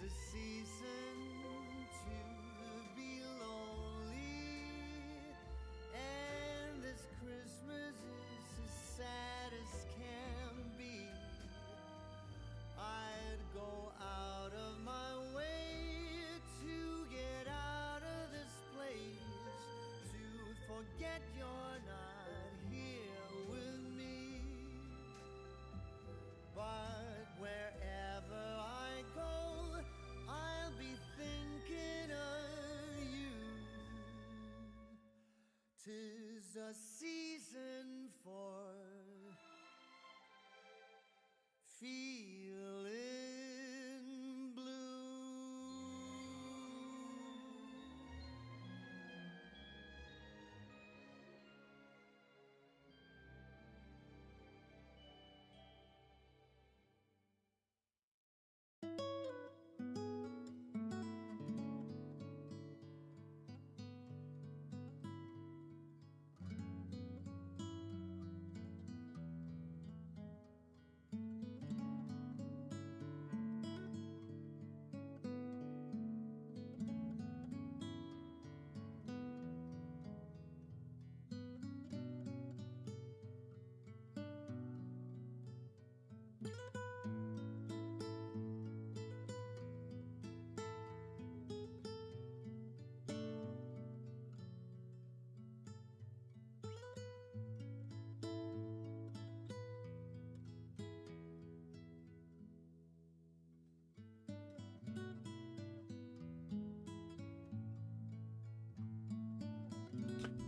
the season to be lonely, and this Christmas is as sad as can be. I'd go out of my way to get out of this place, to forget you're not here with me. But wherever I go, I'll be thinking of you. 'Tis a season for feeling blue.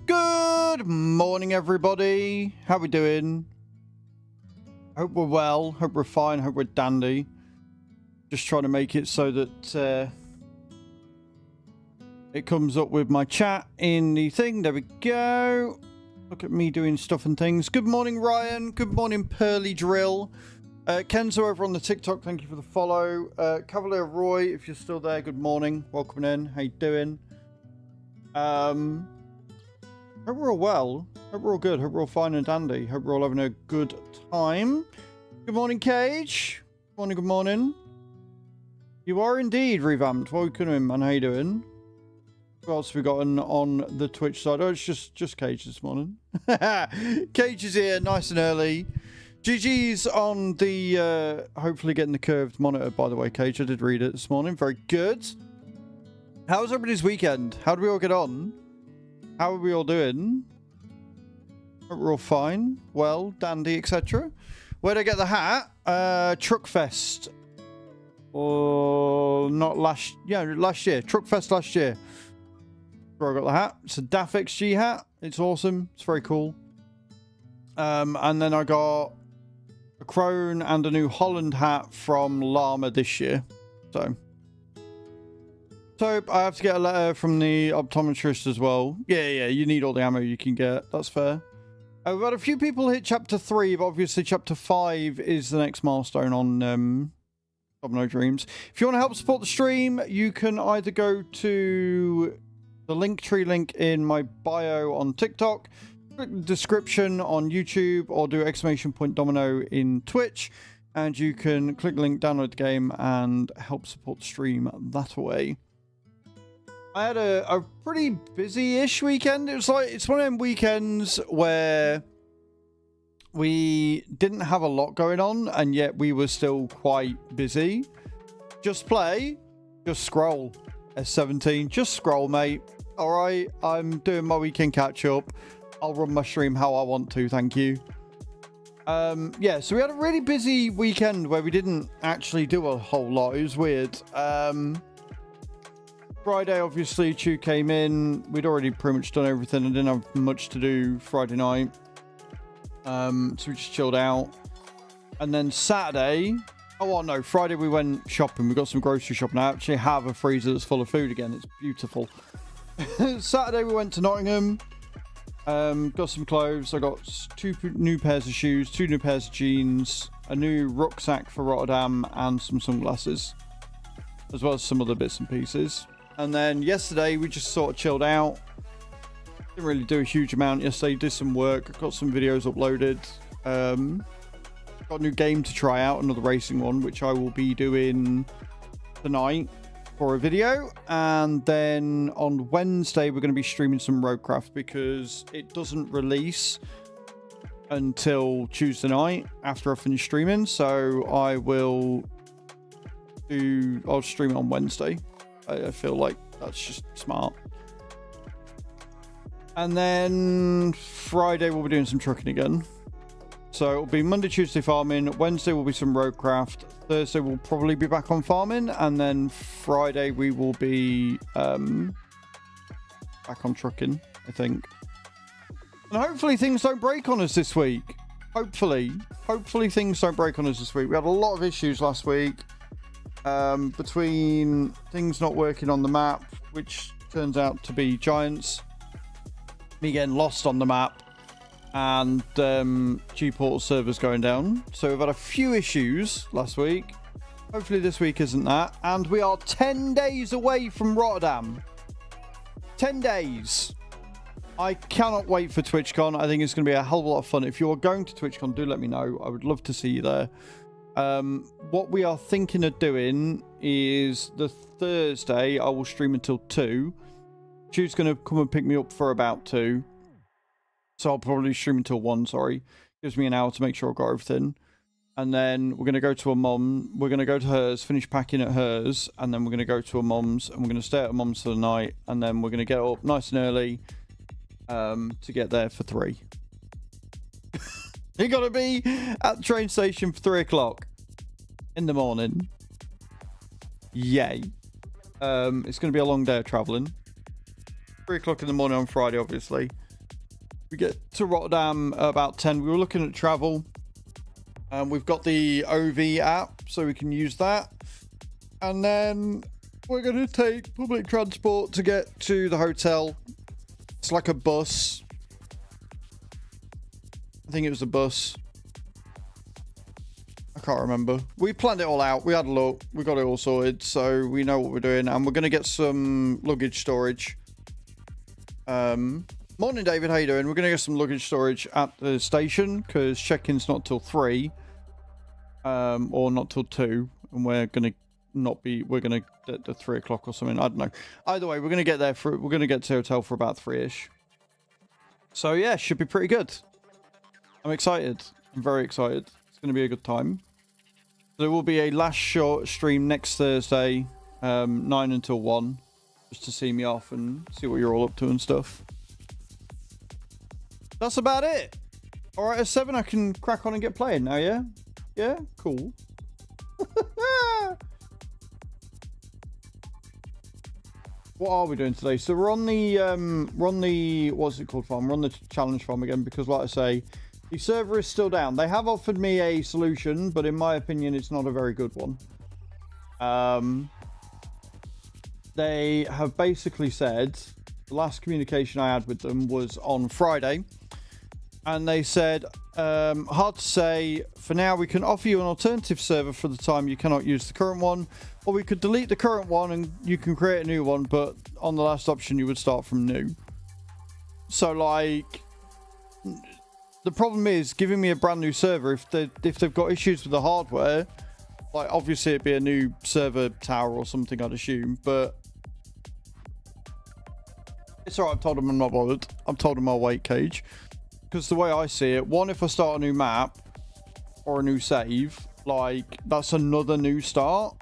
Good morning, everybody. How we doing? Hope we're well. Hope we're fine. Hope we're dandy. Just trying to make it so that it comes up with my chat in the thing. There we go. Look at me doing stuff and things. Good morning, Ryan. Good morning, Pearly Drill. Kenzo over on the TikTok. Thank you for the follow. Cavalier Roy, if you're still there, good morning. Welcome in. How you doing? Hope we're all well. Hope we're all good. Hope we're all fine and dandy. Hope we're all having a good time. Good morning, Cage. Good morning, good morning. You are indeed revamped. Welcome in, man. How you doing? Who else have we got on the Twitch side? Oh, it's just Cage this morning. Cage is here, nice and early. GG's on the, hopefully getting the curved monitor, by the way, Cage. I did read it this morning. Very good. How was everybody's weekend? How did we all get on? How are we all doing? Hope we're all fine, well, dandy, etc. Where'd I get the hat? Truckfest. Or not last year. Truckfest last year. Where I got the hat. It's a DAF XG hat. It's awesome. It's very cool. And then I got a Crone and a New Holland hat from Llama this year. So I have to get a letter from the optometrist as well. Yeah, you need all the ammo you can get. That's fair. We've had a few people hit Chapter 3, but obviously Chapter 5 is the next milestone on Domino Dreams. If you want to help support the stream, you can either go to the Linktree link in my bio on TikTok, click the description on YouTube, or do !domino in Twitch, and you can click the link, download the game, and help support the stream that way. I had a pretty busy-ish weekend. It's one of them weekends where we didn't have a lot going on, and yet we were still quite busy. Just play, just scroll. S17, just scroll, mate. All right, I'm doing my weekend catch-up. I'll run my stream how I want to, thank you. Yeah, so we had a really busy weekend where we didn't actually do a whole lot. It was weird. Friday, obviously, Chew came in. We'd already pretty much done everything. I didn't have much to do Friday night. So we just chilled out. And then Saturday... Oh, well, no. Friday, we went shopping. We got some grocery shopping. I actually have a freezer that's full of food again. It's beautiful. Saturday, we went to Nottingham. Got some clothes. I got 2 new pairs of shoes, 2 new pairs of jeans, a new rucksack for Rotterdam, and some sunglasses. As well as some other bits and pieces. And then yesterday, we just sort of chilled out. Didn't really do a huge amount yesterday. Did some work. Got some videos uploaded. Got a new game to try out. Another racing one, which I will be doing tonight for a video, and then on Wednesday we're going to be streaming some Roadcraft because it doesn't release until Tuesday night after I finish streaming, so I'll stream it on Wednesday. I feel like that's just smart. And then Friday we'll be doing some trucking again. So it'll be Monday, Tuesday farming. Wednesday will be some Roadcraft. Thursday we'll probably be back on farming. And then Friday we will be back on trucking, I think. And hopefully things don't break on us this week. Hopefully things don't break on us this week. We had a lot of issues last week. Between things not working on the map, which turns out to be giants, me getting lost on the map, and G-Portal servers going down. So we've had a few issues last week. Hopefully this week isn't that. And we are 10 days away from Rotterdam. 10 days. I cannot wait for TwitchCon. I think it's going to be a hell of a lot of fun. If you're going to TwitchCon, do let me know. I would love to see you there. What we are thinking of doing is the Thursday I will stream until 2. Stu's going to come and pick me up for about 2. So I'll probably stream until 1, sorry. Gives me an hour to make sure I've got everything. And then we're going to go to a mum. We're going to go to hers, finish packing at hers. And then we're going to go to a mum's. And we're going to stay at a mum's for the night. And then we're going to get up nice and early to get there for 3. You got to be at the train station for 3 o'clock in the morning. Yay. It's going to be a long day of travelling. 3 o'clock in the morning on Friday, obviously. We get to Rotterdam at about 10. We were looking at travel. We've got the OV app, so we can use that. And then we're going to take public transport to get to the hotel. It's like a bus. I think it was a bus. I can't remember. We planned it all out. We had a look. We got it all sorted, so we know what we're doing. And we're going to get some luggage storage. Morning, David. How you doing? We're going to get some luggage storage at the station because check-in's not till 3, or not till 2, and we're going to get to 3 o'clock or something. I don't know. Either way, we're going to get there we're going to get to the hotel for about 3ish. So yeah, should be pretty good. I'm excited. I'm very excited. It's going to be a good time. There will be a last short stream next Thursday, 9 until 1, just to see me off and see what you're all up to and stuff. That's about it. All right, at 7, I can crack on and get playing now, yeah? Yeah? Cool. What are we doing today? So we're on the what's it called farm? We're on the challenge farm again because, like I say, the server is still down. They have offered me a solution, but in my opinion, it's not a very good one. They have basically said, the last communication I had with them was on Friday, and they said, hard to say, for now we can offer you an alternative server for the time you cannot use the current one, or we could delete the current one and you can create a new one, but on the last option you would start from new. So like, the problem is giving me a brand new server. If they've got issues with the hardware, like obviously it'd be a new server tower or something, I'd assume, but it's alright. I've told them I'm not bothered. I've told them I'll wait, Cage, because the way I see it, one, if I start a new map or a new save, like that's another new start,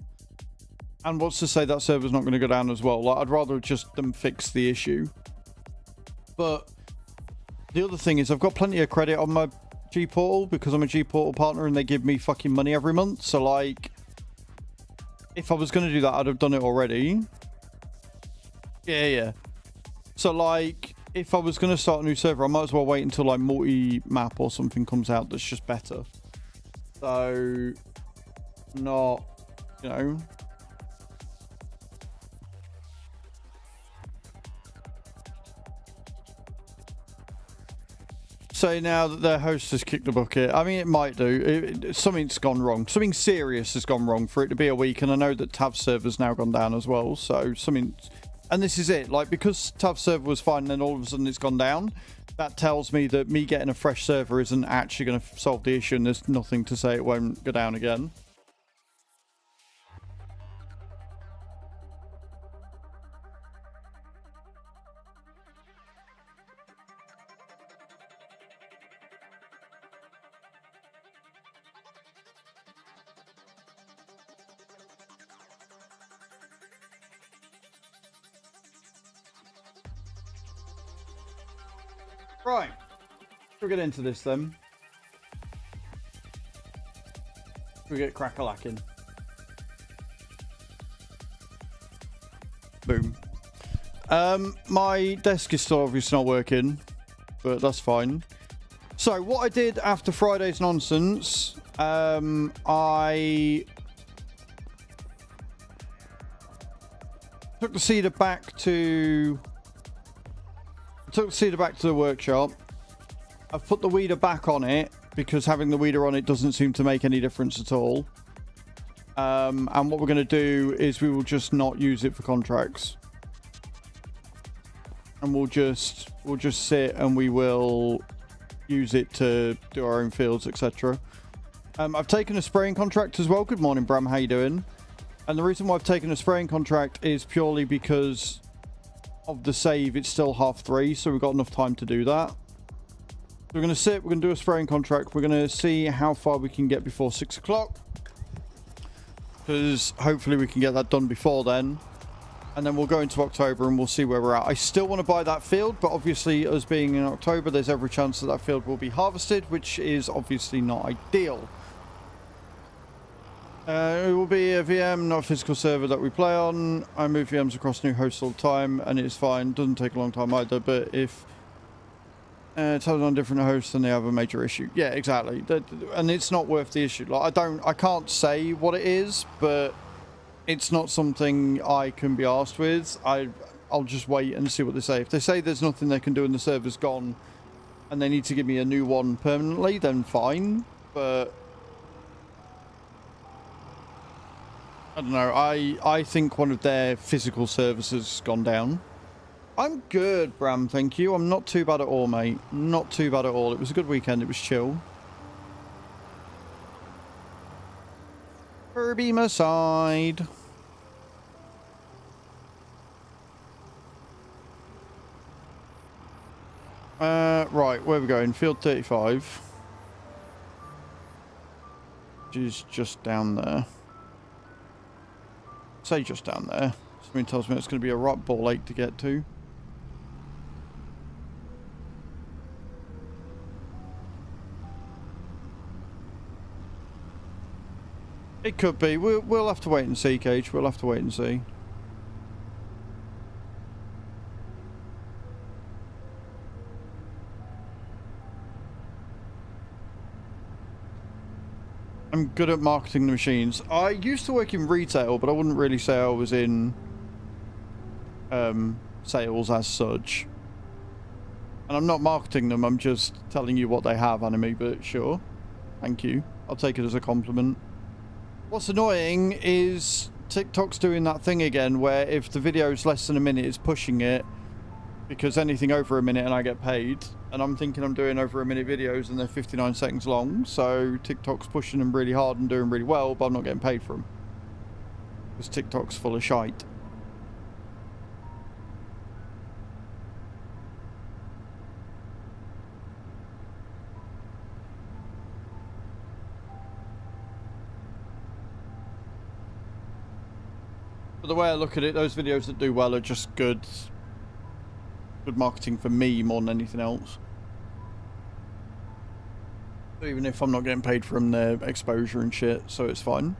and what's to say that server's not going to go down as well? Like, I'd rather just them fix the issue. But the other thing is I've got plenty of credit on my G-Portal because I'm a G-Portal partner and they give me fucking money every month. So like, if I was going to do that, I'd have done it already. Yeah. So like, if I was going to start a new server, I might as well wait until like multi-map or something comes out that's just better. So, not, you know. Say now that their host has kicked the bucket. I mean, it might do. Something's gone wrong. Something serious has gone wrong for it to be a week. And I know that TAV server's now gone down as well. So something... And this is it. Like, because TAV server was fine and then all of a sudden it's gone down, that tells me that me getting a fresh server isn't actually going to solve the issue, and there's nothing to say it won't go down again. Right. We'll get into this then. We get crack-a-lacking. Boom. My desk is still obviously not working, but that's fine. So what I did after Friday's nonsense, I took the cedar back to the workshop. I've put the weeder back on it because having the weeder on it doesn't seem to make any difference at all. And what we're going to do is we will just not use it for contracts. And we'll just sit and we will use it to do our own fields, etc. I've taken a spraying contract as well. Good morning, Bram. How you doing? And the reason why I've taken a spraying contract is purely because of the save. It's still 3:30, so we've got enough time to do that. So we're going to sit. We're going to do a spraying contract. We're going to see how far we can get before 6 o'clock. Because hopefully we can get that done before then. And then we'll go into October and we'll see where we're at. I still want to buy that field, but obviously us being in October, there's every chance that that field will be harvested, which is obviously not ideal. It will be a VM, not a physical server that we play on. I move VMs across new hosts all the time, and it's fine. Doesn't take a long time either, but if it's on different hosts, then they have a major issue. Yeah, exactly. And it's not worth the issue. Like, I can't say what it is, but it's not something I can be asked with. I'll just wait and see what they say. If they say there's nothing they can do and the server's gone and they need to give me a new one permanently, then fine. But I don't know. I think one of their physical servers has gone down. I'm good, Bram, thank you. I'm not too bad at all, mate. Not too bad at all. It was a good weekend. It was chill. Kirby Maside. Right, where are we going? Field 35. Which is just down there. Say just down there. Something tells me it's going to be a right ball ache to get to. It could be. We'll have to wait and see, Cage. We'll have to wait and see. I'm good at marketing the machines. I used to work in retail, but I wouldn't really say I was in sales as such. And I'm not marketing them, I'm just telling you what they have, Anime, but sure. Thank you. I'll take it as a compliment. What's annoying is TikTok's doing that thing again where if the video is less than a minute, it's pushing it because anything over a minute and I get paid. And I'm thinking I'm doing over a minute videos and they're 59 seconds long. So TikTok's pushing them really hard and doing really well, but I'm not getting paid for them. Because TikTok's full of shite. But the way I look at it, those videos that do well are just good marketing for me more than anything else. So even if I'm not getting paid from their exposure and shit, so it's fine.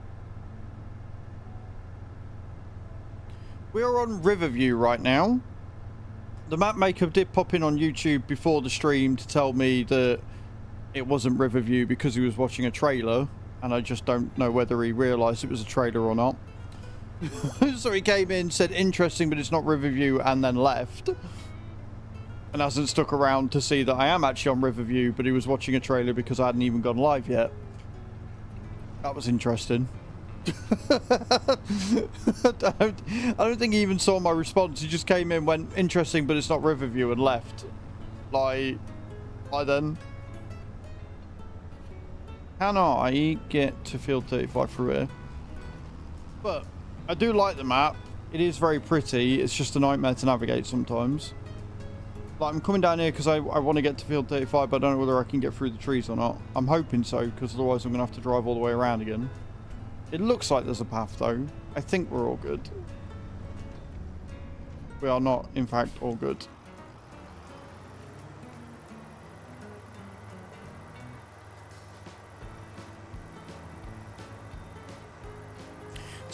We are on Riverview right now. The map maker did pop in on YouTube before the stream to tell me that it wasn't Riverview because he was watching a trailer, and I just don't know whether he realised it was a trailer or not. So he came in, said interesting, but it's not Riverview, and then left. And hasn't stuck around to see that I am actually on Riverview, but he was watching a trailer because I hadn't even gone live yet. That was interesting. I don't think he even saw my response. He just came in, went, interesting, but it's not Riverview, and left. Like, bye then. Can I get to field 35 through here? But I do like the map. It is very pretty. It's just a nightmare to navigate sometimes. Like, I'm coming down here because I want to get to field 35, but I don't know whether I can get through the trees or not. I'm hoping so, because otherwise I'm going to have to drive all the way around again. It looks like there's a path, though. I think we're all good. We are not, in fact, all good.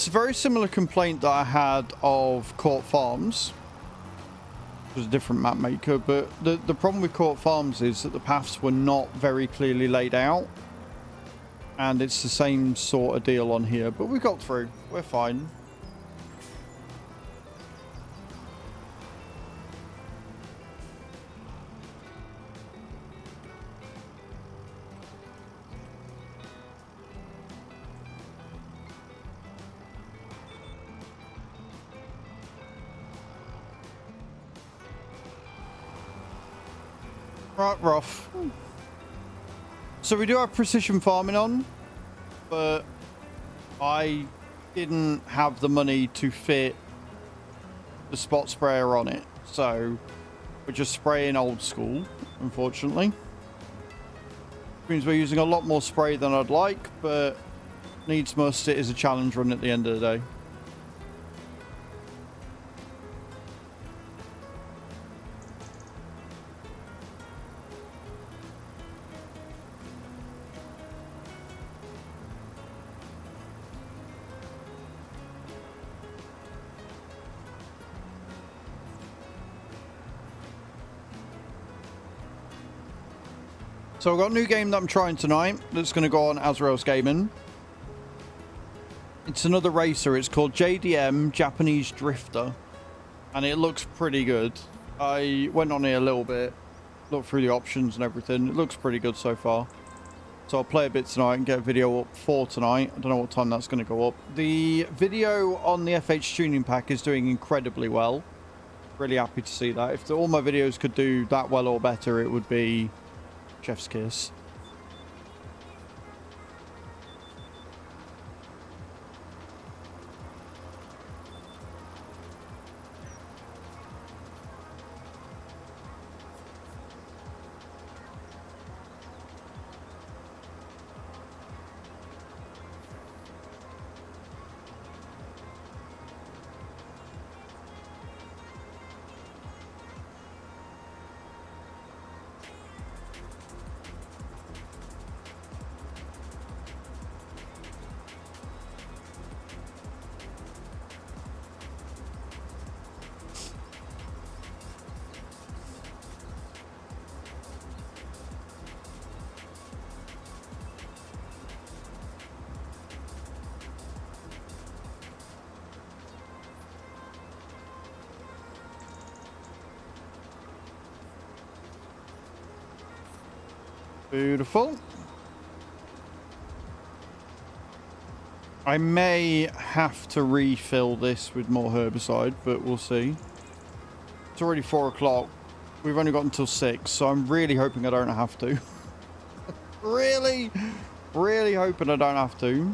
It's a very similar complaint that I had of Court Farms. It was a different map maker, but the problem with Court Farms is that the paths were not very clearly laid out. And it's the same sort of deal on here, but we got through. We're fine. Right, rough. So we do have precision farming on, but I didn't have the money to fit the spot sprayer on it. So we're just spraying old school, unfortunately. Which means we're using a lot more spray than I'd like, but needs must. It is a challenge run at the end of the day. So I've got a new game that I'm trying tonight that's going to go on Azrael's Gaming. It's another racer. It's called JDM Japanese Drifter. And it looks pretty good. I went on here a little bit, looked through the options and everything. It looks pretty good so far. So I'll play a bit tonight and get a video up for tonight. I don't know what time that's going to go up. The video on the FH tuning pack is doing incredibly well. Really happy to see that. If all my videos could do that well or better, it would be chef's kiss. Beautiful. I may have to refill this with more herbicide, but we'll see. It's already 4 o'clock. We've only got until 6, so I'm really hoping I don't have to. really hoping I don't have to.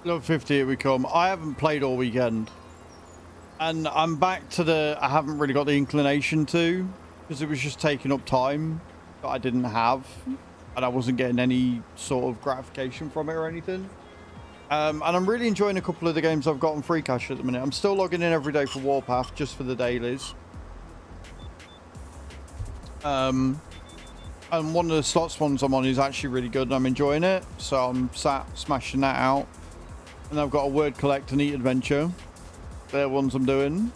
Level 50 here we come. I haven't played all weekend. And I'm back to the... I haven't really got the inclination to. Because it was just taking up time that I didn't have. And I wasn't getting any sort of gratification from it or anything. And I'm really enjoying a couple of the games I've got on free cash at the minute. I'm still logging in every day for Warpath, just for the dailies. And one of the slots ones I'm on is actually really good and I'm enjoying it. So I'm sat smashing that out. And I've got a word collect and eat adventure. They're ones I'm doing.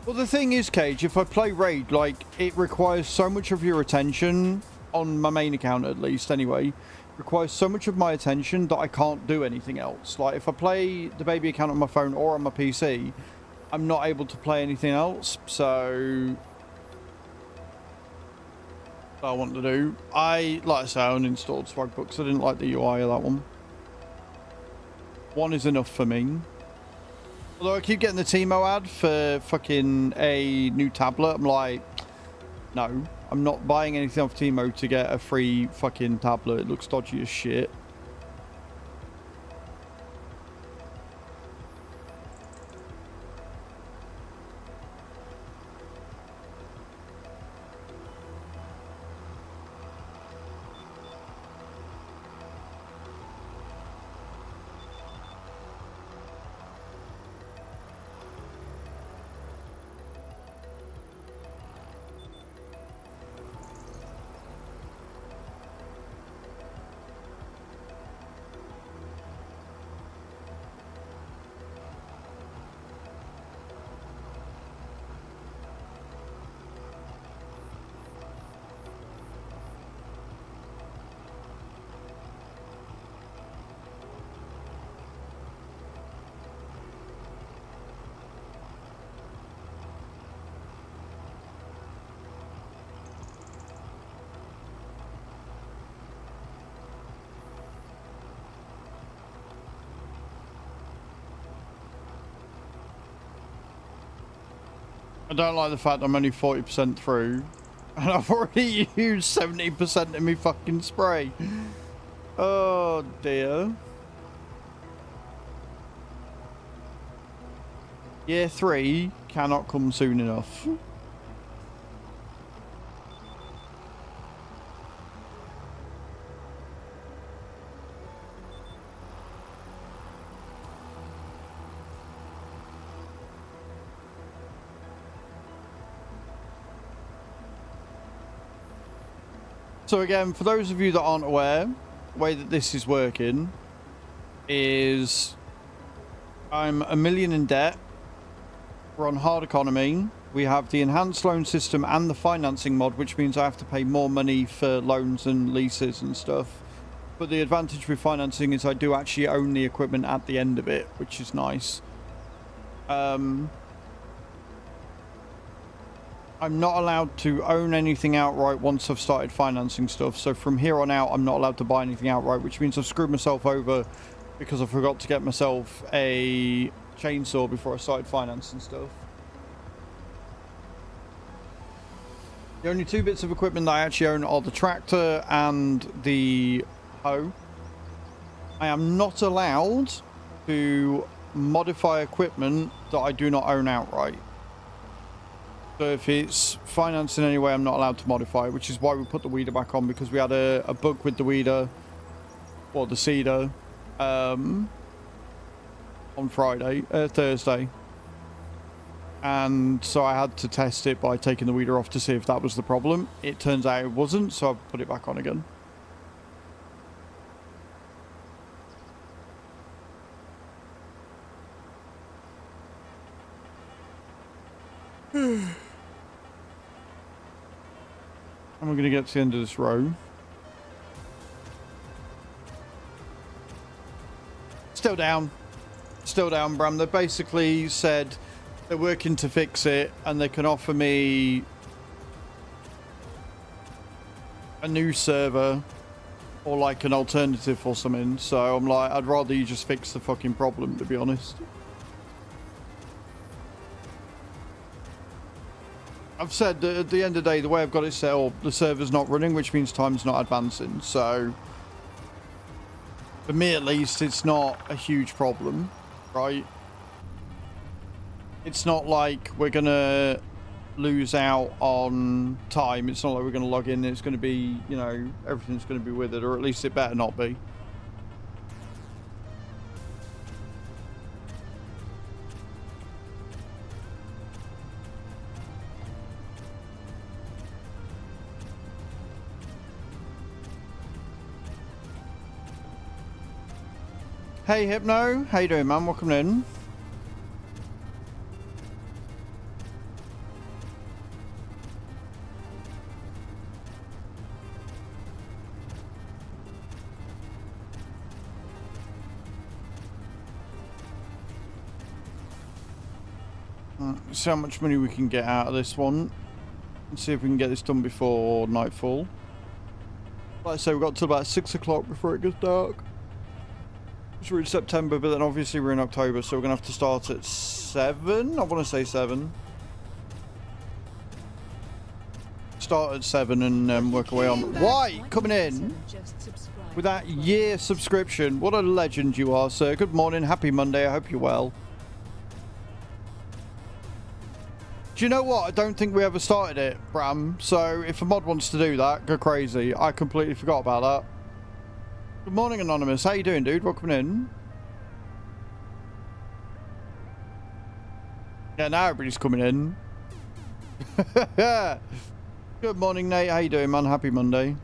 Well, the thing is, Cage, if I play Raid, like, it requires so much of your attention, on my main account at least anyway, requires so much of my attention that I can't do anything else. Like, if I play the baby account on my phone or on my PC, I'm not able to play anything else. So I want to do. Like I say, I uninstalled Swagbook because I didn't like the UI of that one. One is enough for me. Although I keep getting the Timo ad for fucking a new tablet. I'm like, no, I'm not buying anything off Timo to get a free fucking tablet. It looks dodgy as shit. I don't like the fact I'm only 40% through and I've already used 70% of my fucking spray. Oh dear. Year 3 cannot come soon enough. So again, for those of you that aren't aware, the way that this is working is I'm $1 million in debt. We're on hard economy. We have the enhanced loan system and the financing mod, which means I have to pay more money for loans and leases and stuff. But the advantage with financing is I do actually own the equipment at the end of it, which is nice. I'm not allowed to own anything outright once I've started financing stuff. So from here on out, I'm not allowed to buy anything outright, which means I've screwed myself over because I forgot to get myself a chainsaw before I started financing stuff. The only two bits of equipment that I actually own are the tractor and the hoe. I am not allowed to modify equipment that I do not own outright. So if it's financed in any way, I'm not allowed to modify it, which is why we put the weeder back on, because we had a bug with the weeder, or the seeder, on Thursday. And so I had to test it by taking the weeder off to see if that was the problem. It turns out it wasn't, so I've put it back on again. And we're going to get to the end of this row. Still down. Still down, Bram. They basically said they're working to fix it and they can offer me a new server or like an alternative or something. So I'm like, I'd rather you just fix the fucking problem, to be honest. I've said that at the end of the day, the way I've got it set up, the server's not running, which means time's not advancing. So, for me at least, it's not a huge problem, right? It's not like we're going to lose out on time. It's not like we're going to log in. It's going to be, you know, everything's going to be with it, or at least it better not be. Hey Hypno, how you doing, man? Welcome in. See how much money we can get out of this one. Let's see if we can get this done before nightfall. Like I say, we've got till about 6 o'clock before it gets dark. So we're in September, but then obviously we're in October, so we're going to have to start at 7. I want to say 7. Start at 7 and work away on. Why? Coming in with that year subscription. What a legend you are, sir. Good morning. Happy Monday. I hope you're well. Do you know what? I don't think we ever started it, Bram. So if a mod wants to do that, go crazy. I completely forgot about that. Good morning, Anonymous. How you doing, dude? Welcome in. Yeah, now everybody's coming in. Good morning, Nate. How you doing, man? Happy Monday.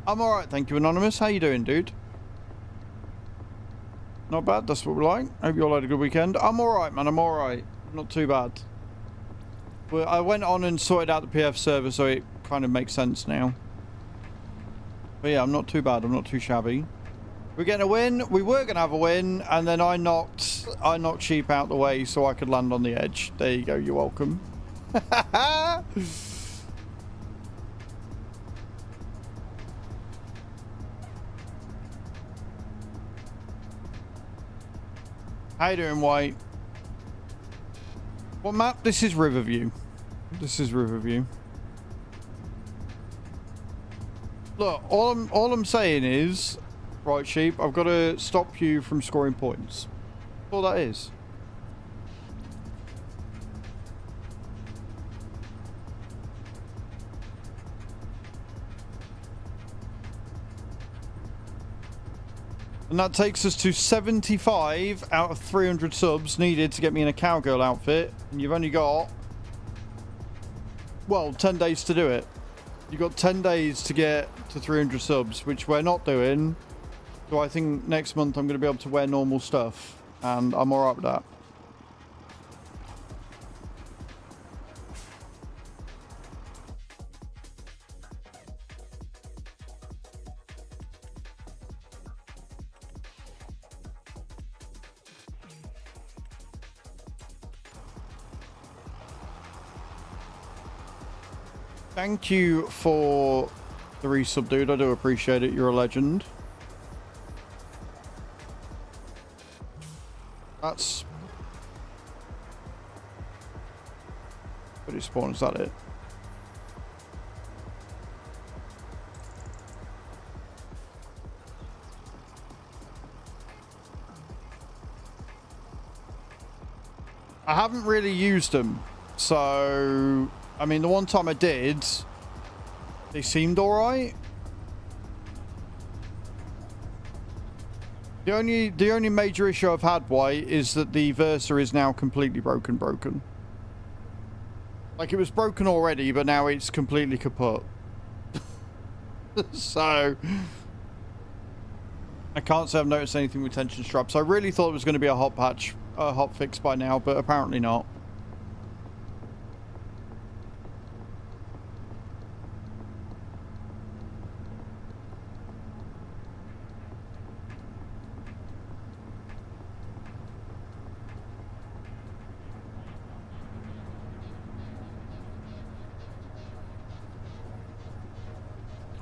I'm alright, thank you, Anonymous. How you doing, dude? Not bad. That's what we like. Hope you all had a good weekend. I'm alright, man. I'm alright. Not too bad. Well, I went on and sorted out the PF server, so it kind of makes sense now. But yeah, I'm not too bad. I'm not too shabby. We're getting a win. We were going to have a win, and then I knocked sheep out the way so I could land on the edge. There you go. You're welcome. How you doing, White? What map? This is Riverview. This is Riverview. Look, all I'm saying is, right, sheep, I've got to stop you from scoring points. That's all that is. And that takes us to 75 out of 300 subs needed to get me in a cowgirl outfit. And you've only got, well, 10 days to do it. You've got 10 days to get to 300 subs, which we're not doing. So I think next month I'm going to be able to wear normal stuff. And I'm alright with that. Thank you for the resub, dude. I do appreciate it. You're a legend. That's... But it spawns, is that it? I haven't really used them, so... I mean, the one time I did, they seemed alright. The only major issue I've had, White, is that the Versa is now completely broken. Like, it was broken already, but now it's completely kaput. So, I can't say I've noticed anything with tension straps. I really thought it was going to be a hot patch, a hot fix by now, but apparently not.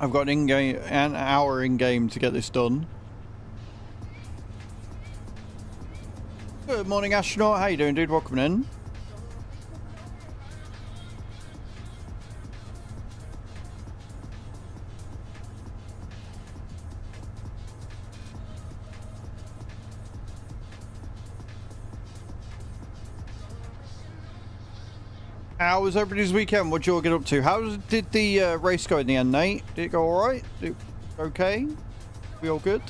I've got an hour in game to get this done. Good morning, astronaut. How you doing, dude? Welcome in. How was everybody's weekend? What'd you all get up to? How did the race go in the end, Nate? Did it go alright? Did it okay? We all good?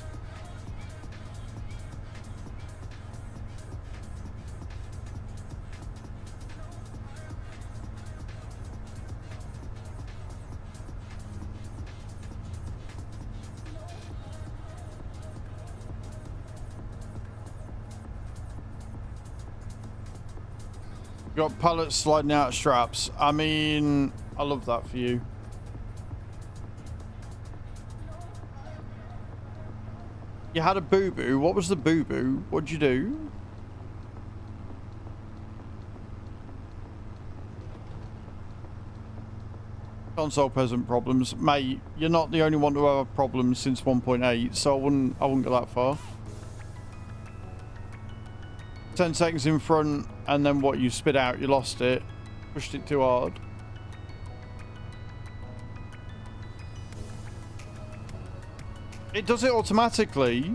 Got pallets sliding out of straps. I mean, I love that for you. You had a boo-boo. What was the boo-boo? What'd you do? Console present problems, mate. You're not the only one to have problems since 1.8, so I wouldn't go that far. 10 seconds in front, and then what? You spit out. You lost it. Pushed it too hard. It does it automatically.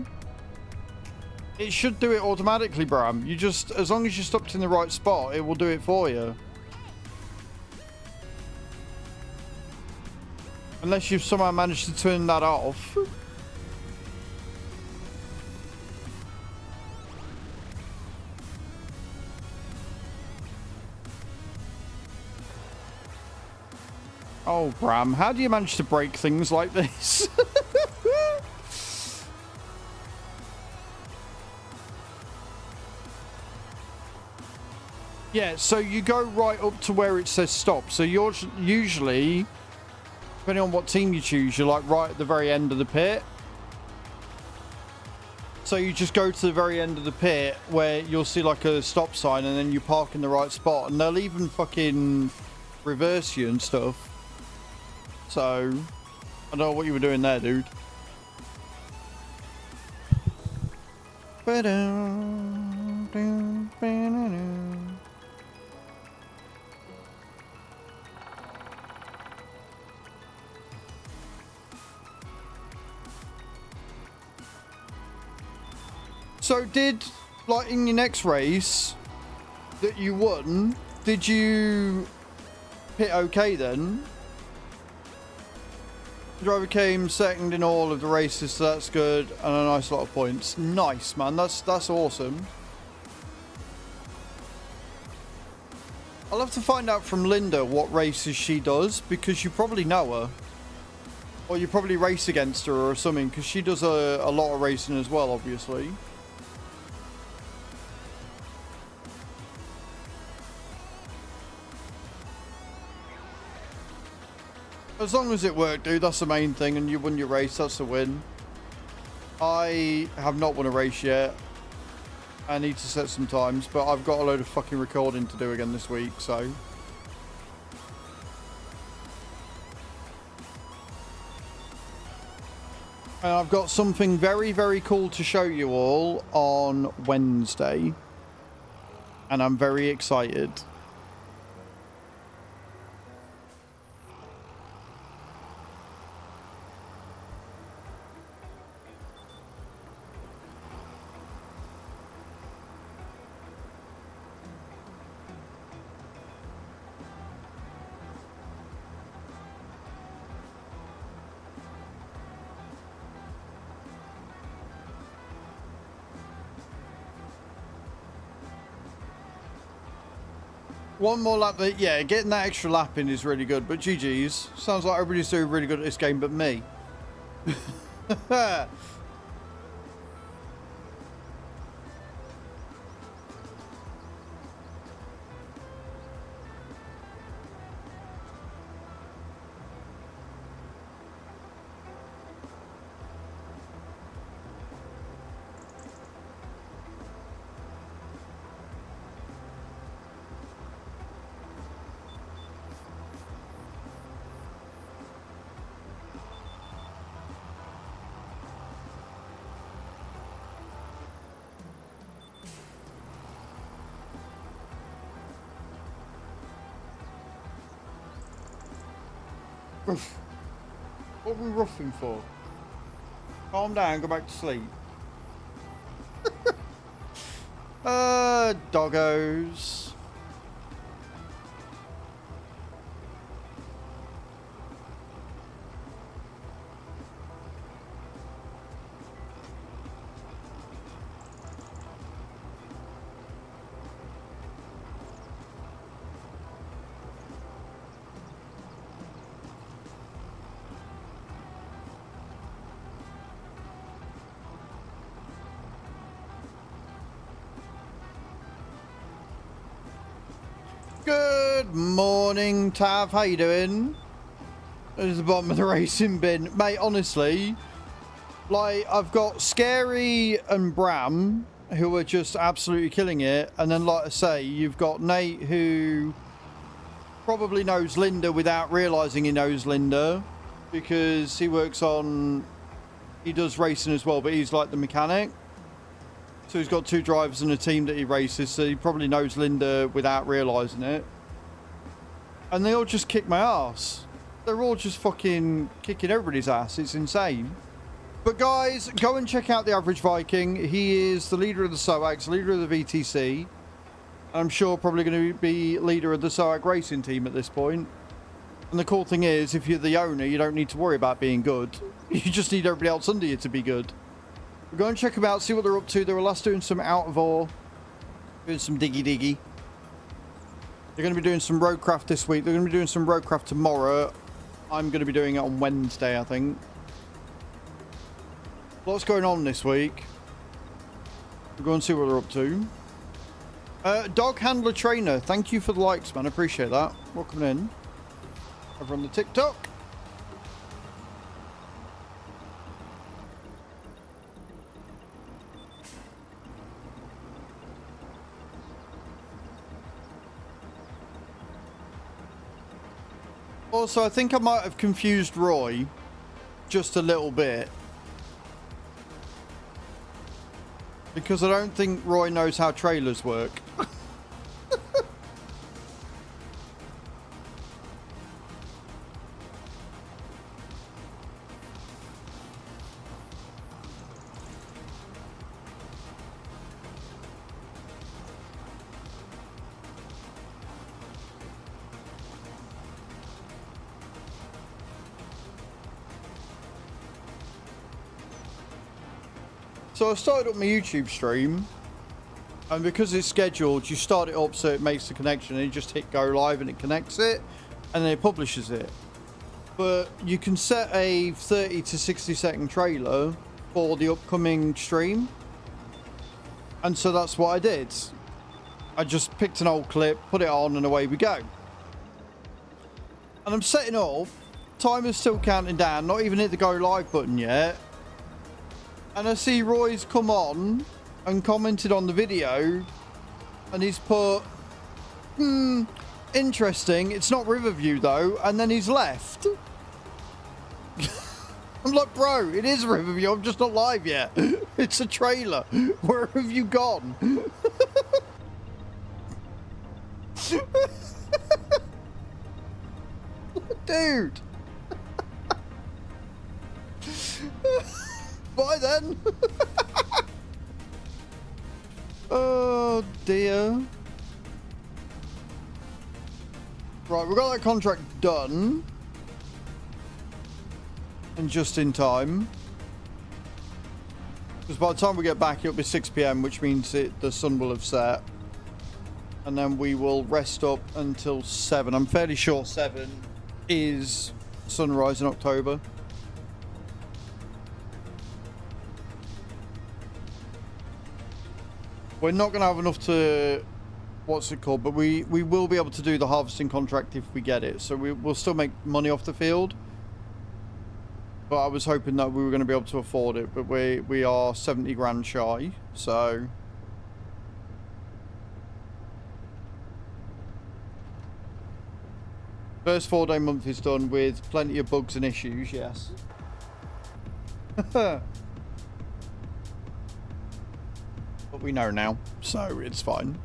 It should do it automatically, Bram. You just, as long as you're stopped in the right spot, it will do it for you. Unless you've somehow managed to turn that off. Oh, Bram, how do you manage to break things like this? Yeah, so you go right up to where it says stop. So you're usually, depending on what team you choose, you're like right at the very end of the pit. So you just go to the very end of the pit where you'll see like a stop sign, and then you park in the right spot, and they'll even fucking reverse you and stuff. So I don't know what you were doing there, dude. So did, like, in your next race that you won, did you pit okay then? The driver came second in all of the races, so that's good, and a nice lot of points. Nice, man. That's awesome. I'll have to find out from Linda what races she does, because you probably know her. Or you probably race against her or something, because she does a lot of racing as well, obviously. As long as it worked, dude, that's the main thing, and you won your race, that's a win. I have not won a race yet. I need to set some times, but I've got a load of fucking recording to do again this week, so. And I've got something very, very cool to show you all on Wednesday. And I'm very excited. One more lap. Yeah, getting that extra lap in is really good, but GG's. Sounds like everybody's doing really good at this game but me. What are we roughing for? Calm down, go back to sleep. Doggos. Good morning, Tav. How you doing? There's the bottom of the racing bin. Mate, honestly, like, I've got Scary and Bram, who are just absolutely killing it. And then, like I say, you've got Nate, who probably knows Linda without realising he knows Linda, because he works on... He does racing as well, but he's like the mechanic. So he's got 2 drivers and a team that he races, so he probably knows Linda without realising it. And they all just kick my ass. They're all just fucking kicking everybody's ass. It's insane. But guys, go and check out the Average Viking. He is the leader of the SOAGs, leader of the VTC. I'm sure probably going to be leader of the SOAG racing team at this point. And the cool thing is, if you're the owner, you don't need to worry about being good. You just need everybody else under you to be good. Go and check them out, see what they're up to. They were last doing some out of ore, doing some diggy. They're going to be doing some roadcraft this week. They're going to be doing some roadcraft tomorrow. I'm going to be doing it on Wednesday, I think. Lots going on this week. We'll go and see what they're up to. Dog Handler Trainer, thank you for the likes, man. I appreciate that. Welcome in. Over on the TikTok. Also, I think I might have confused Roy just a little bit. Because I don't think Roy knows how trailers work. So I started up my YouTube stream, and because it's scheduled, you start it up so it makes the connection, and you just hit go live and it connects it, and then it publishes it. But you can set a 30 to 60 second trailer for the upcoming stream, and so that's what I did. I just picked an old clip, put it on, and away we go. And I'm setting up, timer's still counting down, not even hit the go live button yet. And I see Roy's come on and commented on the video, and he's put, interesting, it's not Riverview though, and then he's left. I'm like, bro, it is Riverview, I'm just not live yet. It's a trailer. Where have you gone? Dude. Bye then. Oh dear. Right, we got that contract done. And just in time. Because by the time we get back, it'll be 6 PM, which means the sun will have set. And then we will rest up until 7. I'm fairly sure 7 is sunrise in October. We're not going to have enough to, what's it called, but we will be able to do the harvesting contract if we get it. So we'll still make money off the field. But I was hoping that we were going to be able to afford it, but we are 70 grand shy, so. First 4-day month is done with plenty of bugs and issues, yes. But we know now, so it's fine.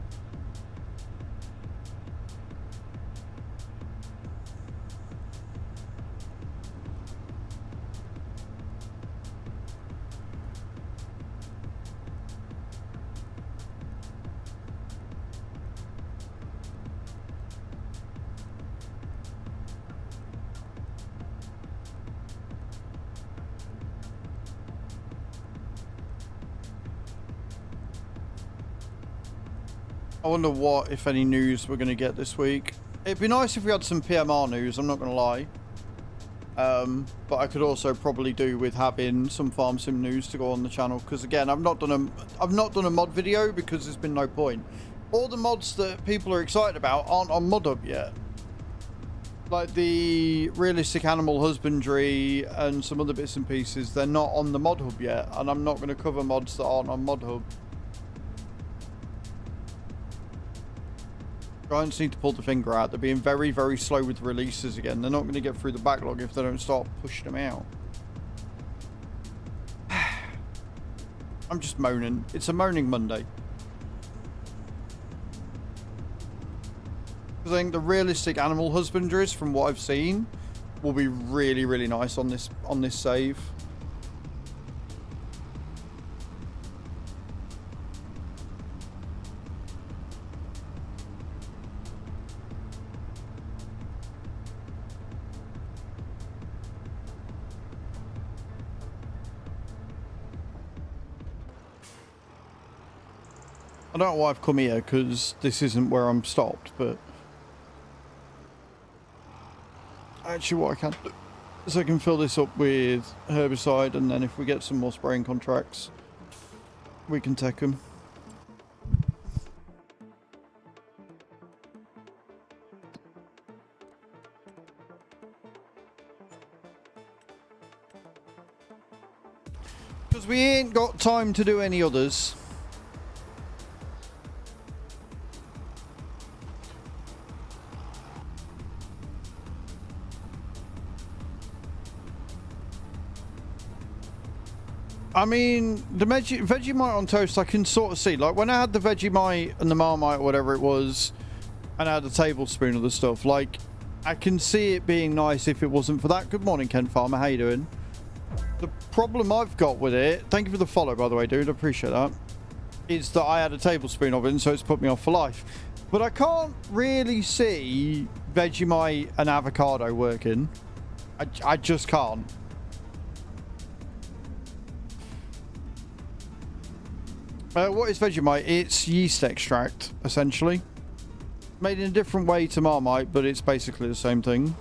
I wonder what, if any, news we're going to get this week. It'd be nice if we had some PMR news, I'm not going to lie. But I could also probably do with having some farm sim news to go on the channel, because again, I've not done a mod video because there's been no point. All the mods that people are excited about aren't on ModHub yet. Like the realistic animal husbandry and some other bits and pieces, they're not on the ModHub yet, and I'm not going to cover mods that aren't on ModHub. Giants need to pull the finger out. They're being very, very slow with releases again. They're not going to get through the backlog if they don't start pushing them out. I'm just moaning. It's a moaning Monday. I think the realistic animal husbandries, from what I've seen, will be really, really nice on this save. I don't know why I've come here, because this isn't where I'm stopped, but actually what I can do is I can fill this up with herbicide, and then if we get some more spraying contracts, we can take them. Because we ain't got time to do any others. I mean, the Vegemite on toast, I can sort of see. Like, when I had the Vegemite and the Marmite, or whatever it was, and I had a tablespoon of the stuff, like, I can see it being nice if it wasn't for that. Good morning, Ken Farmer. How you doing? The problem I've got with it, thank you for the follow, by the way, dude. I appreciate that. Is that I had a tablespoon of it, and so it's put me off for life. But I can't really see Vegemite and avocado working. I just can't. What is Vegemite? It's yeast extract, essentially. Made in a different way to Marmite, but it's basically the same thing.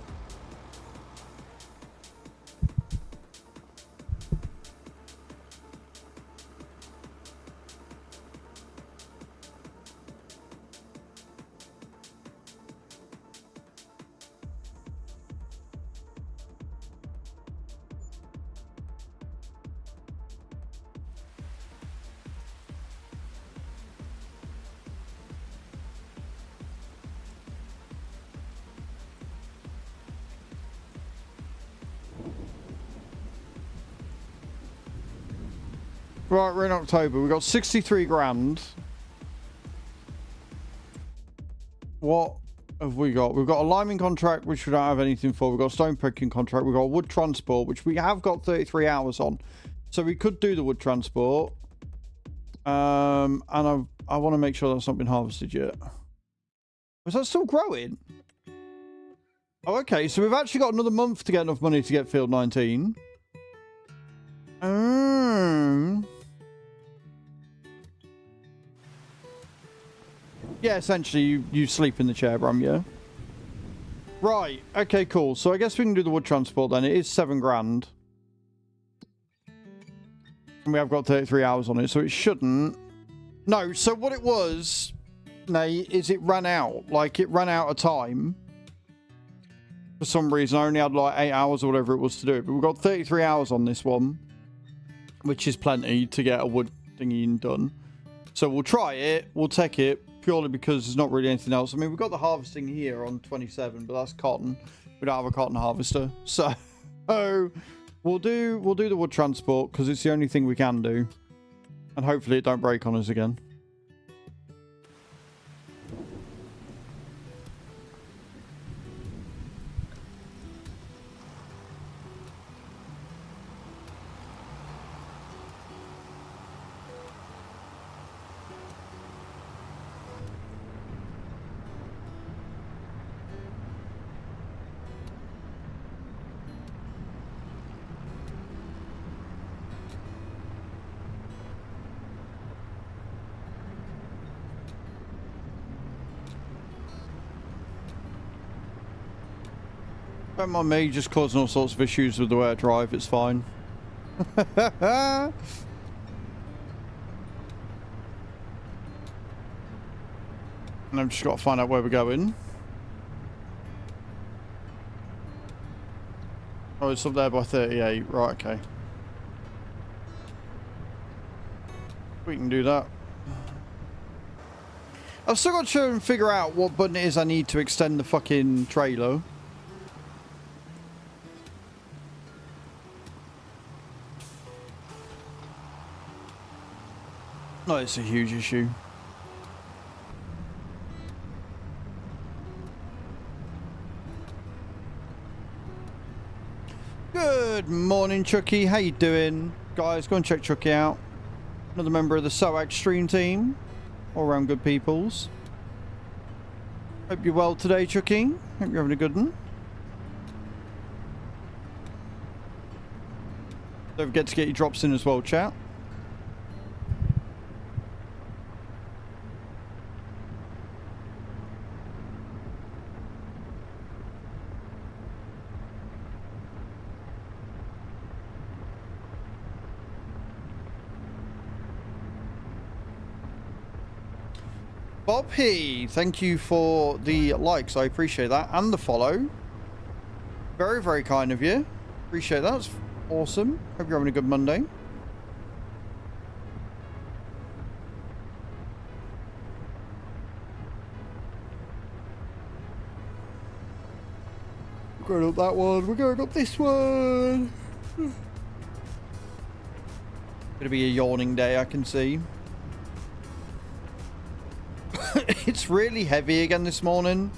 Right, we're in October. We've got 63 grand. What have we got? We've got a liming contract, which we don't have anything for. We've got a stone picking contract. We've got a wood transport, which we have got 33 hours on. So we could do the wood transport. And I want to make sure that's not been harvested yet. Is that still growing? Oh, okay. So we've actually got another month to get enough money to get field 19. Yeah, essentially, you sleep in the chair, Bram, yeah? Right, okay, cool. So I guess we can do the wood transport then. It is 7 grand. And we have got 33 hours on it, so it shouldn't. No, so what it was, Nate, is it ran out. Like, it ran out of time. For some reason, I only had like 8 hours or whatever it was to do it. But we've got 33 hours on this one, which is plenty to get a wood thingy done. So we'll try it. We'll take it. Purely because there's not really anything else. I mean, we've got the harvesting here on 27, but that's cotton. We don't have a cotton harvester, so we'll do the wood transport because it's the only thing we can do, and hopefully it don't break on us again. Don't mind me just causing all sorts of issues with the way I drive, it's fine. And I've just got to find out where we're going. Oh, it's up there by 38. Right, okay. We can do that. I've still got to try and figure out what button it is I need to extend the fucking trailer. No, it's a huge issue. Good morning, Chucky. How you doing? Guys, go and check Chucky out. Another member of the SOAC stream team. All around good peoples. Hope you're well today, Chucky. Hope you're having a good one. Don't forget to get your drops in as well, chat. Bob P, thank you for the likes. I appreciate that. And the follow. Very, very kind of you. Appreciate that. It's awesome. Hope you're having a good Monday. We're going up that one. We're going up this one. Gonna be a yawning day, I can see. It's really heavy again this morning.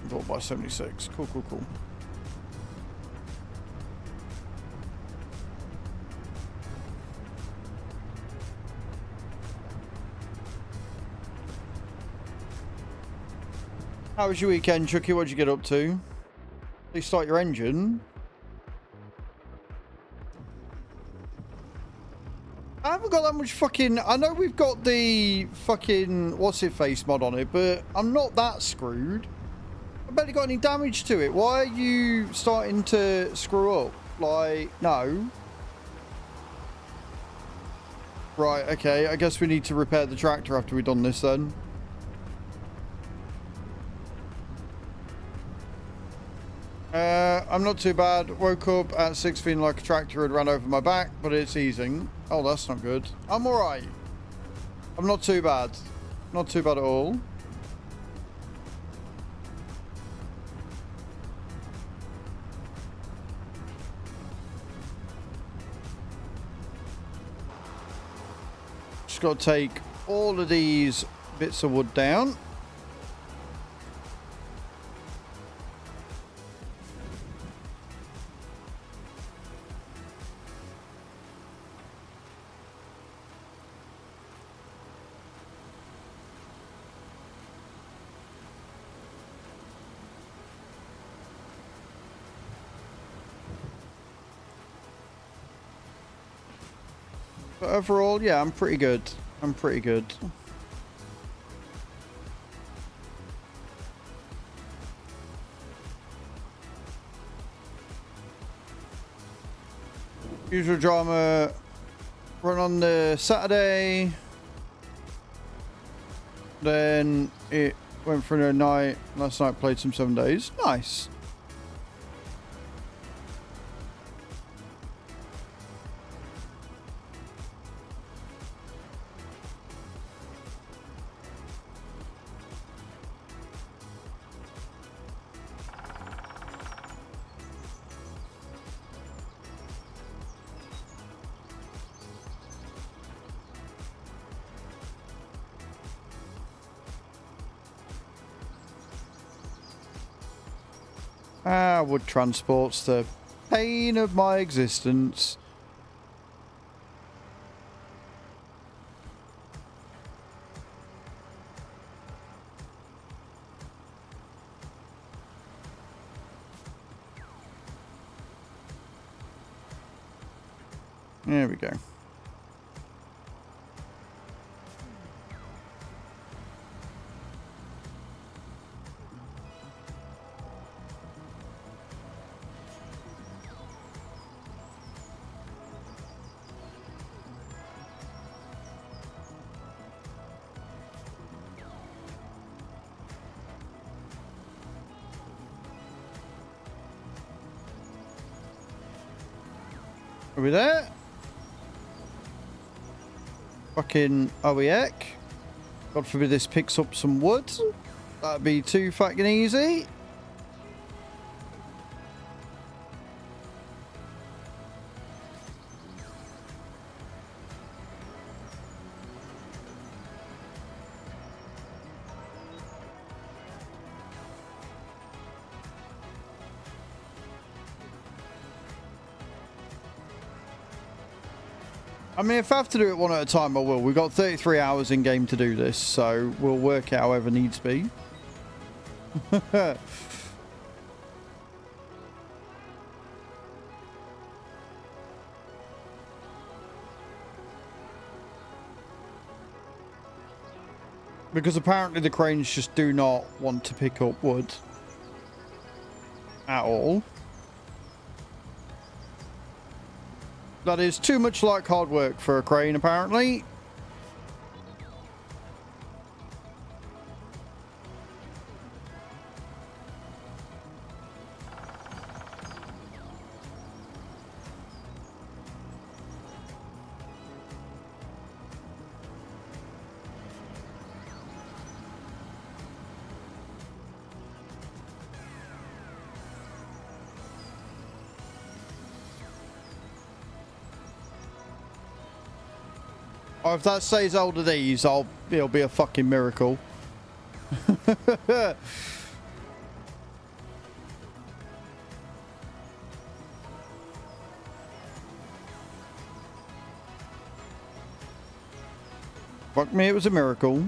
Bought by 76. Cool, cool, cool. How was your weekend, Chucky? What'd you get up to? Please start your engine. I haven't got that much fucking... I know we've got the fucking what's-it-face mod on it, but I'm not that screwed. I barely got any damage to it. Why are you starting to screw up? Like, no. Right, okay. I guess we need to repair the tractor after we've done this then. I'm not too bad. Woke up at 6 feeling like a tractor had ran over my back, but it's easing. Oh, that's not good. I'm alright. I'm not too bad. Not too bad at all. Just got to take all of these bits of wood down. But overall, yeah, I'm pretty good. I'm pretty good. Usual drama. Run on the Saturday. Then it went for a night. Last night played some 7 days. Nice. Wood transport's the pain of my existence. There we go. Are we there? Fucking OEEC. God forbid this picks up some wood. That'd be too fucking easy. I mean, if I have to do it one at a time, I will. We've got 33 hours in game to do this, so we'll work it however needs be. Because apparently the cranes just do not want to pick up wood at all. That is too much like hard work for a crane, apparently. Oh, if that stays older these, it'll be a fucking miracle. Fuck me, it was a miracle.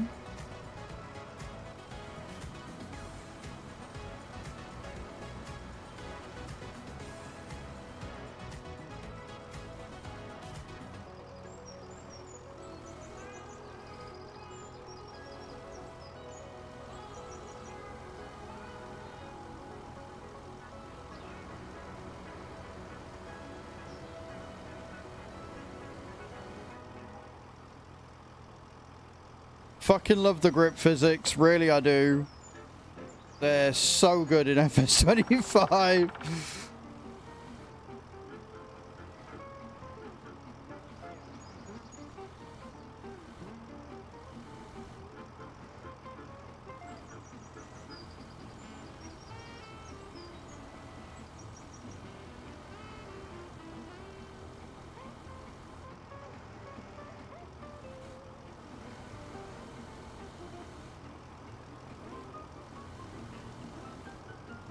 Fucking love the grip physics, really I do. They're so good in FS25.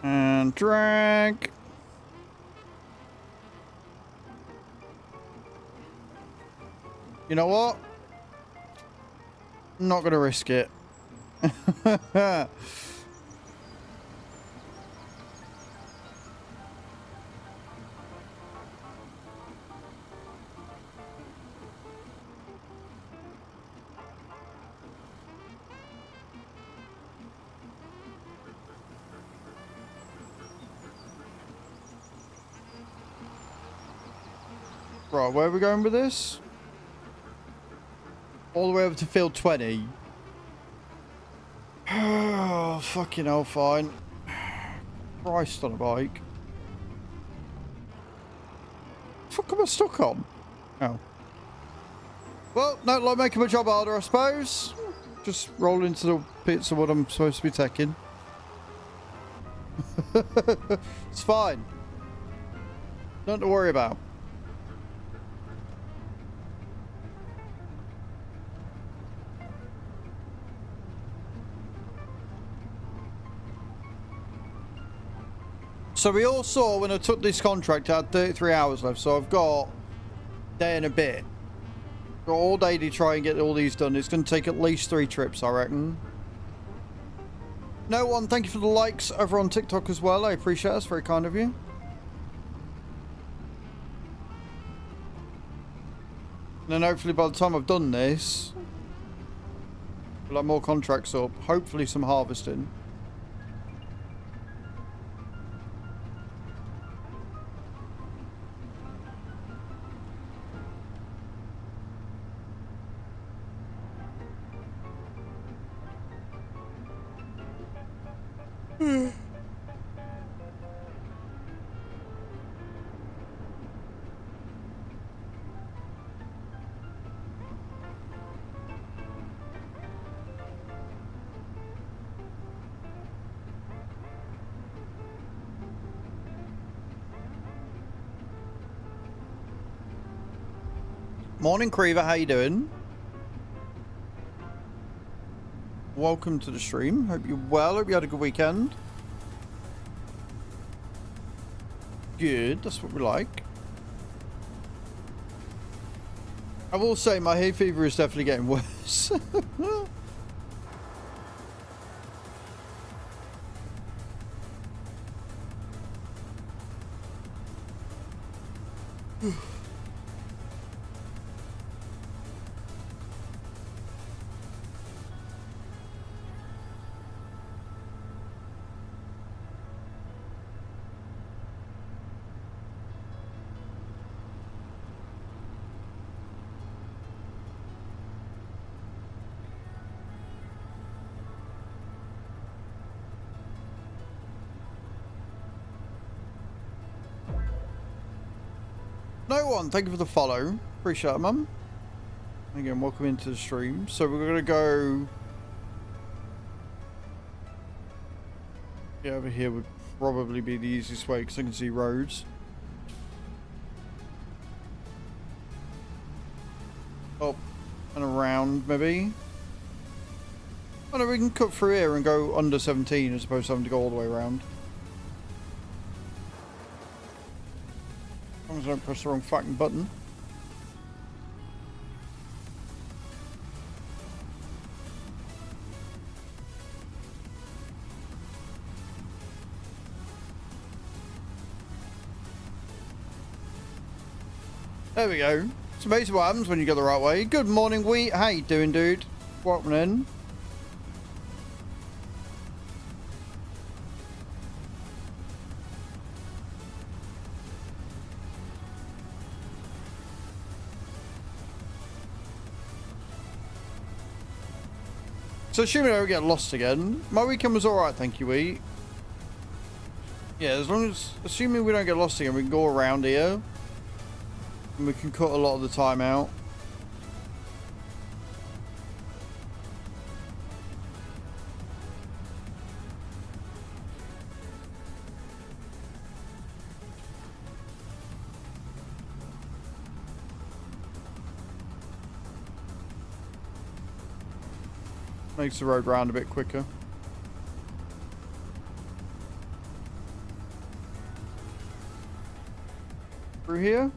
And drag. You know what? I'm not going to risk it. Right, where are we going with this? All the way over to field 20. Oh, fucking hell, fine. Christ on a bike. What the fuck am I stuck on? Oh. Well, no, like making my job harder, I suppose. Just roll into the pits of what I'm supposed to be taking. It's fine. Nothing to worry about. So we all saw when I took this contract, I had 33 hours left. So I've got a day and a bit. Got all day to try and get all these done. It's going to take at least 3 trips, I reckon. No one, thank you for the likes over on TikTok as well. I appreciate it. That's very kind of you. And then hopefully by the time I've done this, we'll have more contracts up. Hopefully some harvesting. Morning, Creever. How you doing? Welcome to the stream. Hope you're well. Hope you had a good weekend. Good. That's what we like. I will say my hay fever is definitely getting worse. No one, thank you for the follow. Appreciate it, mum. Again, welcome into the stream. So we're gonna go. Yeah, over here would probably be the easiest way because I can see roads. Oh, and around maybe. Oh no, we can cut through here and go under 17 as opposed to having to go all the way around. As long as I don't press the wrong fucking button. There we go. It's amazing what happens when you go the right way. Good morning, Wheat. How you doing, dude? Welcome in. So assuming I don't get lost again, my weekend was alright, thank you, Wheat. Yeah, as long as, assuming we don't get lost again, we can go around here. And we can cut a lot of the time out. Makes the road round a bit quicker. Through here?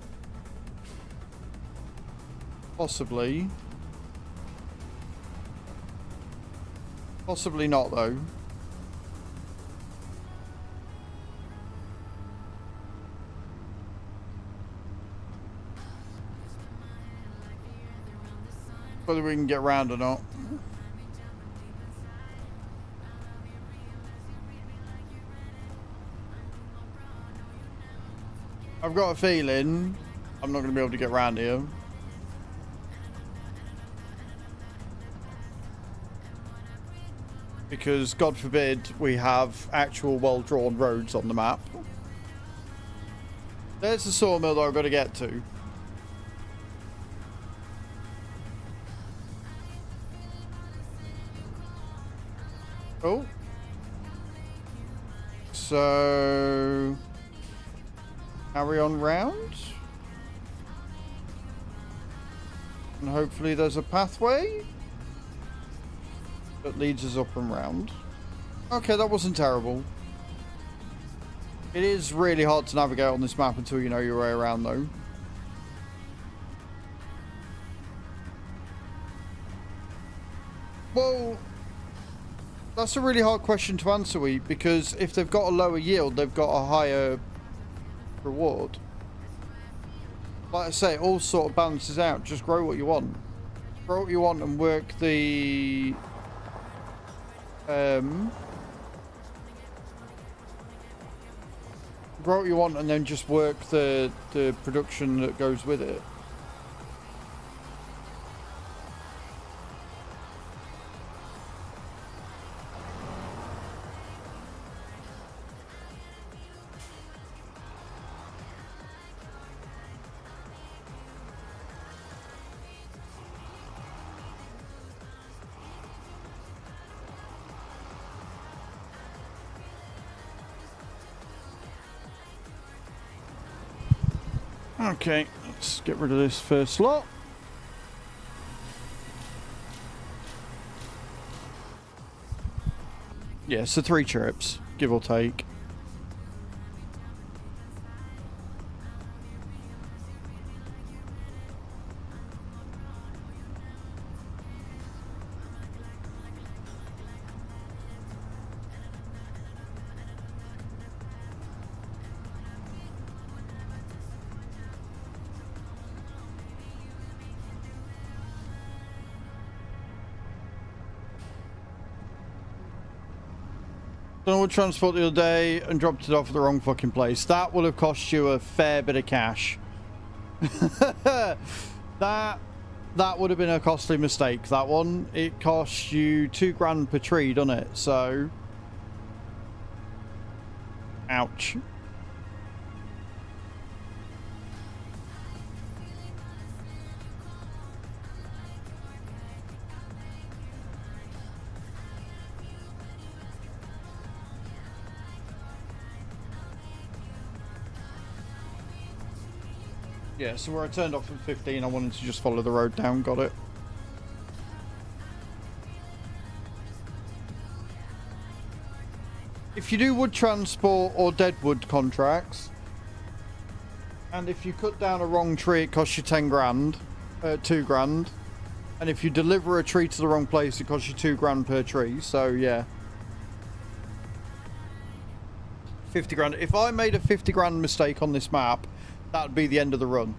Possibly. Possibly not, though. Whether we can get round or not. I've got a feeling I'm not going to be able to get round here. Because, God forbid, we have actual well-drawn roads on the map. There's the sawmill that I've got to get to. Oh. So... carry on round. And hopefully there's a pathway that leads us up and round. Okay, that wasn't terrible. It is really hard to navigate on this map until you know your way around, though. Well, that's a really hard question to answer, Wheat, because if they've got a lower yield, they've got a higher reward. Like I say, it all sort of balances out. Just grow what you want. Grow what you want and work the... grow what you want and then just work the production that goes with it. Okay, let's get rid of this first lot. Yeah, so 3 trips, give or take. Someone transport the other day and dropped it off at the wrong fucking place. That will have cost you a fair bit of cash. that would have been a costly mistake. That one, it cost you $2,000 per tree, doesn't it? So, ouch. Yeah, so where I turned off at 15, I wanted to just follow the road down. Got it. If you do wood transport or deadwood contracts, and if you cut down a wrong tree, it costs you $2,000. And if you deliver a tree to the wrong place, it costs you $2,000 per tree. So yeah, 50 grand. If I made a 50 grand mistake on this map, that'd be the end of the run.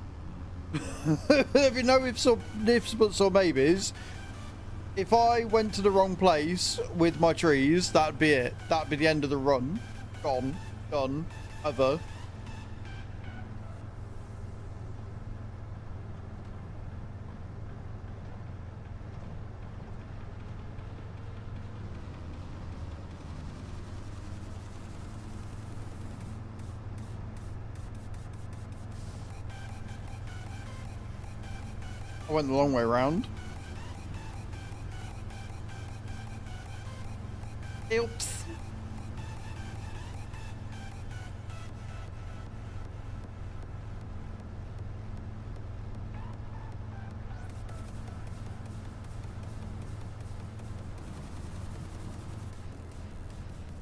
If you know ifs, buts or maybes, if I went to the wrong place with my trees, that'd be it. That'd be the end of the run. Gone. Done. Over. I went the long way around. Oops.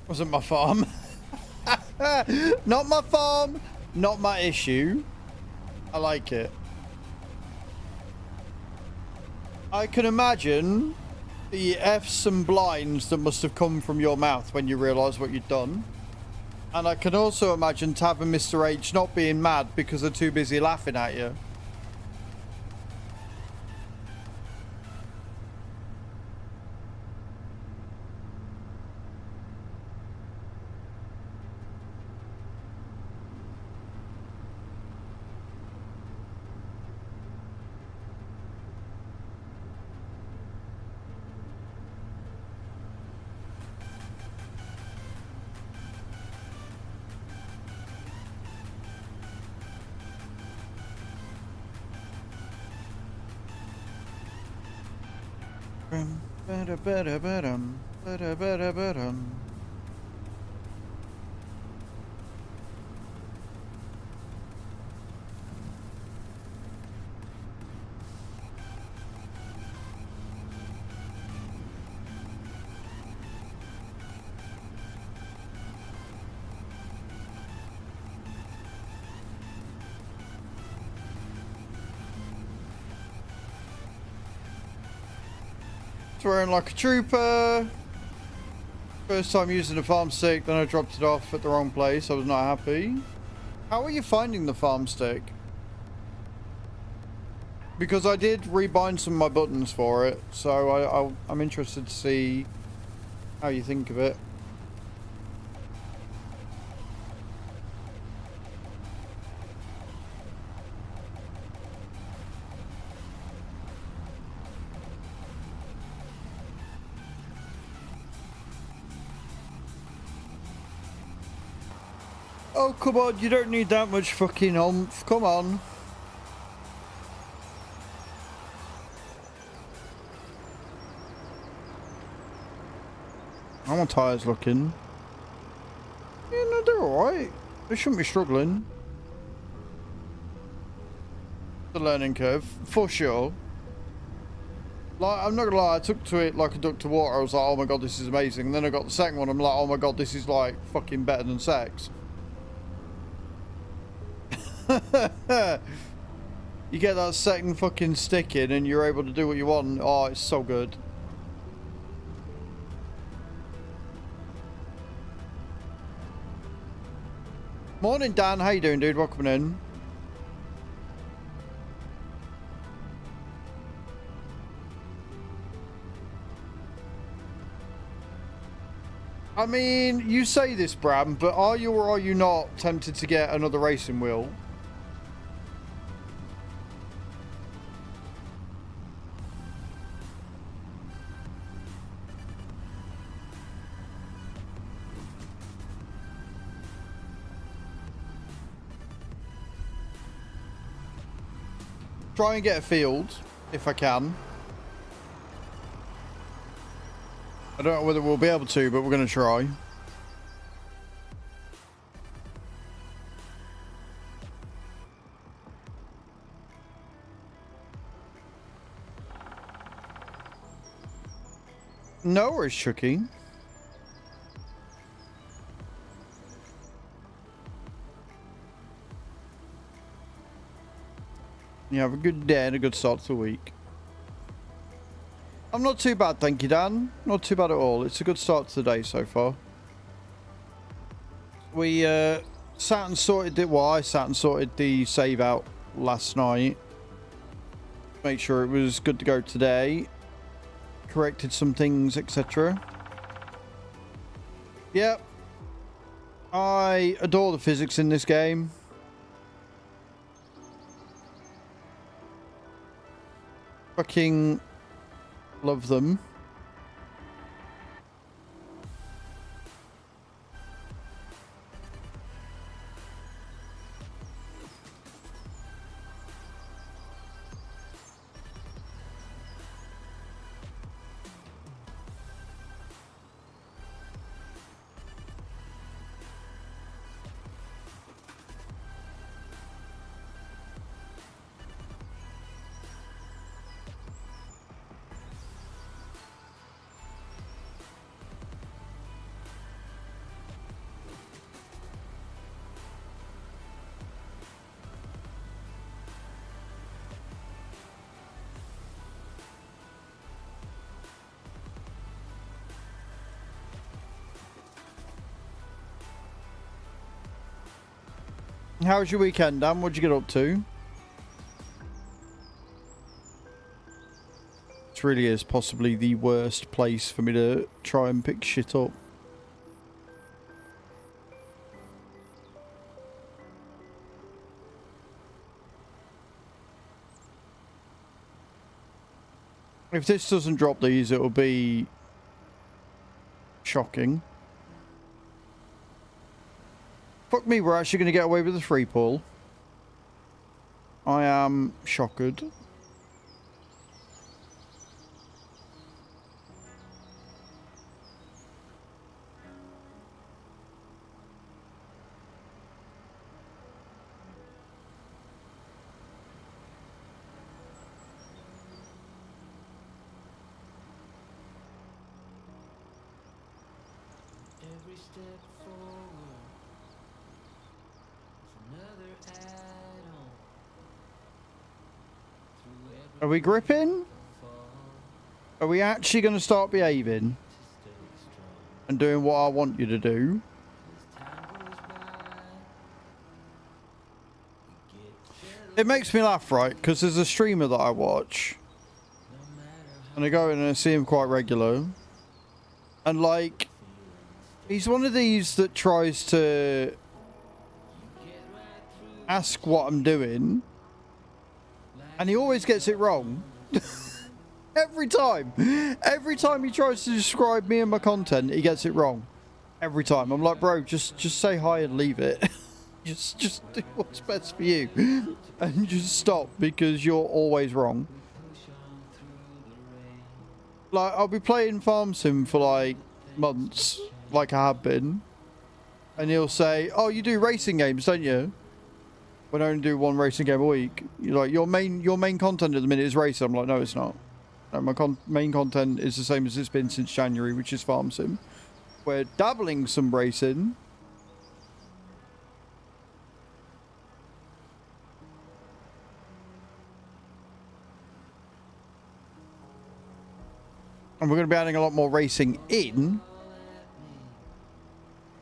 Wasn't my farm. Not my farm. Not my issue. I like it. I can imagine the F's and blinds that must have come from your mouth when you realised what you'd done. And I can also imagine Tav and Mr. H not being mad because they're too busy laughing at you. Swearing like a trooper. First time using the farm stick, then I dropped it off at the wrong place. I was not happy. How are you finding the farm stick? Because I did rebind some of my buttons for it, so I'm interested to see how you think of it. Oh, come on, you don't need that much fucking oomph. Come on. How are my tyres looking? Yeah, no, they're alright. They shouldn't be struggling. The learning curve, for sure. Like, I'm not gonna lie, I took to it like a duck to water. I was like, oh my god, this is amazing. And then I got the second one, I'm like, oh my god, this is like fucking better than sex. You get that second fucking stick in and you're able to do what you want. Oh, it's so good. Morning, Dan. How you doing, dude? Welcome in. I mean, you say this, Bram, but are you or are you not tempted to get another racing wheel? Try and get a field, if I can. I don't know whether we'll be able to, but we're going to try. No worries, Chucky. You have a good day and a good start to the week. I'm not too bad, thank you, Dan. Not too bad at all. It's a good start to the day so far. We sat and sorted it. Well, I sat and sorted the save out last night. Make sure it was good to go today. Corrected some things, etc. Yep. I adore the physics in this game. Fucking love them. How was your weekend, Dan? What'd you get up to? This really is possibly the worst place for me to try and pick shit up. If this doesn't drop these, it'll be shocking. Fuck me, we're actually going to get away with a free pull. I am shocked. Every step forward, another add-on. Are we gripping? Are we actually going to start behaving and doing what I want you to do? It makes me laugh, right? Because there's a streamer that I watch and I go in and I see him quite regular, and like, he's one of these that tries to ask what I'm doing and he always gets it wrong. Every time he tries to describe me and my content, he gets it wrong every time. I'm like, bro, just say hi and leave it. just do what's best for you and just stop, because you're always wrong. Like, I'll be playing Farm Sim for like months, like I have been, and he'll say, oh, you do racing games, don't you? When I only do one racing game a week. You're like, your main content at the minute is racing. I'm like, no, it's not. My main content is the same as it's been since January, which is farm sim. We're dabbling some racing. And we're going to be adding a lot more racing in.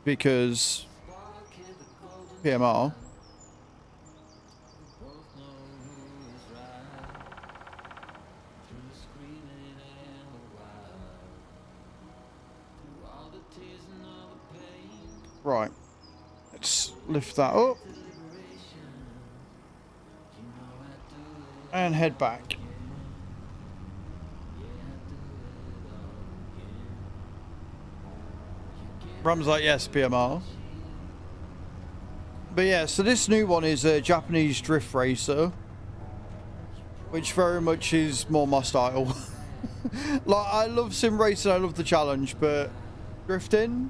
Because PMR. Right. Let's lift that up. And head back. Ram's like, yes, PMR. But yeah, so this new one is a Japanese drift racer. Which very much is more my style. Like, I love sim racing, I love the challenge, but drifting...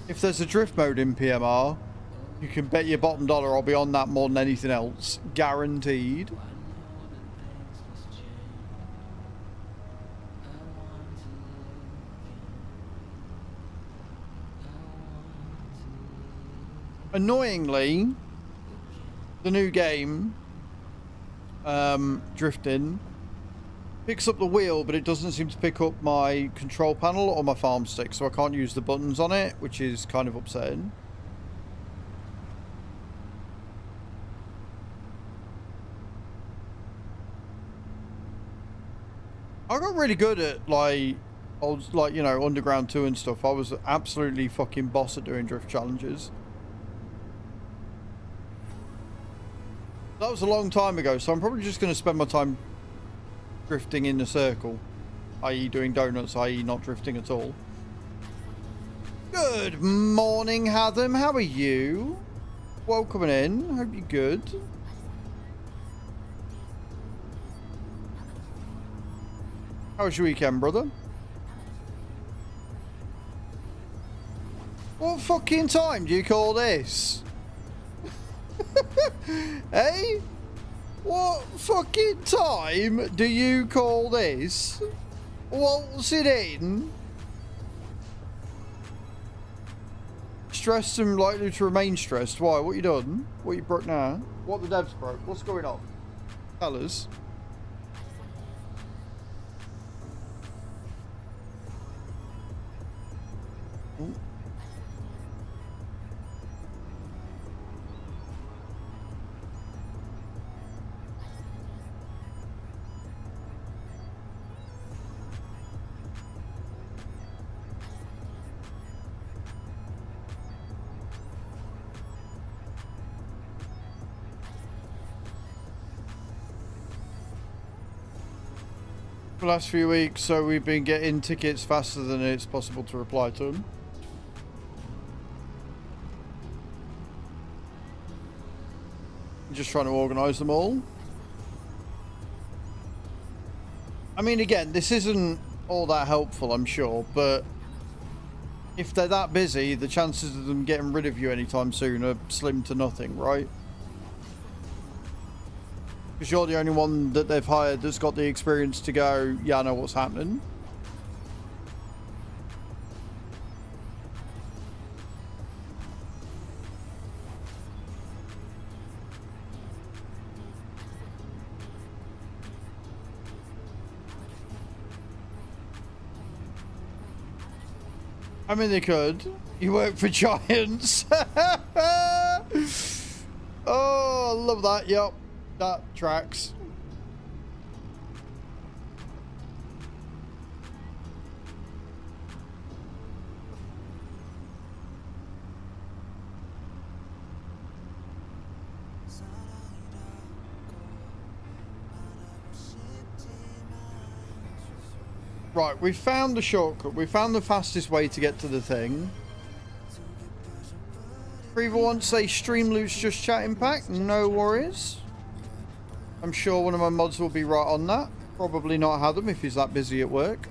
If there's a drift mode in PMR, you can bet your bottom dollar I'll be on that more than anything else. Guaranteed. Annoyingly, the new game, drifting, picks up the wheel, but it doesn't seem to pick up my control panel or my farm stick, so I can't use the buttons on it, which is kind of upsetting. I got really good at, like, you know, Underground 2 and stuff. I was absolutely fucking boss at doing drift challenges. That was a long time ago, so I'm probably just going to spend my time drifting in a circle, i.e. doing donuts, i.e. not drifting at all. Good morning, Hatham. How are you? Welcome in. Hope you're good. How was your weekend, brother? What fucking time do you call this? Hey? What fucking time do you call this? What's it in? Stressed and likely to remain stressed. Why? What you done? What you broke now? What the devs broke? What's going on? Tell us. Ooh. The last few weeks, so we've been getting tickets faster than it's possible to reply to them. Just trying to organise them all. I mean, again, this isn't all that helpful, I'm sure, but if they're that busy, the chances of them getting rid of you anytime soon are slim to nothing, right? Because you're the only one that they've hired that's got the experience to go, yeah, I know what's happening. I mean, they could. You work for Giants. Oh, I love that. Yep. That tracks. Right, we found the shortcut. We found the fastest way to get to the thing. Reaver wants to say Streamloots just chatting pack. No worries. I'm sure one of my mods will be right on that. Probably not Hatham if he's that busy at work.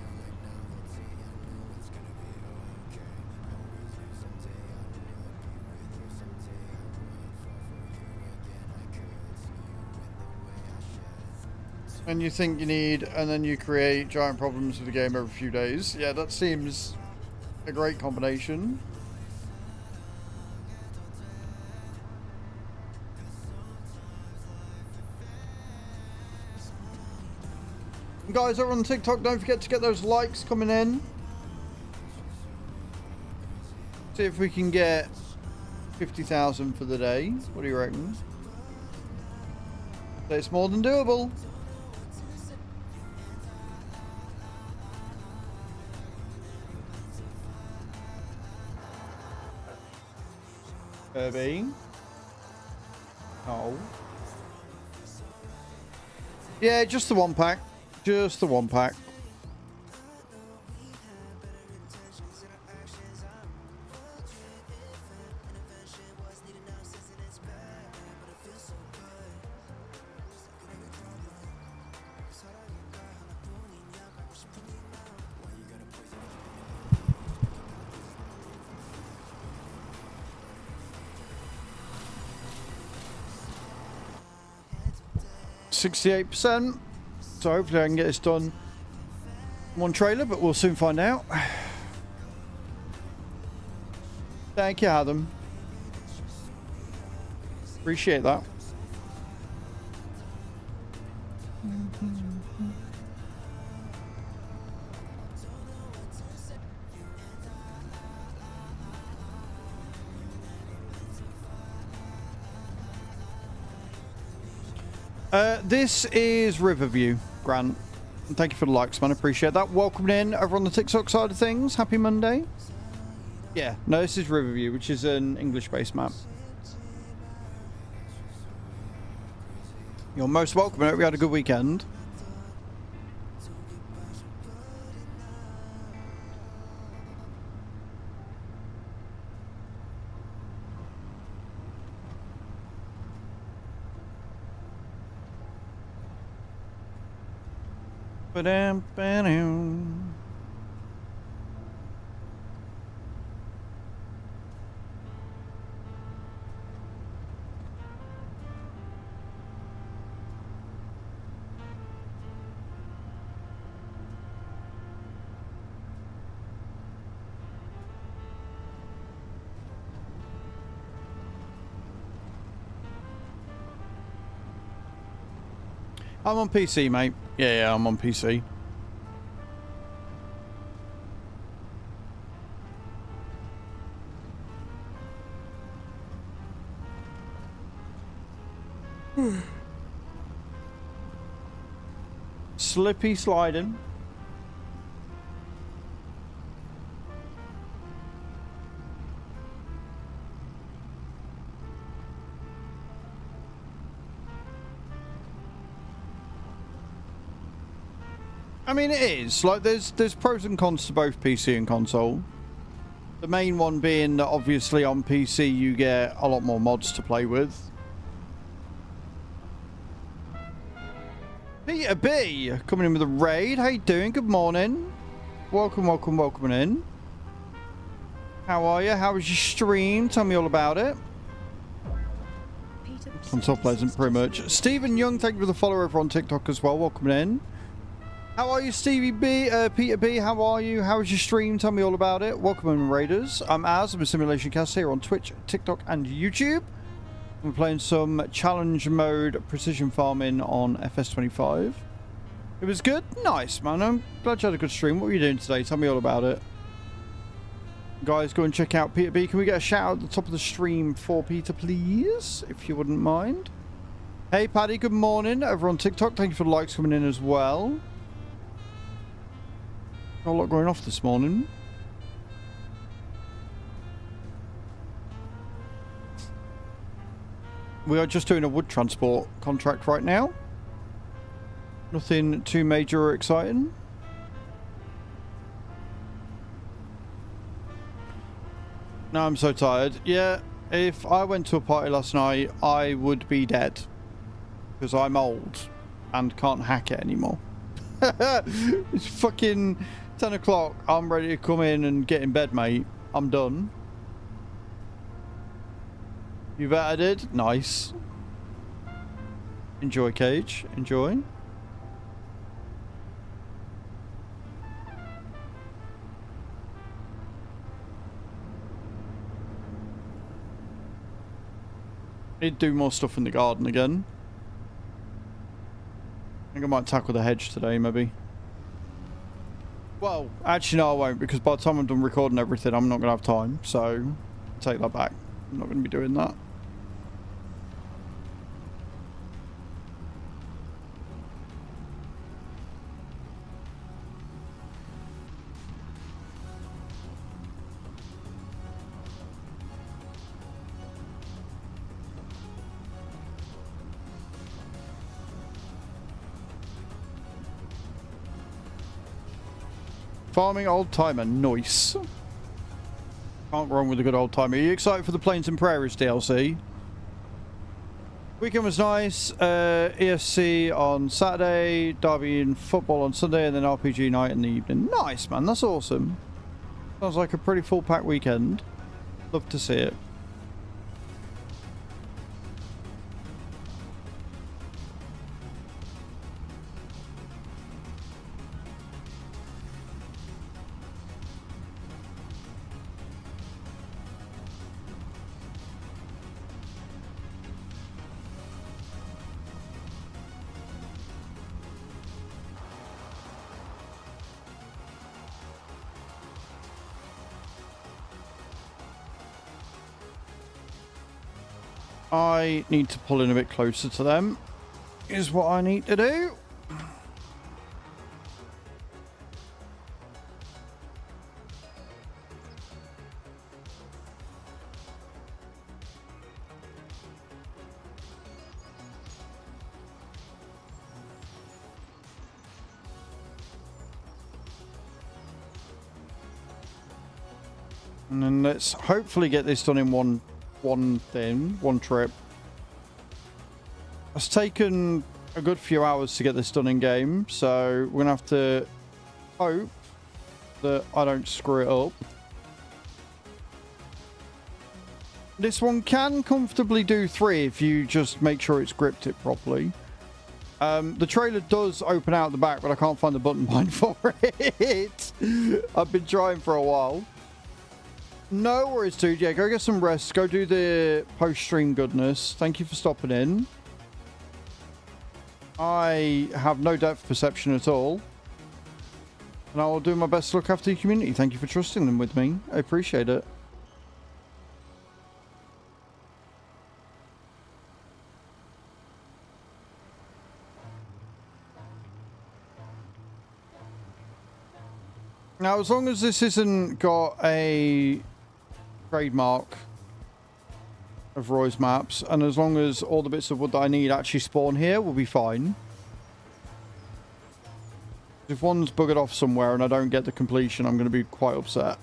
And you think you need, and then you create giant problems with the game every few days. Yeah, that seems a great combination. And guys, over on TikTok, don't forget to get those likes coming in. See if we can get 50,000 for the day. What do you reckon? It's more than doable. Kirby. Oh. Yeah, just the one pack. Just the one pack. %68%. So hopefully I can get this done in one trailer, but we'll soon find out. Thank you, Adam. Appreciate that. This is Riverview, Grant. And thank you for the likes, man. I appreciate that. Welcome in over on the TikTok side of things. Happy Monday. Yeah, no, this is Riverview, which is an English-based map. You're most welcome. I hope we had a good weekend. Ba-dam-ba-dam. I'm on PC, mate. Yeah, I'm on PC. Slippy sliding. I mean, it is like there's pros and cons to both PC and console. The main one being that obviously on PC you get a lot more mods to play with. Peter B coming in with a raid. How you doing? Good morning. Welcome in. How are you? How was your stream? Tell me all about it. Console pleasant, pretty much. Stephen Young, thank you for the follow over on TikTok as well. Welcome in. How are you, Stevie B? Peter B, how are you? How was your stream? Tell me all about it. Welcome in, Raiders. I'm Az. I'm a Simulation Cast here on Twitch, TikTok, and YouTube. We're playing some challenge mode precision farming on FS25. It was good? Nice, man. I'm glad you had a good stream. What were you doing today? Tell me all about it. Guys, go and check out Peter B. Can we get a shout out at the top of the stream for Peter, please? If you wouldn't mind. Hey, Paddy. Good morning. Over on TikTok. Thank you for the likes coming in as well. Got a lot going off this morning. We are just doing a wood transport contract right now. Nothing too major or exciting. No, I'm so tired. Yeah, if I went to a party last night, I would be dead. Because I'm old and can't hack it anymore. It's fucking 10 o'clock. I'm ready to come in and get in bed, mate. I'm done. You've added? Nice. Enjoy, Cage. Enjoy. Need to do more stuff in the garden again. I think I might tackle the hedge today, maybe. Well, actually, no, I won't, because by the time I'm done recording everything, I'm not going to have time. So, take that back. I'm not going to be doing that. Farming old timer, nice. Can't go wrong with a good old timer. Are you excited for the Plains and Prairies DLC? Weekend was nice. ESC on Saturday, Derby in football on Sunday, and then RPG night in the evening. Nice, man. That's awesome. Sounds like a pretty full pack weekend. Love to see it. I need to pull in a bit closer to them, is what I need to do. And then let's hopefully get this done in one trip. It's taken a good few hours to get this done in game, so we're gonna have to hope that I don't screw it up. This one can comfortably do 3 if you just make sure it's gripped it properly. The trailer does open out the back, but I can't find the button bind for it. I've been trying for a while. No worries, dude. Yeah, go get some rest. Go do the post-stream goodness. Thank you for stopping in. I have no depth perception at all. And I will do my best to look after the community. Thank you for trusting them with me. I appreciate it. Now, as long as this isn't got a trademark of Roy's maps, and as long as all the bits of wood that I need actually spawn here, we'll be fine. If one's buggered off somewhere and I don't get the completion, I'm going to be quite upset.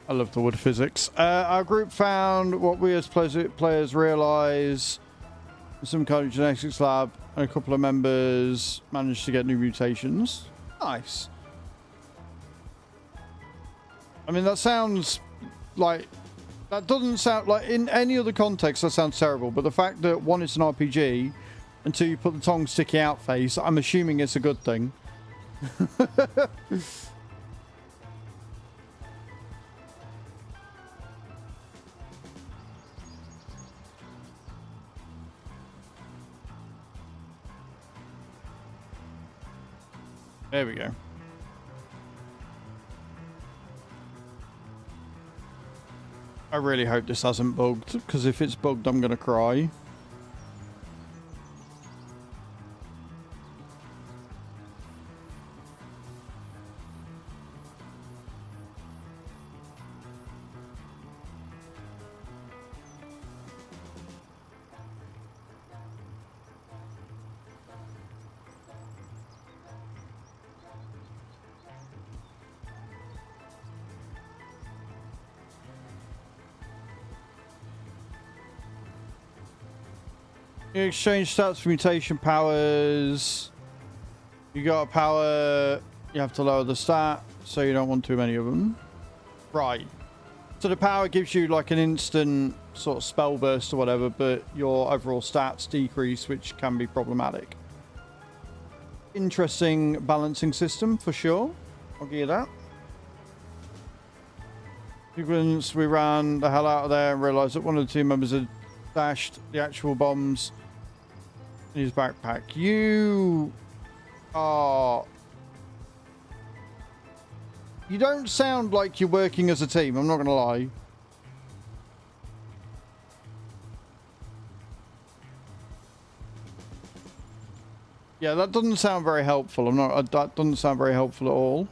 I love the wood physics. Our group found what we as players realise some kind of genetics lab, and a couple of members managed to get new mutations. Nice. I mean, that sounds like... That doesn't sound like... In any other context, that sounds terrible. But the fact that, 1, it's an RPG, and 2, you put the tongue sticky out face, I'm assuming it's a good thing. There we go. I really hope this hasn't bugged, because if it's bugged, I'm going to cry. You exchange stats for mutation powers. You got a power, you have to lower the stat, so you don't want too many of them. Right. So the power gives you like an instant sort of spell burst or whatever, but your overall stats decrease, which can be problematic. Interesting balancing system for sure. I'll give you that. Sequence, we ran the hell out of there and realized that one of the team members had stashed the actual bombs in his backpack. You are... You don't sound like you're working as a team, I'm not going to lie. Yeah, that doesn't sound very helpful. That doesn't sound very helpful at all.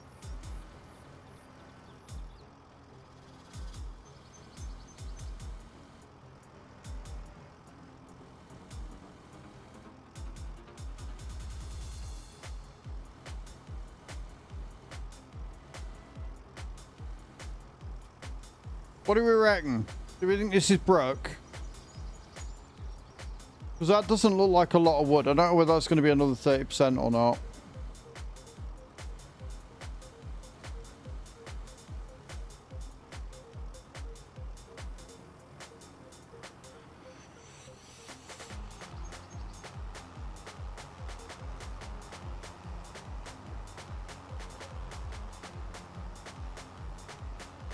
What do we reckon? Do we think this is Brooke? Because that doesn't look like a lot of wood. I don't know whether that's going to be another 30% or not.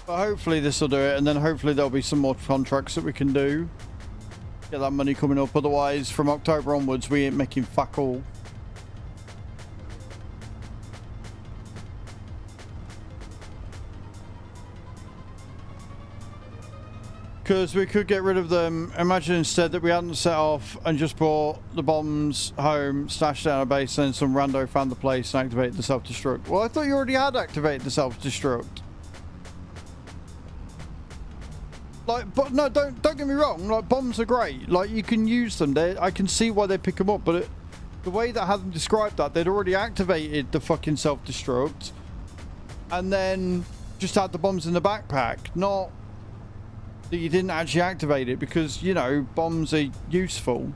But hopefully this will do it, and then hopefully there'll be some more contracts that we can do. Get that money coming up, otherwise from October onwards we ain't making fuck all. Because we could get rid of them. Imagine instead that we hadn't set off and just brought the bombs home, stashed down a base, and then some rando found the place and activated the self-destruct. Well, I thought you already had activated the self-destruct. Like, but no, don't get me wrong. Like, bombs are great. Like, you can use them. I can see why they pick them up. But the way that I had them described that, they'd already activated the fucking self-destruct, and then just had the bombs in the backpack. Not that you didn't actually activate it, because you know bombs are useful.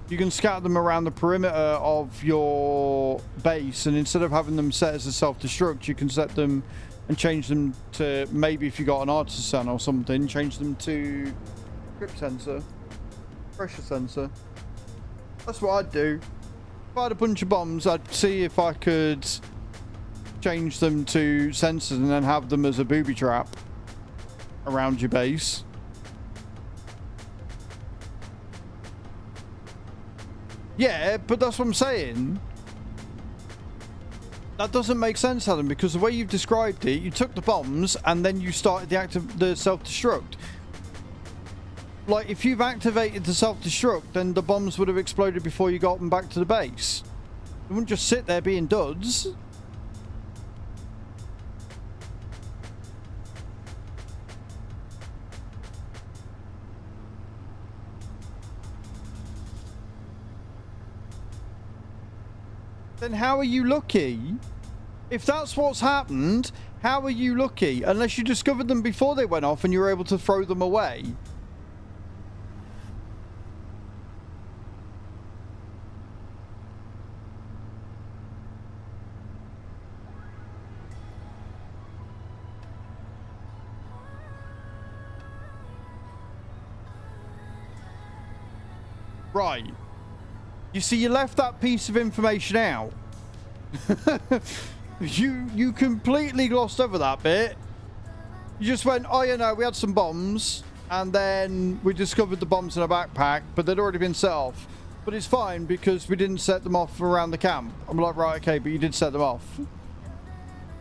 You can scatter them around the perimeter of your base, and instead of having them set as a self-destruct, you can set them and change them to, maybe if you got an artisan or something, change them to grip sensor, pressure sensor. That's what I'd do. If I had a bunch of bombs, I'd see if I could change them to sensors and then have them as a booby trap around your base. Yeah, but that's what I'm saying. That doesn't make sense, Adam, because the way you've described it, you took the bombs and then you started the self-destruct. Like, if you've activated the self-destruct, then the bombs would have exploded before you got them back to the base. They wouldn't just sit there being duds. Then how are you lucky? If that's what's happened, how are you lucky? Unless you discovered them before they went off and you were able to throw them away. Right. You see, you left that piece of information out. You completely glossed over that bit. You just went, oh, you know, we had some bombs, and then we discovered the bombs in a backpack, but they'd already been set off. But it's fine because we didn't set them off around the camp. I'm like, right, okay, but you did set them off.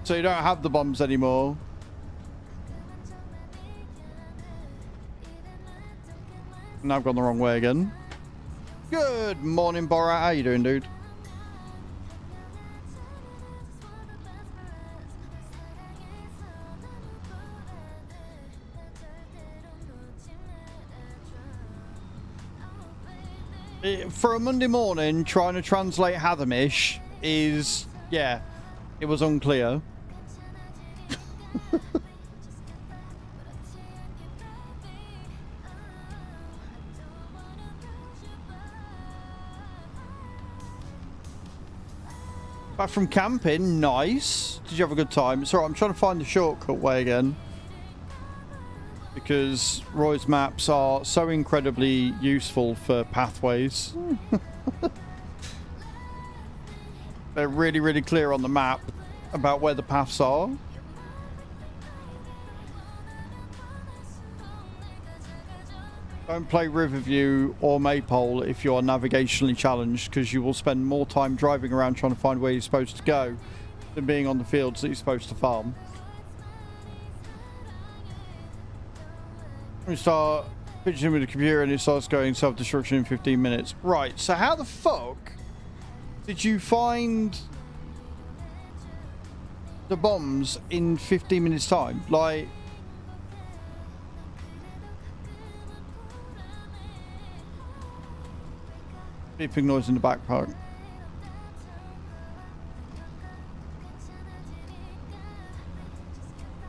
So you don't have the bombs anymore. Now I've gone the wrong way again. Good morning, Borat. How you doing, dude? For a Monday morning, trying to translate Hathamish is, yeah, it was unclear. Back from camping. Nice. Did you have a good time? It's alright, I'm trying to find the shortcut way again. Because Roy's maps are so incredibly useful for pathways. They're really, really clear on the map about where the paths are. Don't play Riverview or Maypole if you are navigationally challenged, because you will spend more time driving around trying to find where you're supposed to go than being on the fields that you're supposed to farm. We start pitching with the computer and it starts going self-destruction in 15 minutes. Right, so how the fuck did you find the bombs in 15 minutes time? Like, beeping noise in the backpack.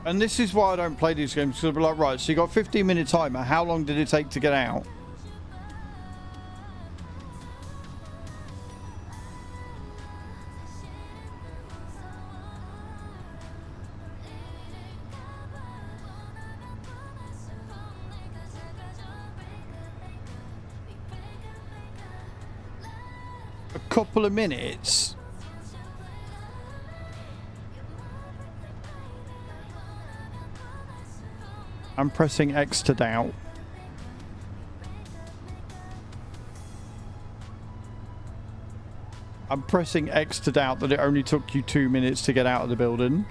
And this is why I don't play these games, because I'll be like, right, so you got 15-minute timer. How long did it take to get out? A couple of minutes. I'm pressing X to doubt. I'm pressing X to doubt that it only took you 2 minutes to get out of the building.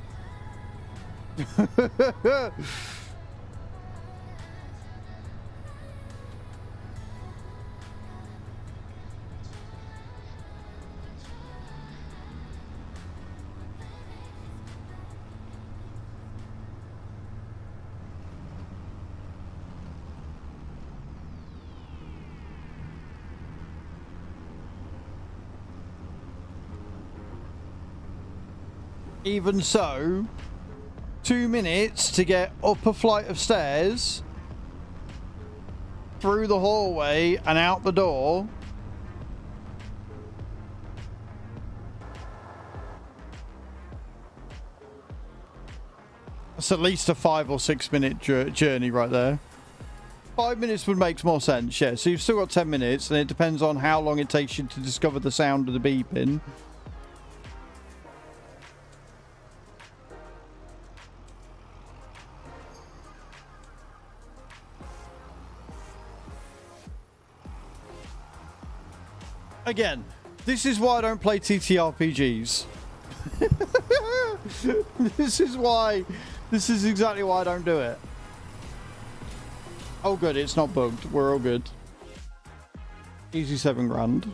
Even so, 2 minutes to get up a flight of stairs, through the hallway and out the door. That's at least a 5 or 6 minute journey right there. 5 minutes would make more sense, yeah. So you've still got 10 minutes, and it depends on how long it takes you to discover the sound of the beeping. Again, this is why I don't play TTRPGs. This is exactly why I don't do it. Oh good, it's not bugged. We're all good. Easy 7 grand.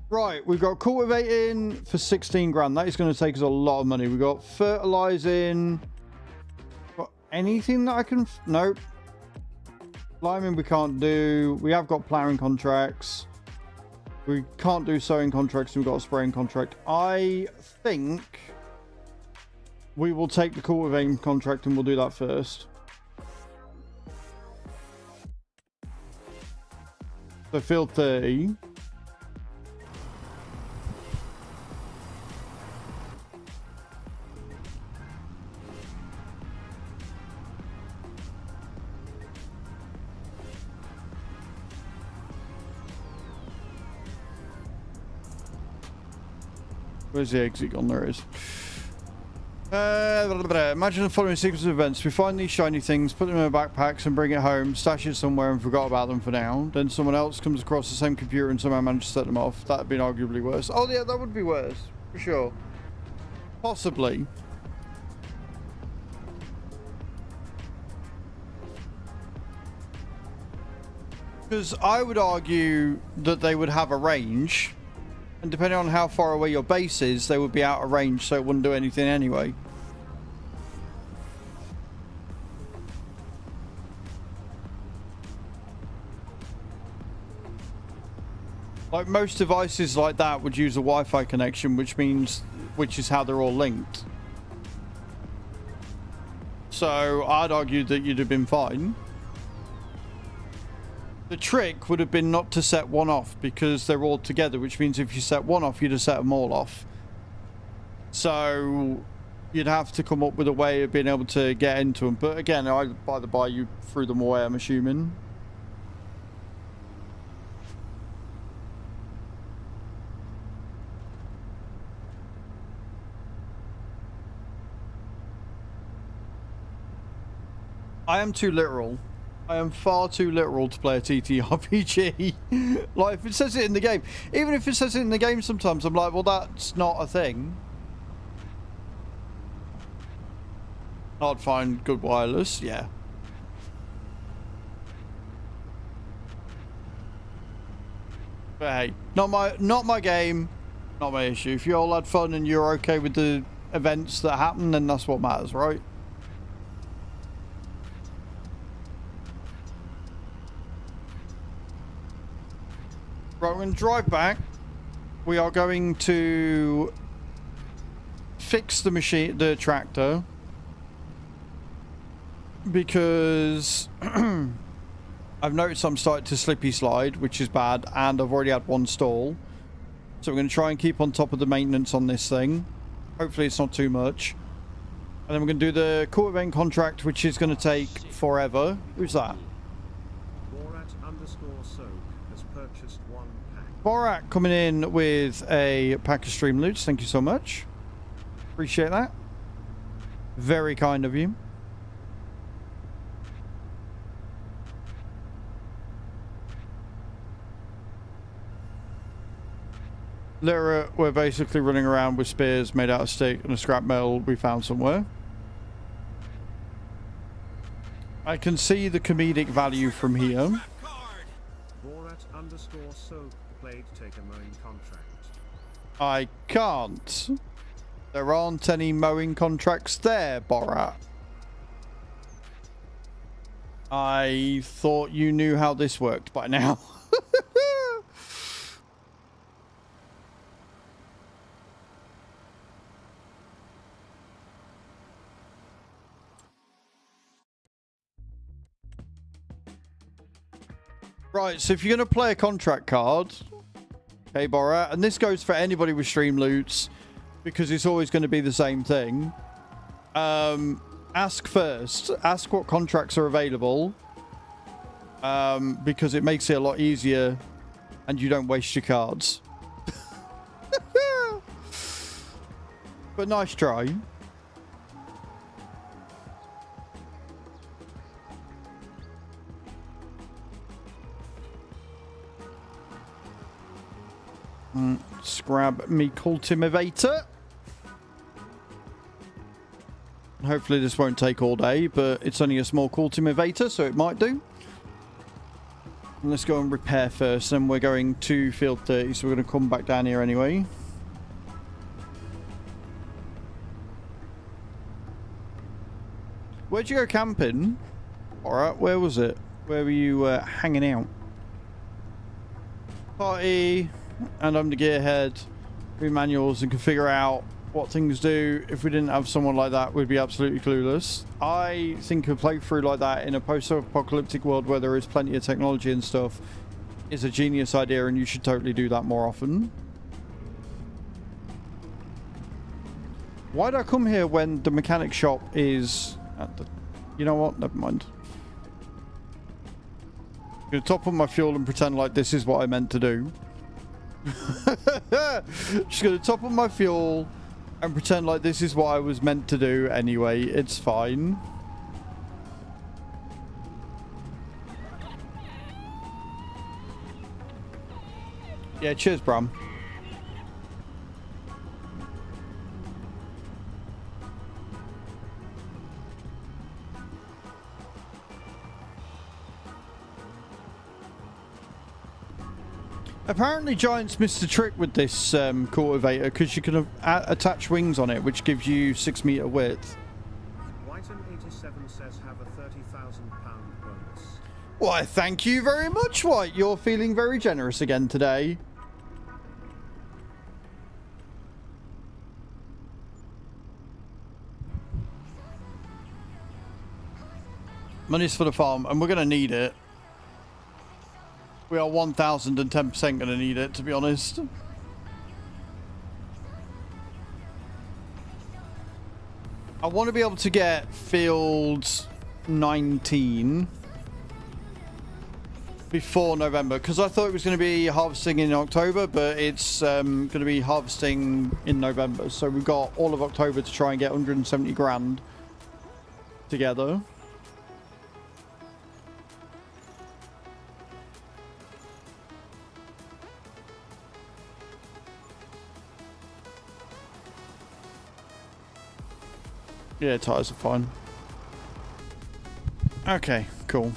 Right, we've got cultivating for 16 grand. That is going to take us a lot of money. We've got fertilizing. Got anything that I can... Nope. Liming we can't do. We have got ploughing contracts. We can't do sowing contracts. We've got a spraying contract. I think we will take the cultivating contract and we'll do that first. So field 30. Where's the exit gone? There it is. Imagine the following sequence of events. We find these shiny things, put them in our backpacks and bring it home, stash it somewhere and forgot about them for now. Then someone else comes across the same computer and somehow manages to set them off. That'd been arguably worse. Oh yeah, that would be worse. For sure. Possibly. Because I would argue that they would have a range. And depending on how far away your base is, they would be out of range, so it wouldn't do anything anyway. Like most devices like that would use a Wi-Fi connection, which is how they're all linked. So I'd argue that you'd have been fine. The trick would have been not to set one off because they're all together, which means if you set one off, you'd have set them all off. So you'd have to come up with a way of being able to get into them. But again, by the by, you threw them away, I'm assuming. I am too literal. I am far too literal to play a TTRPG. Like, if it says it in the game, even if it says it in the game sometimes, I'm like, well, that's not a thing. I'd find good wireless, yeah. But hey, not my game, not my issue. If you all had fun and you're okay with the events that happen, then that's what matters, right? Right, we're going to drive back. We are going to fix the machine, the tractor, because I've noticed I'm starting to slippy slide, which is bad, and I've already had one stall. So we're going to try and keep on top of the maintenance on this thing. Hopefully it's not too much. And then we're going to do the court event contract, which is going to take forever. Who's that? Borat coming in with a pack of Streamloots. Thank you so much. Appreciate that. Very kind of you. Lyra, we're basically running around with spears made out of stick and a scrap metal we found somewhere. I can see the comedic value from here. I can't. There aren't any mowing contracts there, Borat. I thought you knew how this worked by now. Right, so if you're going to play a contract card, okay, Borat, and this goes for anybody with Streamloots, because it's always going to be the same thing. Ask first. Ask what contracts are available, because it makes it a lot easier, and you don't waste your cards. But nice try. Let's grab me cultivator. Hopefully this won't take all day, but it's only a small cultivator, so it might do. And let's go and repair first, and we're going to field 30, so we're going to come back down here anyway. Where'd you go camping? Alright, where was it? Where were you hanging out? Party. And I'm the gearhead. Read manuals and can figure out what things do. If we didn't have someone like that, we'd be absolutely clueless. I think a playthrough like that in a post-apocalyptic world where there is plenty of technology and stuff is a genius idea, and you should totally do that more often. Why'd I come here when the mechanic shop is at the... You know what? Never mind. I'm going to top up my fuel and pretend like this is what I meant to do. Just gonna top up my fuel and pretend like this is what I was meant to do anyway. It's fine. Yeah, cheers, Bram. Apparently Giants missed a trick with this cultivator, because you can attach wings on it, which gives you 6 meter width. Whiten87 says have a £30,000 bonus. Why, thank you very much, White. You're feeling very generous again today. Money's for the farm, and we're going to need it. We are 1010% going to need it, to be honest. I want to be able to get field 19 before November, because I thought it was going to be harvesting in October, but it's going to be harvesting in November. So we've got all of October to try and get 170 grand together. Yeah, tires are fine. Okay, cool.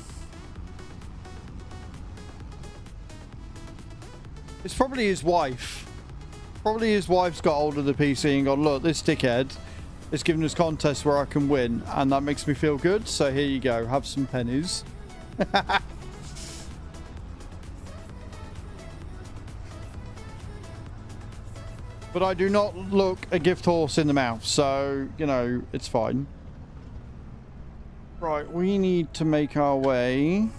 It's probably his wife. Probably his wife's got hold of the PC and gone, look, this dickhead is giving us contests where I can win, and that makes me feel good, so here you go, have some pennies. But I do not look a gift horse in the mouth, so, you know, it's fine. Right, we need to make our way.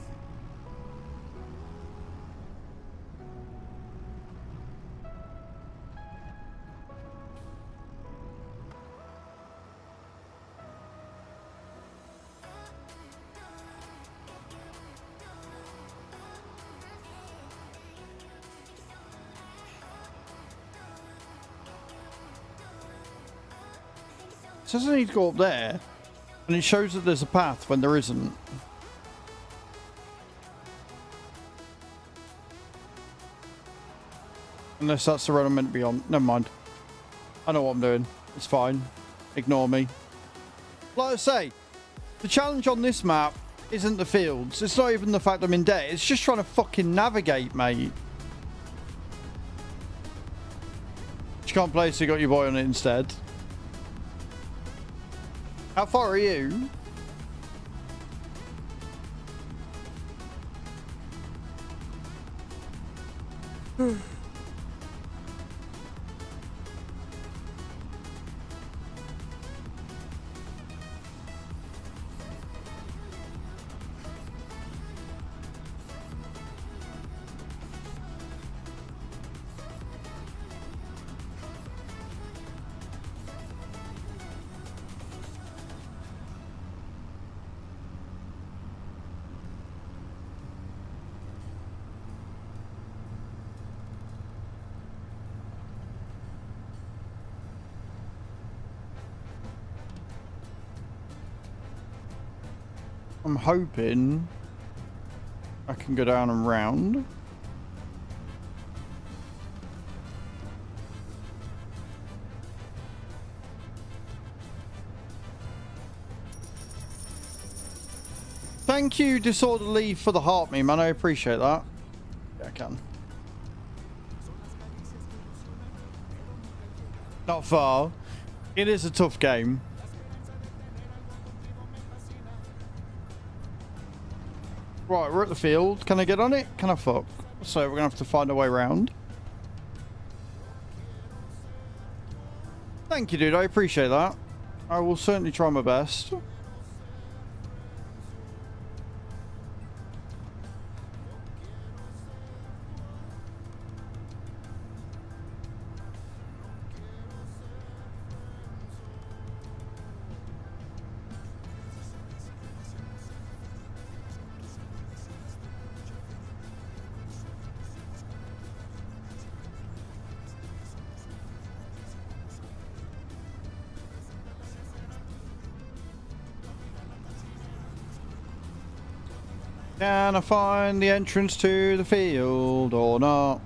It says I need to go up there, and it shows that there's a path when there isn't. Unless that's the road I'm meant to be on. Never mind. I know what I'm doing. It's fine. Ignore me. Like I say, the challenge on this map isn't the fields. It's not even the fact I'm in debt. It's just trying to fucking navigate, mate. You can't play, so you got your boy on it instead. How far are you? I'm hoping I can go down and round. Thank you, Disorderly, for the heart meme, man. I appreciate that. Yeah, I can. Not far. It is a tough game. Right, we're at the field. Can I get on it? Can I fuck? So we're going to have to find a way around. Thank you, dude. I appreciate that. I will certainly try my best. Can I find the entrance to the field or not?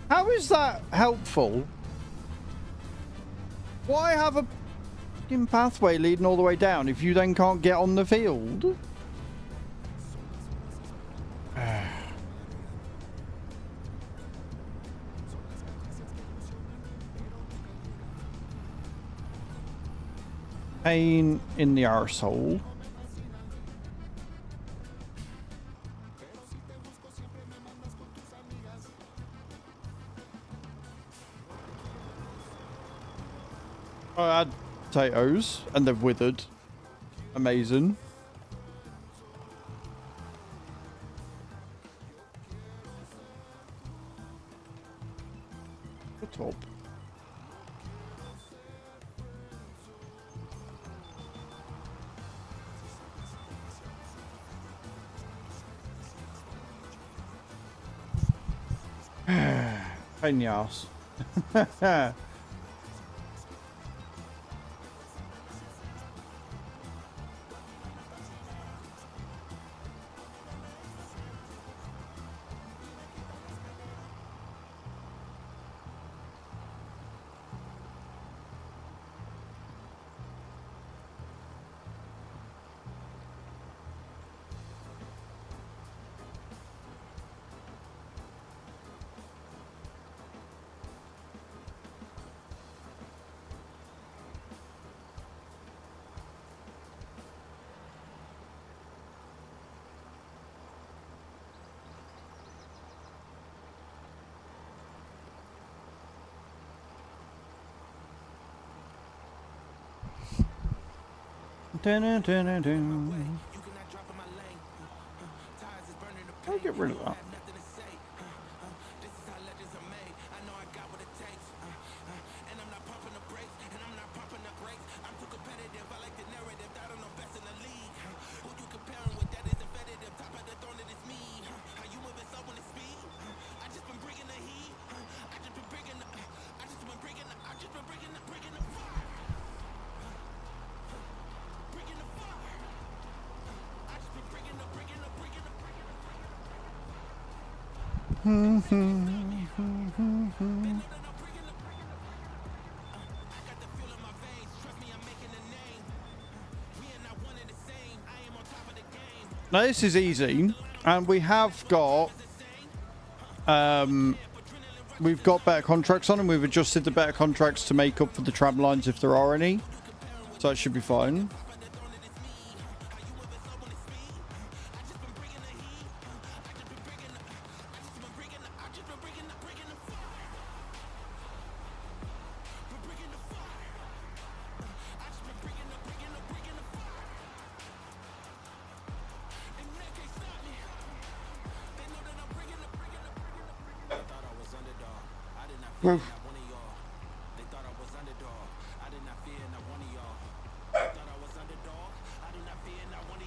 How is that helpful? Why have a pathway leading all the way down if you then can't get on the field? Pain in the arsehole. I had potatoes and they've withered. Amazing. The top. Pain in the ass. Dun, dun, dun, dun. I'll get rid of that. Now this is easy, and we have got we've got better contracts on, and we've adjusted the better contracts to make up for the tram lines if there are any, so that should be fine.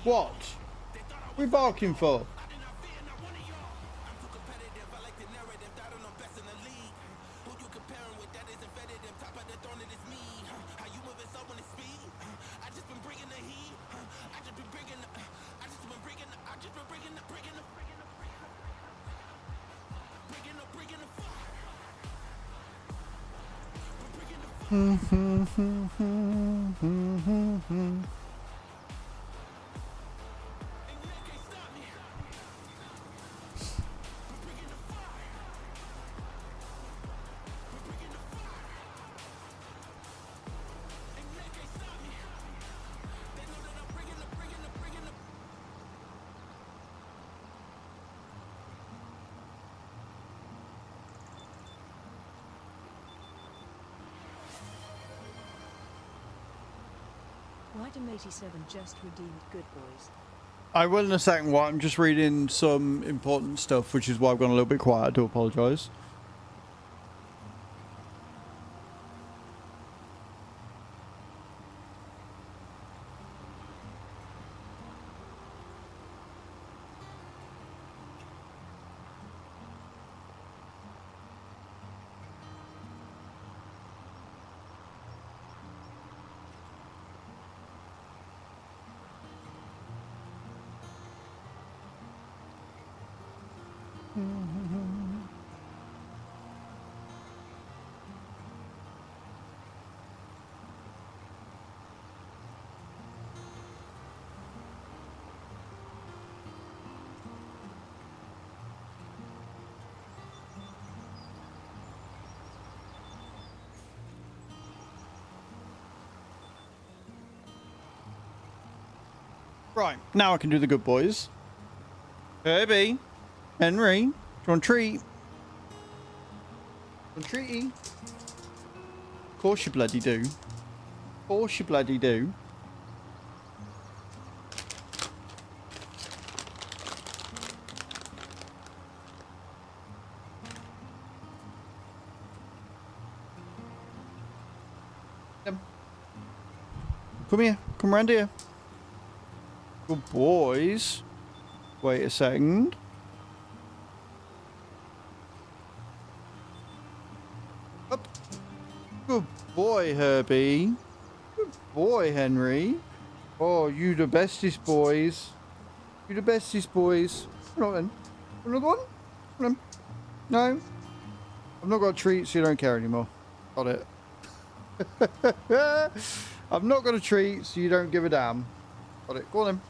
What? We barking for? Item 87 just redeemed Good Boys. I will in a second. What? I'm just reading some important stuff, which is why I've gone a little bit quiet. I do apologise. Right, now I can do the good boys. Herbie, Henry, do you want a treat? Want a treaty? Of course you bloody do. Of course you bloody do. Come here. Come around here. Good boys. Wait a second. Up. Good boy, Herbie. Good boy, Henry. Oh, you the bestest boys. You the bestest boys. Come on then. Another one? Come on. No? I've not got a treat, so you don't care anymore. Got it. I've not got a treat, so you don't give a damn. Got it. Go on then.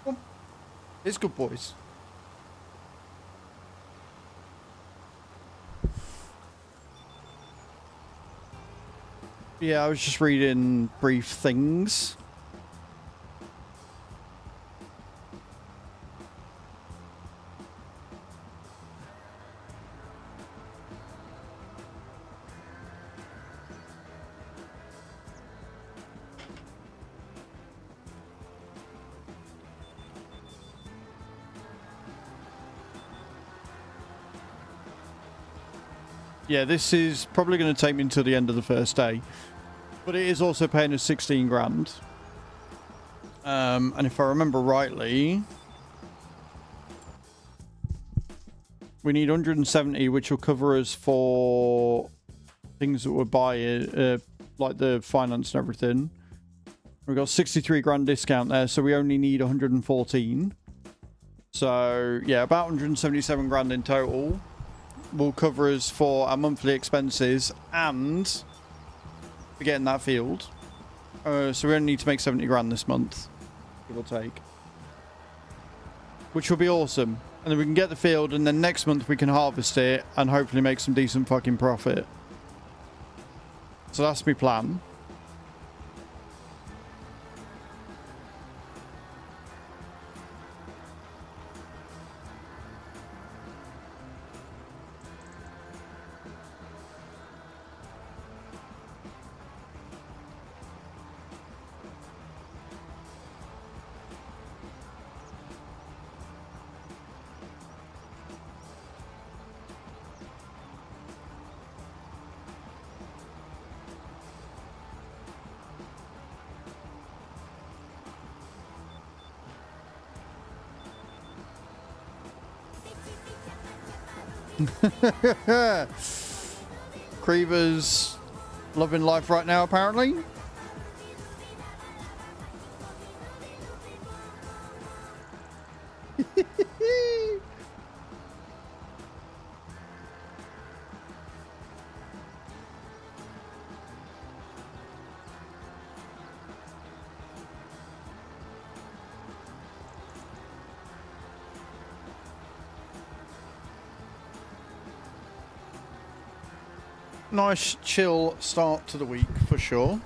Come on. It's good boys. Yeah, I was just reading brief things. Yeah, this is probably going to take me until the end of the first day. But it is also paying us 16 grand. And if I remember rightly, we need 170, which will cover us for things that we're buying, like the finance and everything. We've got 63 grand discount there, so we only need 114. So, yeah, about 177 grand in total will cover us for our monthly expenses and for getting that field. So we only need to make 70 grand this month, give or take, which will be awesome. And then we can get the field, and then next month we can harvest it and hopefully make some decent fucking profit. So that's my plan. Creever's loving life right now, apparently. Nice chill start to the week for sure.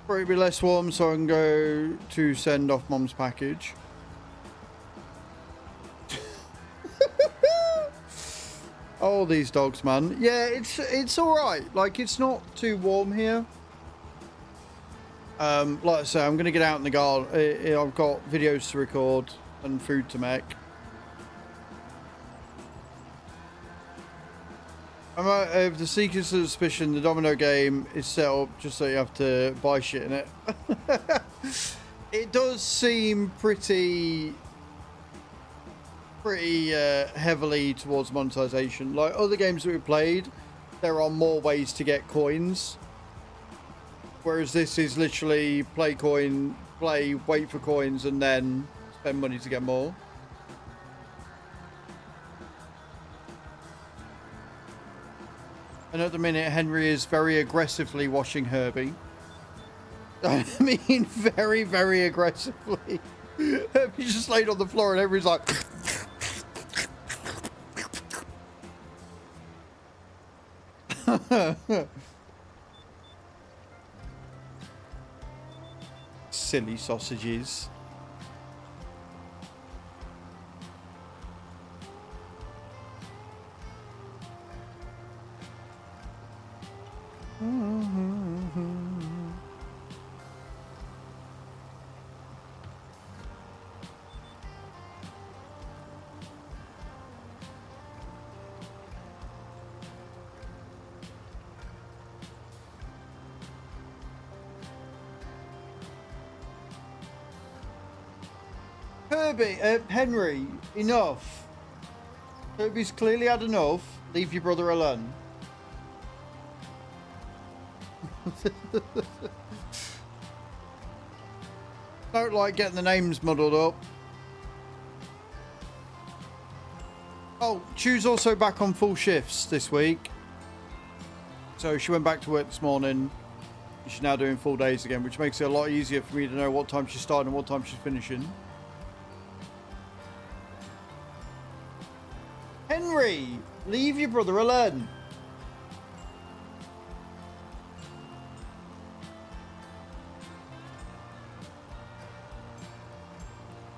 Probably be less warm so I can go to send off Mom's package. Oh, these dogs, man. Yeah, it's all right. Like, it's not too warm here. Like I say, I'm gonna get out in the garden. I've got videos to record and food to make. I might have the Seeker's Suspicion. The domino game is set up just so you have to buy shit in it. It does seem pretty heavily towards monetization. Like other games that we played, there are more ways to get coins, whereas this is literally play, wait for coins, and then spend money to get more. And at the minute, Henry is very aggressively washing Herbie. I mean, very, very aggressively. Herbie's just laid on the floor and Henry's like... Silly sausages. Kirby, Henry, enough. Kirby's clearly had enough. Leave your brother alone. Don't like getting the names muddled up. Oh, Chu's also back on full shifts this week. So she went back to work this morning. She's now doing full days again, which makes it a lot easier for me to know what time she's starting and what time she's finishing. Henry, leave your brother alone.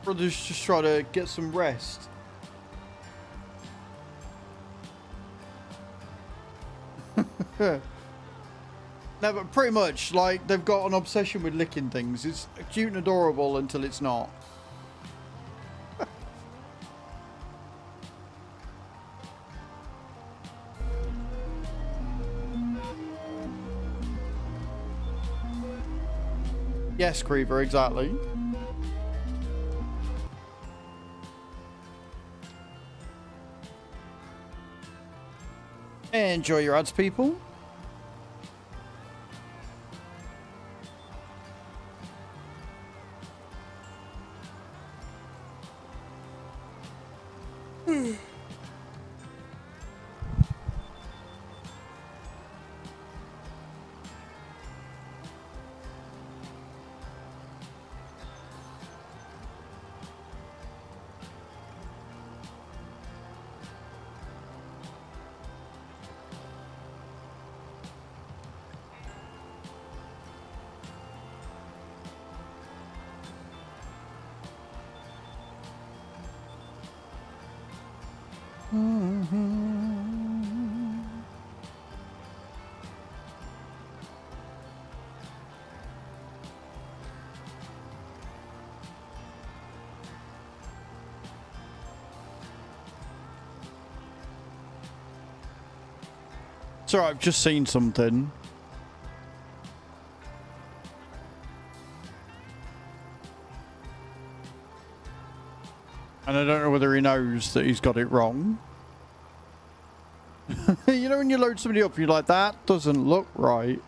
Brother's just trying to get some rest. No, but pretty much, like, they've got an obsession with licking things. It's cute and adorable until it's not. Yes, Creeper, exactly. Enjoy your ads, people. Sorry, I've just seen something. And I don't know whether he knows that he's got it wrong. You know when you load somebody up, you're like, that doesn't look right.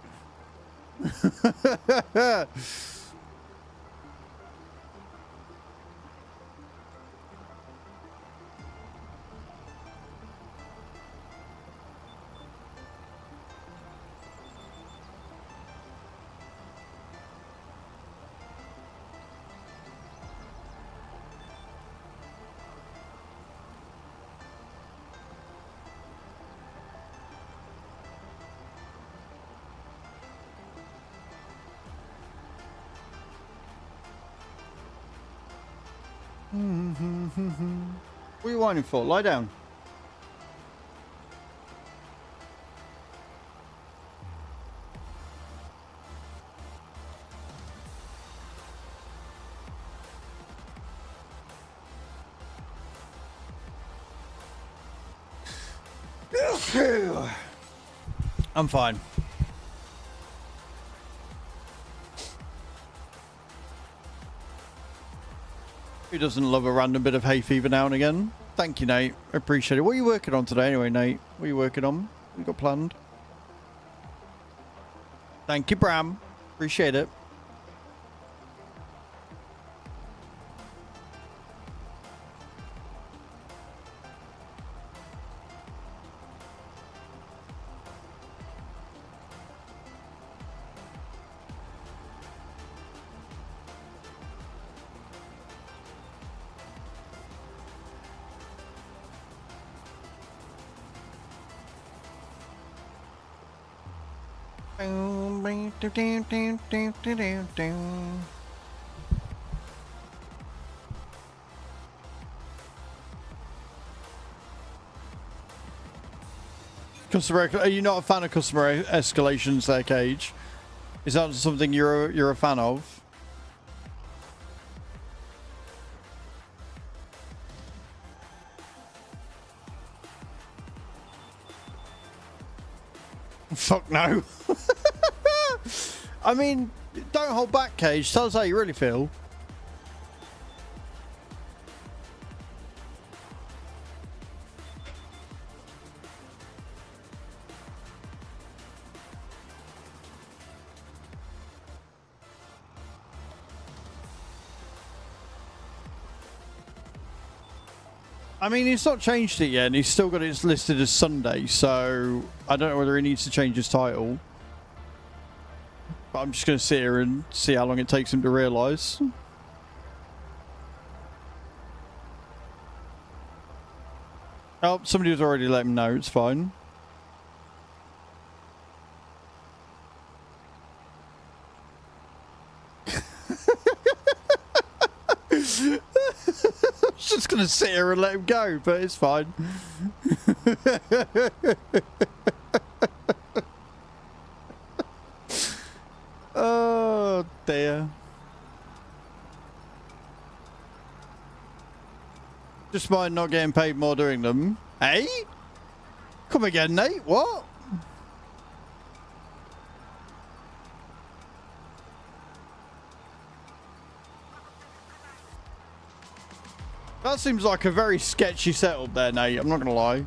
What are you whining for? Lie down. I'm fine. Who doesn't love a random bit of hay fever now and again? Thank you, Nate. I appreciate it. What are you working on today anyway, Nate? What are you working on? What you got planned? Thank you, Bram. Appreciate it. Customer, are you not a fan of customer escalations there, Cage? Is that something you're a fan of? Fuck no. I mean, don't hold back, Cage. Tell us how you really feel. I mean, he's not changed it yet, and he's still got it listed as Sunday, so I don't know whether he needs to change his title. But I'm just going to sit here and see how long it takes him to realise. Oh, somebody has already let him know, it's fine. Just gonna sit here and let him go, but it's fine. Oh dear. Just mind not getting paid more doing them. Hey? Come again, Nate? What? That seems like a very sketchy setup there, Nate. I'm not going to lie.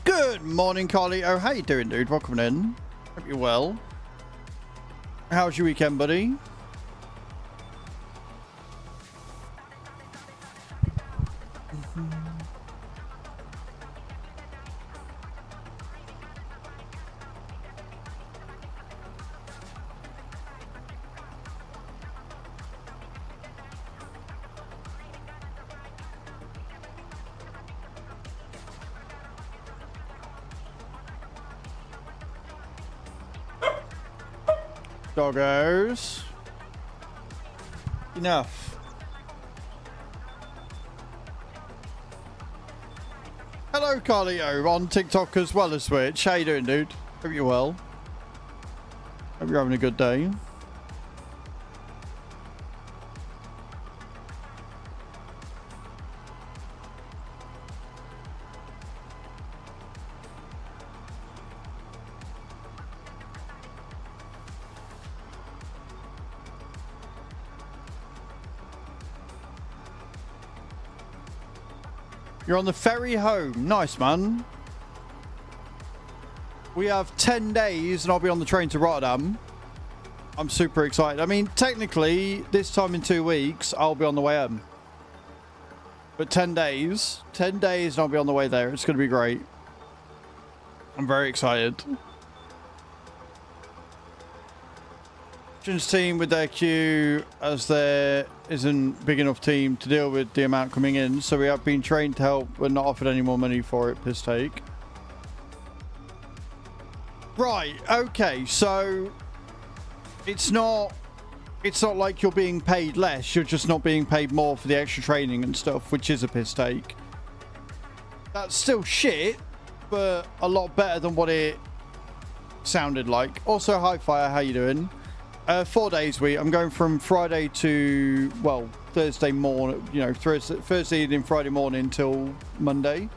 Good morning, Carly. Oh, how you doing, dude? Welcome in. Hope you're well. How's your weekend, buddy? Doggos. Enough. Hello, Carlio, on TikTok as well as Twitch. How you doing, dude? Hope you're well. Hope you're having a good day. You're on the ferry home. Nice, man. We have 10 days and I'll be on the train to Rotterdam. I'm super excited. I mean, technically, this time in 2 weeks, I'll be on the way home. But 10 days and I'll be on the way there. It's going to be great. I'm very excited. Team with their queue, as there isn't big enough team to deal with the amount coming in, so we have been trained to help but not offered any more money for it. Piss take. Right, okay, so it's not like you're being paid less, you're just not being paid more for the extra training and stuff, which is a piss take. That's still shit, but a lot better than what it sounded like. Also, hi Fire, how you doing? 4 days week. I'm going from Friday to, well, Thursday morning, you know, Thursday evening, Friday morning till Monday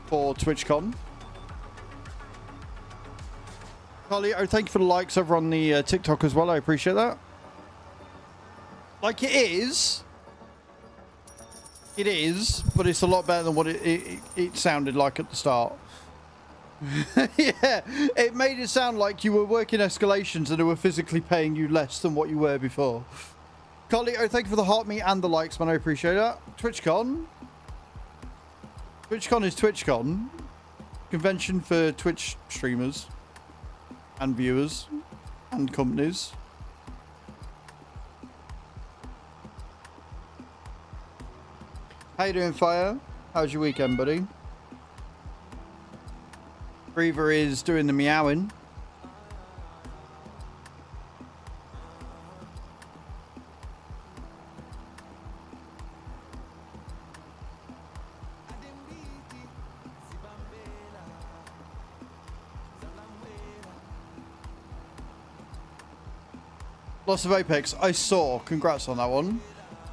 for TwitchCon. Carly, oh, thank you for the likes over on the TikTok as well. I appreciate that. Like, it is, but it's a lot better than what it sounded like at the start. Yeah, it made it sound like you were working escalations and they were physically paying you less than what you were before. Carly, oh, thank you for the heart me and the likes, man. I appreciate that. TwitchCon. TwitchCon is TwitchCon. Convention for Twitch streamers and viewers and companies. How you doing, Fire? How's your weekend, buddy? Reaver is doing the meowing. Lots of Apex. I saw. Congrats on that one.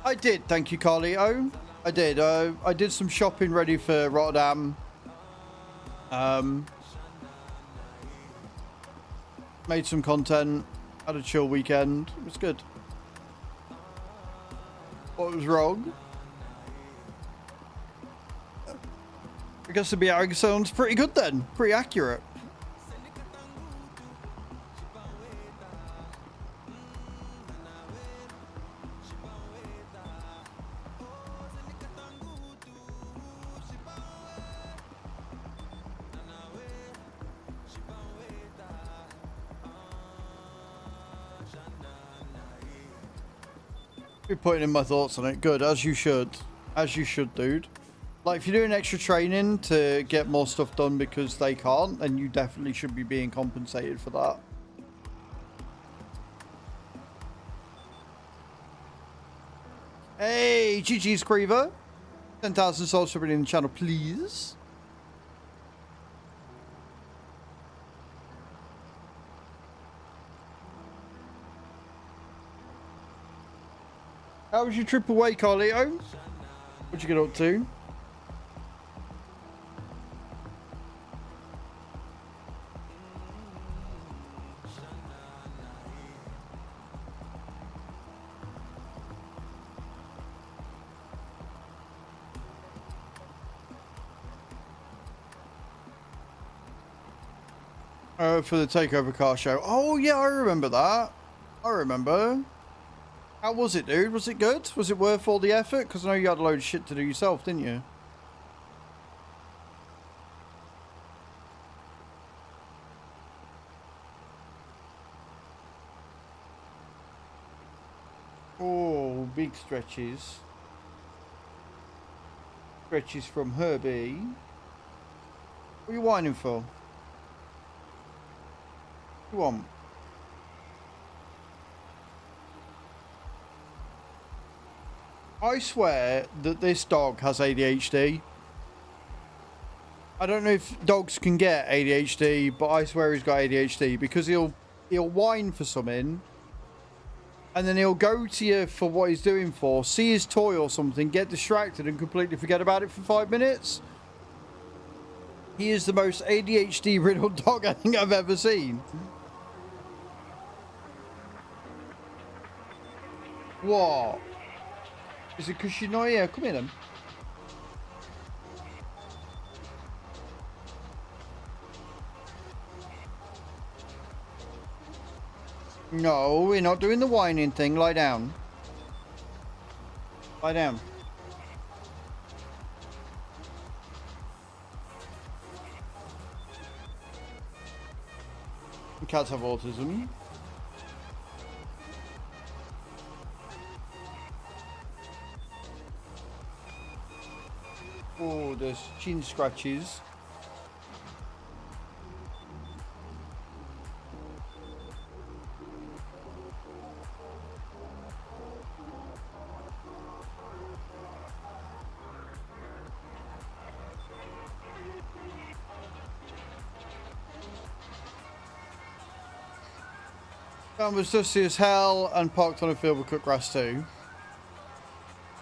I did. Thank you, Carlio. I did. I did some shopping ready for Rotterdam. Made some content. Had a chill weekend. It was good. What was wrong? I guess the Biarritz sounds pretty good then. Pretty accurate. Be putting in my thoughts on it. Good, as you should. As you should, dude. Like, if you're doing extra training to get more stuff done because they can't, then you definitely should be being compensated for that. Hey, GG's Creever. 10,000 souls for being in the channel, please. How was your trip away, Carlito? What'd you get up to? For the takeover car show. Oh yeah, I remember that. I remember. How was it, dude? Was it good? Was it worth all the effort? Because I know you had a load of shit to do yourself, didn't you? Oh, big stretches. Stretches from Herbie. What are you whining for? What do you want? I swear that this dog has ADHD. I don't know if dogs can get ADHD, but I swear he's got ADHD because he'll whine for something and then he'll go to you for what he's doing for, see his toy or something, get distracted and completely forget about it for 5 minutes. He is the most ADHD riddled dog I think I've ever seen. What? Is it because you're not here? Come in then. No, we're not doing the whining thing. Lie down. Lie down. Cats have autism. Oh, there's chin scratches. That was dusty as hell and parked on a field with cut grass too.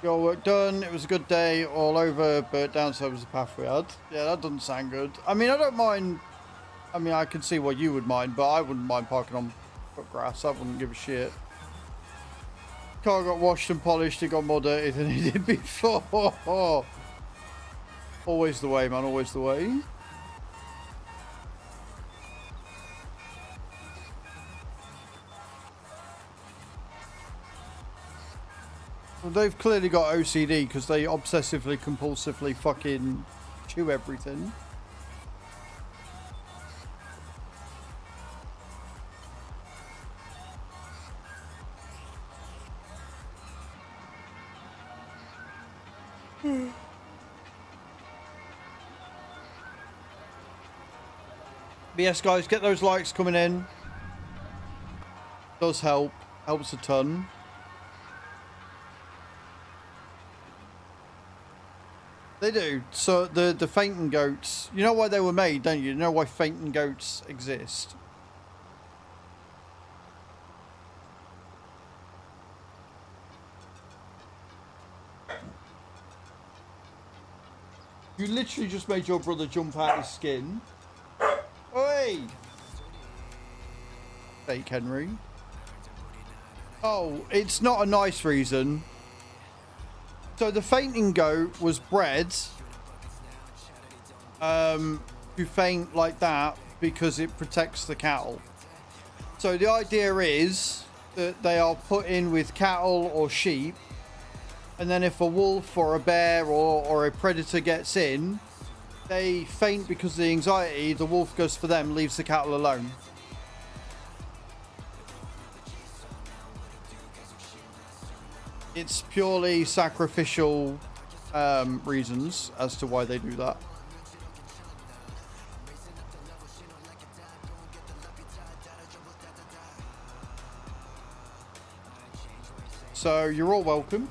Your work done. It was a good day all over, but downside was the path we had. Yeah, that doesn't sound good. I mean, I don't mind. I mean, I can see what you would mind, but I wouldn't mind parking on cut grass. I wouldn't give a shit. Car got washed and polished. It got more dirty than it did before. Always the way, man. Always the way. Well, they've clearly got OCD because they obsessively, compulsively fucking chew everything. But yes, guys, get those likes coming in. Does help. Helps a ton. They do. So the fainting goats, you know why they were made, don't you? You know why fainting goats exist? You literally just made your brother jump out his skin. Oi! Fake Henry. Oh, it's not a nice reason. So the fainting goat was bred to faint like that because it protects the cattle. So the idea is that they are put in with cattle or sheep, and then if a wolf or a bear or a predator gets in, they faint because of the anxiety. The wolf goes for them, leaves the cattle alone. It's purely sacrificial reasons as to why they do that. So you're all welcome.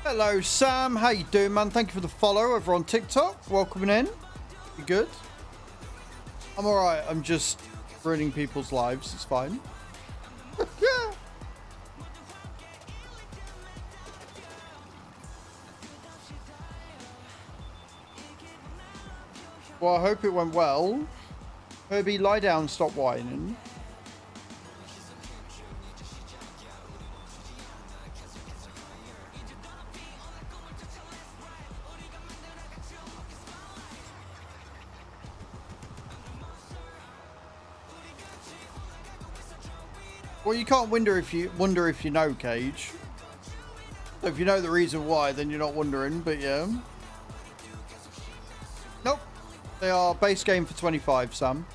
Hello Sam, how you doing, man? Thank you for the follow over on TikTok. Welcoming in. You good? I'm alright, I'm just ruining people's lives, it's fine. Yeah. Well, I hope it went well. Herbie, lie down, stop whining. Well, you can't wonder if you know, Cage. So if you know the reason why, then you're not wondering, but yeah. Nope. They are base game for 25, Sam.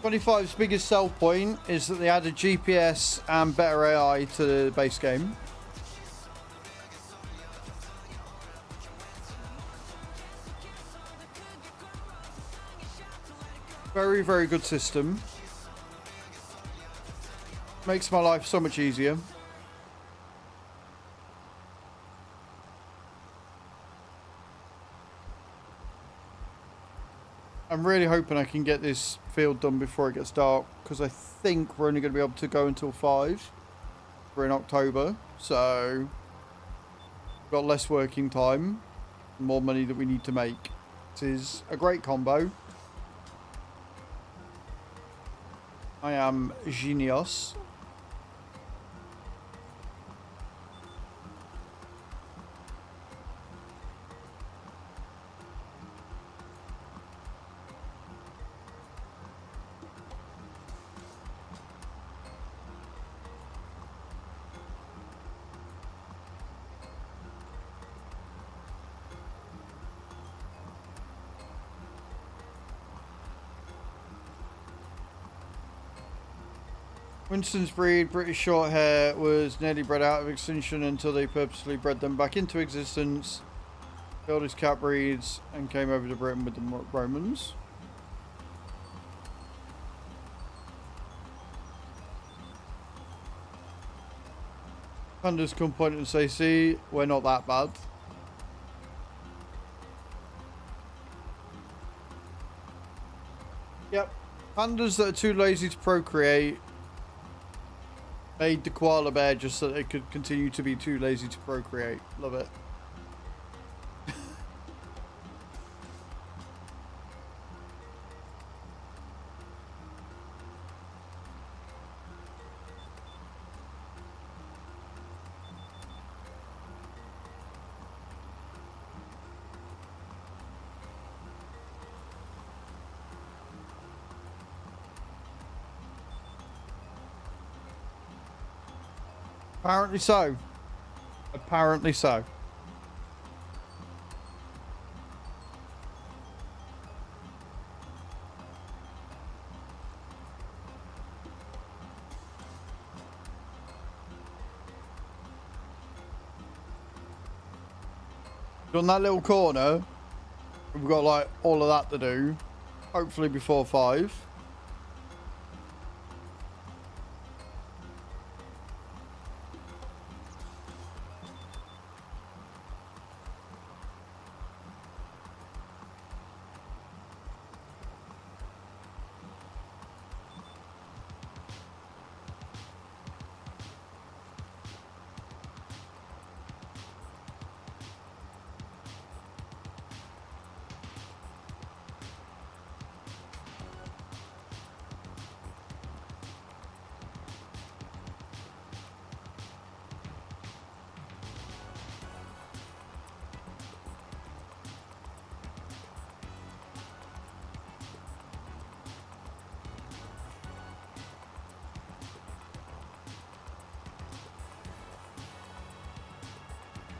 25's biggest sell point is that they added GPS and better AI to the base game. Very, very good system. Makes my life so much easier. I'm really hoping I can get this field done before it gets dark, because I think we're only going to be able to go until 5. We're in October, so we've got less working time, more money that we need to make. This is a great combo. I am genius. Winston's breed, British short hair, was nearly bred out of extinction until they purposely bred them back into existence. Built his cat breeds and came over to Britain with the Romans. Pandas come point and say, see, we're not that bad. Yep. Pandas that are too lazy to procreate made the koala bear just so they could continue to be too lazy to procreate. Love it. Apparently so. Apparently so. On that little corner, we've got like all of that to do. Hopefully before 5.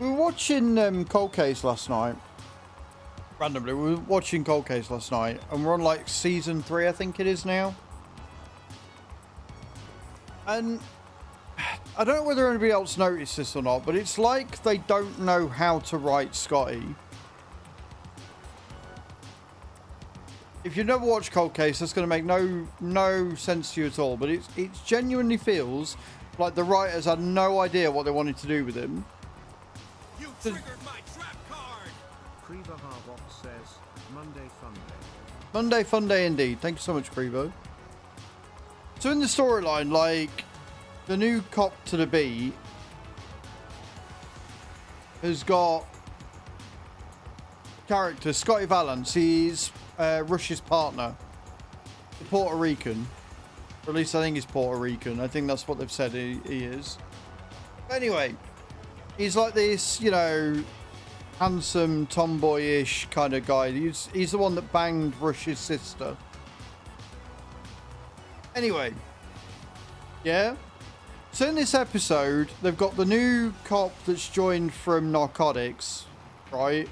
We were watching Cold Case last night. Randomly, we were watching Cold Case last night, and we're on like season 3, I think it is now. And I don't know whether anybody else noticed this or not, but it's like they don't know how to write Scotty. If you've never watched Cold Case, that's going to make no sense to you at all. But it genuinely feels like the writers had no idea what they wanted to do with him. You triggered my trap card! Creever Harbot says, Monday Fun Day. Monday Fun Day indeed. Thank you so much, Crevo. So in the storyline, like, the new cop to the beat has got character Scotty Valance. He's Rush's partner, the Puerto Rican. Or at least I think he's Puerto Rican. I think that's what they've said he is. But anyway, he's like this, you know, handsome, tomboyish kind of guy. He's the one that banged Rush's sister. Anyway, yeah. So in this episode, they've got the new cop that's joined from narcotics, right?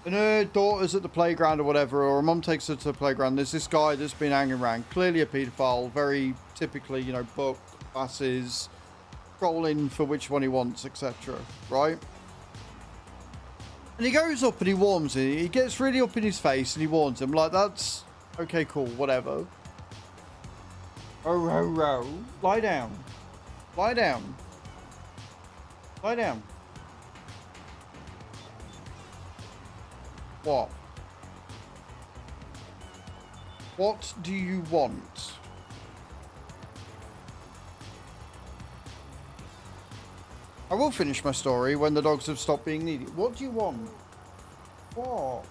And her daughter's at the playground or whatever, or her mum takes her to the playground. There's this guy that's been hanging around, clearly a paedophile, very typically, you know, book, glasses, scrolling for which one he wants, etc., right? And he goes up and he warns him. He gets really up in his face and he warns him, like, that's okay, cool, whatever. Oh, lie down. Lie down. Lie down. What? What do you want? I will finish my story when the dogs have stopped being needy. What do you want? What?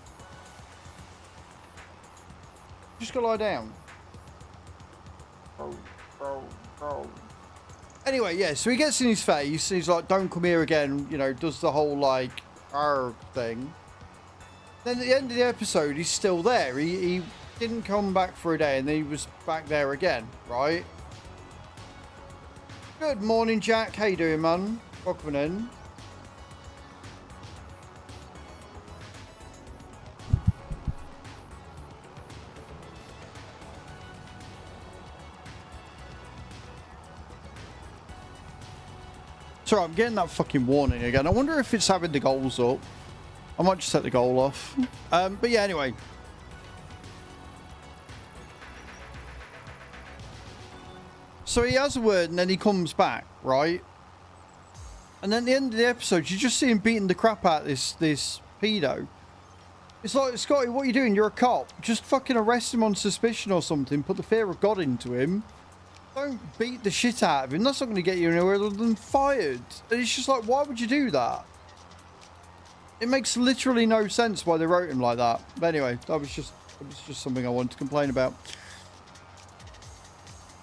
Just go lie down. Bro. Anyway, yeah, so he gets in his face. He's like, don't come here again. You know, does the whole, like, thing. Then at the end of the episode, he's still there. He didn't come back for a day, and then he was back there again, right? Good morning, Jack. How you doing, man? Welcome in. Sorry, I'm getting that fucking warning again. I wonder if it's having the goals up. I might just set the goal off. But yeah, anyway. So he has a word and then he comes back, right? And then at the end of the episode, you just see him beating the crap out of this pedo. It's like, Scotty, what are you doing? You're a cop. Just fucking arrest him on suspicion or something. Put the fear of God into him. Don't beat the shit out of him. That's not going to get you anywhere other than fired. And it's just like, why would you do that? It makes literally no sense why they wrote him like that. But anyway, that was just something I wanted to complain about.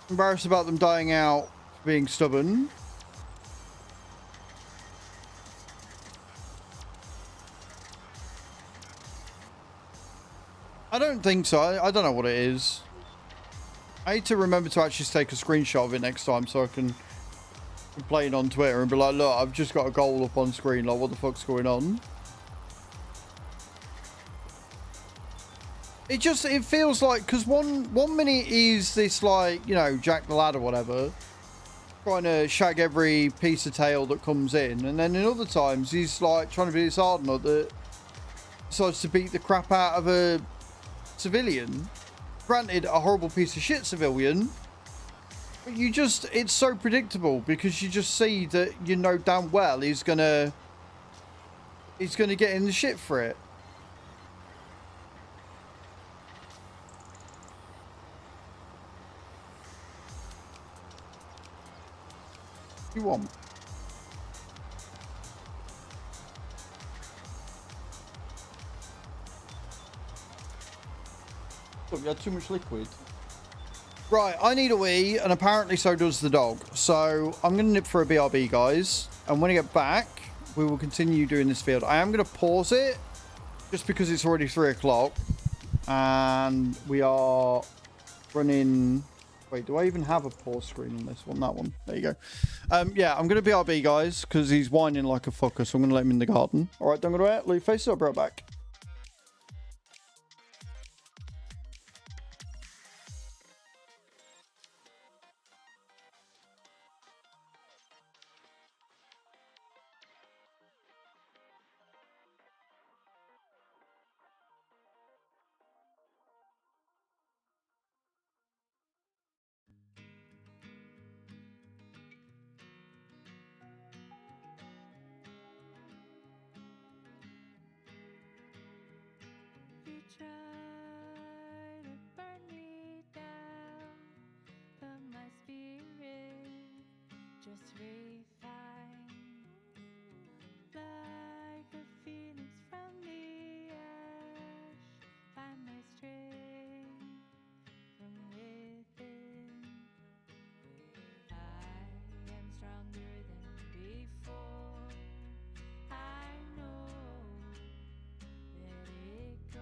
Embarrassed about them dying out, being stubborn. I don't think so. I don't know what it is. I need to remember to actually take a screenshot of it next time so I can complain on Twitter and be like, look, I've just got a goal up on screen. Like, what the fuck's going on? It feels like, because one minute is this, like, you know, Jack the Lad or whatever, trying to shag every piece of tail that comes in. And then in other times, he's, like, trying to be this hard nut that decides to beat the crap out of a civilian. Granted, a horrible piece of shit civilian, but it's so predictable because you just see that, you know damn well he's gonna get in the shit for it. What do you want? Look, you had too much liquid. Right, I need a wee, and apparently so does the dog. So I'm going to nip for a BRB, guys. And when I get back, we will continue doing this field. I am going to pause it, just because it's already 3 o'clock. And we are running Wait, do I even have a pause screen on this one? That one. There you go. Yeah, I'm going to BRB, guys, because he's whining like a fucker, so I'm going to let him in the garden. All right, don't go away. Leave face, I'll be right back. You try to burn me down, but my spirit just refined. Like a phoenix from the ash, find my strength from within. I am stronger than before. I know. Let it go.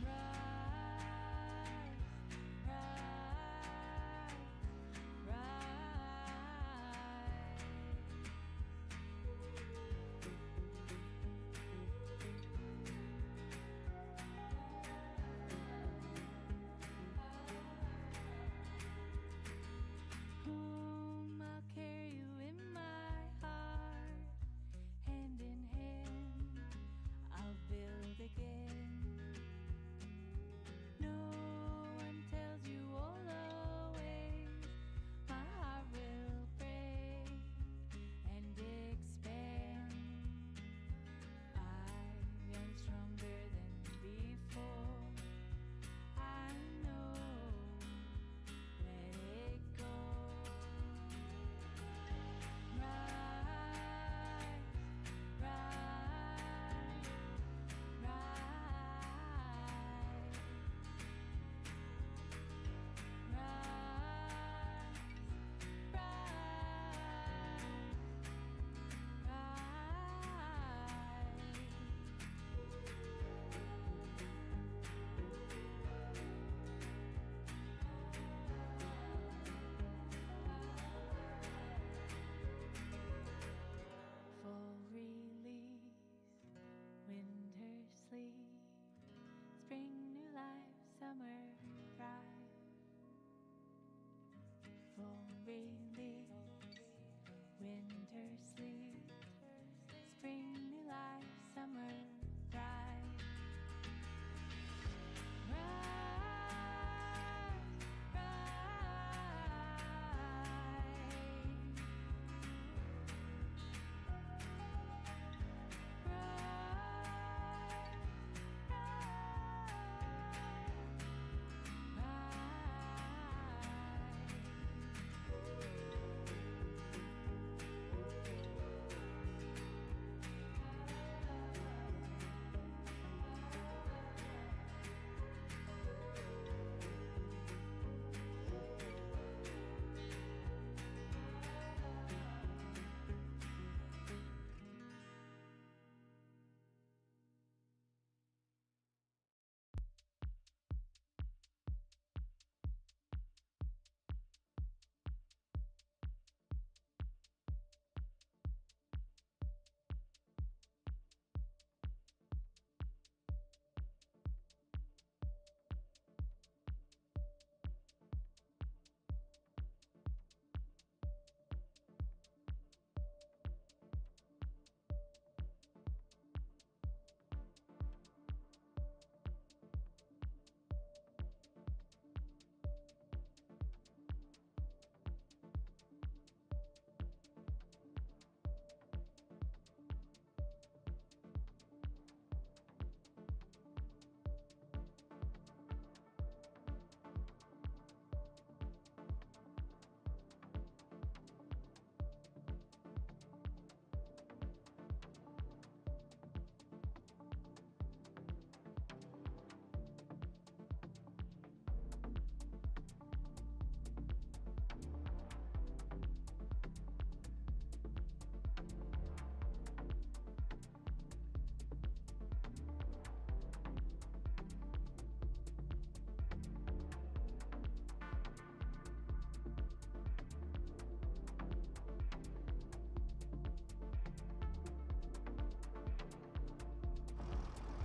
Rise, rise, whom I'll carry you in my heart, hand in hand, I'll build again. No one tells you all the ways my heart will break and expand. I am stronger than before. I know. Let it go. Rise, rise, full release, winter sleep, spring new life, summer thrive. Full release, winter sleep, spring new life, summer thrive. Rise, rise, rise.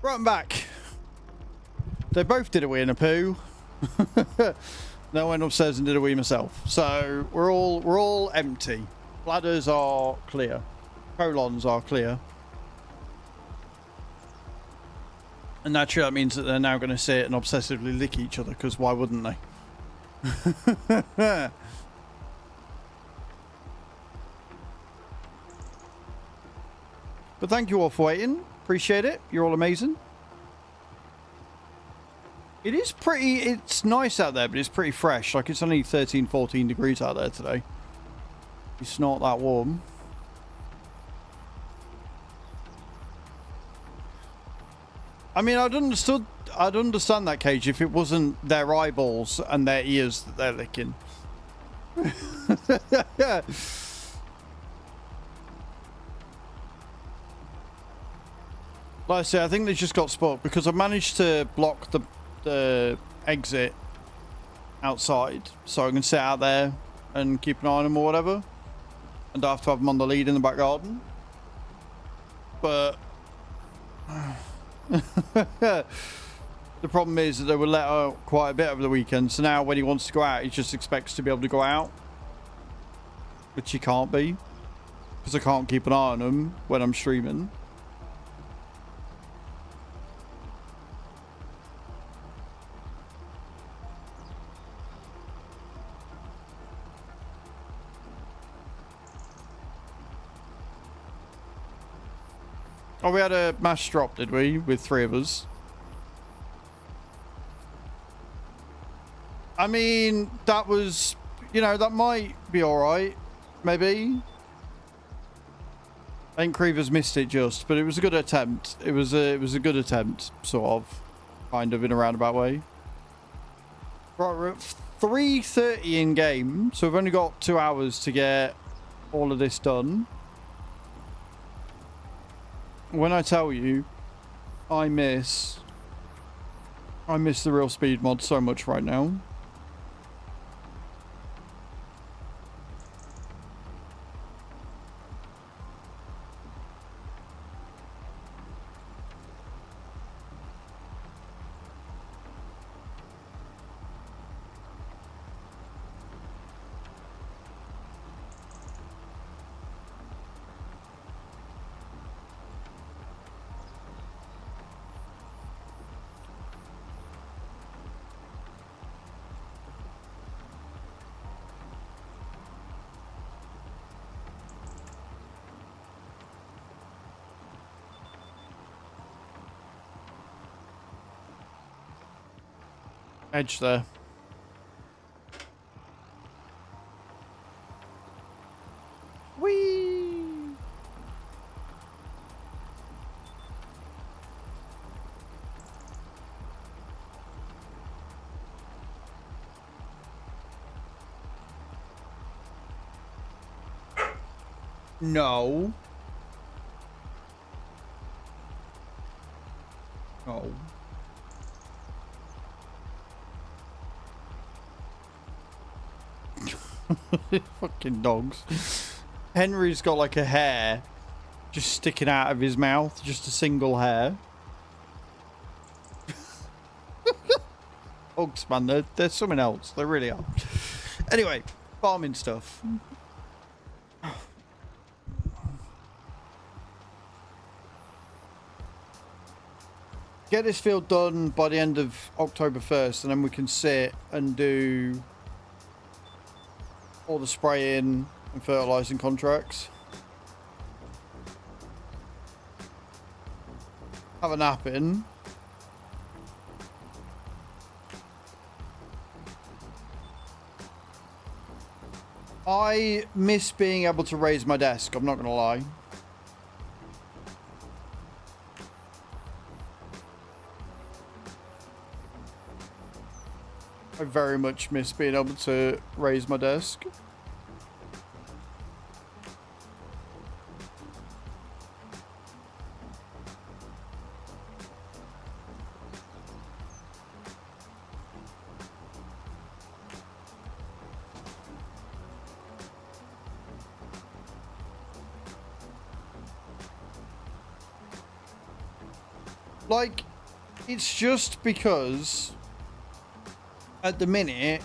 Right, I'm back. They both did a wee and a poo. No, I went upstairs and did a wee myself. So we're all empty. Bladders are clear. Colons are clear. And naturally that means that they're now going to sit and obsessively lick each other, because why wouldn't they? But thank you all for waiting. Appreciate it. You're all amazing. It is pretty, it's nice out there, but it's pretty fresh. Like, it's only 13, 14 degrees out there today. It's not that warm. I mean, I'd understand that, Cage, if it wasn't their eyeballs and their ears that they're licking. Like I say, I think they just got spooked because I managed to block the exit outside, so I can sit out there and keep an eye on them or whatever, and don't have to have them on the lead in the back garden. But the problem is that they were let out quite a bit over the weekend, so now when he wants to go out, he just expects to be able to go out, which he can't be, because I can't keep an eye on him when I'm streaming. Oh, we had a mass drop, did we? With 3 of us. I mean, that was, you know, that might be alright. Maybe. I think Creever's missed it just, but it was a good attempt. It was a good attempt, sort of. Kind of, in a roundabout way. Right, we're at 3:30 in game, so we've only got 2 hours to get all of this done. When I tell you, I miss the real speed mod so much right now. Edge there. Whee! No. No. Fucking dogs. Henry's got like a hair just sticking out of his mouth, just a single hair. Dogs, man, they're something else. They really are. Anyway, farming stuff. Get this field done by the end of October 1st, and then we can sit and do all the spraying and fertilizing contracts. Have a nap in. I miss being able to raise my desk, I'm not gonna lie. I very much miss being able to raise my desk. Like, it's just because at the minute,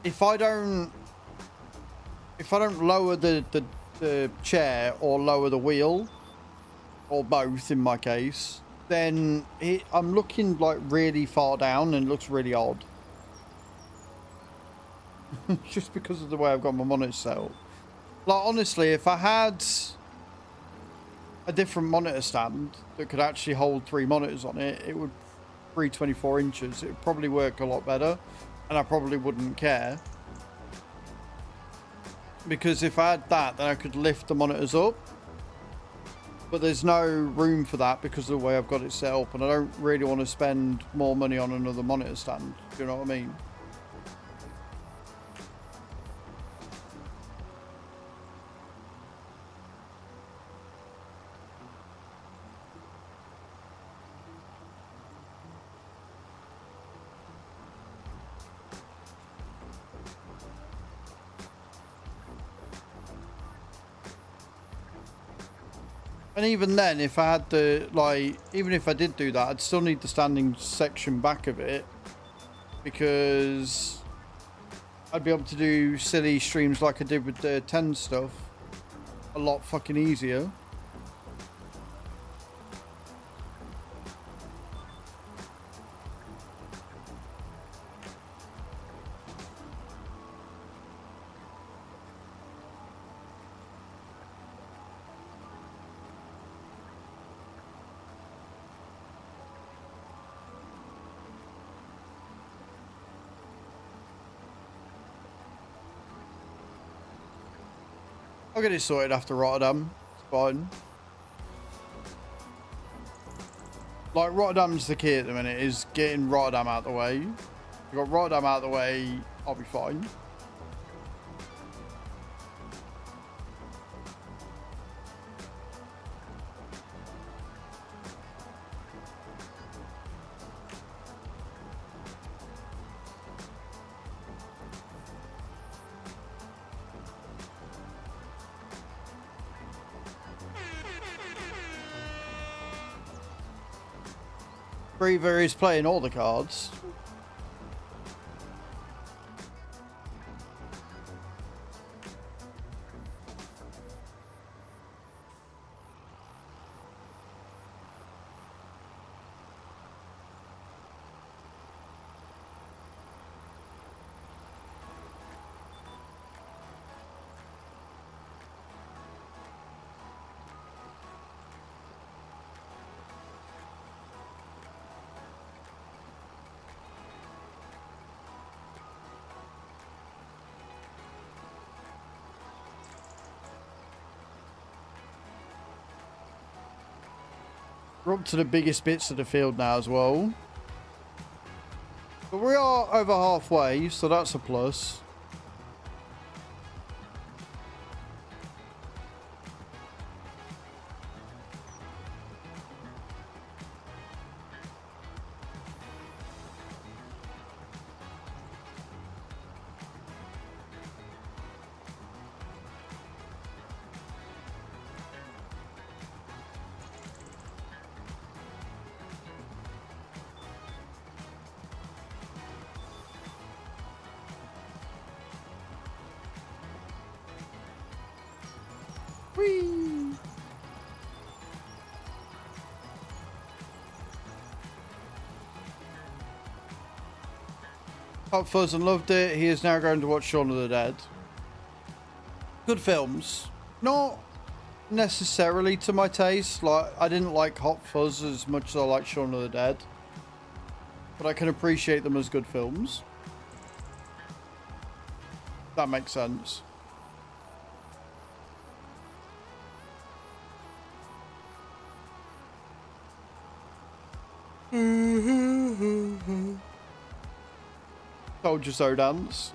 if I don't lower the chair or lower the wheel, or both in my case, then I'm looking like really far down and it looks really odd. Just because of the way I've got my monitor set up. Like, honestly, if I had a different monitor stand that could actually hold 3 monitors on it, it would 324 inches. It would probably work a lot better, and I probably wouldn't care. Because if I had that, then I could lift the monitors up. But there's no room for that because of the way I've got it set up, and I don't really want to spend more money on another monitor stand. Do you know what I mean? And even then, if I had the, like, even if I did do that, I'd still need the standing section back of it, because I'd be able to do silly streams like I did with the 10 stuff a lot fucking easier. I'll get it sorted after Rotterdam. It's fine. Like, Rotterdam's the key at the minute, is getting Rotterdam out of the way. If you got Rotterdam out of the way, I'll be fine. Reaver is playing all the cards. We're up to the biggest bits of the field now as well. But we are over halfway, so that's a plus. Whee! Hot Fuzz and loved it. He is now going to watch Shaun of the Dead. Good films. Not necessarily to my taste. Like, I didn't like Hot Fuzz as much as I like Shaun of the Dead. But I can appreciate them as good films. That makes sense. Told you so, dance.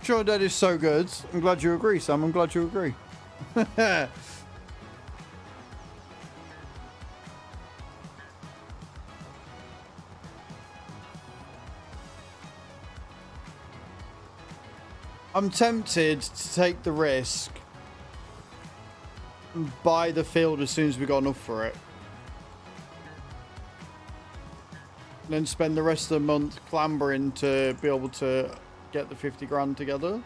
Sure, that is so good. I'm glad you agree, Sam. I'm glad you agree. I'm tempted to take the risk and buy the field as soon as we got enough for it. And then spend the rest of the month clambering to be able to get the 50 grand together.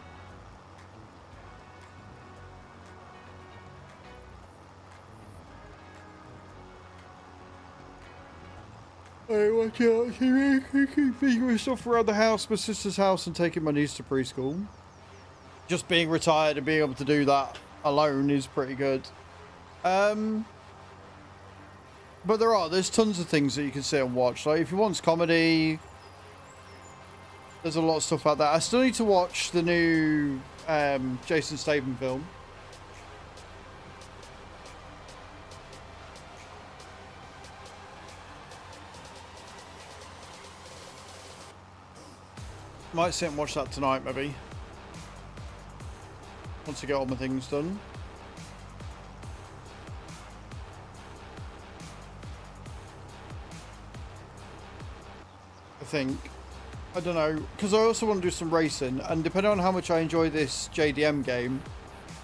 I watch out, figuring stuff around the house, my sister's house, and taking my niece to preschool. Just being retired and being able to do that alone is pretty good. But there's tons of things that you can sit and watch. Like if you want comedy, there's a lot of stuff out there. I still need to watch the new Jason Statham film. Might sit and watch that tonight, maybe. Once I get all my things done. I think. I don't know. Because I also want to do some racing. And depending on how much I enjoy this JDM game,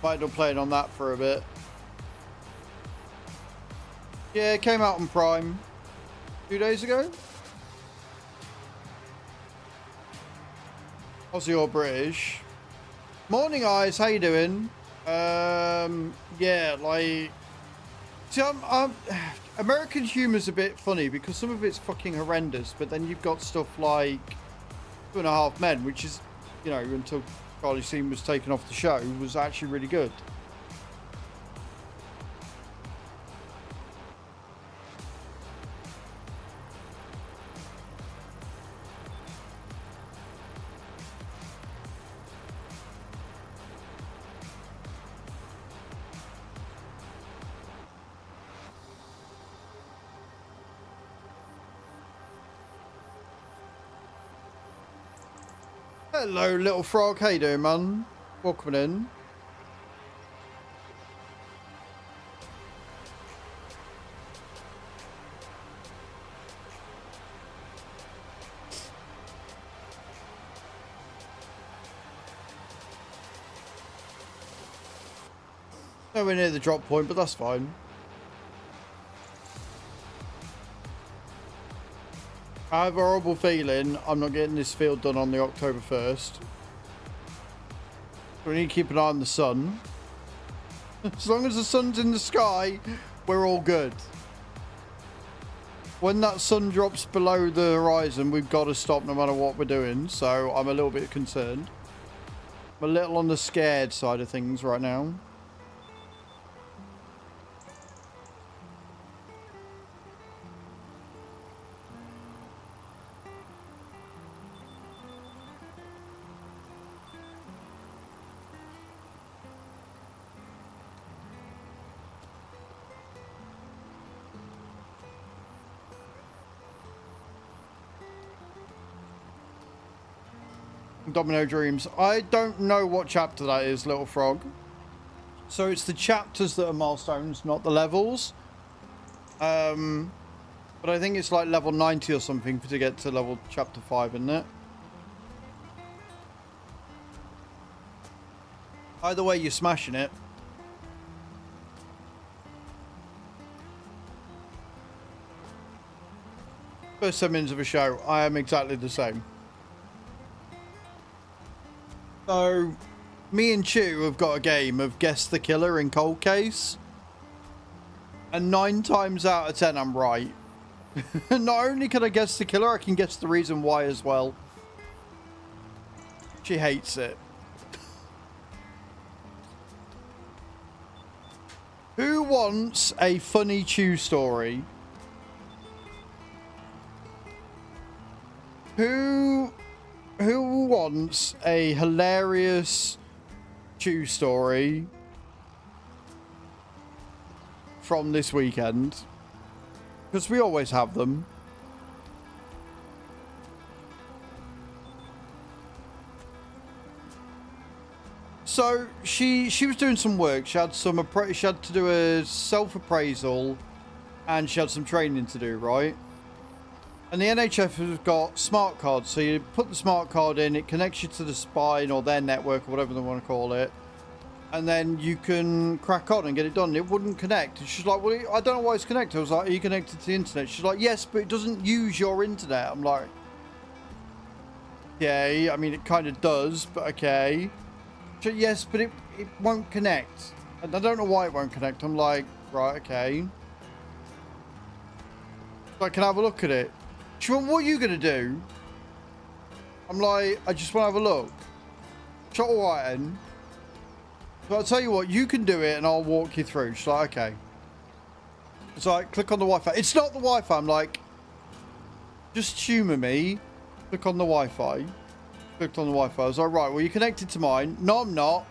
might end up playing on that for a bit. Yeah, it came out on Prime 2 days ago. Aussie or British? Morning, Eyes. How you doing? Yeah, like... See, American humor's a bit funny because some of it's fucking horrendous, but then you've got stuff like 2.5 Men, which is, you know, until Charlie Sheen was taken off the show, was actually really good. Hello, little frog. How you doing, man? Welcome in. Nowhere near the drop point, but that's fine. I have a horrible feeling I'm not getting this field done on the October 1st. We need to keep an eye on the sun. As long as the sun's in the sky, we're all good. When that sun drops below the horizon, we've got to stop no matter what we're doing. So I'm a little bit concerned. I'm a little on the scared side of things right now. Domino Dreams. I don't know what chapter that is, Little Frog. So it's the chapters that are milestones, not the levels. But I think it's like level 90 or something to get to level chapter 5, isn't it? Either way, you're smashing it. First 7 minutes of a show, I am exactly the same. So, me and Chew have got a game of Guess the Killer in Cold Case. And 9 times out of 10, I'm right. Not only can I guess the killer, I can guess the reason why as well. She hates it. Who wants a funny Chew story? Who wants a hilarious Chew story from this weekend? Because we always have them. So she was doing some work. She had she had to do a self-appraisal, and she had some training to do, right? And the NHF has got smart cards. So you put the smart card in, it connects you to the spine or their network or whatever they want to call it. And then you can crack on and get it done. It wouldn't connect. And she's like, well, I don't know why it's connected. I was like, are you connected to the internet? She's like, yes, but it doesn't use your internet. I'm like, okay. I mean, it kind of does, but okay. She, yes, but it won't connect. And I don't know why it won't connect. I'm like, right, okay. So I can have a look at it. She went, what are you going to do? I'm like, I just want to have a look. She's like, all right, then. So I'll tell you what, you can do it and I'll walk you through. She's like, okay. So I click on the Wi-Fi. It's not the Wi-Fi. I'm like, just humour me. Click on the Wi-Fi. Clicked on the Wi-Fi. I was like, right, well, you're connected to mine. No, I'm not.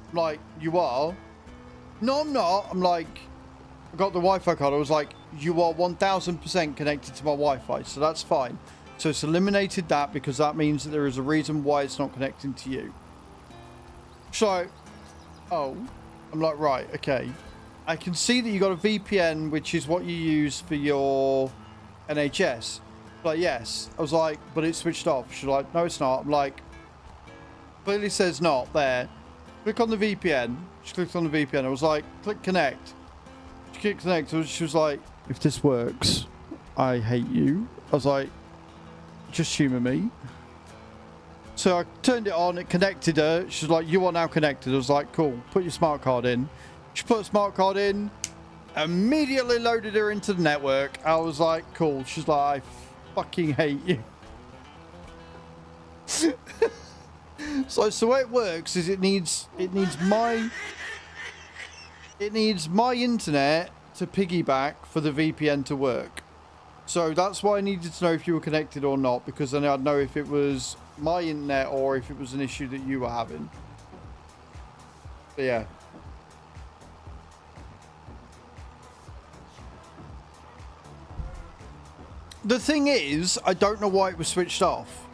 I'm like, you are? No, I'm not. I'm like, I got the Wi-Fi card. I was like, you are 1000% connected to my Wi-Fi. So that's fine. So it's eliminated that because that means that there is a reason why it's not connecting to you. So, oh, I'm like, right, okay. I can see that you got a VPN, which is what you use for your NHS. Like, yes. I was like, but it's switched off. She's like, no, it's not. I'm like, clearly says not there. Click on the VPN. She clicked on the VPN. I was like, click connect. She clicked connect. She was like, if this works, I hate you. I was like, just humour me. So I turned it on. It connected her. She was like, you are now connected. I was like, cool. Put your smart card in. She put a smart card in. Immediately loaded her into the network. I was like, cool. She's like, I fucking hate you. So the way it works is it needs my internet to piggyback for the VPN to work. So that's why I needed to know if you were connected or not, because then I'd know if it was my internet or if it was an issue that you were having. But yeah. The thing is, I don't know why it was switched off.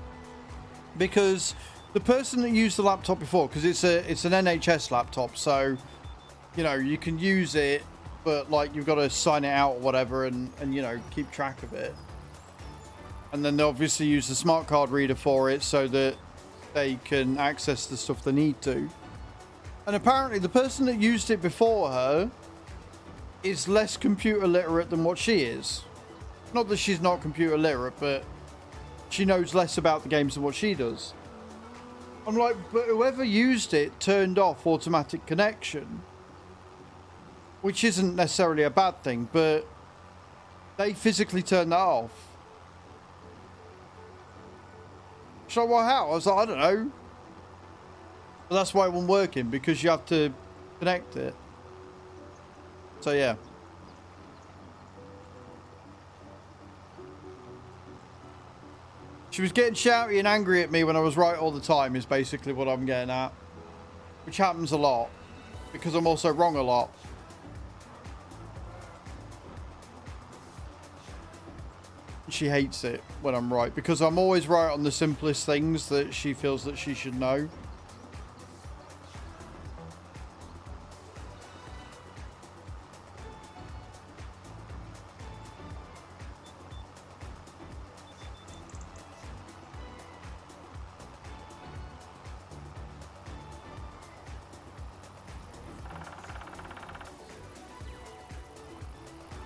Because the person that used the laptop before, because it's an NHS laptop, so, you know, you can use it, but, like, you've got to sign it out or whatever and you know, keep track of it. And then they obviously use the smart card reader for it so that they can access the stuff they need to. And apparently the person that used it before her is less computer literate than what she is. Not that she's not computer literate, but she knows less about the games than what she does. I'm like, but whoever used it turned off automatic connection. Which isn't necessarily a bad thing, but they physically turned that off. So, well, how? I was like, I don't know. But that's why it wasn't working, because you have to connect it. So, yeah. She was getting shouty and angry at me when I was right all the time, is basically what I'm getting at. Which happens a lot. Because I'm also wrong a lot. She hates it when I'm right, because I'm always right on the simplest things that she feels that she should know.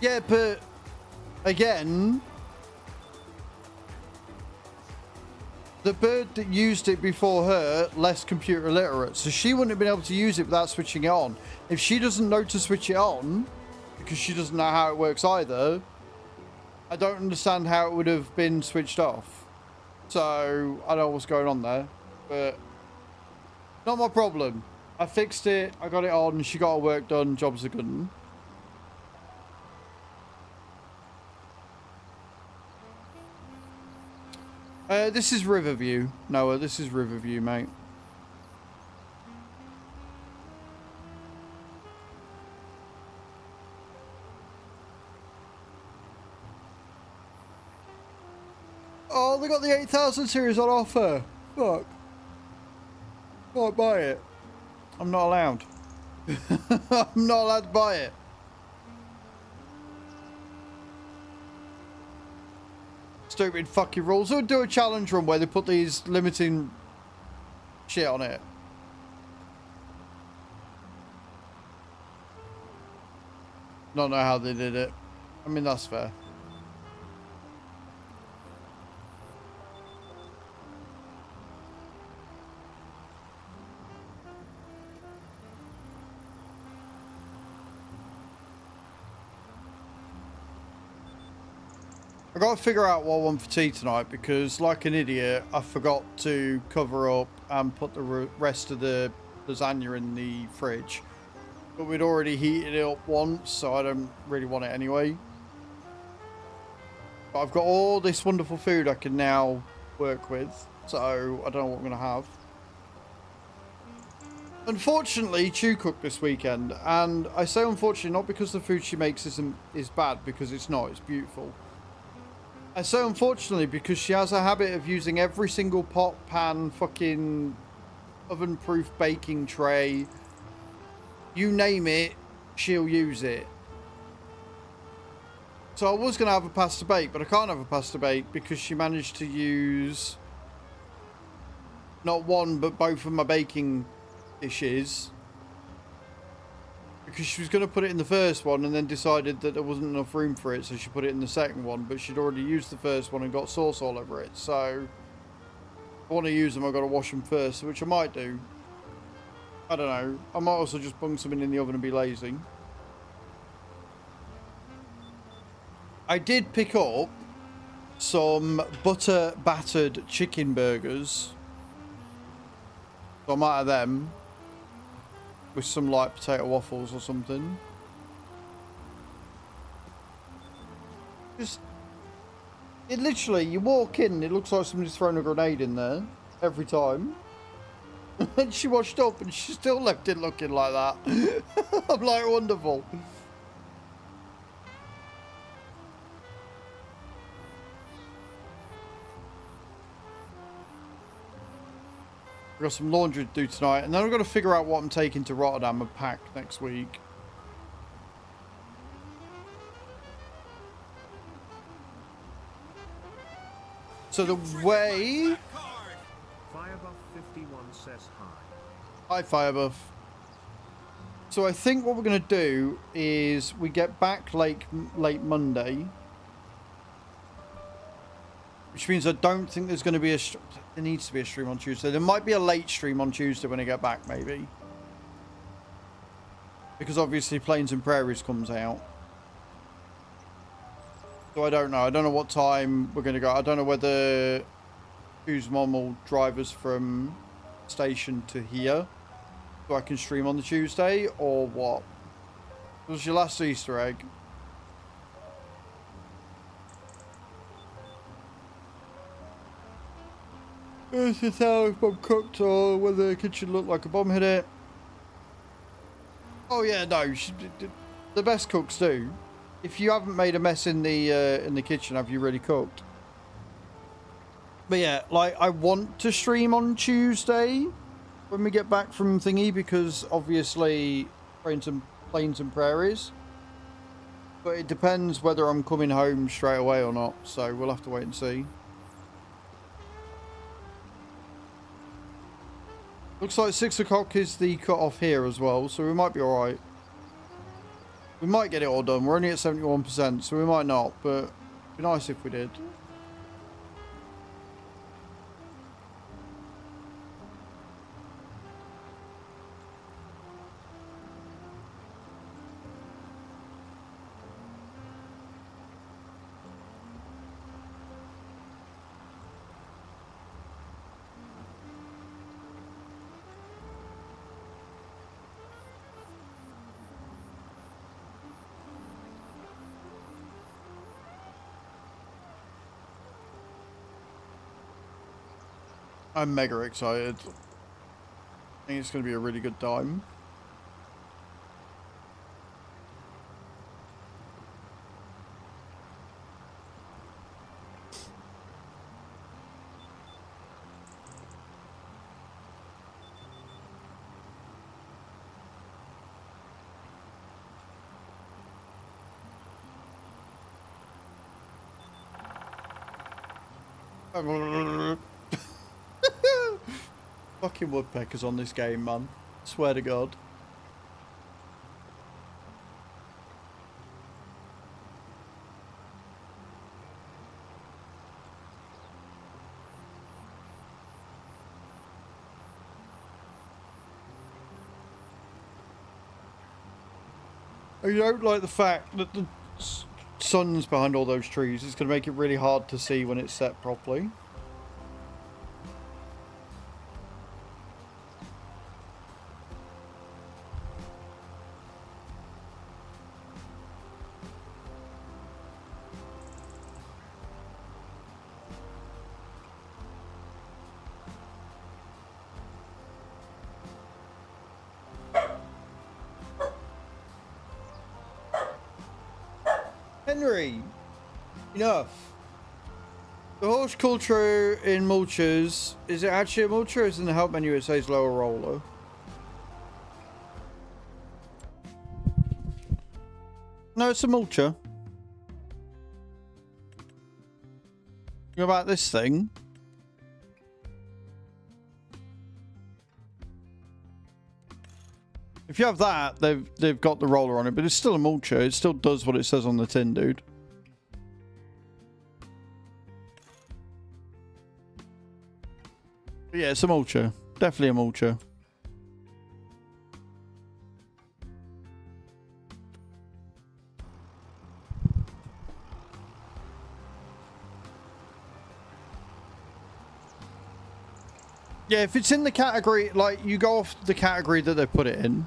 Yeah, but again, the bird that used it before her, less computer literate, so she wouldn't have been able to use it without switching it on. If she doesn't know to switch it on, because she doesn't know how it works either, I don't understand how it would have been switched off. So, I don't know what's going on there, but not my problem. I fixed it, I got it on, she got her work done, job's a good one. This is Riverview. Noah, this is Riverview, mate. Oh, they got the 8000 series on offer. Fuck. Might buy it. I'm not allowed. I'm not allowed to buy it. Stupid fucking rules. Or do a challenge run where they put these limiting shit on it. Don't know how they did it. I mean, that's fair. I got to figure out what I want for tea tonight because, like an idiot, I forgot to cover up and put the rest of the lasagna in the fridge. But we'd already heated it up once, so I don't really want it anyway. But I've got all this wonderful food I can now work with, so I don't know what I'm going to have. Unfortunately, Chew cooked this weekend, and I say unfortunately not because the food she makes is bad, because it's not, it's beautiful. I say unfortunately because she has a habit of using every single pot, pan, fucking oven-proof baking tray. You name it, she'll use it. So I was going to have a pasta bake, but I can't have a pasta bake because she managed to use not one, but both of my baking dishes. Because she was going to put it in the first one and then decided that there wasn't enough room for it, so she put it in the second one, but she'd already used the first one and got sauce all over it. So if I want to use them, I've got to wash them first, which I might do. I don't know. I might also just bung something in the oven and be lazy. I did pick up some butter battered chicken burgers. So I might have them with some light potato waffles or something. Just, it literally, you walk in, it looks like somebody's thrown a grenade in there every time. And she washed up and she still left it looking like that. I'm like, wonderful. I've got some laundry to do tonight, and then I've got to figure out what I'm taking to Rotterdam and pack next week. So the way... Firebuff51 says hi. Hi, Firebuff. So I think what we're going to do is we get back late Monday. Which means I don't think there's going to be a... There needs to be a stream on Tuesday. There might be a late stream on Tuesday when I get back, maybe. Because obviously Plains and Prairies comes out. So I don't know. I don't know what time we're going to go. I don't know whether whose mom will drive us from station to here. So I can stream on the Tuesday, or what? What was your last Easter egg? It's just how if Bob cooked or whether the kitchen looked like a bomb hit it. Oh yeah, no, the best cooks do. If you haven't made a mess in the kitchen, have you really cooked? But yeah, like I want to stream on Tuesday when we get back from thingy because obviously Plains and Prairies. But it depends whether I'm coming home straight away or not, so we'll have to wait and see. Looks like 6 o'clock is the cut-off here as well, so we might be alright. We might get it all done. We're only at 71%, so we might not, but it'd be nice if we did. I'm mega excited. I think it's going to be a really good time. Fucking woodpeckers on this game, man. Swear to God. I don't like the fact that the sun's behind all those trees. It's going to make it really hard to see when it's set properly. Henry, enough. The horticulture in mulchers, is it actually a mulcher? Is in the help menu it says lower roller? No, it's a mulcher. What about this thing? If you have that, they've got the roller on it, but it's still a mulcher. It still does what it says on the tin, dude. But yeah, it's a mulcher. Definitely a mulcher. Yeah, if it's in the category, like, you go off the category that they put it in.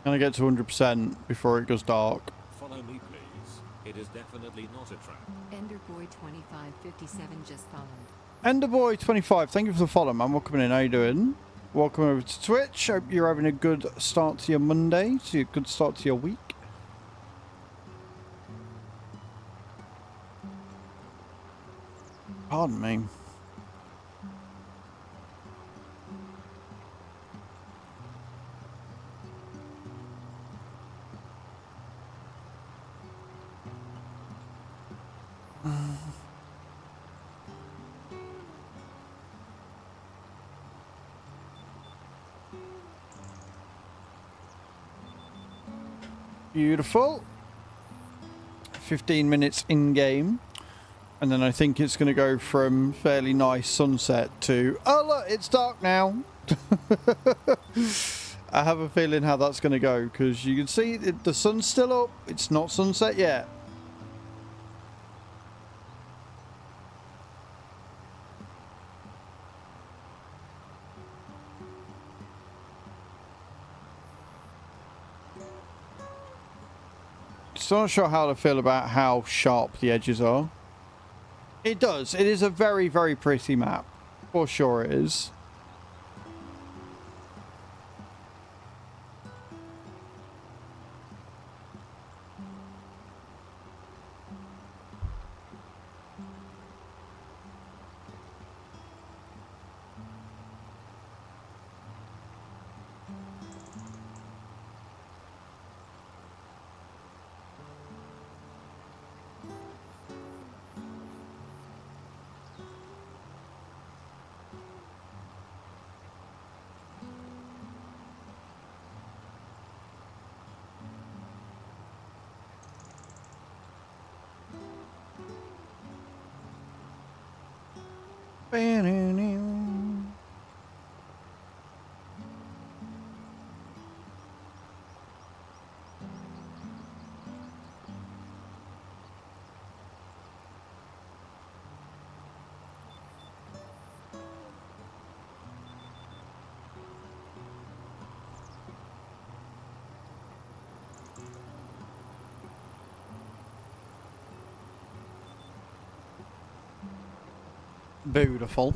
Gonna get to 100% before it goes dark. Follow me, please. It is definitely not a trap. Enderboy2557 just followed. Enderboy25, thank you for the follow, man. Welcome in. How you doing? Welcome over to Twitch. Hope you're having a good start to your Monday, to a good start to your week. Pardon me. Beautiful. 15 minutes in game. And then I think it's going to go from fairly nice sunset to, oh look, it's dark now. I have a feeling how that's going to go, because you can see the sun's still up. It's not sunset yet. Still not sure how to feel about how sharp the edges are. It does. It is a very, very pretty map. For sure it is. Beautiful.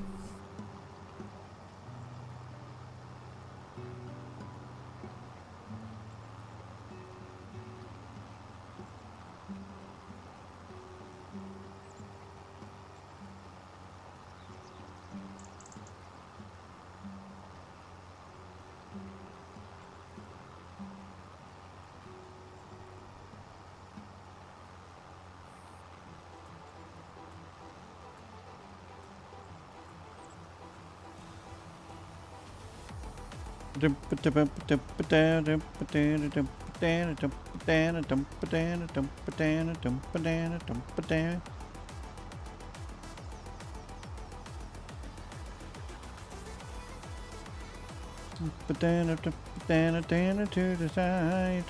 To the side.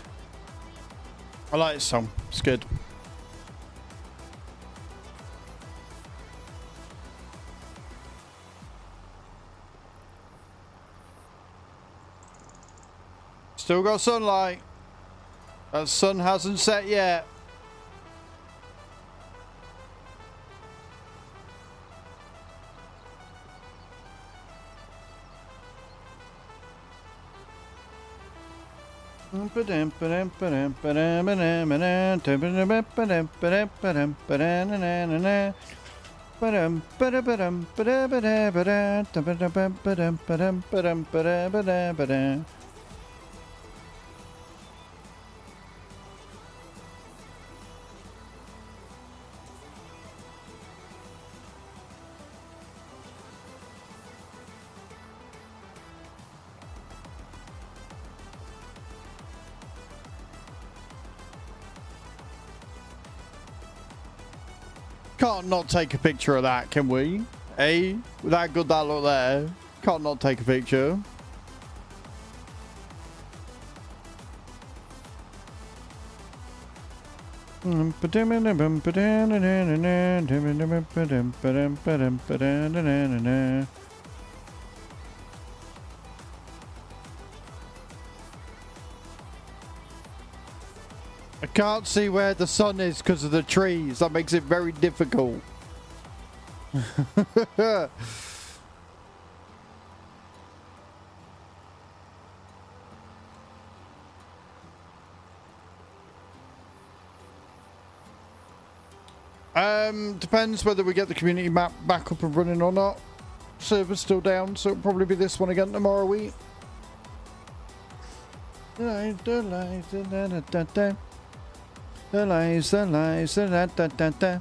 I like this song. It's good. Still got sunlight. That sun hasn't set yet. Can't not take a picture of that, can we? Hey, with that good that look there. Can't not take a picture. I can't see where the sun is because of the trees. That makes it very difficult. Depends whether we get the community map back up and running or not. Server's still down, so it'll probably be this one again tomorrow week. The lies, da.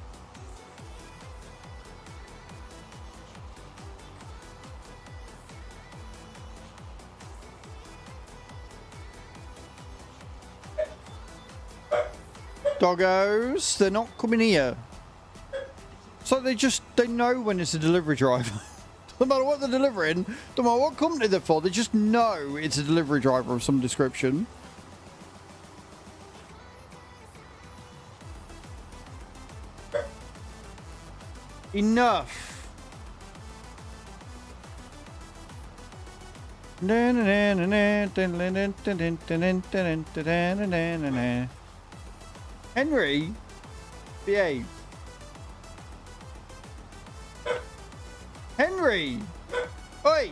Doggos, they're not coming here. So they know when it's a delivery driver. No matter what they're delivering, no matter what company they're for, they just know it's a delivery driver of some description. Enough. Henry, behave. Henry, oi.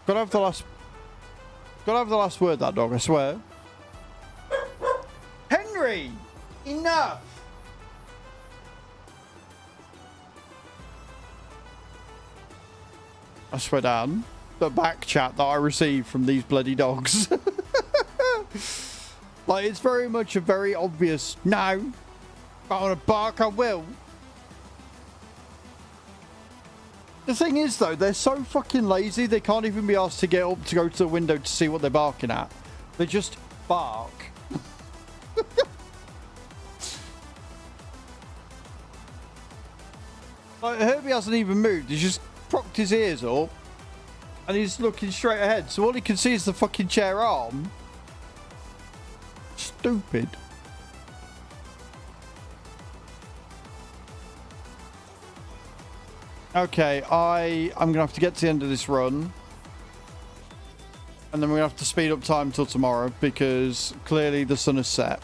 Gotta have the last word, that dog, I swear. Henry, enough. I swear down, the back chat that I received from these bloody dogs. Like, it's very much a very obvious no. If I want to bark, I will. The thing is, though, they're so fucking lazy, they can't even be asked to get up to go to the window to see what they're barking at. They just bark. Like, Herbie hasn't even moved. He's just propped his ears up. And he's looking straight ahead. So all he can see is the fucking chair arm. Stupid. Okay, I'm going to have to get to the end of this run. And then we're going to have to speed up time till tomorrow because clearly the sun has set.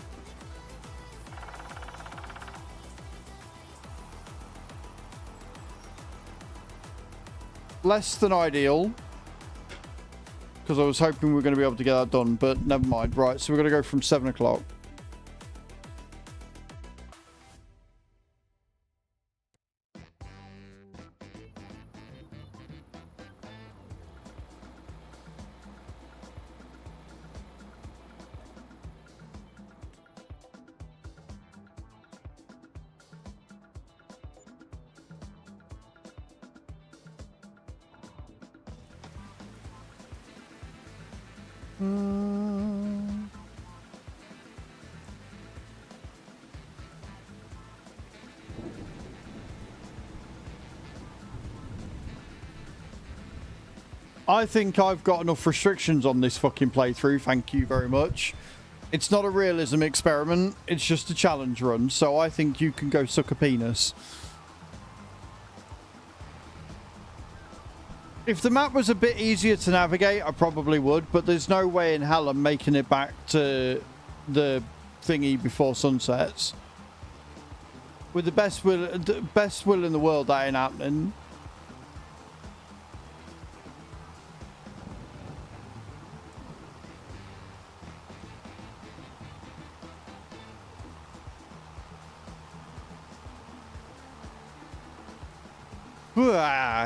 Less than ideal. Because I was hoping we were going to be able to get that done, but never mind. Right, so we're going to go from 7 o'clock. I think I've got enough restrictions on this fucking playthrough, thank you very much. It's not a realism experiment, it's just a challenge run, so I think you can go suck a penis. If the map was a bit easier to navigate, I probably would, but there's no way in hell I'm making it back to the thingy before sunsets. With the best will in the world, that ain't happening.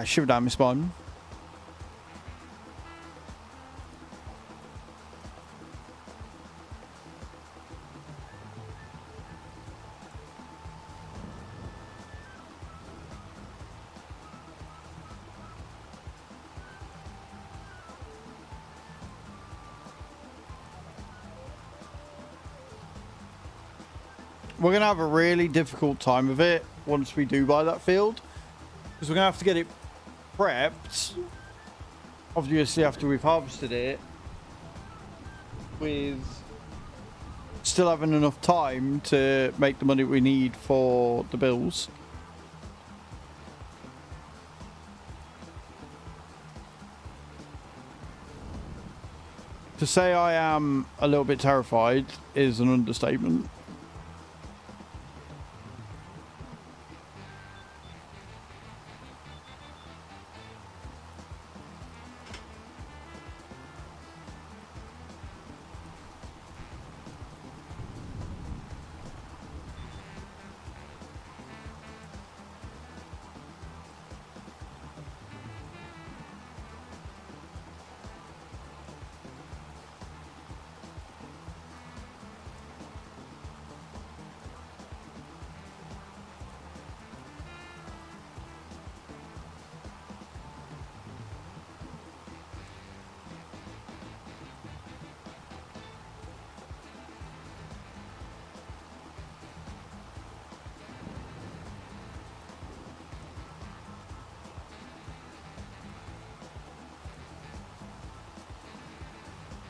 Shiver down my spine. We're going to have a really difficult time of it once we do buy that field. Because we're going to have to get it prepped. Obviously after we've harvested it. With still having enough time to make the money we need for the bills. To say I am a little bit terrified is an understatement.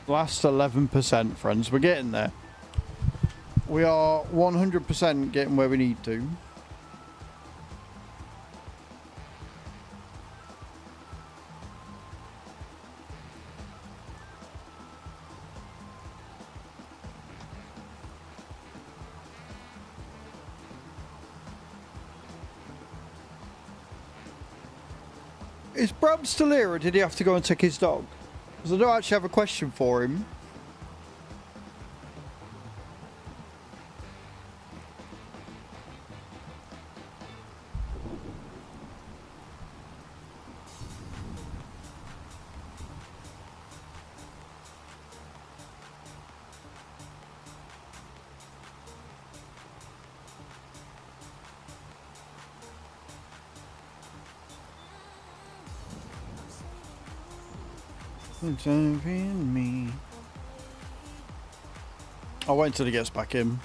Last 11%, friends. We're getting there. We are 100% getting where we need to. Is Bram still here, or did he have to go and take his dog? Because I don't actually have a question for him. Me. I'll wait until he gets back in.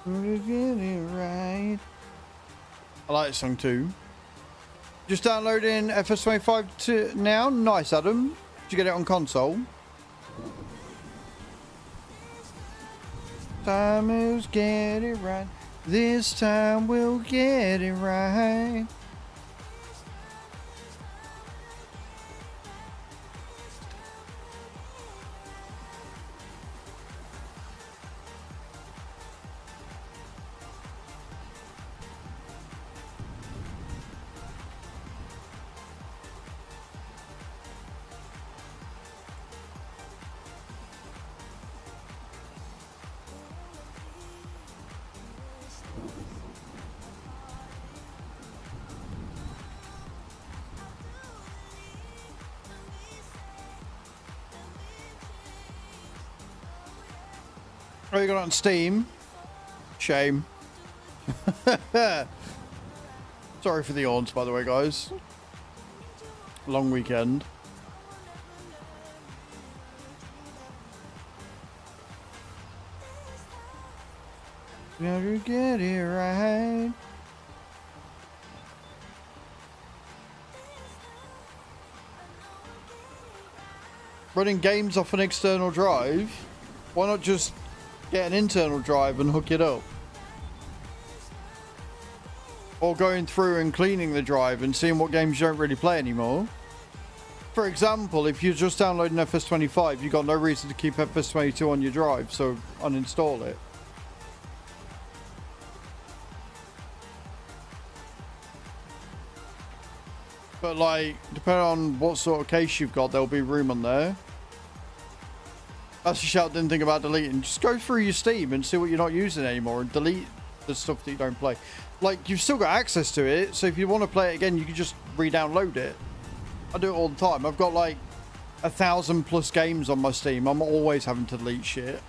We'll get it right. I like this song too. Just downloading FS25 now. Nice, Adam. Did you get it on console? Time is get it right. This time we'll get it right. Oh, you got it on Steam? Shame. Sorry for the yawns, by the way, guys. Long weekend. Never get it right. Running games off an external drive? Why not just get an internal drive and hook it up? Or going through and cleaning the drive and seeing what games you don't really play anymore. For example, if you're just downloading FS25, you've got no reason to keep FS22 on your drive, so uninstall it. But like, depending on what sort of case you've got, there'll be room on there. That's a shout, didn't think about deleting. Just go through your Steam and see what you're not using anymore and delete the stuff that you don't play. Like, you've still got access to it, so if you want to play it again, you can just re-download it. I do it all the time. I've got like 1,000+ games on my Steam. I'm always having to delete shit.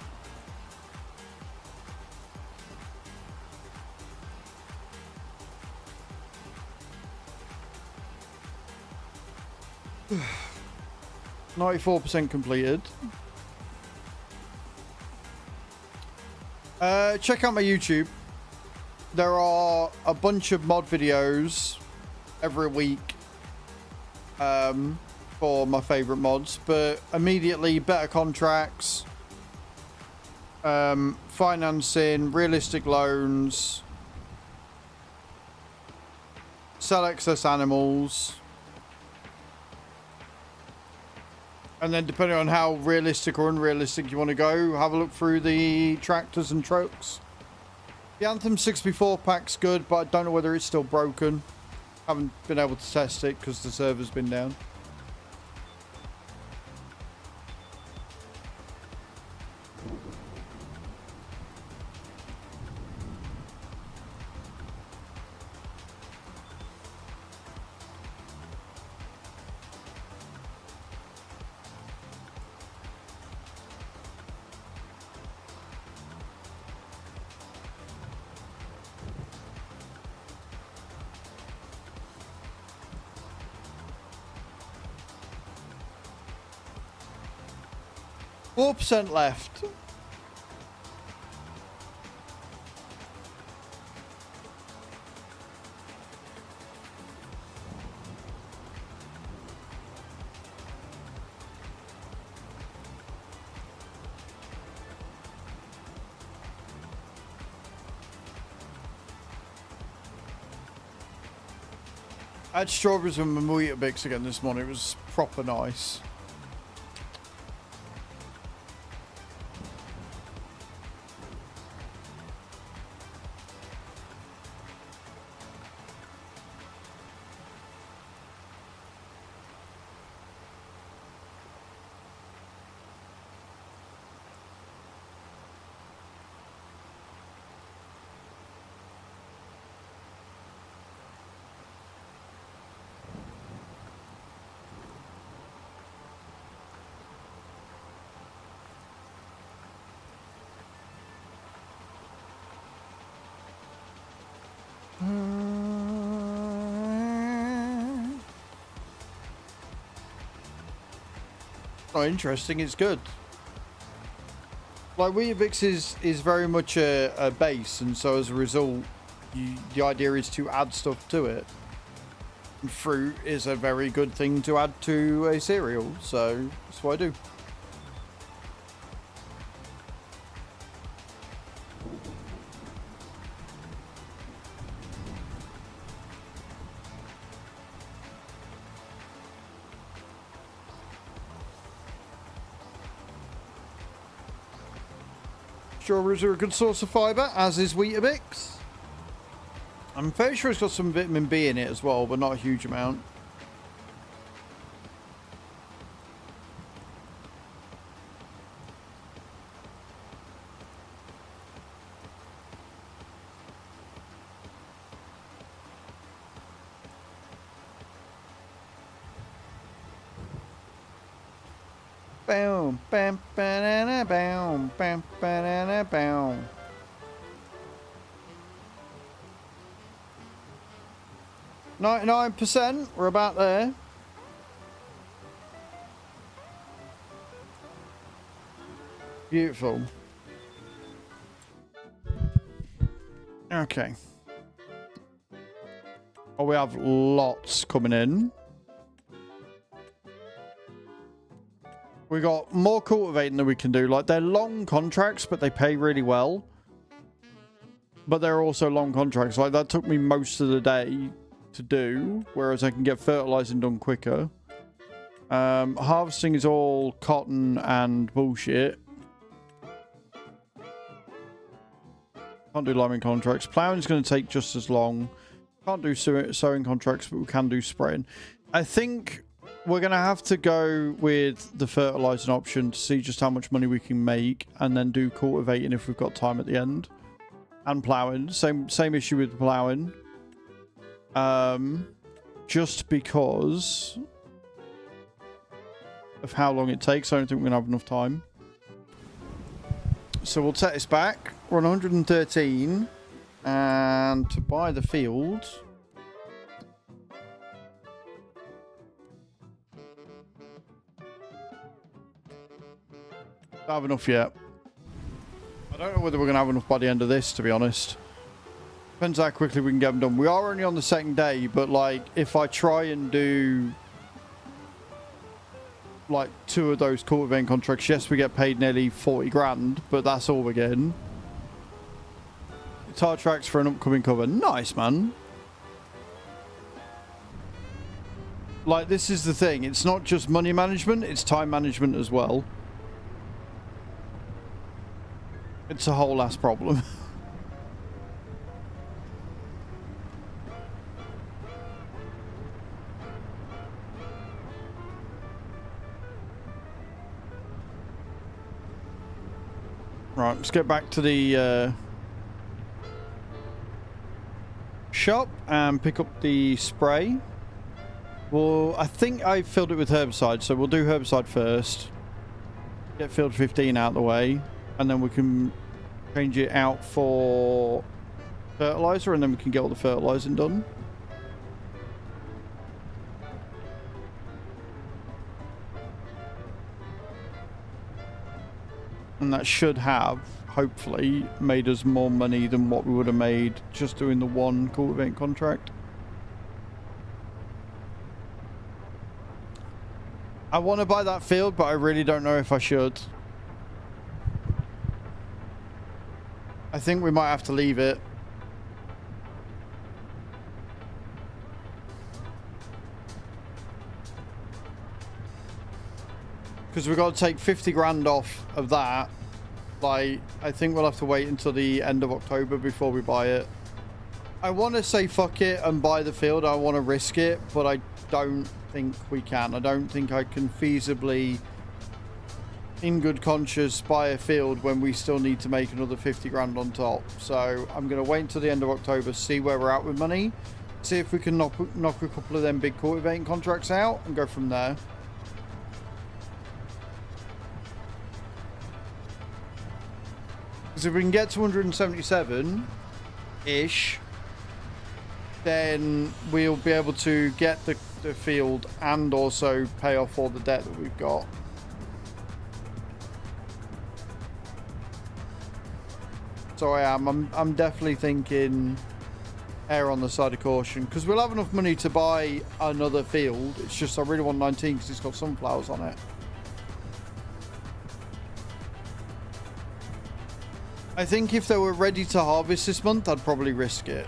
%94 completed. Check out my YouTube. There are a bunch of mod videos every week for my favorite mods, but immediately better contracts, financing, realistic loans, sell excess animals. And then depending on how realistic or unrealistic you want to go, have a look through the tractors and trucks. The Anthem 64 pack's good, but I don't know whether it's still broken. Haven't been able to test it because the server's been down. %4 left. I had strawberries with my Weetabix again this morning. It was proper nice. Not interesting, it's good. Like, Weetabix is very much a base, and so as a result, the idea is to add stuff to it. And fruit is a very good thing to add to a cereal, so that's what I do. Strawberries are a good source of fibre, as is Weetabix. I'm fairly sure it's got some vitamin B in it as well, but not a huge amount. Boom, bam, banana, boom, bam, banana, boom. %. We're about there. Beautiful. Okay. Oh, we have lots coming in. We got more cultivating that we can do. Like, they're long contracts, but they pay really well. But they're also long contracts. Like, that took me most of the day to do, whereas I can get fertilizing done quicker. Harvesting is all cotton and bullshit. Can't do liming contracts. Plowing is going to take just as long. Can't do sowing contracts, but we can do spraying. I think we're going to have to go with the fertilizing option to see just how much money we can make, and then do cultivating if we've got time at the end. And plowing. Same issue with plowing. Just because of how long it takes, I don't think we're going to have enough time. So we'll take this back. We're on 113. And to buy the field... Don't have enough yet. I don't know whether we're going to have enough by the end of this, to be honest. Depends how quickly we can get them done. We are only on the second day, but like, if I try and do like 2 of those cultivating contracts, yes, we get paid nearly 40 grand, but that's all we're getting. Guitar tracks for an upcoming cover. Nice, man. Like, this is the thing. It's not just money management, it's time management as well. It's a whole ass problem. Right, let's get back to the shop and pick up the spray. Well, I think I filled it with herbicide, so we'll do herbicide first. Get field 15 out of the way, and then we can change it out for fertilizer, and then we can get all the fertilizing done. And that should have, hopefully, made us more money than what we would have made just doing the one cultivating contract. I want to buy that field, but I really don't know if I should. I think we might have to leave it. Because we've got to take 50 grand off of that. Like, I think we'll have to wait until the end of October before we buy it. I want to say fuck it and buy the field. I want to risk it, but I don't think we can. I don't think I can feasibly, in good conscience, buy a field when we still need to make another 50 grand on top. So I'm going to wait until the end of October, see where we're at with money, see if we can knock a couple of them big cultivating contracts out and go from there. Because if we can get to 177-ish, then we'll be able to get the field and also pay off all the debt that we've got. so I am. I'm definitely thinking err on the side of caution, because we'll have enough money to buy another field. It's just I really want 19 because it's got sunflowers on it. I think if they were ready to harvest this month, I'd probably risk it.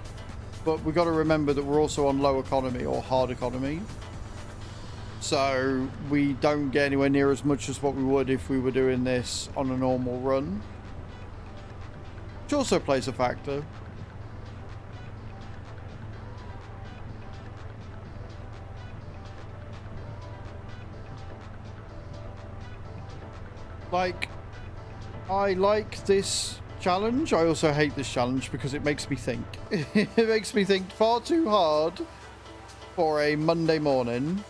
But we've got to remember that we're also on low economy or hard economy. So we don't get anywhere near as much as what we would if we were doing this on a normal run. Which also plays a factor. Like, I like this challenge. I also hate this challenge because it makes me think. It makes me think far too hard for a Monday morning.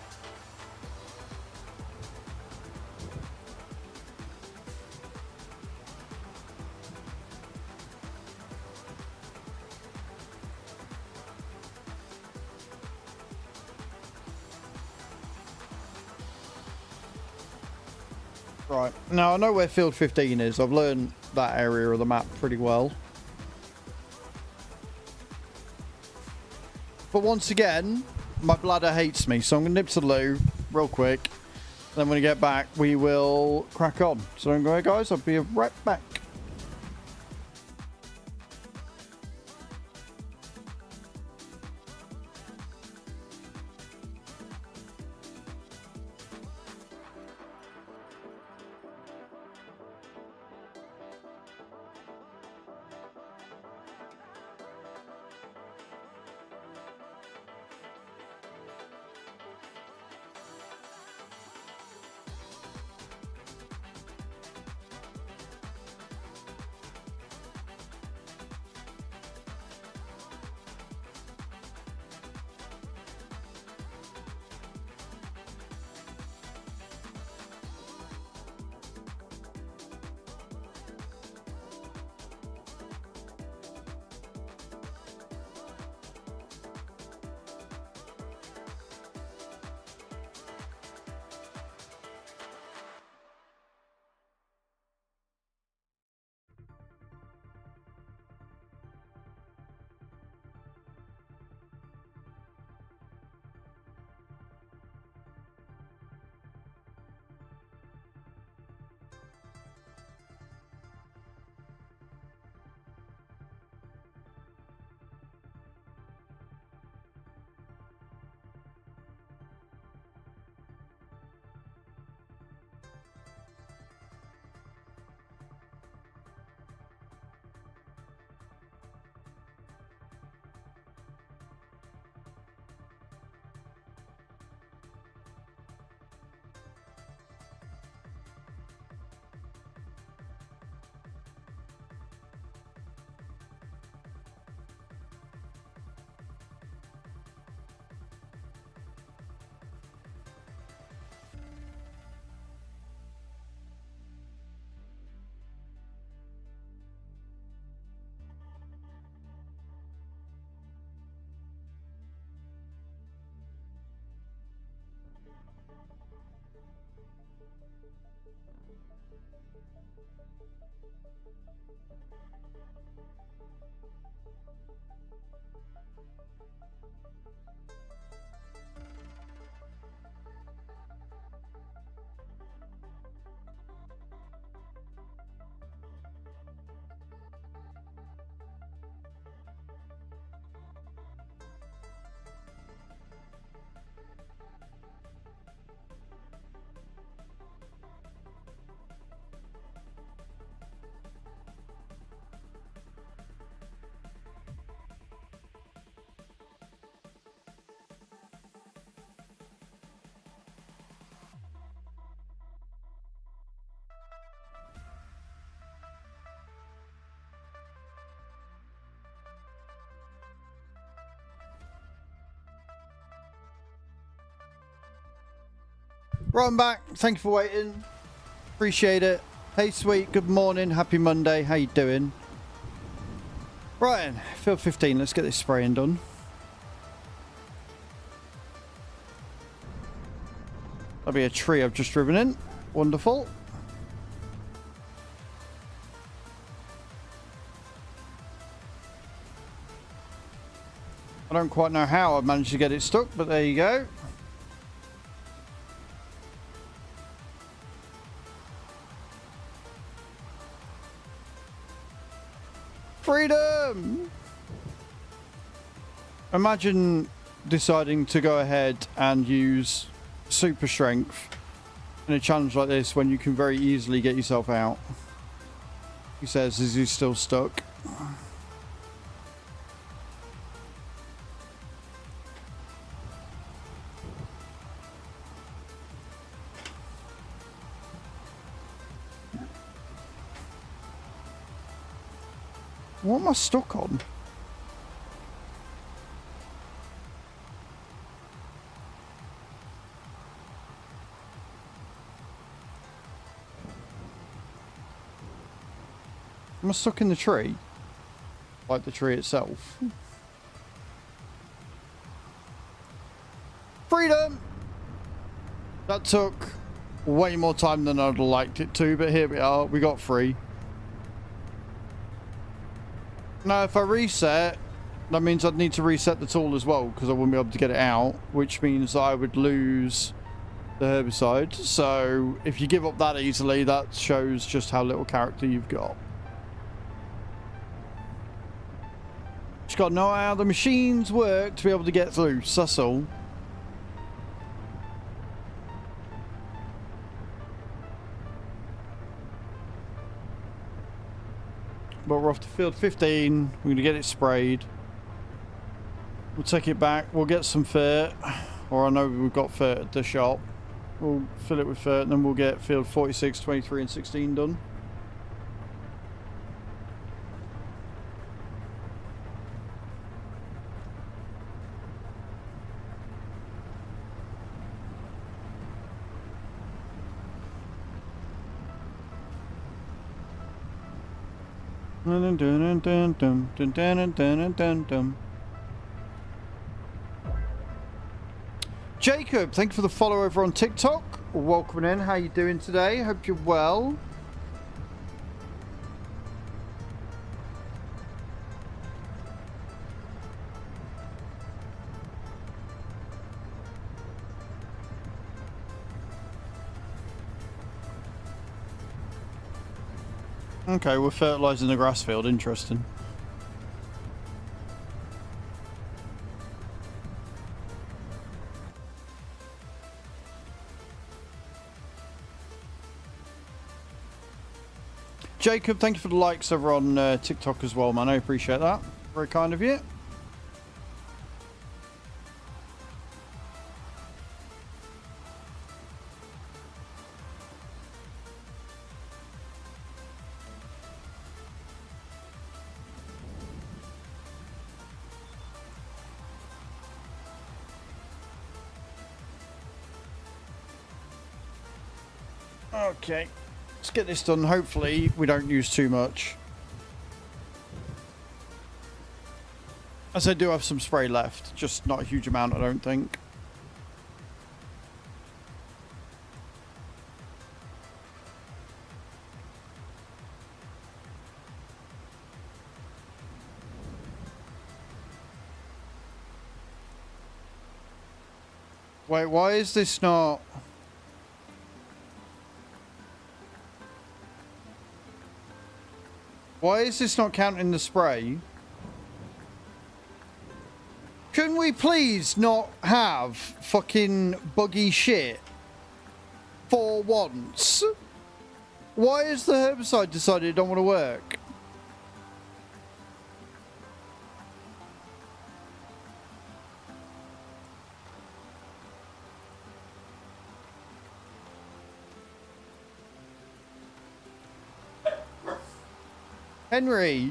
Right, now I know where field 15 is. I've learned that area of the map pretty well. But once again, my bladder hates me, so I'm going to nip to the loo real quick. Then when we get back, we will crack on. So anyway, guys, I'll be right back. Right, I'm back. Thank you for waiting. Appreciate it. Hey, sweet. Good morning. Happy Monday. How you doing? Right, field 15. Let's get this spraying done. That'll be a tree I've just driven in. Wonderful. don't quite know how I managed to get it stuck, but there you go. Freedom! Imagine deciding to go ahead and use super strength in a challenge like this when you can very easily get yourself out. He says, is he still stuck? What am I stuck on? Am I stuck in the tree? Like the tree itself? Freedom! That took way more time than I'd have liked it to, but here we are. We got free. Now, if I reset, that means I'd need to reset the tool as well, because I wouldn't be able to get it out, which means I would lose the herbicide. So, if you give up that easily, that shows just how little character you've got. Just got to know how the machines work to be able to get loose, that's all. But we're off to field 15. We're going to get it sprayed. We'll take it back. We'll get some fert. Or I know we've got fert at the shop. We'll fill it with fert and then we'll get field 46, 23 and 16 done. Jacob, thank you for the follow over on TikTok. Welcome in. How you doing today? Hope you're well. Okay, we're fertilising the grass field. Interesting. Jacob, thank you for the likes over on TikTok as well, man. I appreciate that. Very kind of you. Okay, let's get this done. Hopefully we don't use too much. As I do have some spray left, just not a huge amount, I don't think. Wait, why is this not... Why is this not counting the spray? Couldn't we please not have fucking buggy shit for once? Why has the herbicide decided it don't want to work? Henry.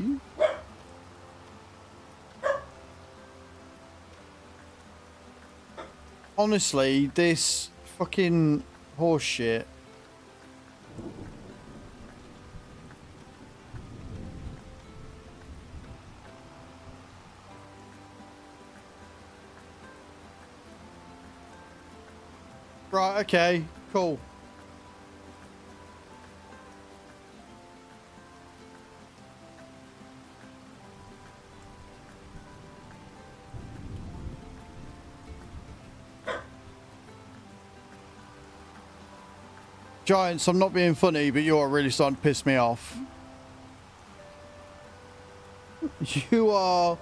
Honestly, this fucking horse shit. Right, okay, cool. Giants, I'm not being funny, but you're really starting to piss me off. You are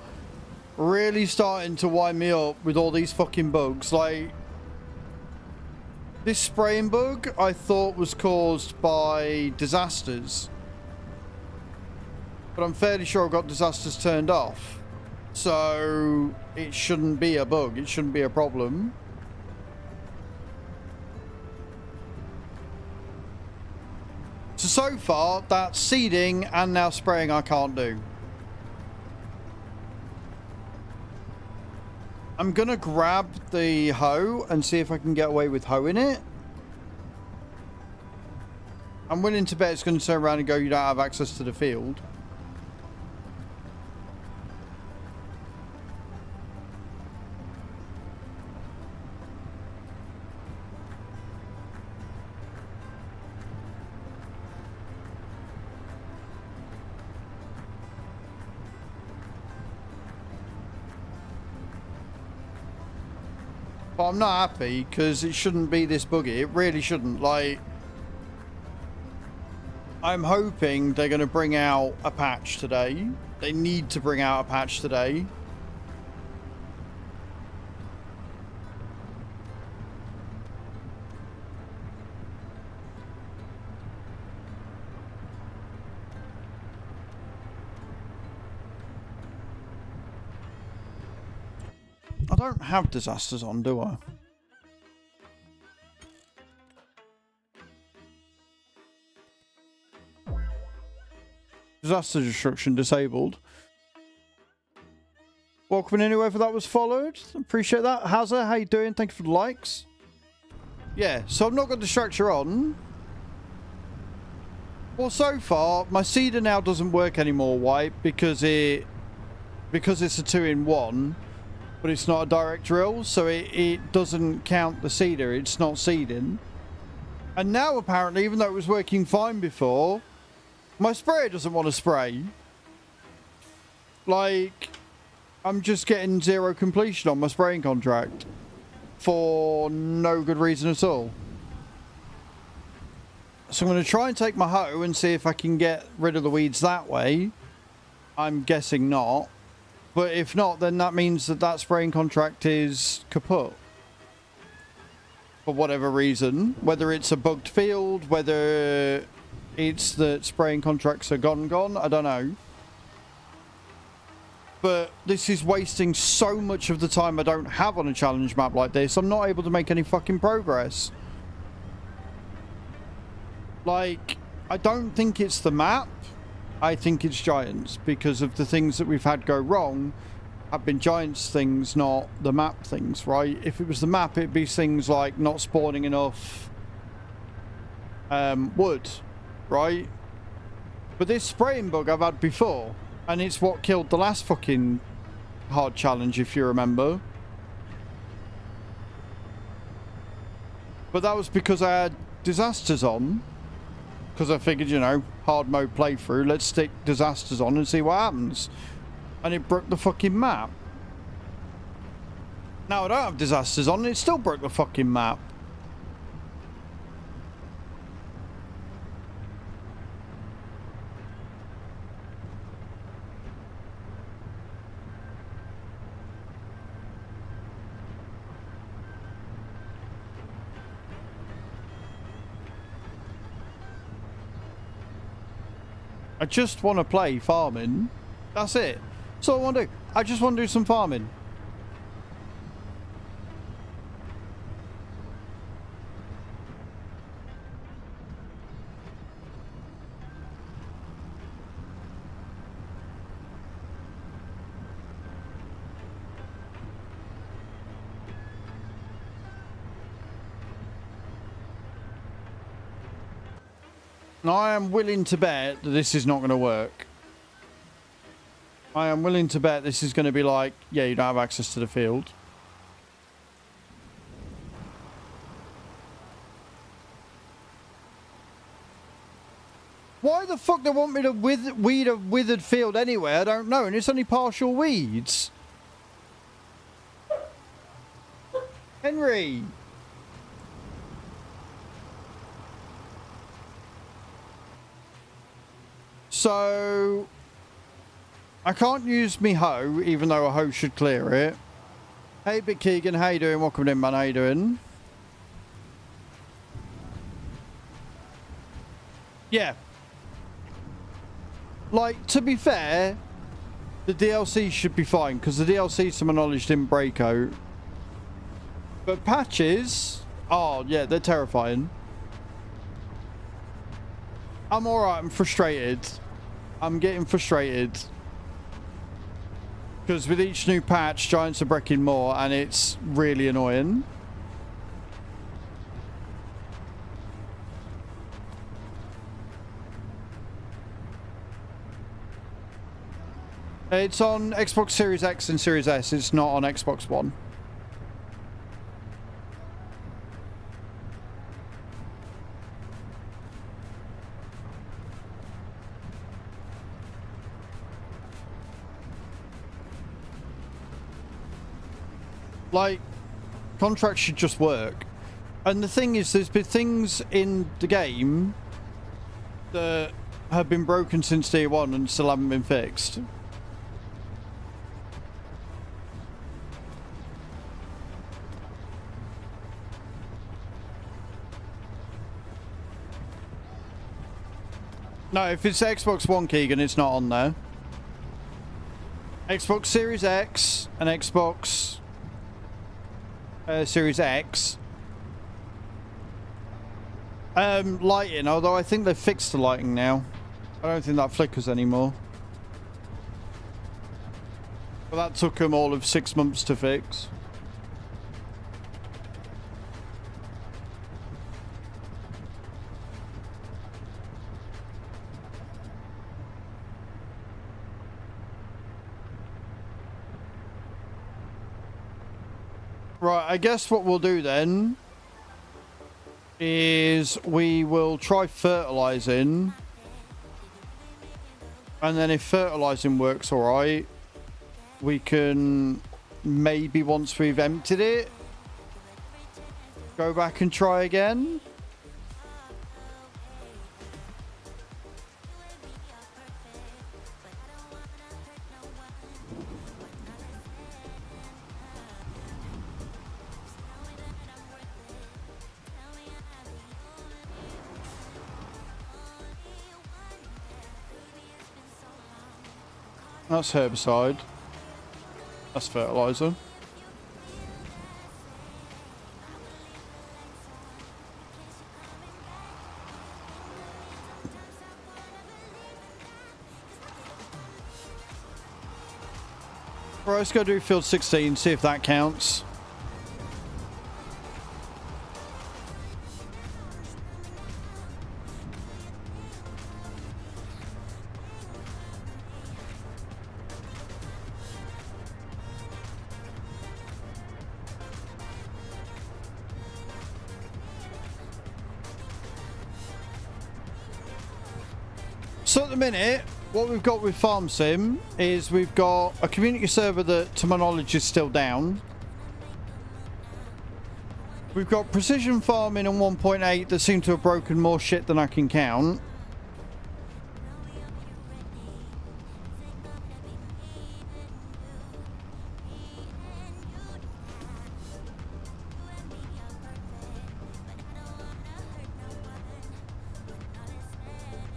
really starting to wind me up with all these fucking bugs. Like, this spraying bug I thought was caused by disasters. But I'm fairly sure I've got disasters turned off. So it shouldn't be a bug. It shouldn't be a problem. So far, that's seeding and now spraying I can't do. I'm going to grab the hoe and see if I can get away with hoeing it. I'm willing to bet it's going to turn around and go, you don't have access to the field. But I'm not happy because it shouldn't be this buggy. It really shouldn't. Like, I'm hoping they're going to bring out a patch today. They need to bring out a patch today. I don't have disasters on, do I? Disaster destruction disabled. Welcome in whoever that was followed. Appreciate that. Hazza, how you doing? Thank you for the likes. Yeah, so I've not got distractor on. Well, so far, my seeder now doesn't work anymore, White, because it's a 2-in-1. But it's not a direct drill, so it doesn't count the seeder. It's not seeding. And now, apparently, even though it was working fine before, my sprayer doesn't want to spray. Like, I'm just getting 0 completion on my spraying contract for no good reason at all. So I'm going to try and take my hoe and see if I can get rid of the weeds that way. I'm guessing not. But if not, then that means that that spraying contract is kaput. For whatever reason. Whether it's a bugged field, whether it's that spraying contracts are gone, I don't know. But this is wasting so much of the time I don't have on a challenge map like this. I'm not able to make any fucking progress. Like, I don't think it's the map. I think it's Giants, because of the things that we've had go wrong have been Giants things, not the map things, right? If it was the map, it'd be things like not spawning enough wood, right? But this spraying bug I've had before, and it's what killed the last fucking hard challenge, if you remember. But that was because I had disasters on. Because I figured, you know, hard mode playthrough, let's stick disasters on and see what happens. And it broke the fucking map. Now I don't have disasters on and it still broke the fucking map. I just want to play farming. That's it. That's all I want to do. I just want to do some farming. Now, I am willing to bet that this is not going to work. I am willing to bet this is going to be like, yeah, you don't have access to the field. Why the fuck they want me to weed a withered field anyway? I don't know, and it's only partial weeds. So I can't use me hoe, even though a hoe should clear it. Hey, Big Keegan, how you doing? Welcome in, man. How you doing? Yeah. Like, to be fair, the DLC should be fine, because the DLC, to my knowledge, didn't break out. But patches, oh, yeah, they're terrifying. I'm alright, I'm frustrated. I'm getting frustrated. Because with each new patch, giants are breaking more, and it's really annoying. It's on Xbox Series X and Series S. It's not on Xbox One. Like, contracts should just work. And the thing is, there's been things in the game that have been broken since day one and still haven't been fixed. No, if it's Xbox One, Keegan, it's not on there. Xbox Series X and Xbox Series X. Lighting, although I think they've fixed the lighting now. I don't think that flickers anymore. But that took them all of 6 months to fix. Right, I guess what we'll do then is we will try fertilizing, and then if fertilizing works alright, we can maybe, once we've emptied it, go back and try again. That's herbicide. That's fertilizer. Right, let's go do field 16, see if that counts. So at the minute, what we've got with Farm Sim is we've got a community server that, to my knowledge, is still down. We've got Precision Farming on 1.8 that seem to have broken more shit than I can count.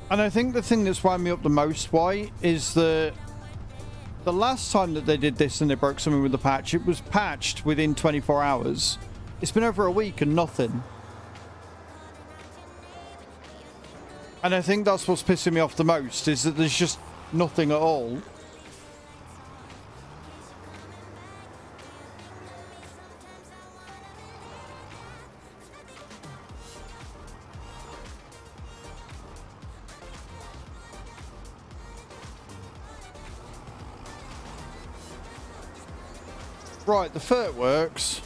And I think the thing that's wound me up the most, White, is that the last time that they did this and they broke something with the patch, it was patched within 24 hours. It's been over a week and nothing. And I think that's what's pissing me off the most, is that there's just nothing at all. Right, the fert works.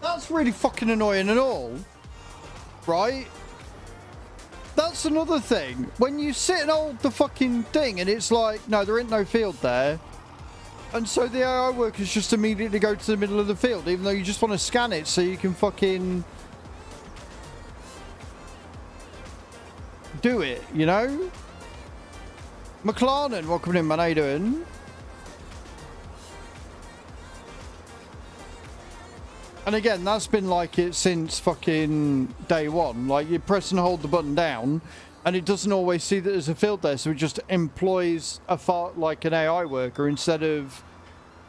That's really fucking annoying and all. Right? That's another thing. When you sit and hold the fucking thing and it's like, no, there ain't no field there. And so the AI workers just immediately go to the middle of the field, even though you just want to scan it so you can fucking... do it, you know? McLaren, welcome in, man. How you doing? And again, that's been like it since fucking day one. Like, you press and hold the button down, and it doesn't always see that there's a field there, so it just employs like an AI worker instead of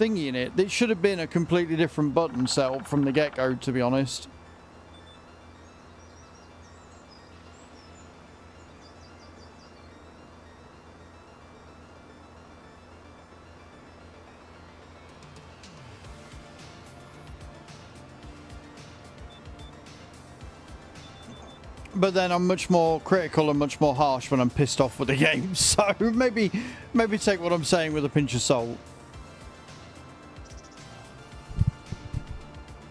thingy in it. It should have been a completely different button set up from the get-go, to be honest. But then I'm much more critical and much more harsh when I'm pissed off with the game. So maybe take what I'm saying with a pinch of salt.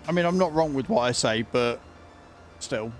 I mean, I'm not wrong with what I say, but still.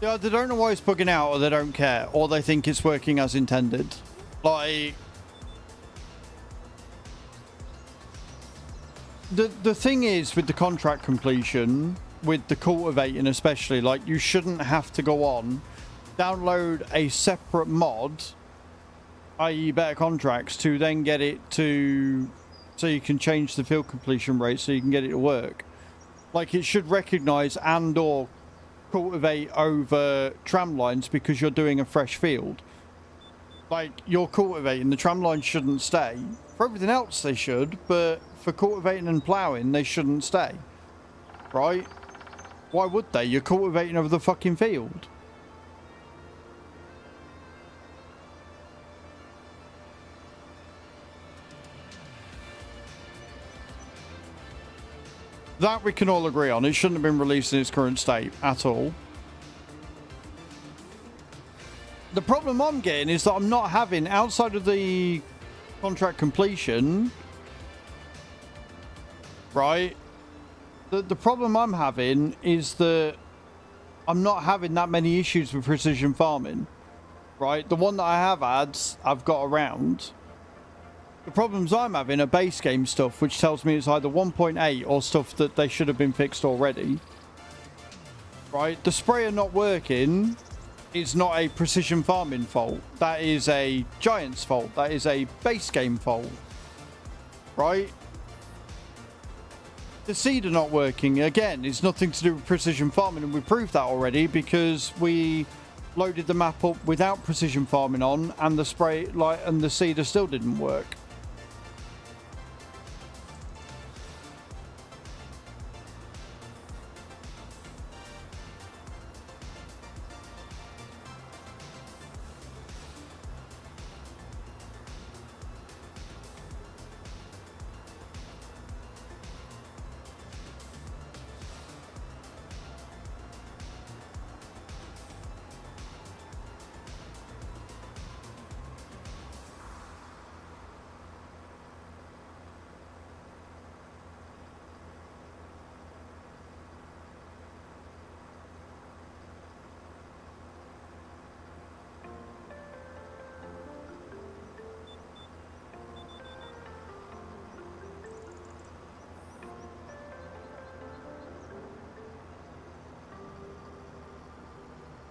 Yeah, they don't know why it's bugging out, or they don't care, or they think it's working as intended. Like, the thing is with the contract completion, with the cultivating especially, like, you shouldn't have to go on, download a separate mod, i.e. better contracts, to then get it to, so you can change the field completion rate so you can get it to work. Like, it should recognize and or cultivate over tram lines because you're doing a fresh field. Like, you're cultivating, the tram lines shouldn't stay. For everything else they should, but for cultivating and ploughing they shouldn't stay. Right? Why would they? You're cultivating over the fucking field. That we can all agree on. It shouldn't have been released in its current state at all. The problem I'm getting is that I'm not having, outside of the contract completion, right? The problem I'm having is that I'm not having that many issues with precision farming, right? The one that I have had, I've got around. The problems I'm having are base game stuff, which tells me it's either 1.8 or stuff that they should have been fixed already. Right? The sprayer not working is not a precision farming fault. That is a Giants fault. That is a base game fault. Right? The seeder not working, again, is nothing to do with precision farming, and we proved that already because we loaded the map up without precision farming on, and the spray and the seeder still didn't work.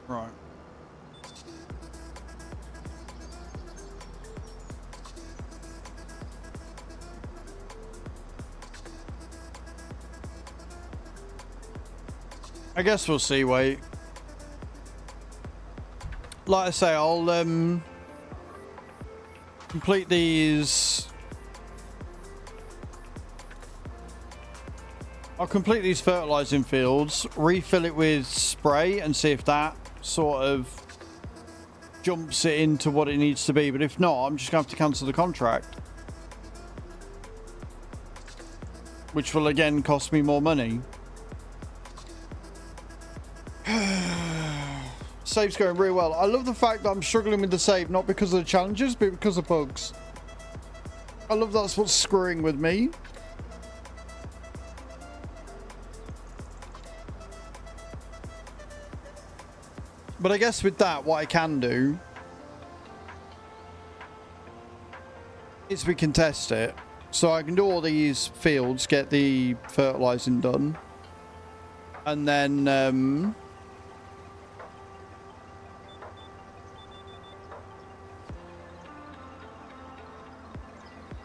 Right. I guess we'll see, wait. Like I say, I'll complete these I'll complete these fertilizing fields, refill it with spray and see if that sort of jumps it into what it needs to be. But if not, I'm just going to have to cancel the contract. Which will again cost me more money. Save's going really well. I love the fact that I'm struggling with the save, not because of the challenges, but because of bugs. I love that's what's screwing with me. But I guess with that, what I can do is we can test it. So I can do all these fields, get the fertilizing done. And then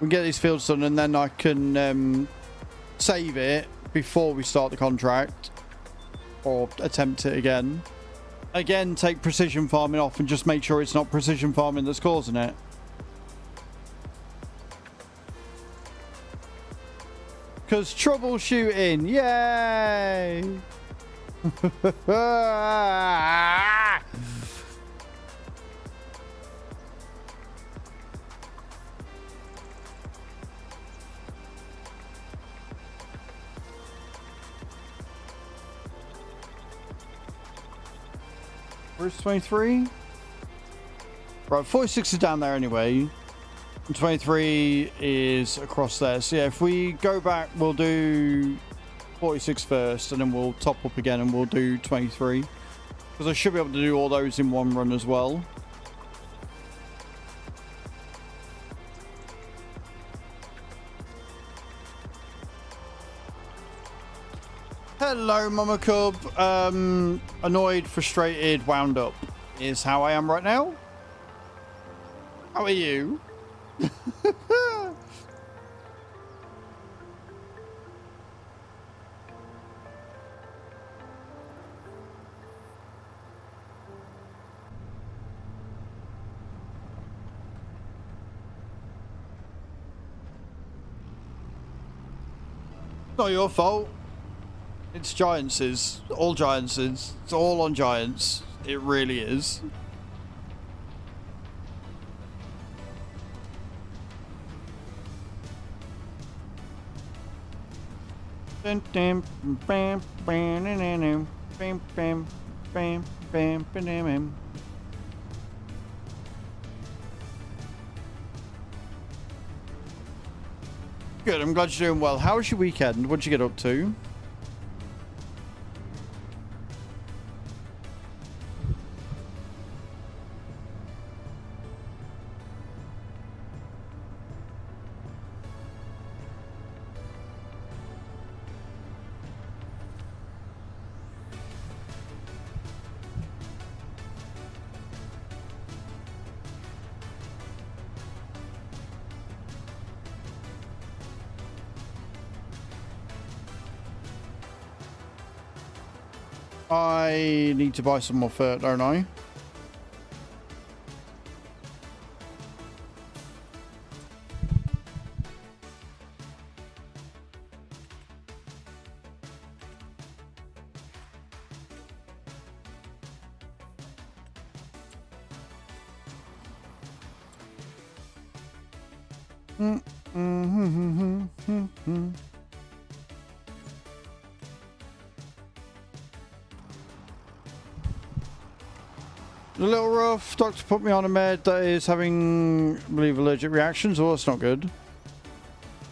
we get these fields done, and then I can save it before we start the contract. Or attempt it again. Again, take precision farming off and just make sure it's not precision farming that's causing it. Because troubleshooting, yay! Where's 23? Right, 46 is down there anyway. And 23 is across there. So yeah, if we go back, we'll do 46 first, and then we'll top up again and we'll do 23. Because I should be able to do all those in one run as well. Hello, Mama Cub. Annoyed, frustrated, wound up is how I am right now. How are you? Not your fault. It's Giantses. All Giantses. It's all on Giants. It really is. Good, I'm glad you're doing well. How was your weekend? What'd you get up to? I need to buy some more fur, don't I? A little rough. Doctor put me on a med that is having, I believe, allergic reactions. Oh, that's not good.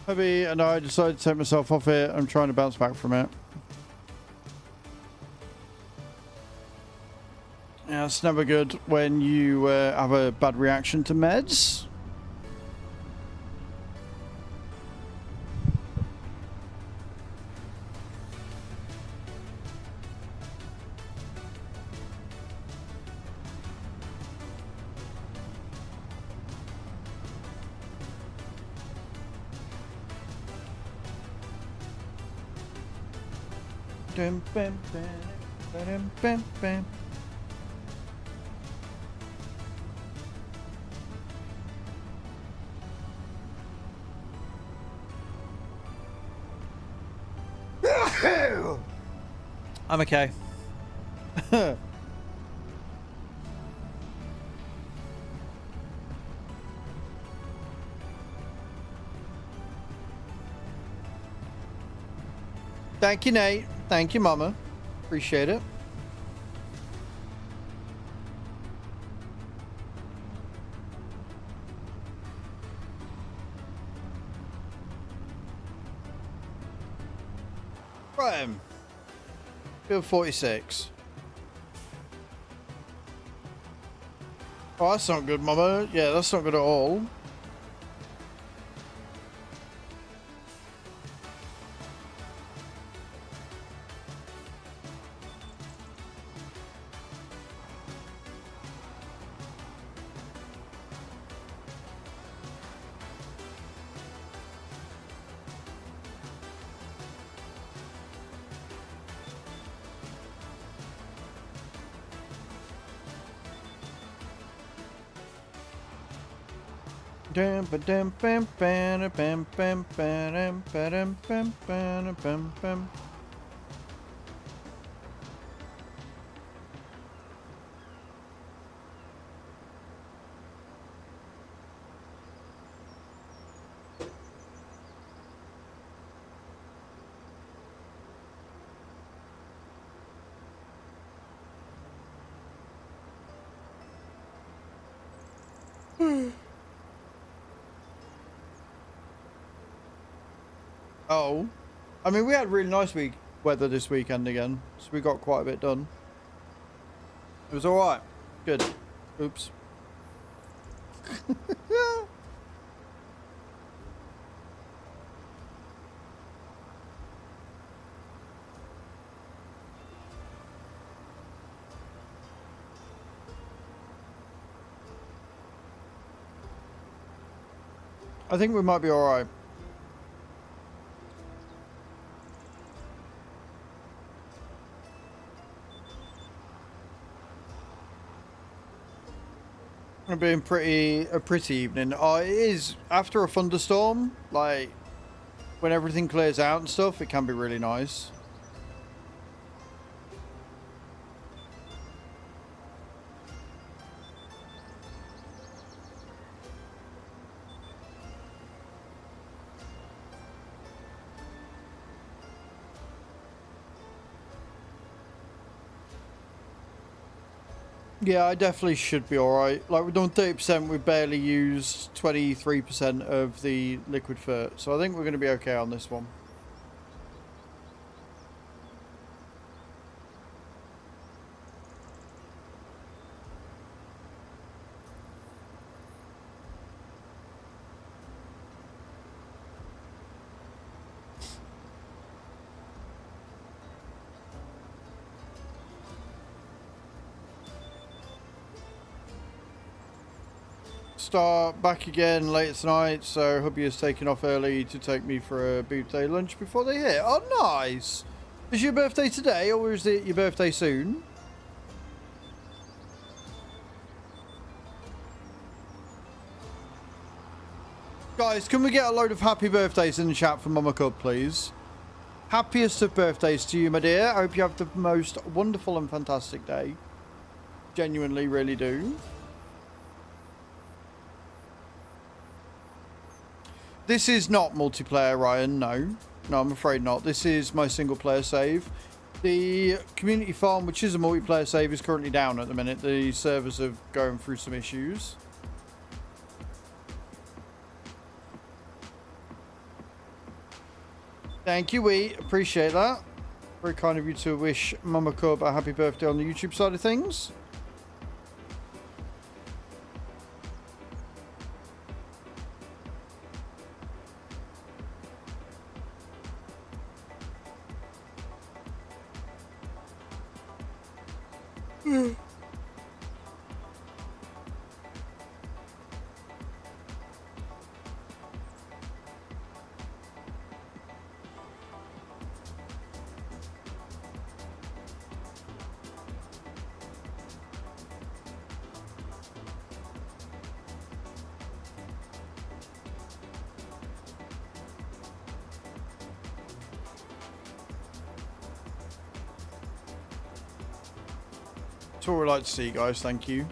Heavy, and I decided to take myself off it. I'm trying to bounce back from it. Yeah, it's never good when you have a bad reaction to meds. Bam, bam, bam, bam, bam. I'm okay. Thank you, Nate. Thank you, Mama. Appreciate it. Right. Field 46. Oh, that's not good, Mama. Yeah, that's not good at all. Oh, I mean, we had really nice weather this weekend again, so we got quite a bit done. It was all right. Good. Oops. I think we might be all right. It's been a pretty evening. It is after a thunderstorm, like when everything clears out and stuff, it can be really nice. Yeah, I definitely should be alright. Like, we've done 30%, we've barely used 23% of the liquid fert, so I think we're going to be okay on this one. Start back again later tonight, so hubby is taking off early to take me for a birthday lunch before they hit. Oh, nice! Is your birthday today, or is it your birthday soon? Guys, can we get a load of happy birthdays in the chat for Mama Cub, please? Happiest of birthdays to you, my dear. I hope you have the most wonderful and fantastic day. Genuinely, really do. This is not multiplayer, Ryan. No, I'm afraid not. This is my single player save. The community farm, which is a multiplayer save, is currently down at the minute. The servers are going through some issues. Thank you, we appreciate that. Very kind of you to wish Mama Cub a happy birthday on the YouTube side of things. That's what we like to see, guys. Thank you.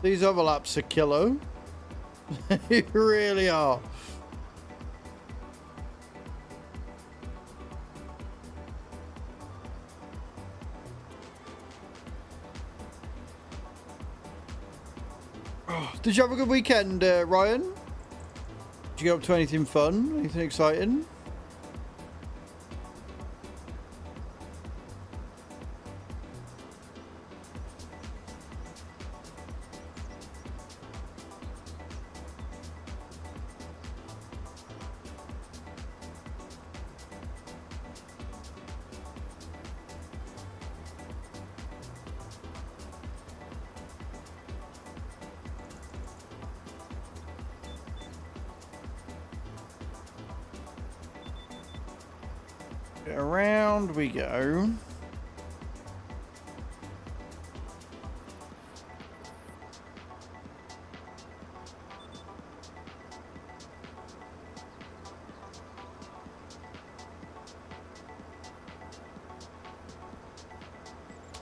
These overlaps are killer. They really are. Oh, did you have a good weekend, Ryan? Did you get up to anything fun? Anything exciting? Around we go.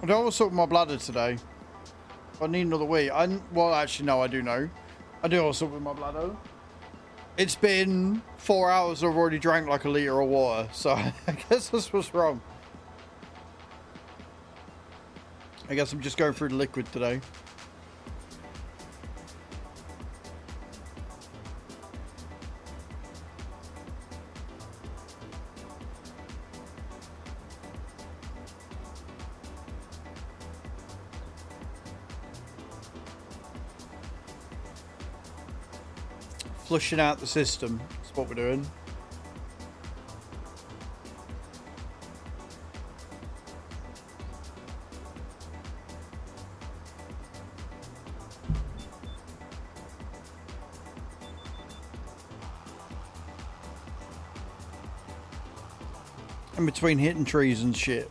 I don't want to sort my bladder today. I need another wee. Well, actually, no, I do know. I do also with my bladder. It's been 4 hours. I've already drank like a litre of water, so I guess this was wrong. I guess I'm just going through the liquid today. Flushing out the system. That's what we're doing. In between hitting trees and shit.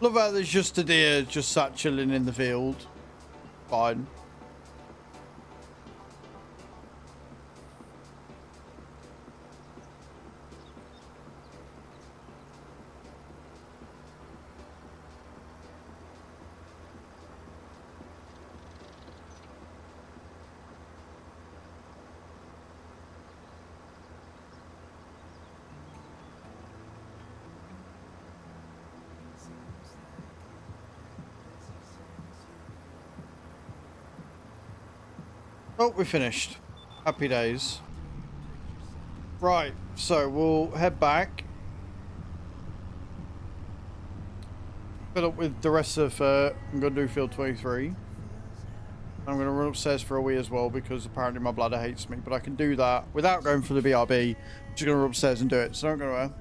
Love how there's just a deer just sat chilling in the field. Fine. Oh, we finished. Happy days. Right, so we'll head back. Fill up with the rest of, I'm going to do field 23. I'm going to run upstairs for a wee as well because apparently my bladder hates me. But I can do that without going for the BRB. I'm just going to run upstairs and do it. So don't go anywhere.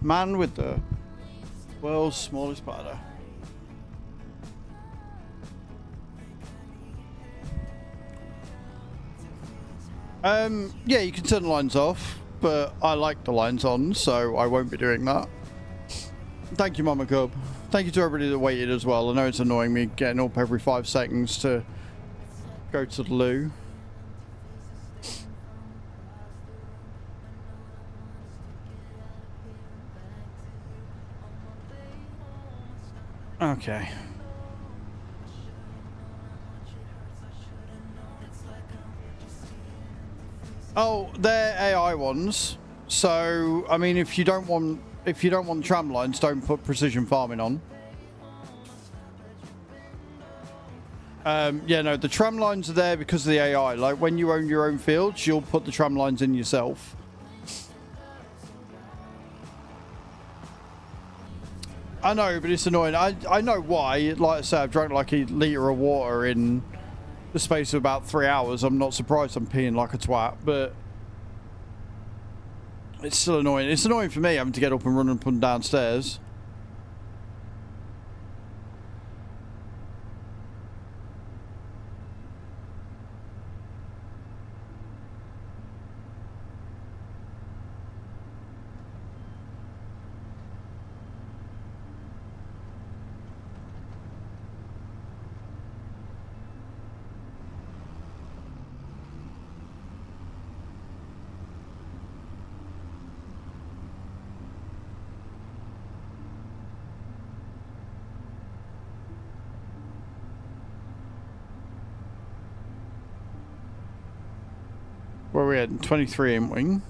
Man with the world's smallest bladder. Yeah, you can turn the lines off, but I like the lines on, so I won't be doing that. Thank you, Mama Cub. Thank you to everybody that waited as well. I know it's annoying me getting up every 5 seconds to go to the loo. Okay. Oh, they're AI ones. So, I mean, if you don't want tram lines, don't put precision farming on. Yeah, no, the tram lines are there because of the AI. Like, when you own your own fields, you'll put the tram lines in yourself. I know, but it's annoying. I know why. Like I said, I've drank like a litre of water in the space of about 3 hours. I'm not surprised I'm peeing like a twat, but it's still annoying. It's annoying for me having to get up and run and put downstairs. Where are we at? 23 in wing.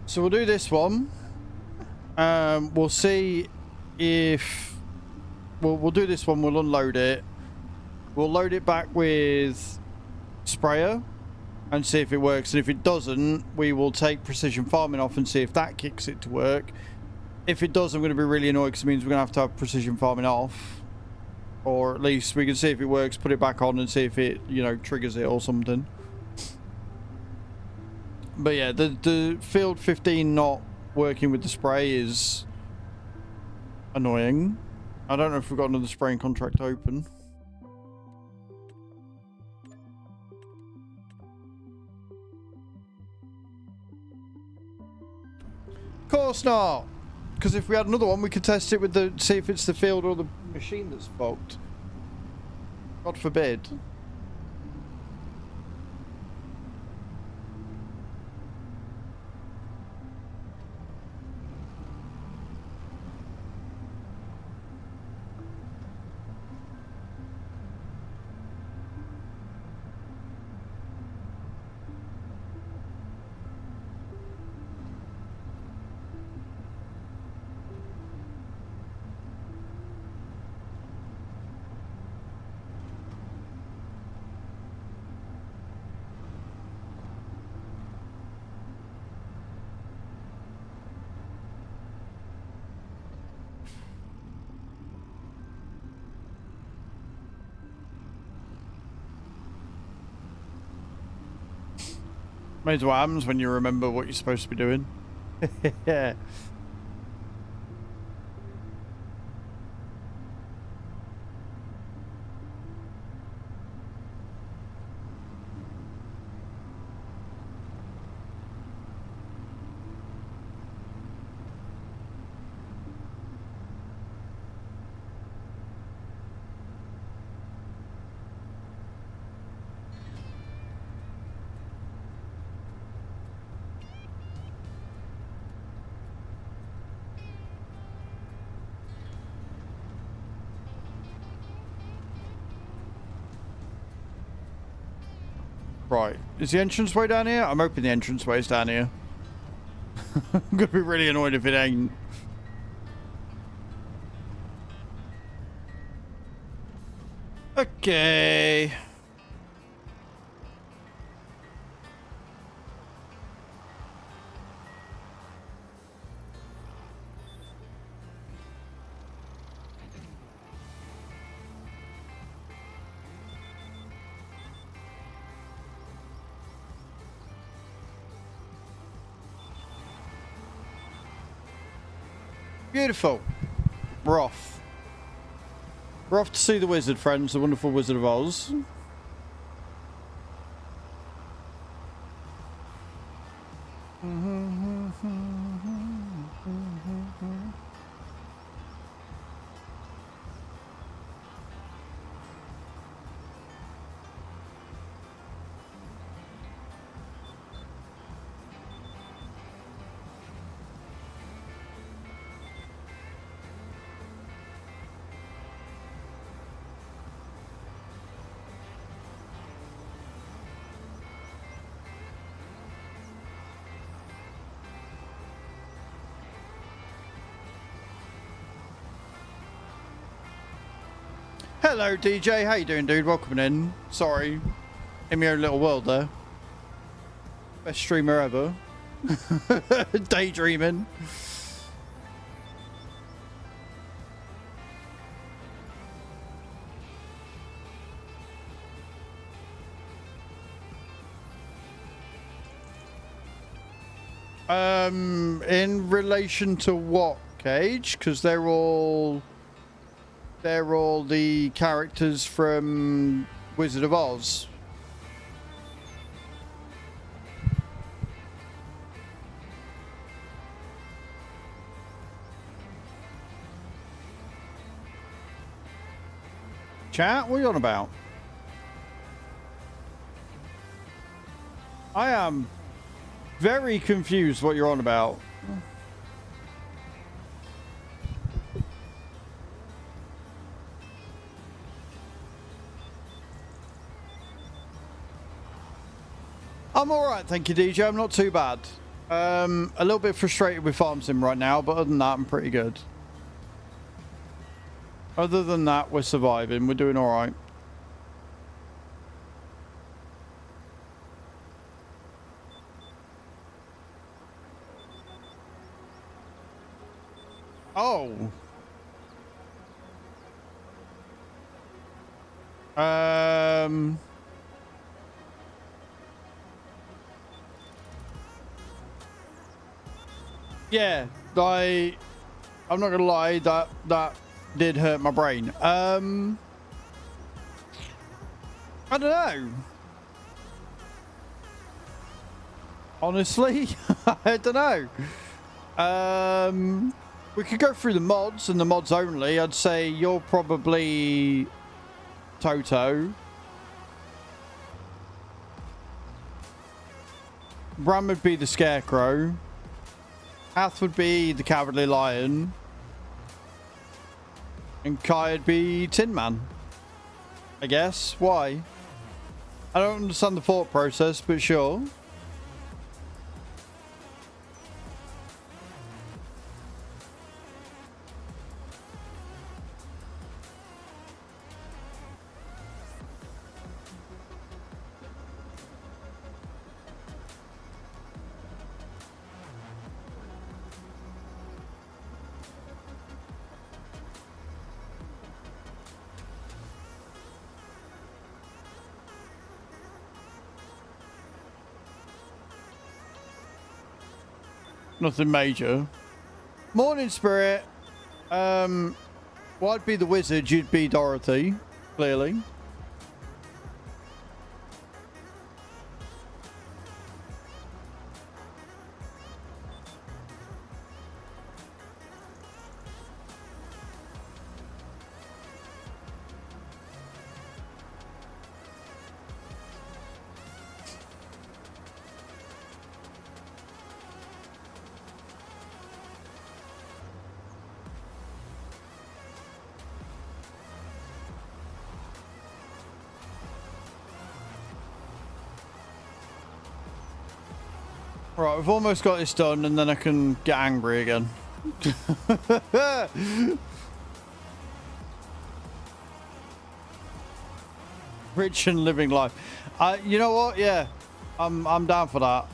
So we'll do this one. We'll see if we'll do this one. We'll unload it. We'll load it back with sprayer and see if it works. And if it doesn't, we will take precision farming off and see if that kicks it to work. If it does, I'm going to be really annoyed because it means we're going to have precision farming off. Or at least we can see if it works, put it back on and see if it, you know, triggers it or something. But yeah, the field 15 not working with the spray is annoying. I don't know if we've got another spraying contract open. Of course not, because if we had another one, we could test it with the see if it's the field or the machine that's fucked. God forbid. Amazing what happens when you remember what you're supposed to be doing. Yeah. Right, is the entranceway down here? I'm hoping the entranceway's down here. I'm gonna be really annoyed if it ain't. Okay. Beautiful. We're off. We're off to see the wizard, friends, the wonderful Wizard of Oz. Hello, DJ. How you doing, dude? Welcome in. Sorry. In my own little world there. Best streamer ever. Daydreaming. In relation to what, Cage? Because they're all the characters from Wizard of Oz. Chat, what are you on about? I am very confused what you're on about. I'm alright, thank you, DJ. I'm not too bad. A little bit frustrated with Farm Sim right now, but other than that, I'm pretty good. Other than that, we're surviving. We're doing alright. Oh. Yeah, I'm not gonna lie, that did hurt my brain. I don't know. Honestly, I don't know. We could go through the mods and the mods only. I'd say you're probably Toto. Bram would be the Scarecrow. Hath would be the Cowardly Lion. And Kai would be Tin Man. I guess. Why? I don't understand the thought process, but sure. Nothing major. Morning, Spirit. Well, I'd be the wizard, you'd be Dorothy, clearly. Right, we've almost got this done, and then I can get angry again. Rich and living life. You know what? Yeah, I'm down for that.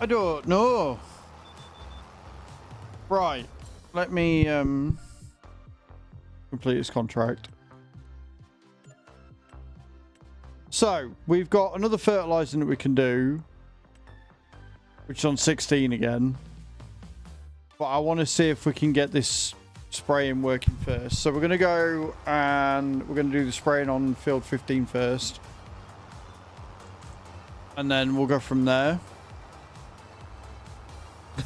I don't know. Right. Let me complete this contract. So, we've got another fertilizing that we can do, which is on 16 again. But I want to see if we can get this spraying working first. So we're going to go and we're going to do the spraying on field 15 first. And then we'll go from there.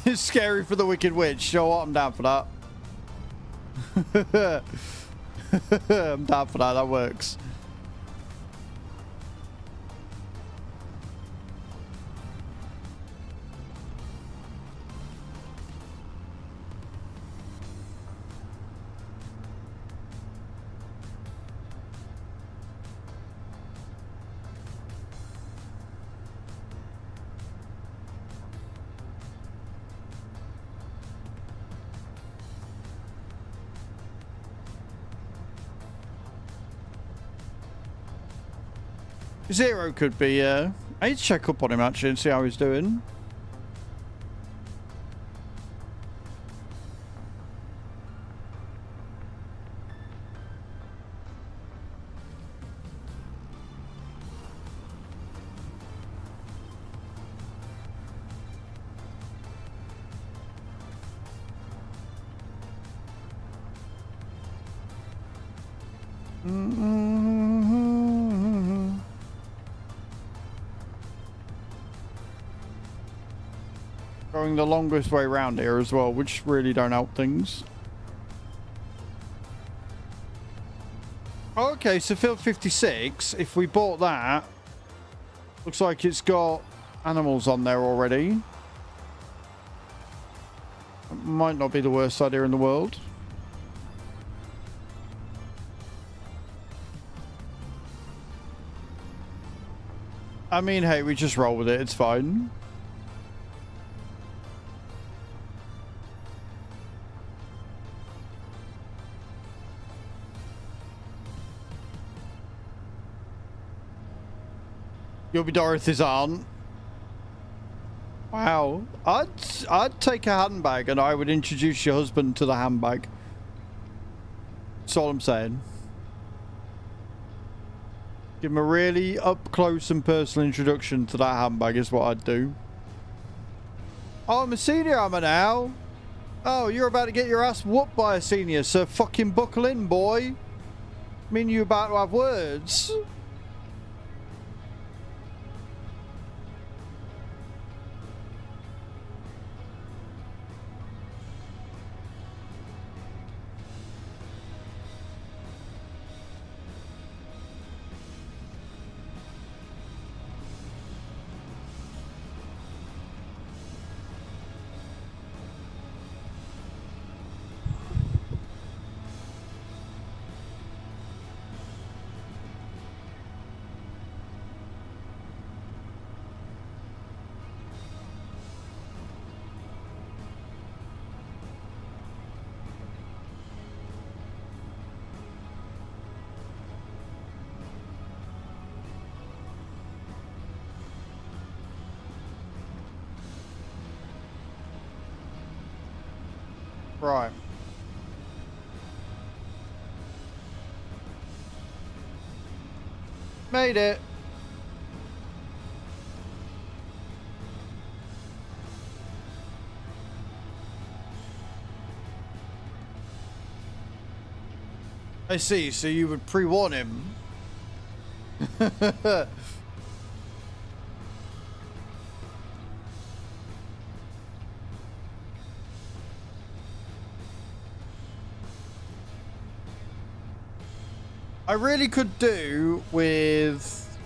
It's scary for the Wicked Witch. You know what? I'm down for that. I'm down for that. That works. Zero could be, I need to check up on him actually and see how he's doing. Going the longest way around here as well, which really don't help things. Okay, so field 56, if we bought that, looks like it's got animals on there already. It might not be the worst idea in the world. I mean, hey, we just roll with it, it's fine. You'll be Dorothy's aunt. Wow. I'd take a handbag and I would introduce your husband to the handbag. That's all I'm saying. Give him a really up close and personal introduction to that handbag is what I'd do. Oh, I'm a senior, am I now? Oh, you're about to get your ass whooped by a senior, so fucking buckle in, boy. I mean, you're about to have words. Right. Made it. I see, so you would pre-warn him. I really could do with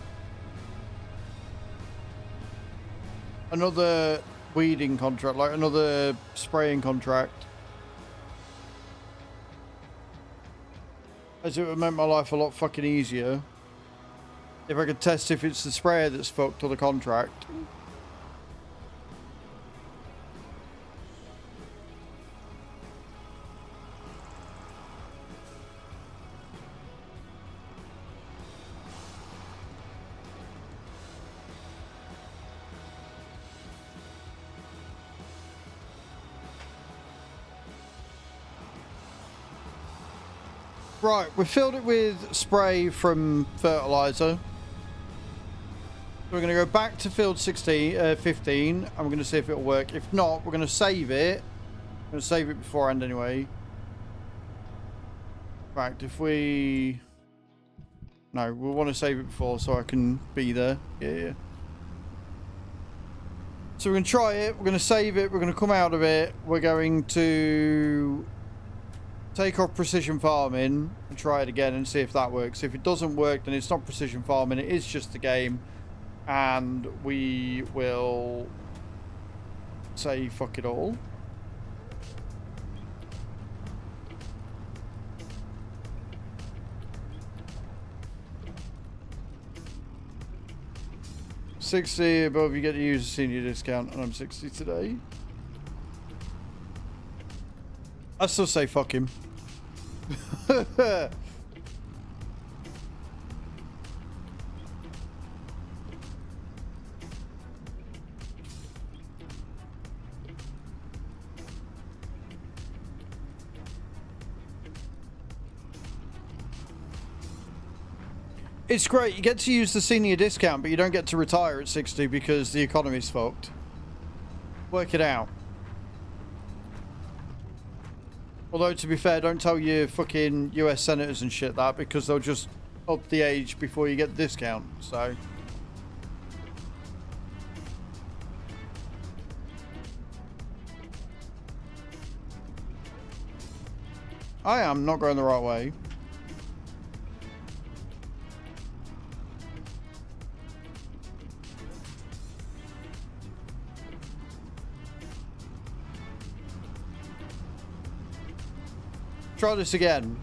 another weeding contract, like another spraying contract. As it would make my life a lot fucking easier if I could test if it's the sprayer that's fucked or the contract. Right, we filled it with spray from fertilizer. We're going to go back to field 15 and we're going to see if it'll work. If not, we're going to save it. I'm going to save it beforehand anyway. In fact, if we... No, we want to save it before so I can be there. Yeah. So we're going to try it. We're going to save it. We're going to come out of it. We're going to take off precision farming and try it again and see if that works. If it doesn't work, then it's not precision farming. It is just the game. And we will say fuck it all. $60 above, you get to use a senior discount, and I'm 60 today. I still say fuck him. It's great. You get to use the senior discount, but you don't get to retire at 60 because the economy's fucked. Work it out. Although, to be fair, don't tell your fucking US senators and shit that, because they'll just up the age before you get the discount, so... I am not going the right way. Try this again.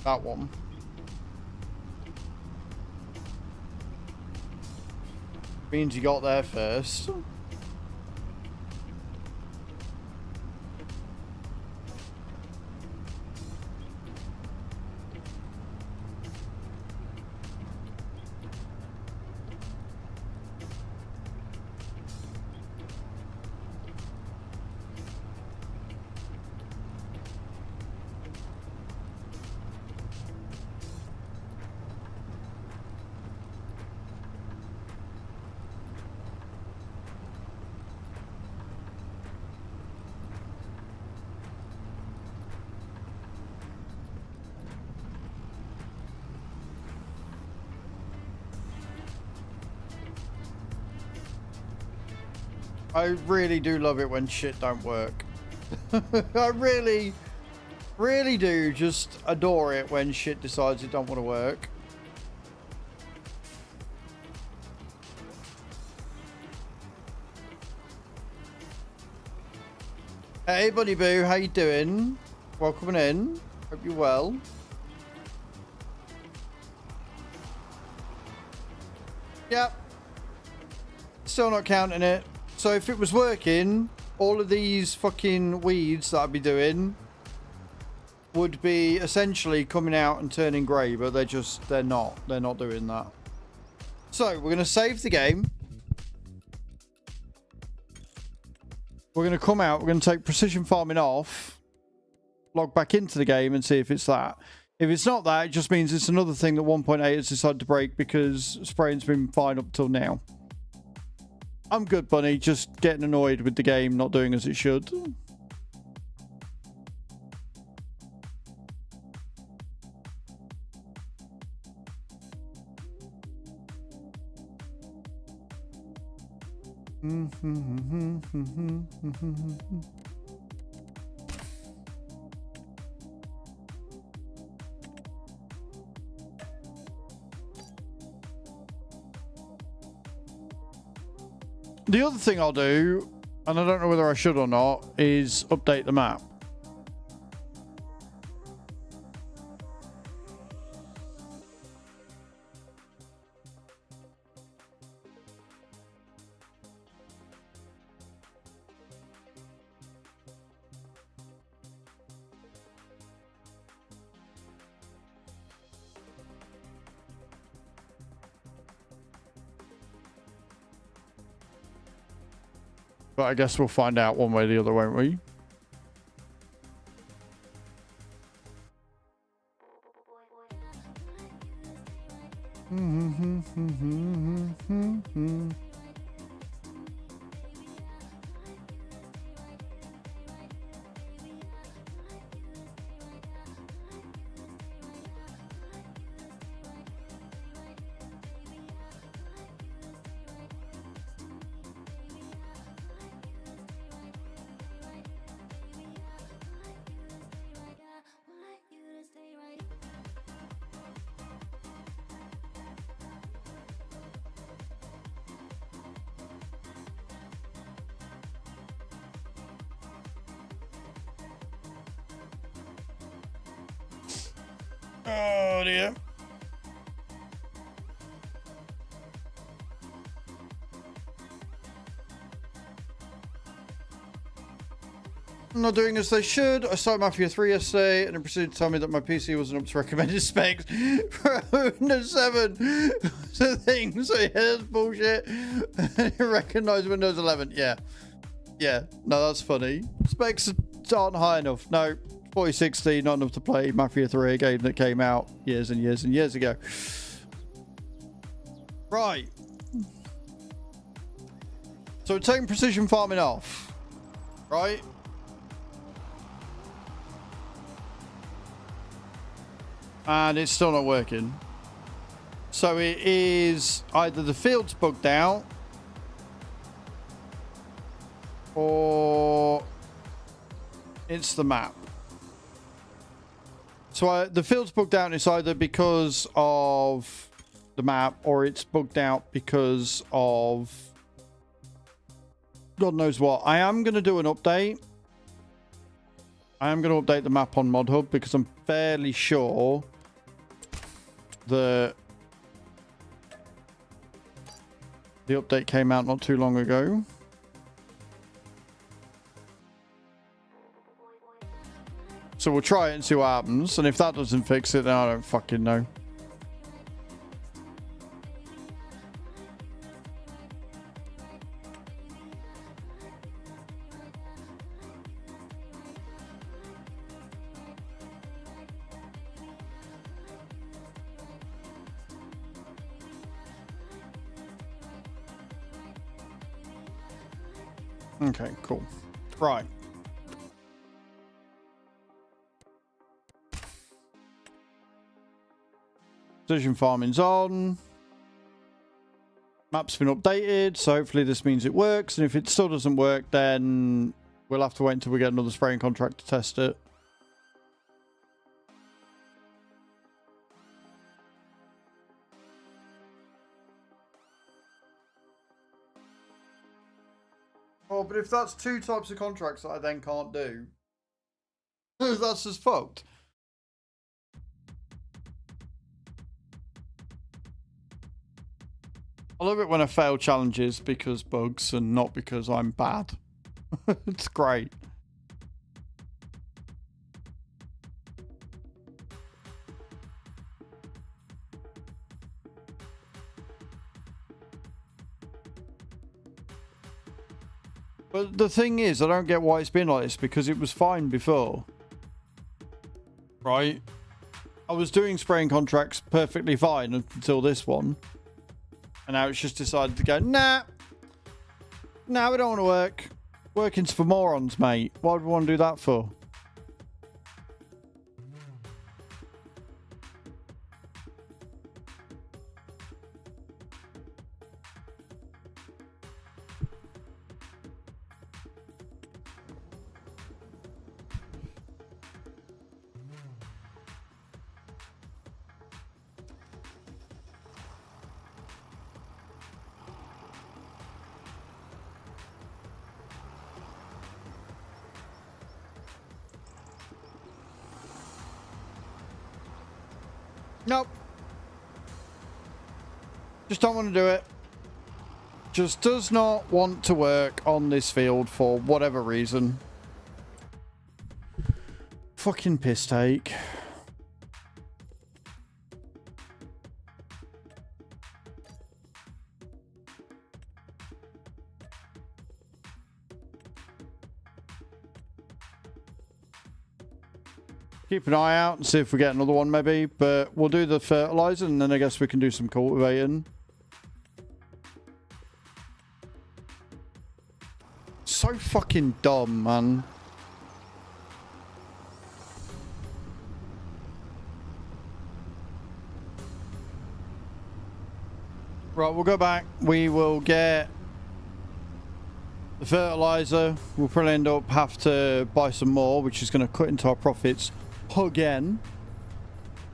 That one. Means you got there first. I really do love it when shit don't work. I really, really do just adore it when shit decides it don't want to work. Hey Bunny Boo, how you doing? Welcome in. Hope you're well. Yep. Still not counting it. So if it was working, all of these fucking weeds that I'd be doing would be essentially coming out and turning grey, but they're not doing that. So we're going to save the game. We're going to come out, we're going to take precision farming off, log back into the game and see if it's that. If it's not that, it just means it's another thing that 1.8 has decided to break because spraying's been fine up till now. I'm good, Bunny. Just getting annoyed with the game not doing as it should. The other thing I'll do, and I don't know whether I should or not, is update the map. But I guess we'll find out one way or the other, won't we? Oh dear. Not doing as they should. I started Mafia 3 yesterday and it proceeded to tell me that my PC wasn't up to recommended specs for Windows 7. The thing, so yeah, that's bullshit. You recognize Windows 11. Yeah. Yeah, no, that's funny. Specs aren't high enough. No, 4060, not enough to play Mafia 3, a game that came out years and years and years ago. Right. So we're taking precision farming off. Right? And it's still not working. So it is either the field's bugged out or it's the map. So the field's bugged out, and it's either because of the map or it's bugged out because of God knows what. I am going to do an update. I am going to update the map on ModHub because I'm fairly sure the update came out not too long ago. So we'll try it and see what happens. And if that doesn't fix it, then I don't fucking know. Okay, cool. Right. Precision farming's on. Map's been updated, so hopefully this means it works. And if it still doesn't work, then we'll have to wait until we get another spraying contract to test it. Oh, but if that's two types of contracts that I then can't do, that's just fucked. I love it when I fail challenges because bugs and not because I'm bad. It's great. But the thing is, I don't get why it's been like this because it was fine before. Right? I was doing spraying contracts perfectly fine until this one. And now it's just decided to go, nah. Nah, we don't want to work. Working's for morons, mate. Why would we want to do that for? Nope. Just don't want to do it. Just does not want to work on this field for whatever reason. Fucking piss take. Keep an eye out and see if we get another one maybe. But we'll do the fertilizer and then I guess we can do some cultivating. So fucking dumb, man. Right, we'll go back. We will get the fertilizer. We'll probably end up have to buy some more, which is going to cut into our profits again.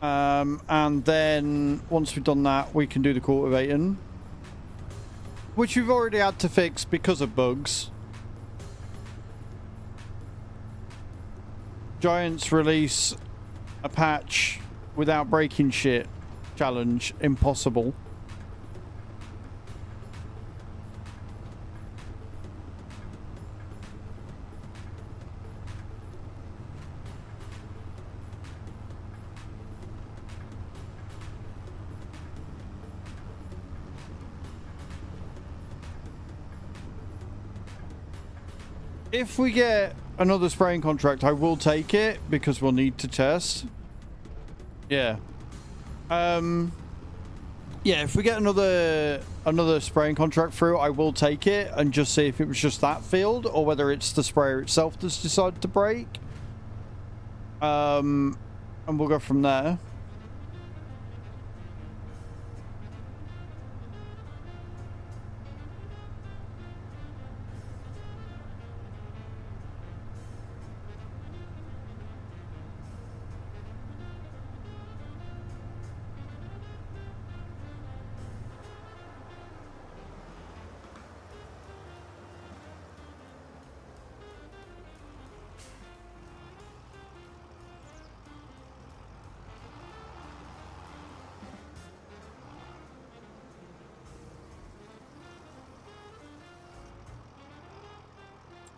And then once we've done that, we can do the cultivating, which we've already had to fix because of bugs. Giants release a patch without breaking shit. Challenge impossible. If we get another spraying contract, I will take it because we'll need to test. Yeah. Yeah, if we get another spraying contract through, I will take it and just see if it was just that field or whether it's the sprayer itself that's decided to break. And we'll go from there.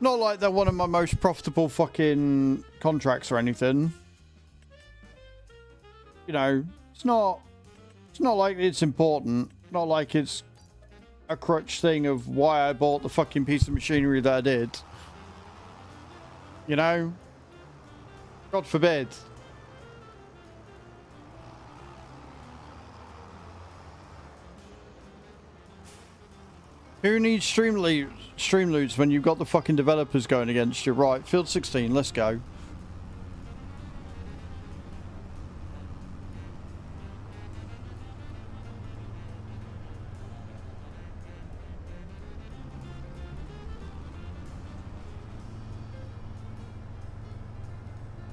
Not like they're one of my most profitable fucking contracts or anything. You know, it's not like it's important. Not like it's a crutch thing of why I bought the fucking piece of machinery that I did. You know? God forbid. Who needs Streamloots when you've got the fucking developers going against you? Right, field 16, let's go.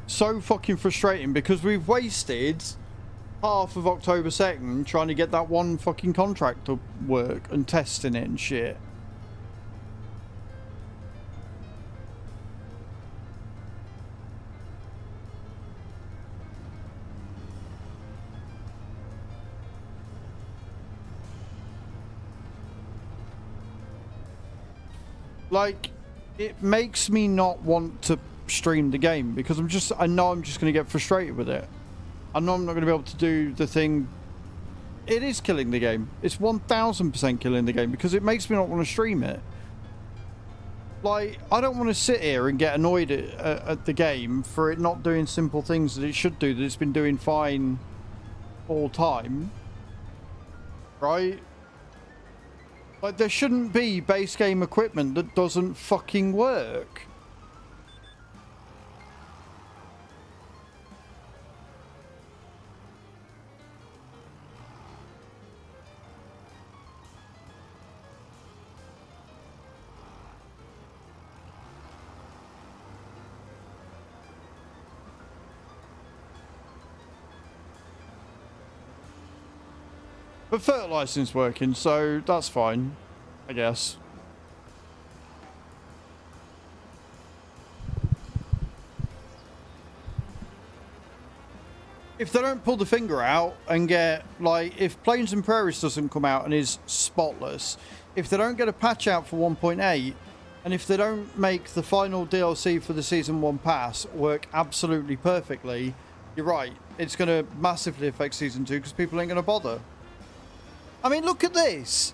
So fucking frustrating because we've wasted half of October 2nd trying to get that one fucking contract to work and testing it and shit. Like, it makes me not want to stream the game because I know I'm just going to get frustrated with it. I know I'm not going to be able to do the thing. It is killing the game. It's 1000% killing the game because it makes me not want to stream it. Like, I don't want to sit here and get annoyed at the game for it not doing simple things that it should do, that it's been doing fine all time. Right? Like, there shouldn't be base game equipment that doesn't fucking work. But fertilizing's working, so that's fine, I guess. If they don't pull the finger out and get, like, if Plains and Prairies doesn't come out and is spotless, if they don't get a patch out for 1.8, and if they don't make the final DLC for the Season 1 pass work absolutely perfectly, you're right, it's going to massively affect Season 2 because people ain't going to bother. I mean, look at this.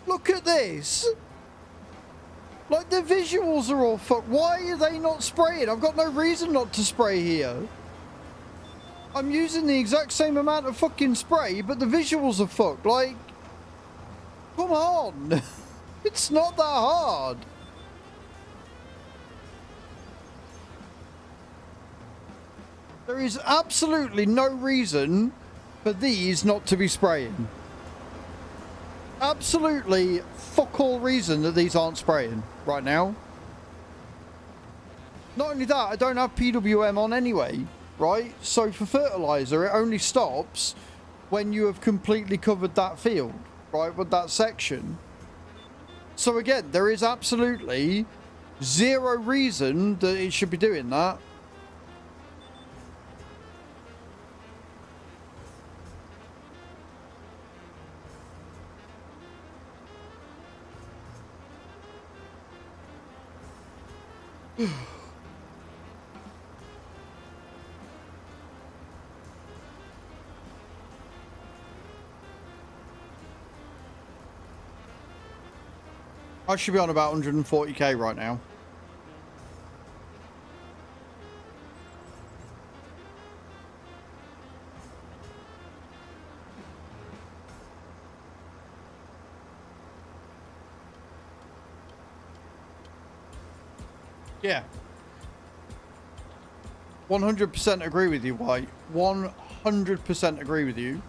Look at this. Like, the visuals are all fucked. Why are they not spraying? I've got no reason not to spray here. I'm using the exact same amount of fucking spray, but the visuals are fucked. Like, come on. It's not that hard. There is absolutely no reason for these not to be spraying. Absolutely fuck all reason that these aren't spraying right now. Not only that, I don't have PWM on anyway, right? So for fertilizer, it only stops when you have completely covered that field, right, with that section. So again, there is absolutely zero reason that it should be doing that. I should be on about 140k right now. Yeah. 100% agree with you, White. 100% agree with you.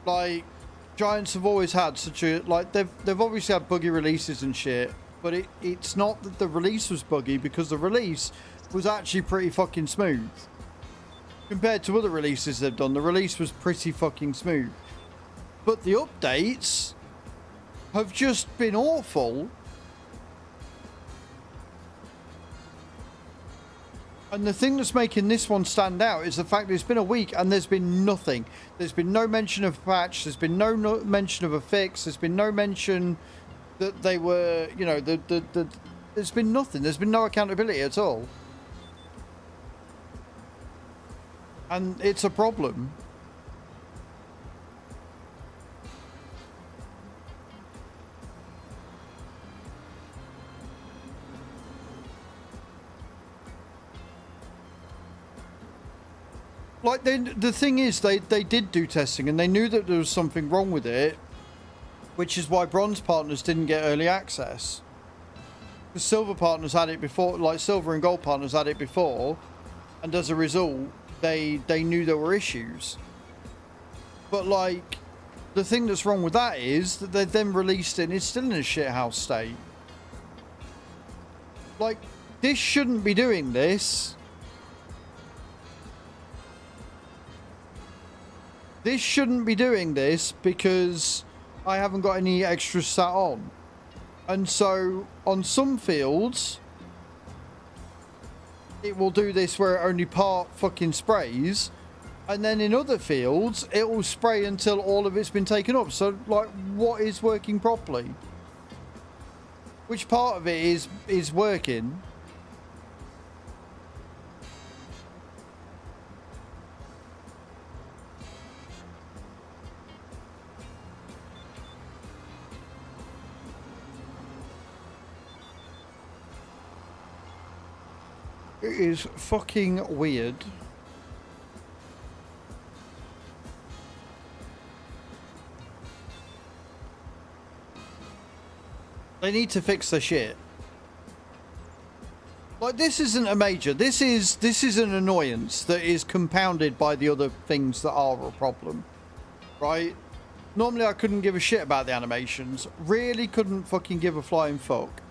Like, Giants have always had such a, like, they've obviously had buggy releases and shit, but it's not that the release was buggy, because the release was actually pretty fucking smooth. Compared to other releases they've done, the release was pretty fucking smooth. But the updates have just been awful. And the thing that's making this one stand out is the fact that it's been a week and there's been nothing. There's been no mention of a patch. There's been no mention of a fix. There's been no mention that they were, you know, there's been nothing. There's been no accountability at all. And it's a problem. Like, the thing is, they did do testing and they knew that there was something wrong with it, which is why bronze partners didn't get early access. The silver partners had it before, like silver and gold partners had it before, and as a result, they knew there were issues. But like, the thing that's wrong with that is that they then released it and it's still in a shithouse state. Like, this shouldn't be doing this. This shouldn't be doing this because I haven't got any extras sat on. And so on some fields, it will do this where it only part fucking sprays. And then in other fields, it will spray until all of it's been taken up. So like, what is working properly? Which part of it is working? It is fucking weird. They need to fix the shit. Like, this isn't a major. This is an annoyance that is compounded by the other things that are a problem. Right? Normally I couldn't give a shit about the animations. Really couldn't fucking give a flying fuck.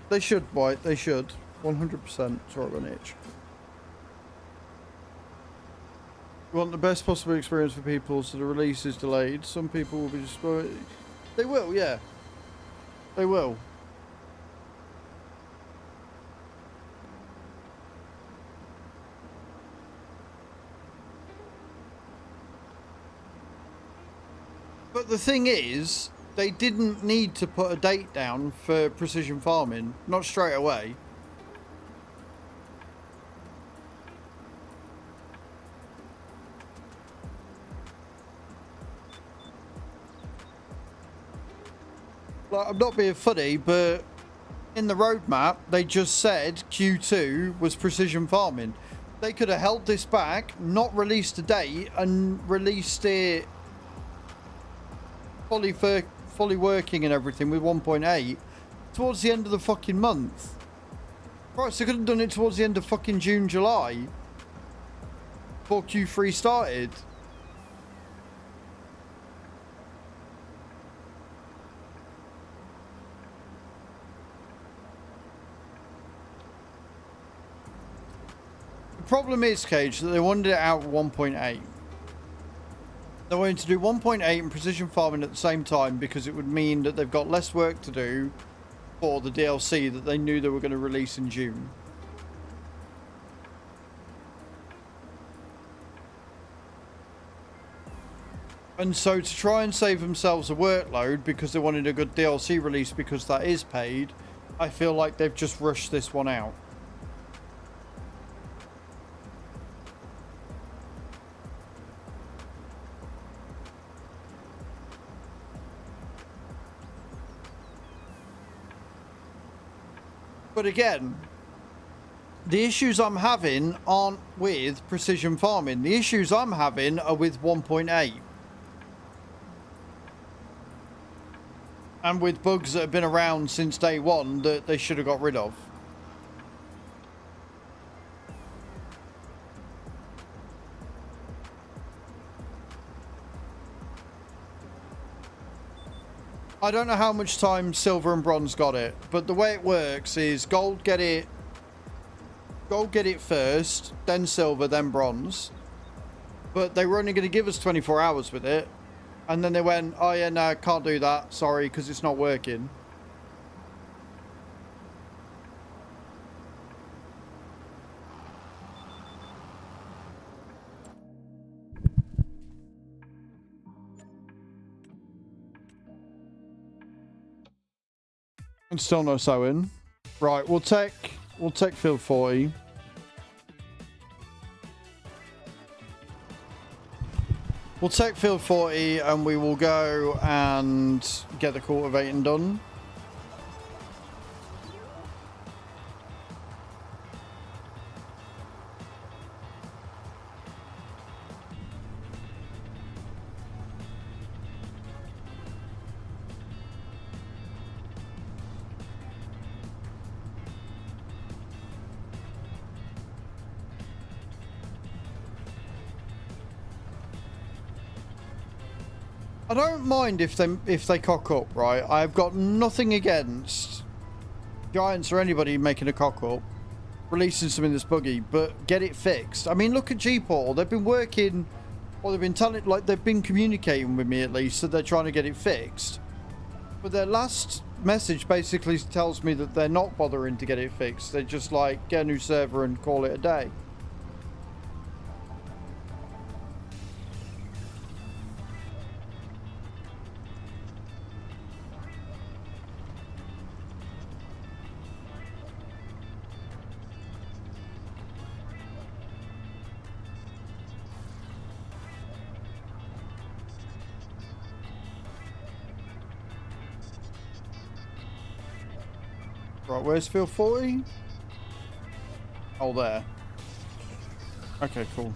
They should, White. They should. 100%. Sorry about an itch. You want the best possible experience for people, so the release is delayed. Some people will be just... They will, yeah. They will. But the thing is, they didn't need to put a date down for precision farming. Not straight away. Like, I'm not being funny, but in the roadmap, they just said Q2 was precision farming. They could have held this back, not released a date, and released it fully working and everything with 1.8 towards the end of the fucking month. Right, so they could have done it towards the end of fucking June, July, before Q3 started. The problem is, Cage, that they wanted it out at 1.8. They wanted to do 1.8 and precision farming at the same time because it would mean that they've got less work to do for the DLC that they knew they were going to release in June. And so to try and save themselves a workload because they wanted a good DLC release because that is paid, I feel like they've just rushed this one out. But again, the issues I'm having aren't with precision farming. The issues I'm having are with 1.8. And with bugs that have been around since day one that they should have got rid of. I don't know how much time silver and bronze got it, but the way it works is gold get it first, then silver, then bronze. But they were only going to give us 24 hours with it. And then they went, oh yeah, no, can't do that. Sorry, because it's not working. And still no sewing. Right, we'll take field 40. We'll take field 40 and we will go and get the cultivating done. I don't mind if they cock up, right? I've got nothing against Giants or anybody making a cock up, releasing some in this buggy, but get it fixed. I mean, look at G-Portal. They've been working, or they've been telling, like, they've been communicating with me at least, that they're trying to get it fixed. But their last message basically tells me that they're not bothering to get it fixed. They're just like, get a new server and call it a day. Right, where's field 40? Oh, there. Okay, cool.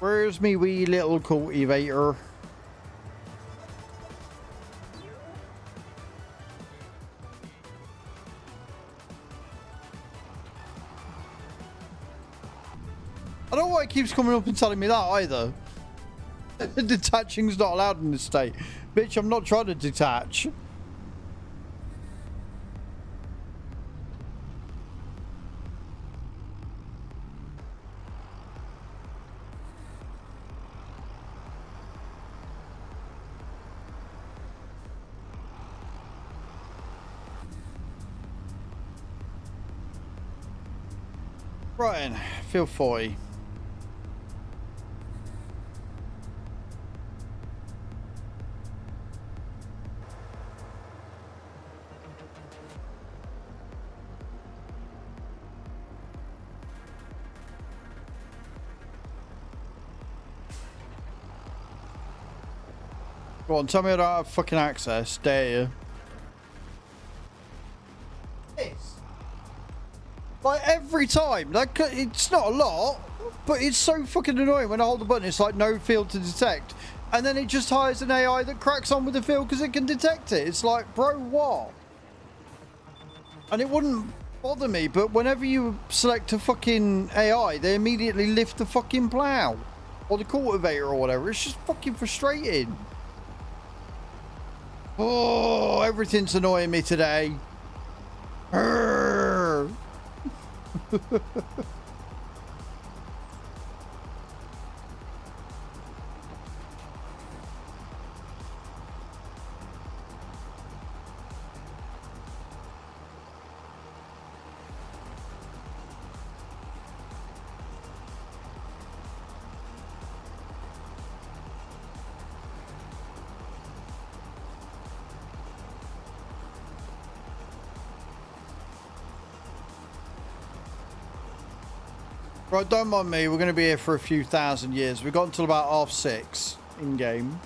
Where's me wee little cultivator? I don't know why it keeps coming up and telling me that either. Detaching's not allowed in this state. Bitch, I'm not trying to detach. Right then, feel 40. Go on, tell me I don't have fucking access, dare you? Like every time, like it's not a lot, but it's so fucking annoying when I hold the button. It's like no field to detect, and then it just hires an AI that cracks on with the field because it can detect it. It's like, bro, what? And it wouldn't bother me, but whenever you select a fucking AI, they immediately lift the fucking plow or the cultivator or whatever. It's just fucking frustrating. Oh, everything's annoying me today. Arrgh. Right, don't mind me. We're going to be here for a few thousand years. We've got until about 6:30 in game.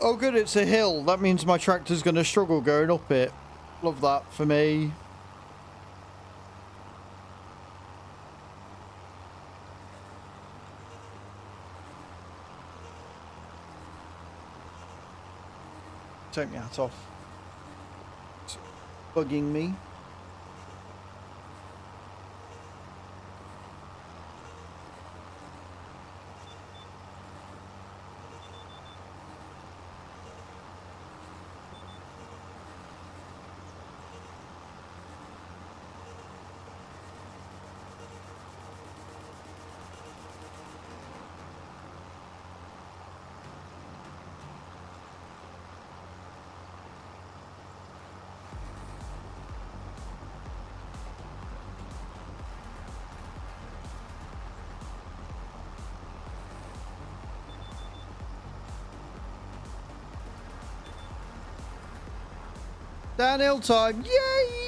Oh, good. It's a hill. That means my tractor's going to struggle going up it. Love that for me. Take my hat off. It's bugging me. Downhill time. Yay!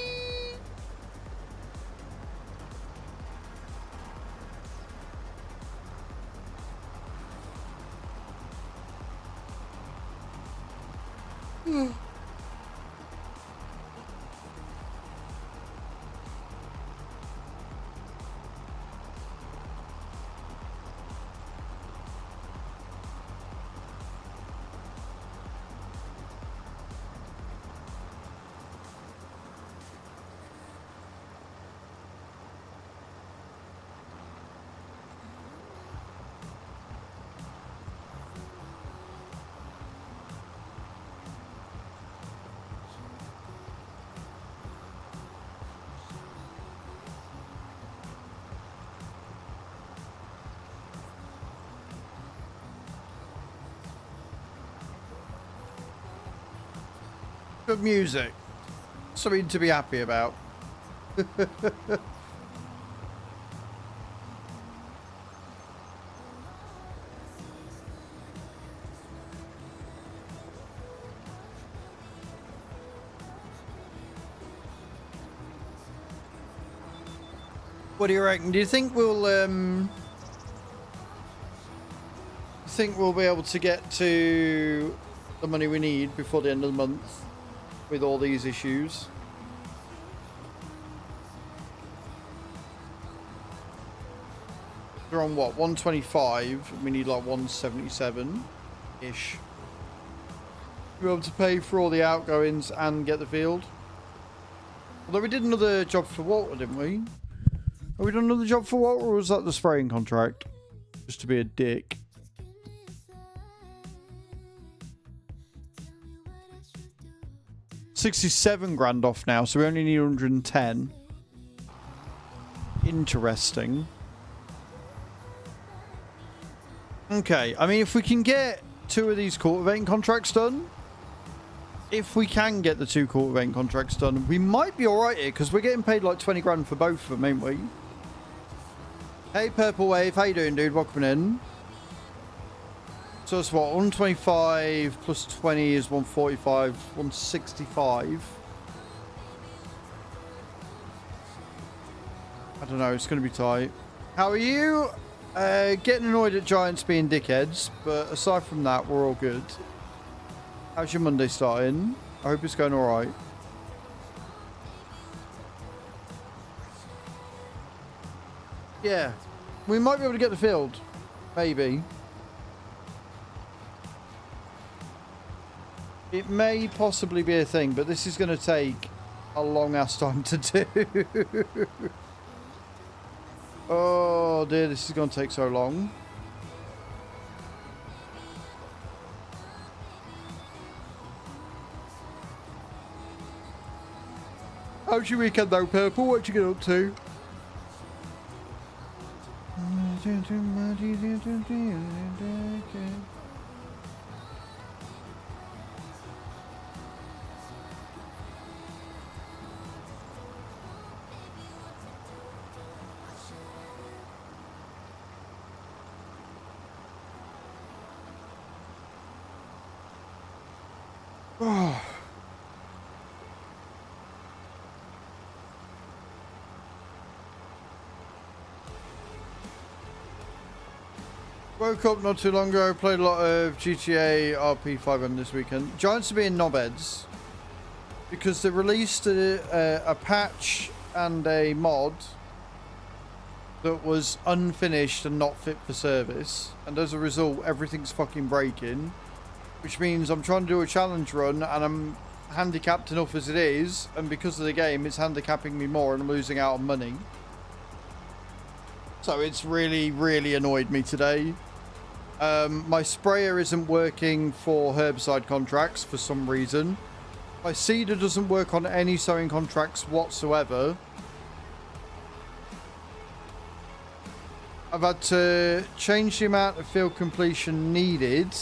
Good music. Something to be happy about. What do you reckon? Do you think we'll be able to get to the money we need before the end of the month with all these issues? We're on what, 125? We need like 177-ish. We're able to pay for all the outgoings and get the field. Although we did another job for Walter, didn't we? Have we done another job for Walter, or was that the spraying contract? Just to be a dick. $67 grand off now, so we only need 110. Interesting. Okay, I mean, if we can get 2 of these cultivating contracts done, if we can get the 2 cultivating contracts done, we might be alright here, because we're getting paid like 20 grand for both of them, ain't we? Hey, Purple Wave, how you doing, dude? Welcome in. So it's what, 125 plus 20 is 145, 165. I don't know, it's going to be tight. How are you? Getting annoyed at Giants being dickheads, but aside from that, we're all good. How's your Monday starting? I hope it's going alright. Yeah, we might be able to get the field. Maybe. It may possibly be a thing, but this is going to take a long ass time to do. Oh dear, this is going to take so long. How's your weekend though, Purple? What'd you get up to? Woke up not too long ago, played a lot of GTA RP5M this weekend. Giants are being knobheads because they released a patch and a mod that was unfinished and not fit for service, and as a result everything's fucking breaking, which means I'm trying to do a challenge run and I'm handicapped enough as it is, and because of the game it's handicapping me more and I'm losing out on money. So it's really annoyed me today. My sprayer isn't working for herbicide contracts for some reason. My seeder doesn't work on any sowing contracts whatsoever. I've had to change the amount of field completion needed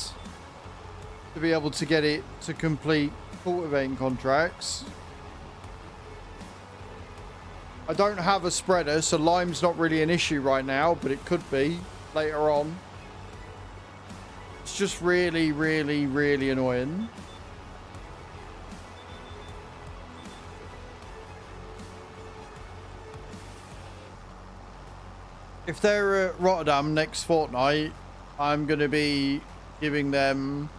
to be able to get it to complete cultivating contracts. I don't have a spreader, so lime's not really an issue right now, but it could be later on. It's just really annoying. If they're at Rotterdam next fortnight, I'm going to be giving them...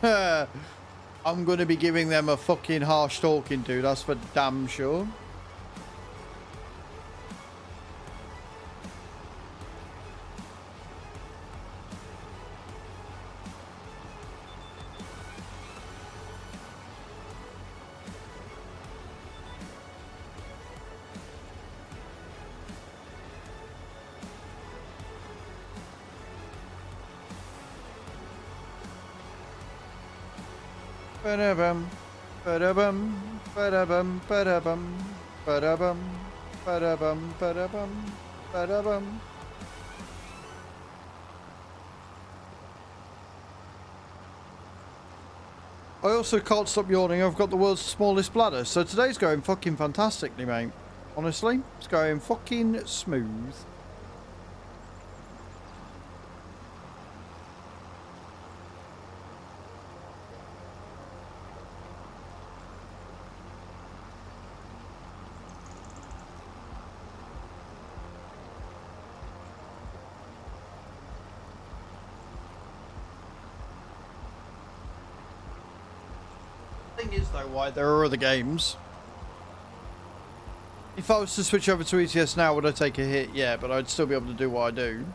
I'm going to be giving them a fucking harsh talking to, that's for damn sure. Ba-da-bum, ba-da-bum, ba-da-bum, ba-da-bum, ba-da-bum, ba-da-bum, ba-da-bum, ba-da-bum. I also can't stop yawning. I've got the world's smallest bladder, so today's going fucking fantastically, mate. Honestly, it's going fucking smooth. Thing is though, why there are other games. If I was to switch over to ETS now, would I take a hit? Yeah, but I'd still be able to do what I do.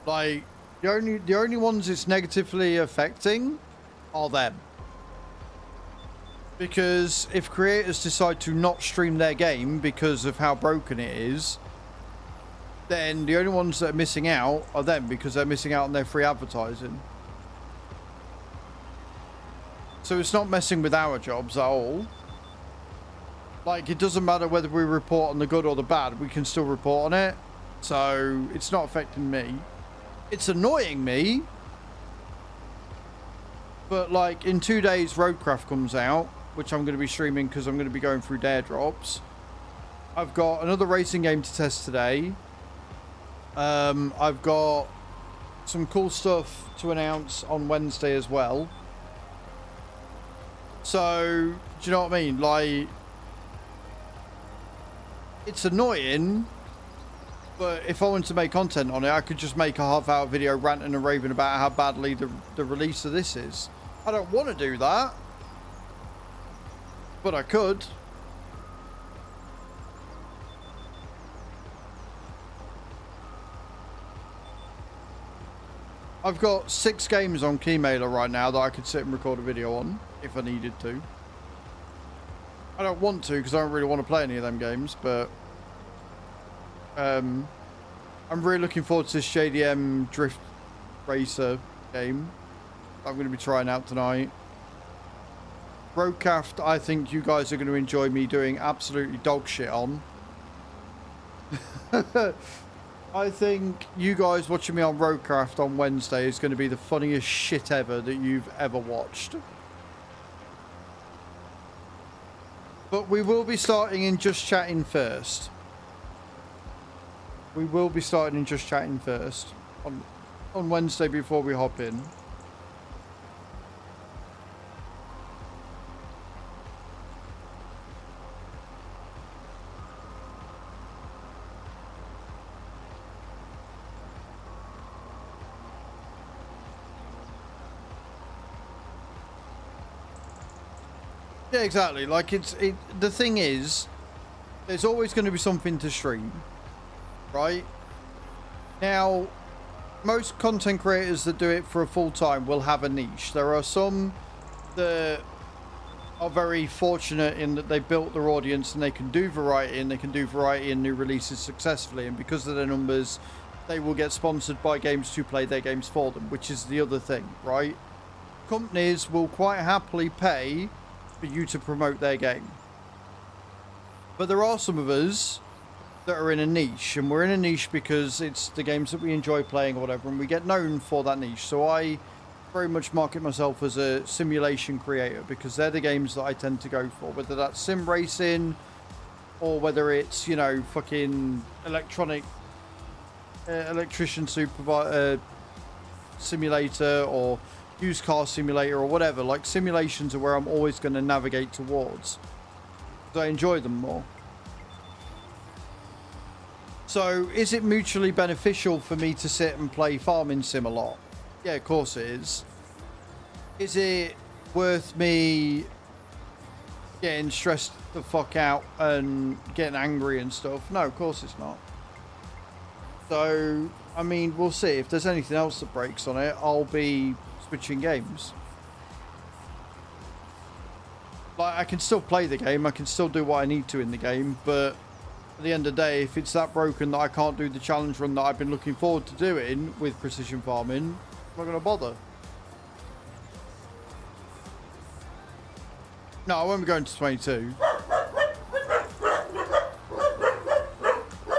Like the only ones it's negatively affecting are them. Because if creators decide to not stream their game because of how broken it is, then the only ones that are missing out are them, because they're missing out on their free advertising. So it's not messing with our jobs at all. Like, it doesn't matter whether we report on the good or the bad, we can still report on it. So it's not affecting me. It's annoying me. But like in 2 days, Roadcraft comes out, which I'm going to be streaming because I'm going to be going through dare drops. I've got another racing game to test today. I've got some cool stuff to announce on Wednesday as well. So, do you know what I mean? Like, it's annoying, but if I wanted to make content on it, I could just make a half-hour video ranting and raving about how badly the release of this is. I don't want to do that, but I could. I've got 6 games on Keymailer right now that I could sit and record a video on if I needed to. I don't want to because I don't really want to play any of them games, but I'm really looking forward to this JDM Drift Racer game I'm going to be trying out tonight. Roadcraft, I think you guys are going to enjoy me doing absolutely dog shit on. I think you guys watching me on Roadcraft on Wednesday is going to be the funniest shit ever that you've ever watched. But we will be starting in Just Chatting first. We will be starting in Just Chatting first on Wednesday before we hop in. Yeah, exactly. Like the thing is, there's always going to be something to stream, right? Now, most content creators that do it for a full time will have a niche. There are some that are very fortunate in that they built their audience and they can do variety and new releases successfully, and because of their numbers, they will get sponsored by games to play their games for them, which is the other thing, right? Companies will quite happily pay for you to promote their game. But there are some of us that are in a niche, and we're in a niche because it's the games that we enjoy playing or whatever, and we get known for that niche. So I very much market myself as a simulation creator because they're the games that I tend to go for, whether that's sim racing or whether it's, you know, fucking electrician simulator or used car simulator or whatever. Like, simulations are where I'm always going to navigate towards because I enjoy them more. So is it mutually beneficial for me to sit and play farming sim a lot? Yeah, of course it is. Is it worth me getting stressed the fuck out and getting angry and stuff? No, of course it's not. So, I mean, we'll see. If there's anything else that breaks on it, I'll be switching games. Like, I can still play the game, I can still do what I need to in the game, but at the end of the day, if it's that broken that I can't do the challenge run that I've been looking forward to doing with precision farming, I'm not going to bother. No, I won't be going to 22.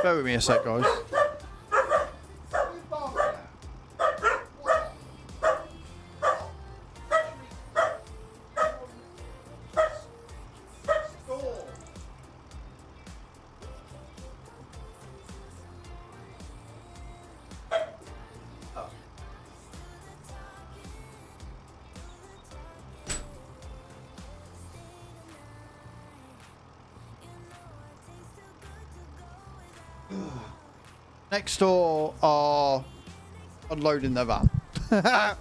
Bear with me a sec, guys. Next door are unloading their van. But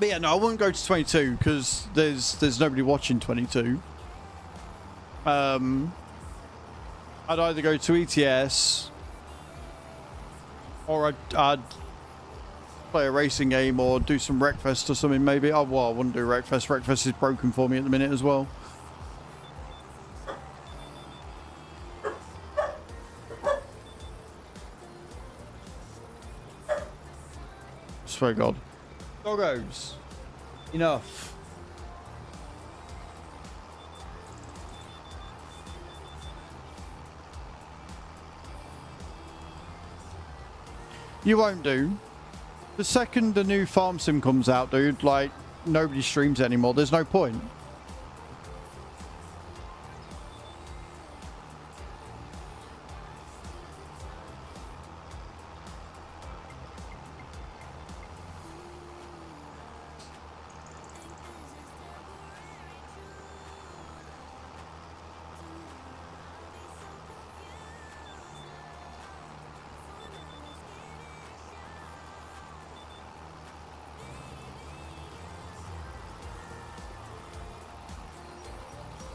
yeah, no, I wouldn't go to 22 because there's nobody watching 22. I'd either go to ETS or I'd play a racing game or do some Wreckfest or something maybe. Oh, well, I wouldn't do Wreckfest. Wreckfest is broken for me at the minute as well. Swear God. Doggos. Enough. You won't do. The second the new farm sim comes out, dude, like, nobody streams it anymore. There's no point.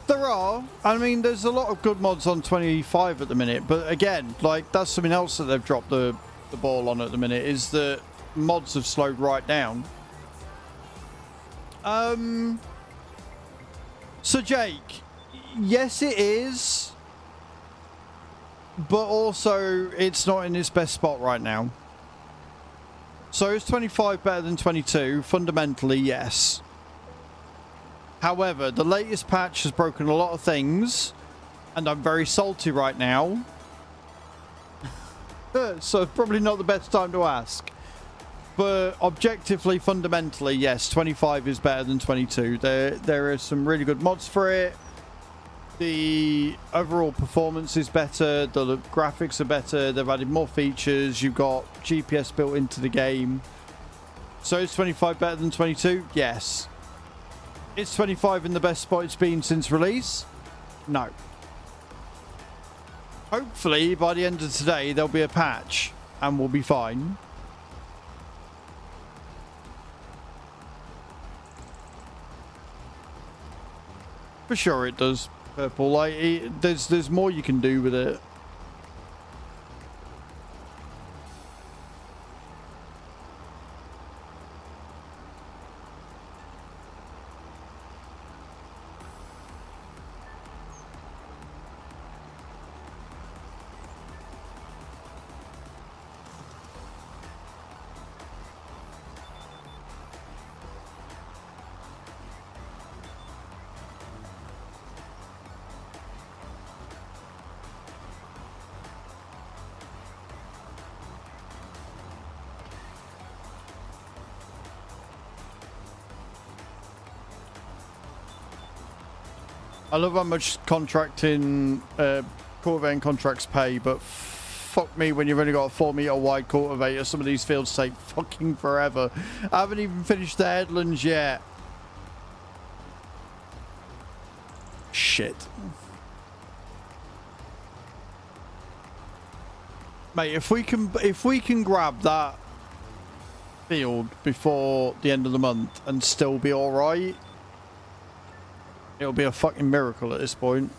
There are. I mean, there's a lot of good mods on 25 at the minute, but again, like, that's something else that they've dropped the ball on at the minute, is that mods have slowed right down. So Jake, yes it is, but also it's not in its best spot right now. So is 25 better than 22? Fundamentally, yes. However, the latest patch has broken a lot of things, and I'm very salty right now. So probably not the best time to ask. But objectively, fundamentally, yes, 25 is better than 22. There are some really good mods for it. The overall performance is better. The graphics are better. They've added more features. You've got GPS built into the game. So is 25 better than 22? Yes. Is 25 in the best spot it's been since release? No. Hopefully, by the end of today, there'll be a patch and we'll be fine. For sure it does, Purple. Like, there's more you can do with it. I love how much contracting, cultivating contracts pay, but fuck me when you've only got a 4 meter wide cultivator. Some of these fields take fucking forever. I haven't even finished the headlands yet. Shit. Mate, if we can grab that field before the end of the month and still be alright, it'll be a fucking miracle at this point.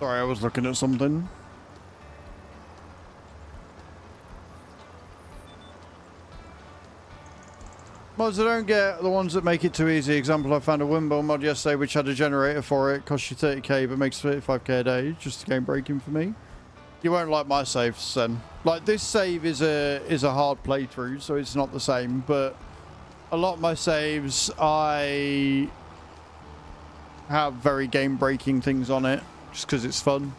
Sorry, I was looking at something. Mods I don't get are the ones that make it too easy. Example, I found a windmill mod yesterday which had a generator for it. Costs you 30k but makes 35k a day. Just game breaking for me. You won't like my saves then. Like, this save is a hard playthrough, so it's not the same, but a lot of my saves, I have very game breaking things on it. Just because it's fun.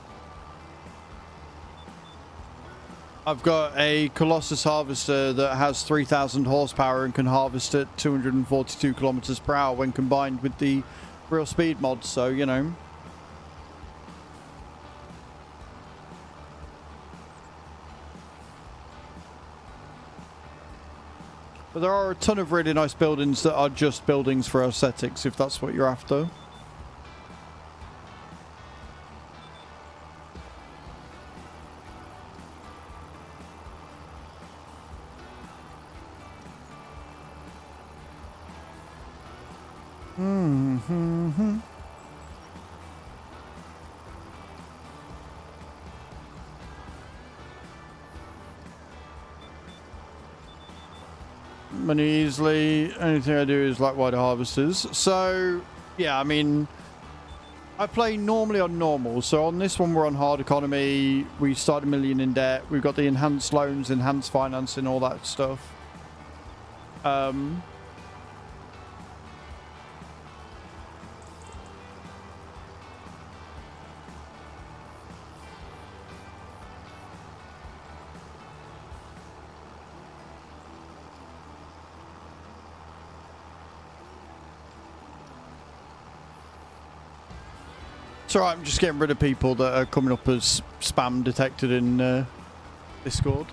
I've got a Colossus harvester that has 3,000 horsepower and can harvest at 242 kilometers per hour when combined with the real speed mod, so you know. But there are a ton of really nice buildings that are just buildings for aesthetics, if that's what you're after. Money easily. Anything I do is like wider harvesters. So, yeah, I mean, I play normally on normal. So on this one, we're on hard economy. We start $1 million in debt. We've got the enhanced loans, enhanced financing, all that stuff. It's alright, I'm just getting rid of people that are coming up as spam detected in Discord.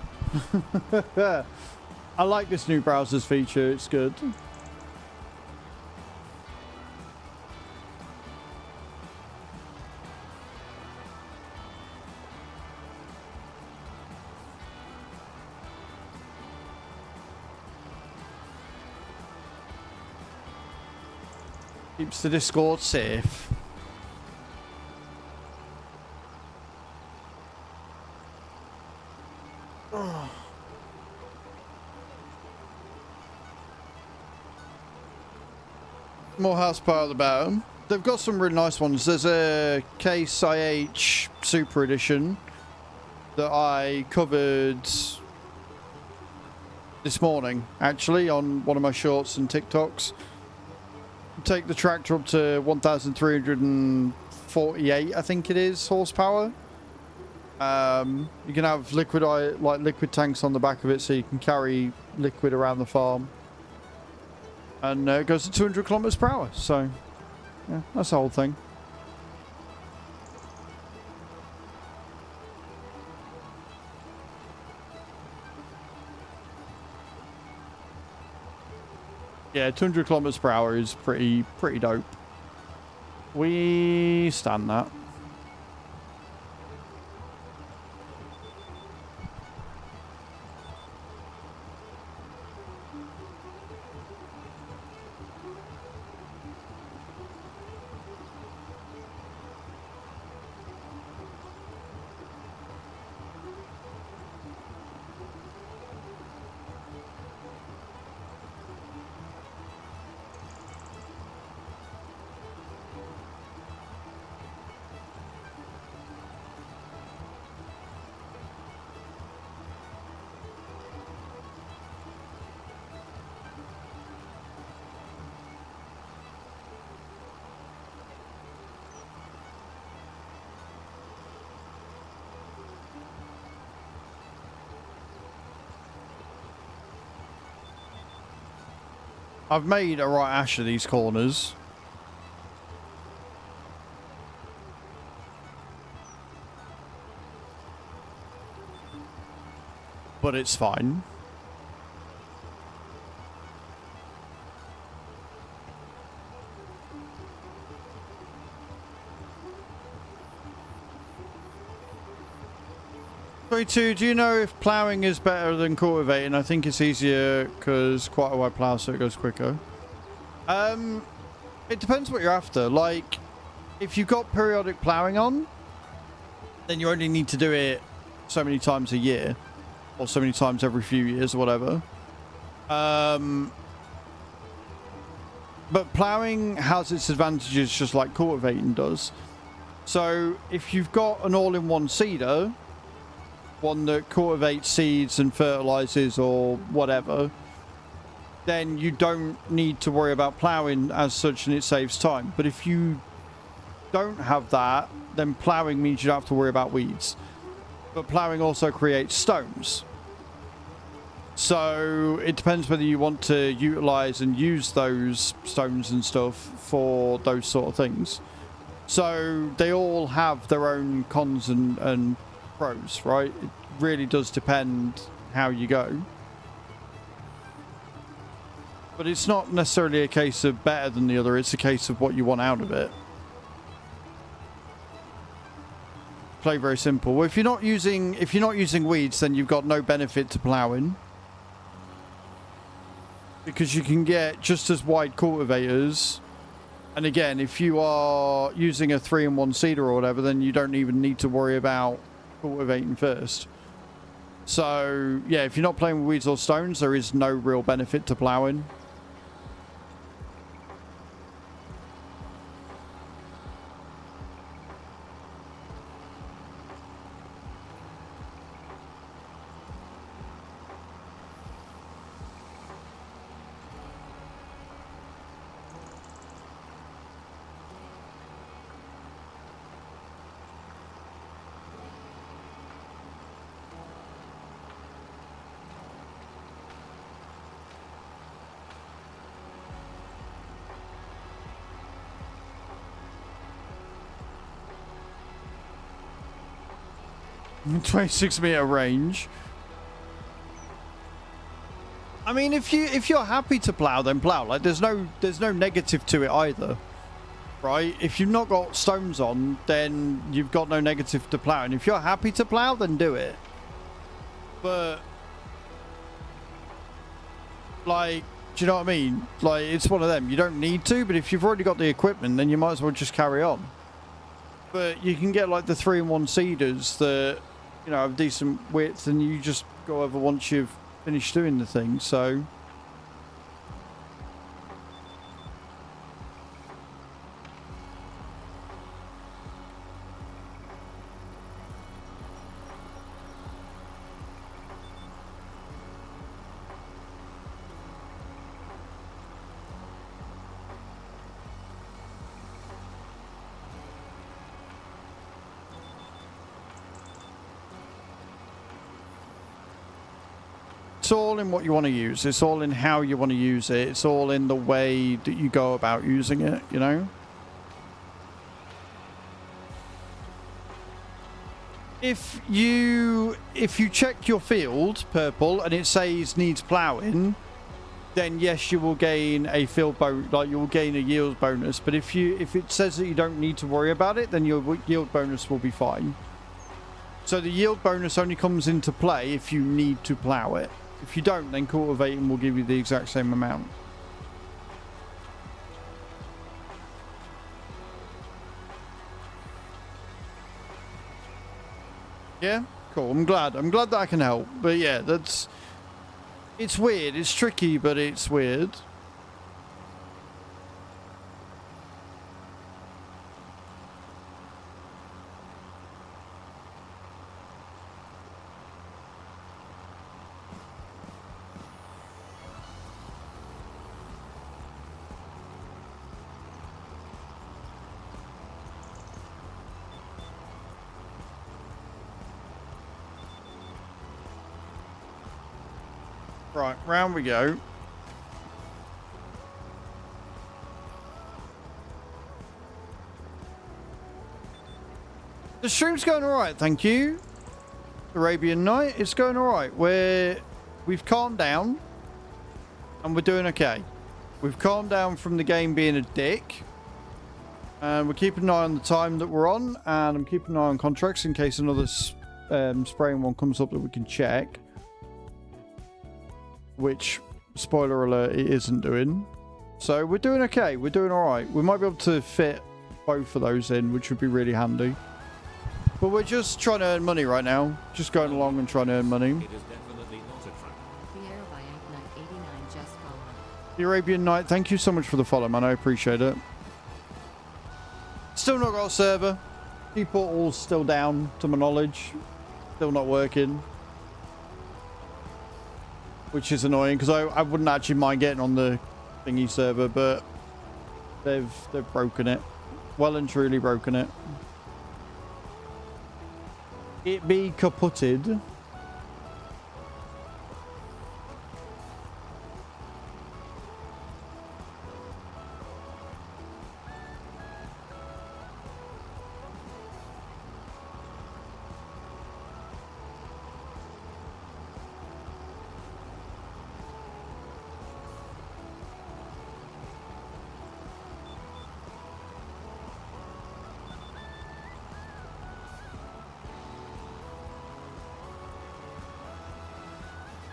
I like this new browser's feature, it's good. Keeps the Discord safe. More horsepower at the bottom. They've got some really nice ones. There's a Case IH Super Edition that I covered this morning, actually, on one of my shorts and TikToks. Take the tractor up to 1,348, I think it is, horsepower. You can have liquid tanks on the back of it, so you can carry liquid around the farm. And it goes to 200 kilometers per hour. So, yeah, that's the whole thing. Yeah, 200 kilometers per hour is pretty dope. We stand that. I've made a right ash of these corners. But it's fine. Do you know if ploughing is better than cultivating? I think it's easier because quite a wide plough, so it goes quicker. It depends what you're after. Like, if you've got periodic ploughing on, then you only need to do it so many times a year, or so many times every few years, or whatever. But ploughing has its advantages, just like cultivating does. So if you've got an all-in-one seeder, one that cultivates seeds and fertilizes or whatever, then you don't need to worry about ploughing as such, and it saves time. But if you don't have that, then ploughing means you don't have to worry about weeds. But ploughing also creates stones. So it depends whether you want to utilize and use those stones and stuff for those sort of things. So they all have their own cons and pros, right? It really does depend how you go. But it's not necessarily a case of better than the other, it's a case of what you want out of it. Play very simple. Well, if you're not using weeds, then you've got no benefit to ploughing. Because you can get just as wide cultivators. And again, if you are using a 3-in-1 seeder or whatever, then you don't even need to worry about cultivating first. So, yeah, if you're not playing with weeds or stones, there is no real benefit to ploughing. Mm, 26-meter range. I mean, if you're happy to plow, then plow. Like, there's no negative to it either, right? If you've not got stones on, then you've got no negative to plow. And if you're happy to plow, then do it. But, like, do you know what I mean? Like, it's one of them. You don't need to, but if you've already got the equipment, then you might as well just carry on. But you can get, like, the 3-in-1 seeders that, you know, have decent width, and you just go over once you've finished doing the thing, so... It's all in what you want to use. It's all in how you want to use it. It's all in the way that you go about using it, you know? If you check your field, purple, and it says needs ploughing, then yes, you will gain a field bonus, like you will gain a yield bonus. But if it says that you don't need to worry about it, then your yield bonus will be fine. So the yield bonus only comes into play if you need to plough it. If you don't, then cultivating will give you the exact same amount. Yeah, cool. I'm glad that I can help. But yeah, it's weird. It's tricky, but it's weird. Right, round we go. The stream's going alright, thank you. Arabian Night, it's going alright. We've calmed down and we're doing okay. We've calmed down from the game being a dick. And we're keeping an eye on the time that we're on, and I'm keeping an eye on contracts in case another spraying one comes up that we can check. Which, spoiler alert, it isn't doing. So we're doing okay. We're doing all right. We might be able to fit both of those in, which would be really handy. But we're just trying to earn money right now. Just going along and trying to earn money. It is definitely not a trap. The Arabian Night, thank you so much for the follow, man. I appreciate it. Still not got a server. Portal's still down, to my knowledge. Still not working. Which is annoying, because I wouldn't actually mind getting on the thingy server, but they've broken it. Well and truly broken it. It be kaputted.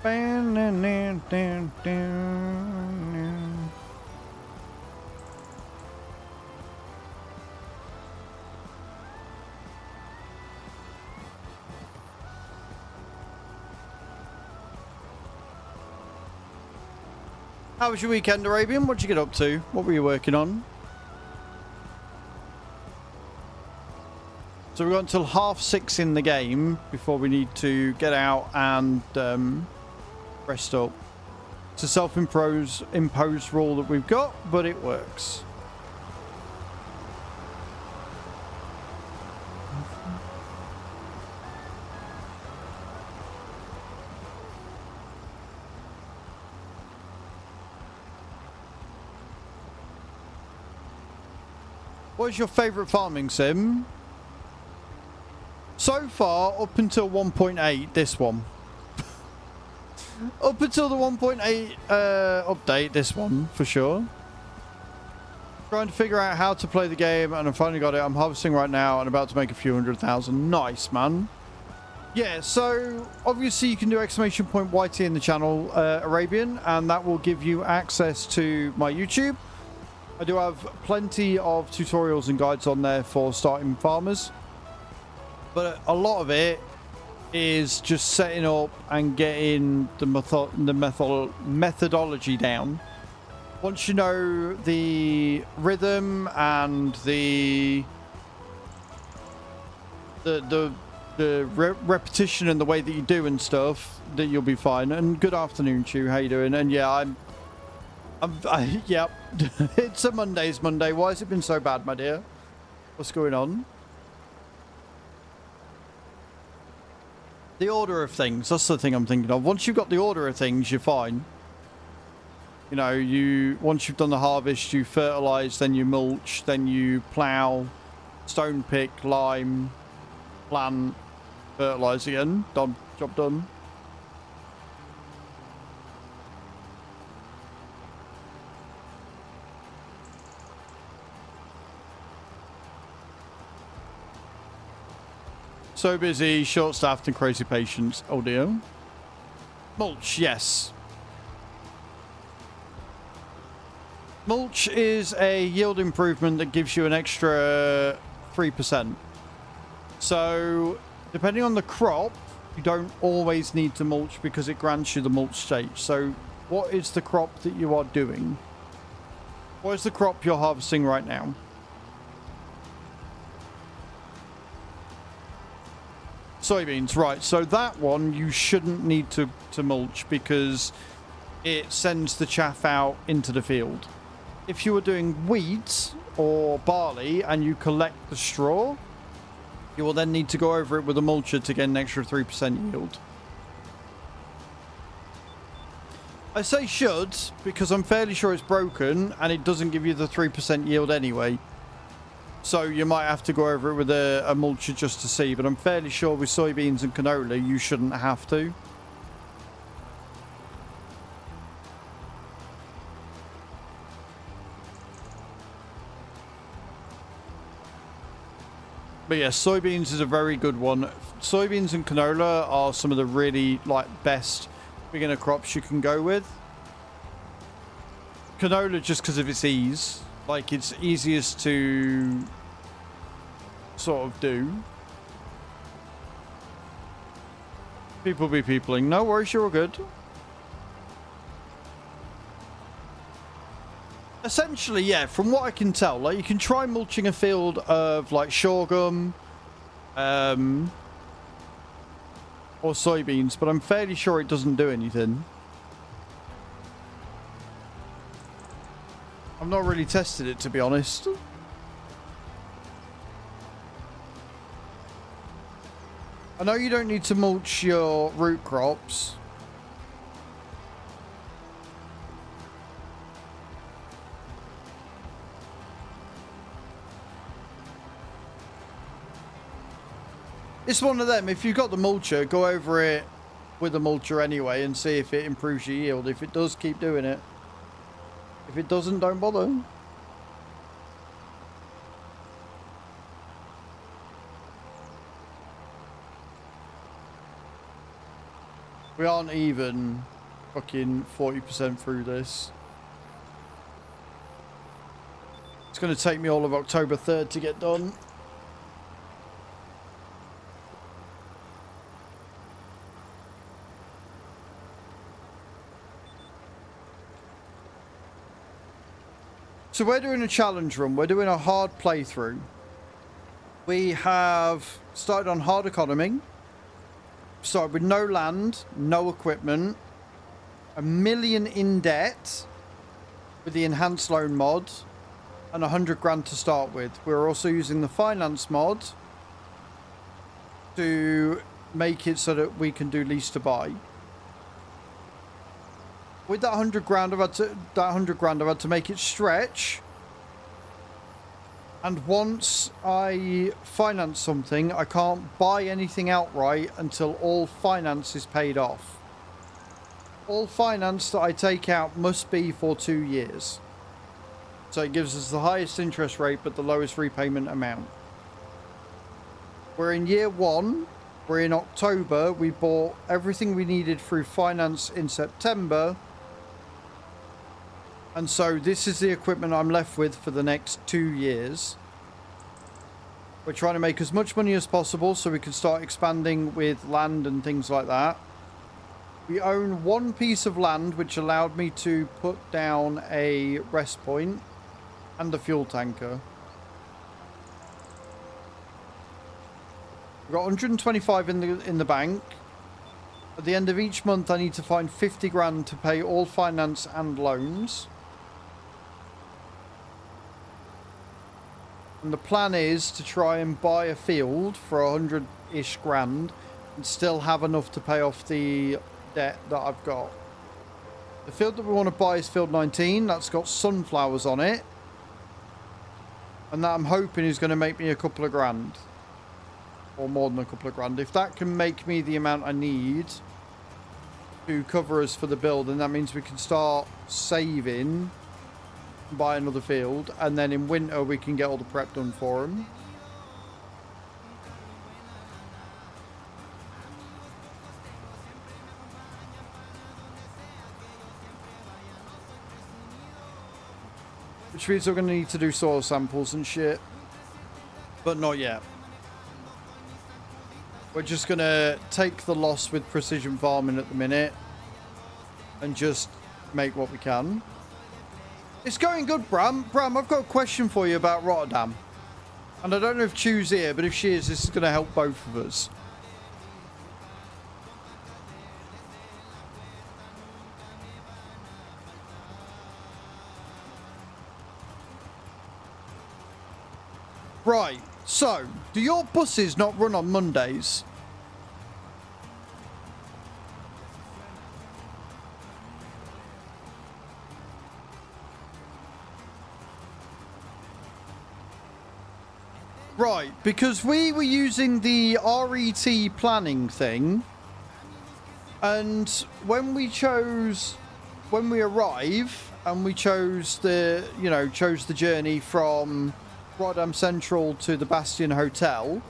How was your weekend, Arabian? What'd you get up to? What were you working on? So we've got until 6:30 in the game before we need to get out and rest up. It's a self-imposed rule that we've got, but it works. What is your favourite farming sim? So far, up until 1.8, this one. Up until the 1.8 update, this one, for sure. Trying to figure out how to play the game, and I finally got it. I'm harvesting right now and about to make a few 100,000. Nice, man. Yeah, so obviously you can do !YT in the channel, Arabian, and that will give you access to my YouTube. I do have plenty of tutorials and guides on there for starting farmers. But a lot of it is just setting up and getting the methodology down. Once you know the rhythm and the repetition and the way that you do and stuff, that you'll be fine. And good afternoon, Chu. How you doing? And yeah, yep. It's a Monday. Why has it been so bad, my dear? What's going on? The order of things. That's the thing I'm thinking of. Once you've got the order of things, you're fine. You know, once you've done the harvest, you fertilize, then you mulch, then you plow, stone pick, lime, plant, fertilize again. Done. Job done. So busy, short-staffed, and crazy patience. Oh dear. Mulch, yes. Mulch is a yield improvement that gives you an extra 3%. So, depending on the crop, you don't always need to mulch because it grants you the mulch stage. So, what is the crop that you are doing? What is the crop you're harvesting right now? Soybeans, right. So that one you shouldn't need to mulch because it sends the chaff out into the field. If you were doing weeds or barley and you collect the straw, you will then need to go over it with a mulcher to get an extra 3% yield. I say should because I'm fairly sure it's broken and it doesn't give you the 3% yield anyway. So you might have to go over it with a mulcher just to see, but I'm fairly sure with soybeans and canola you shouldn't have to. But yeah, soybeans is a very good one. Soybeans and canola are some of the really best beginner crops you can go with. Canola just because of its ease. It's easiest to sort of do. People be peopling. No worries, you're all good. Essentially, yeah, from what I can tell, you can try mulching a field of sorghum, or soybeans, but I'm fairly sure it doesn't do anything. I've not really tested it, to be honest. I know you don't need to mulch your root crops. It's one of them. If you've got the mulcher, go over it with the mulcher anyway and see if it improves your yield. If it does, keep doing it. If it doesn't, don't bother. We aren't even fucking 40% through this. It's going to take me all of October 3rd to get done. So we're doing a challenge run. We're doing a hard playthrough. We have started on hard economy. Started with no land, no equipment, 1 million in debt with the enhanced loan mod, and 100 grand to start with. We're also using the finance mod to make it so that we can do lease to buy. With that 100 grand, I've had to make it stretch. And once I finance something, I can't buy anything outright until all finance is paid off. All finance that I take out must be for 2 years. So it gives us the highest interest rate, but the lowest repayment amount. We're in year 1. We're in October. We bought everything we needed through finance in September. And so this is the equipment I'm left with for the next 2 years. We're trying to make as much money as possible so we can start expanding with land and things like that. We own 1 piece of land which allowed me to put down a rest point and a fuel tanker. We've got 125 in the bank. At the end of each month I need to find 50 grand to pay all finance and loans. And the plan is to try and buy a field for 100-ish grand and still have enough to pay off the debt that I've got. The field that we want to buy is field 19. That's got sunflowers on it. And that I'm hoping is going to make me a couple of grand. Or more than a couple of grand. If that can make me the amount I need to cover us for the build, then that means we can start saving, buy another field, and then in winter we can get all the prep done for them. Which means we're going to need to do soil samples and shit. But not yet. We're just going to take the loss with precision farming at the minute. And just make what we can. It's going good, Bram. Bram, I've got a question for you about Rotterdam. And I don't know if Chu's here, but if she is, this is going to help both of us. Right, so, do your buses not run on Mondays? Right, because we were using the RET planning thing, and when we arrive, and we chose the journey from Rotterdam Central to the Bastion Hotel,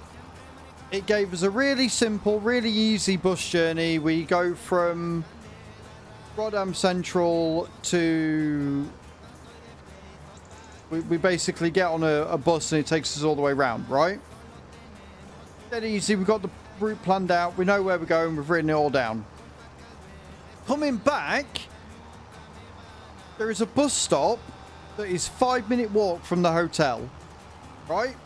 it gave us a really simple, really easy bus journey. We go from Rotterdam Central to... We basically get on a bus and it takes us all the way around, right? Dead easy. We've got the route planned out. We know where we're going. We've written it all down. Coming back, there is a bus stop that is 5-minute walk from the hotel. Right?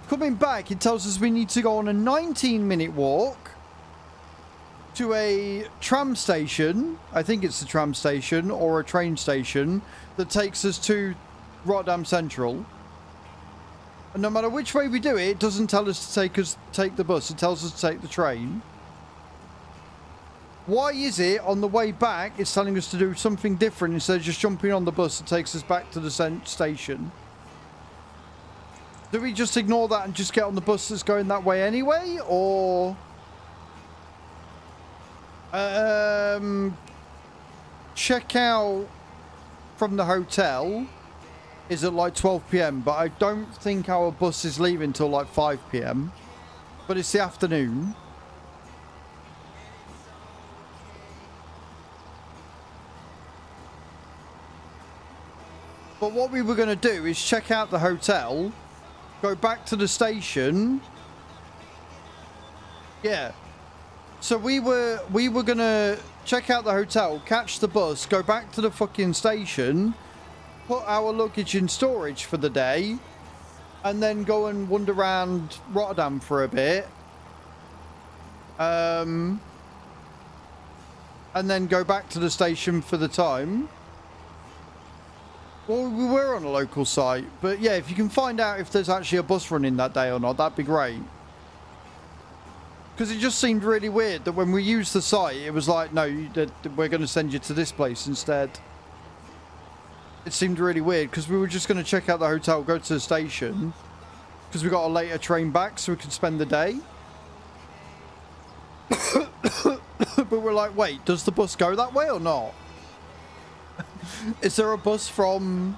Coming back, it tells us we need to go on a 19-minute walk to a tram station. I think it's a tram station or a train station that takes us to Rotterdam Central. And no matter which way we do it, it doesn't tell us to take the bus. It tells us to take the train. Why is it on the way back it's telling us to do something different instead of just jumping on the bus that takes us back to the station? Do we just ignore that and just get on the bus that's going that way anyway? Or... check out from the hotel is at like 12 PM, but I don't think our bus is leaving till like 5 PM. But it's the afternoon. But what we were going to do is check out the hotel, go back to the station. Yeah. So we were going to check out the hotel, catch the bus, go back to the fucking station, put our luggage in storage for the day, and then go and wander around Rotterdam for a bit. And then go back to the station for the time. Well, we were on a local site, but yeah, if you can find out if there's actually a bus running that day or not, that'd be great. Because it just seemed really weird that when we used the site, it was like, no, we're going to send you to this place instead. It seemed really weird because we were just going to check out the hotel, go to the station, because we got a later train back so we could spend the day. But we're like, wait, does the bus go that way or not? Is there a bus from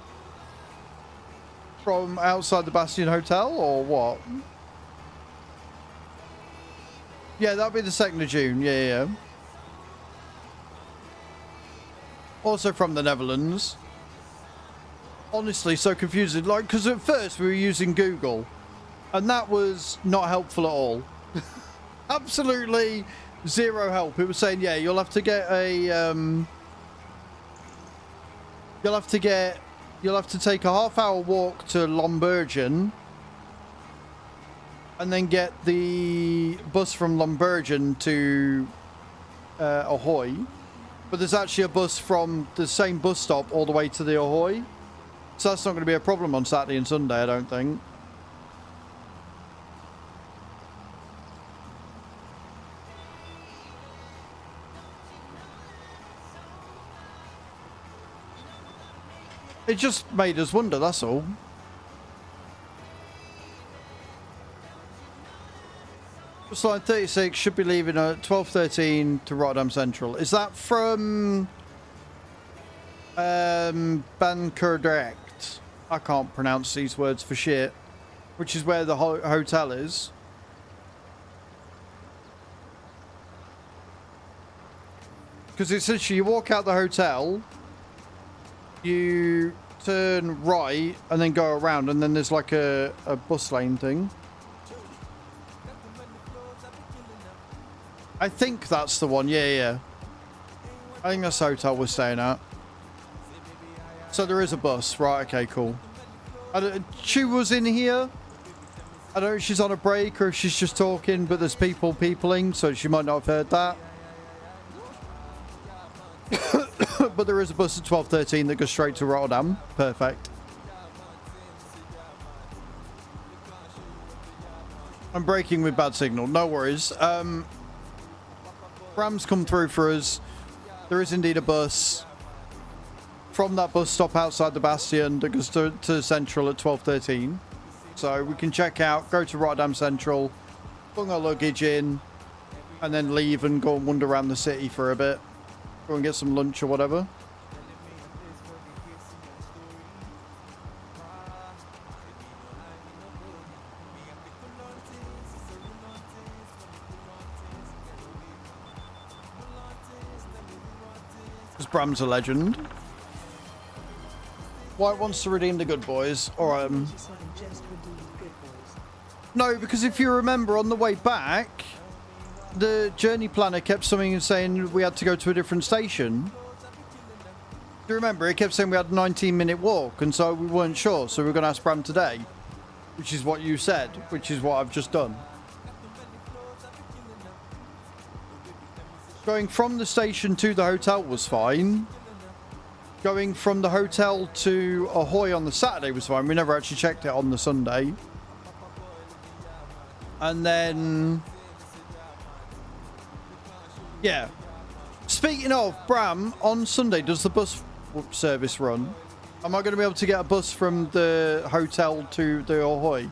outside the Bastion Hotel or what? Yeah, that'll be the 2nd of June. Yeah. Also from the Netherlands. Honestly, so confusing. Like, because at first we were using Google, and that was not helpful at all. Absolutely zero help. It was saying, yeah, you'll have to get a you'll have to take a half-hour walk to Lombergen, and then get the bus from Lombergen to Ahoy. But there's actually a bus from the same bus stop all the way to the Ahoy, so that's not going to be a problem on Saturday and Sunday, I don't think. It just made us wonder, that's all. Bus line 36 should be leaving at 12:13 to Rotterdam Central. Is that from Bankerdrecht? I can't pronounce these words for shit. Which is where the hotel is. Because it's literally, you walk out the hotel, you turn right and then go around, and then there's like a bus lane thing. I think that's the one. Yeah. I think that's the hotel we're staying at. So there is a bus. Right, okay, cool. She was in here. I don't know if she's on a break or if she's just talking, but there's peopling, so she might not have heard that. But there is a bus at 12:13 that goes straight to Rotterdam. Perfect. I'm breaking with bad signal. No worries. Bram's come through for us. There is indeed a bus from that bus stop outside the Bastion that goes to Central at 12:13. So we can check out, go to Rotterdam Central, bung our luggage in, and then leave and go and wander around the city for a bit. Go and get some lunch or whatever. Because Bram's a legend. White wants to redeem the good boys. Alright. No, because if you remember on the way back, the journey planner kept something saying we had to go to a different station. Do you remember? It kept saying we had a 19-minute walk, and so we weren't sure, so we were going to ask Bram today. Which is what you said, which is what I've just done. Going from the station to the hotel was fine. Going from the hotel to Ahoy on the Saturday was fine. We never actually checked it on the Sunday. And then... yeah. Speaking of, Bram, on Sunday, does the bus service run? Am I going to be able to get a bus from the hotel to the Ahoy?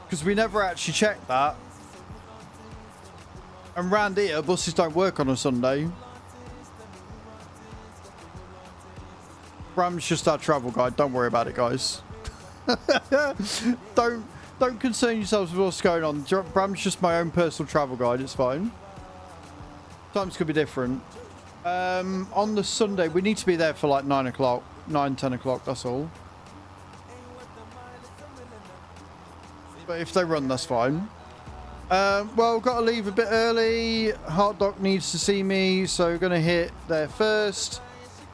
Because we never actually checked that. And round here, buses don't work on a Sunday. Bram's just our travel guide. Don't worry about it, guys. Don't concern yourselves with what's going on. Bram's just my own personal travel guide. It's fine. Times could be different. On the Sunday, we need to be there for like 9 o'clock, 9, 10 o'clock. That's all. But if they run, that's fine. Well, got to leave a bit early. Heart Doc needs to see me, so going to hit there first.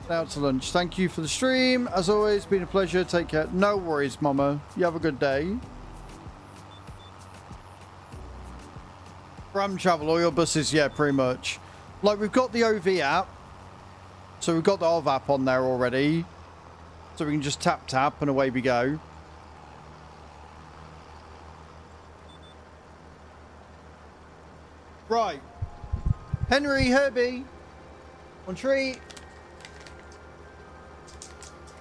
Out to lunch. Thank you for the stream. As always, been a pleasure. Take care. No worries, Mama. You have a good day. Ram travel, all your buses, yeah, pretty much. Like, we've got the OV app. So we've got the OV app on there already. So we can just tap and away we go. Right. Henry, Herbie. On treat.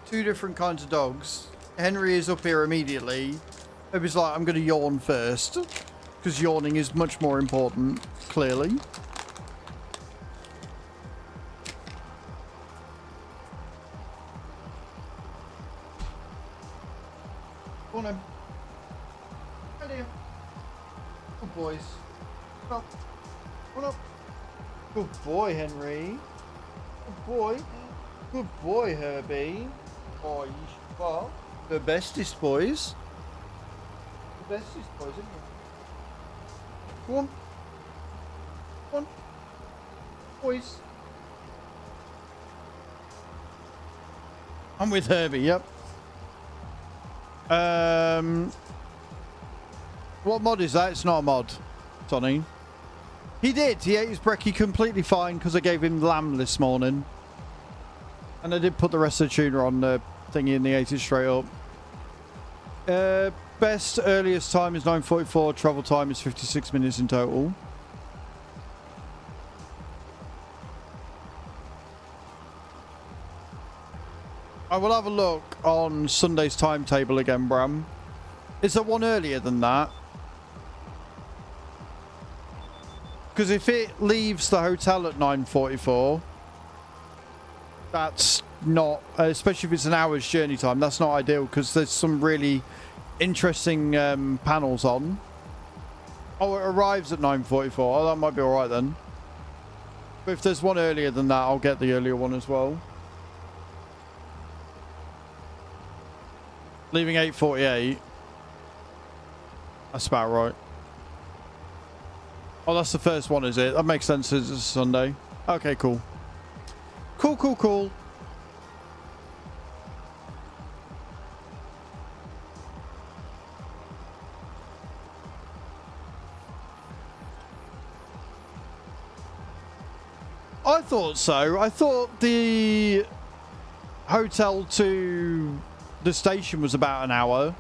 Two different kinds of dogs. Henry is up here immediately. Herbie's like, I'm going to yawn first. Because yawning is much more important, clearly. Go on, then. Hi there. Good boys. Come up. Come up. Good boy, Henry. Good boy. Good boy, Herbie. Oh, you are the bestest boys. The bestest boys, isn't it? Go on. Go on. Boys. I'm with Herbie, yep. What mod is that? It's not a mod, Sonny. He did. He ate his brekkie completely fine because I gave him lamb this morning. And I did put the rest of the tuna on the thingy and he ate it straight up. Best earliest time is 9:44. Travel time is 56 minutes in total. I will have a look on Sunday's timetable again, Bram. Is there one earlier than that? Because if it leaves the hotel at 9:44, that's not, especially if it's an hour's journey time, that's not ideal because there's some really interesting panels on. Oh, it arrives at 9:44. Oh, that might be alright then. But if there's one earlier than that, I'll get the earlier one as well. Leaving 8:48. That's about right. Oh, that's the first one, is it? That makes sense. It's a Sunday. Okay, cool. Cool. I thought so. I thought the hotel to the station was about an hour.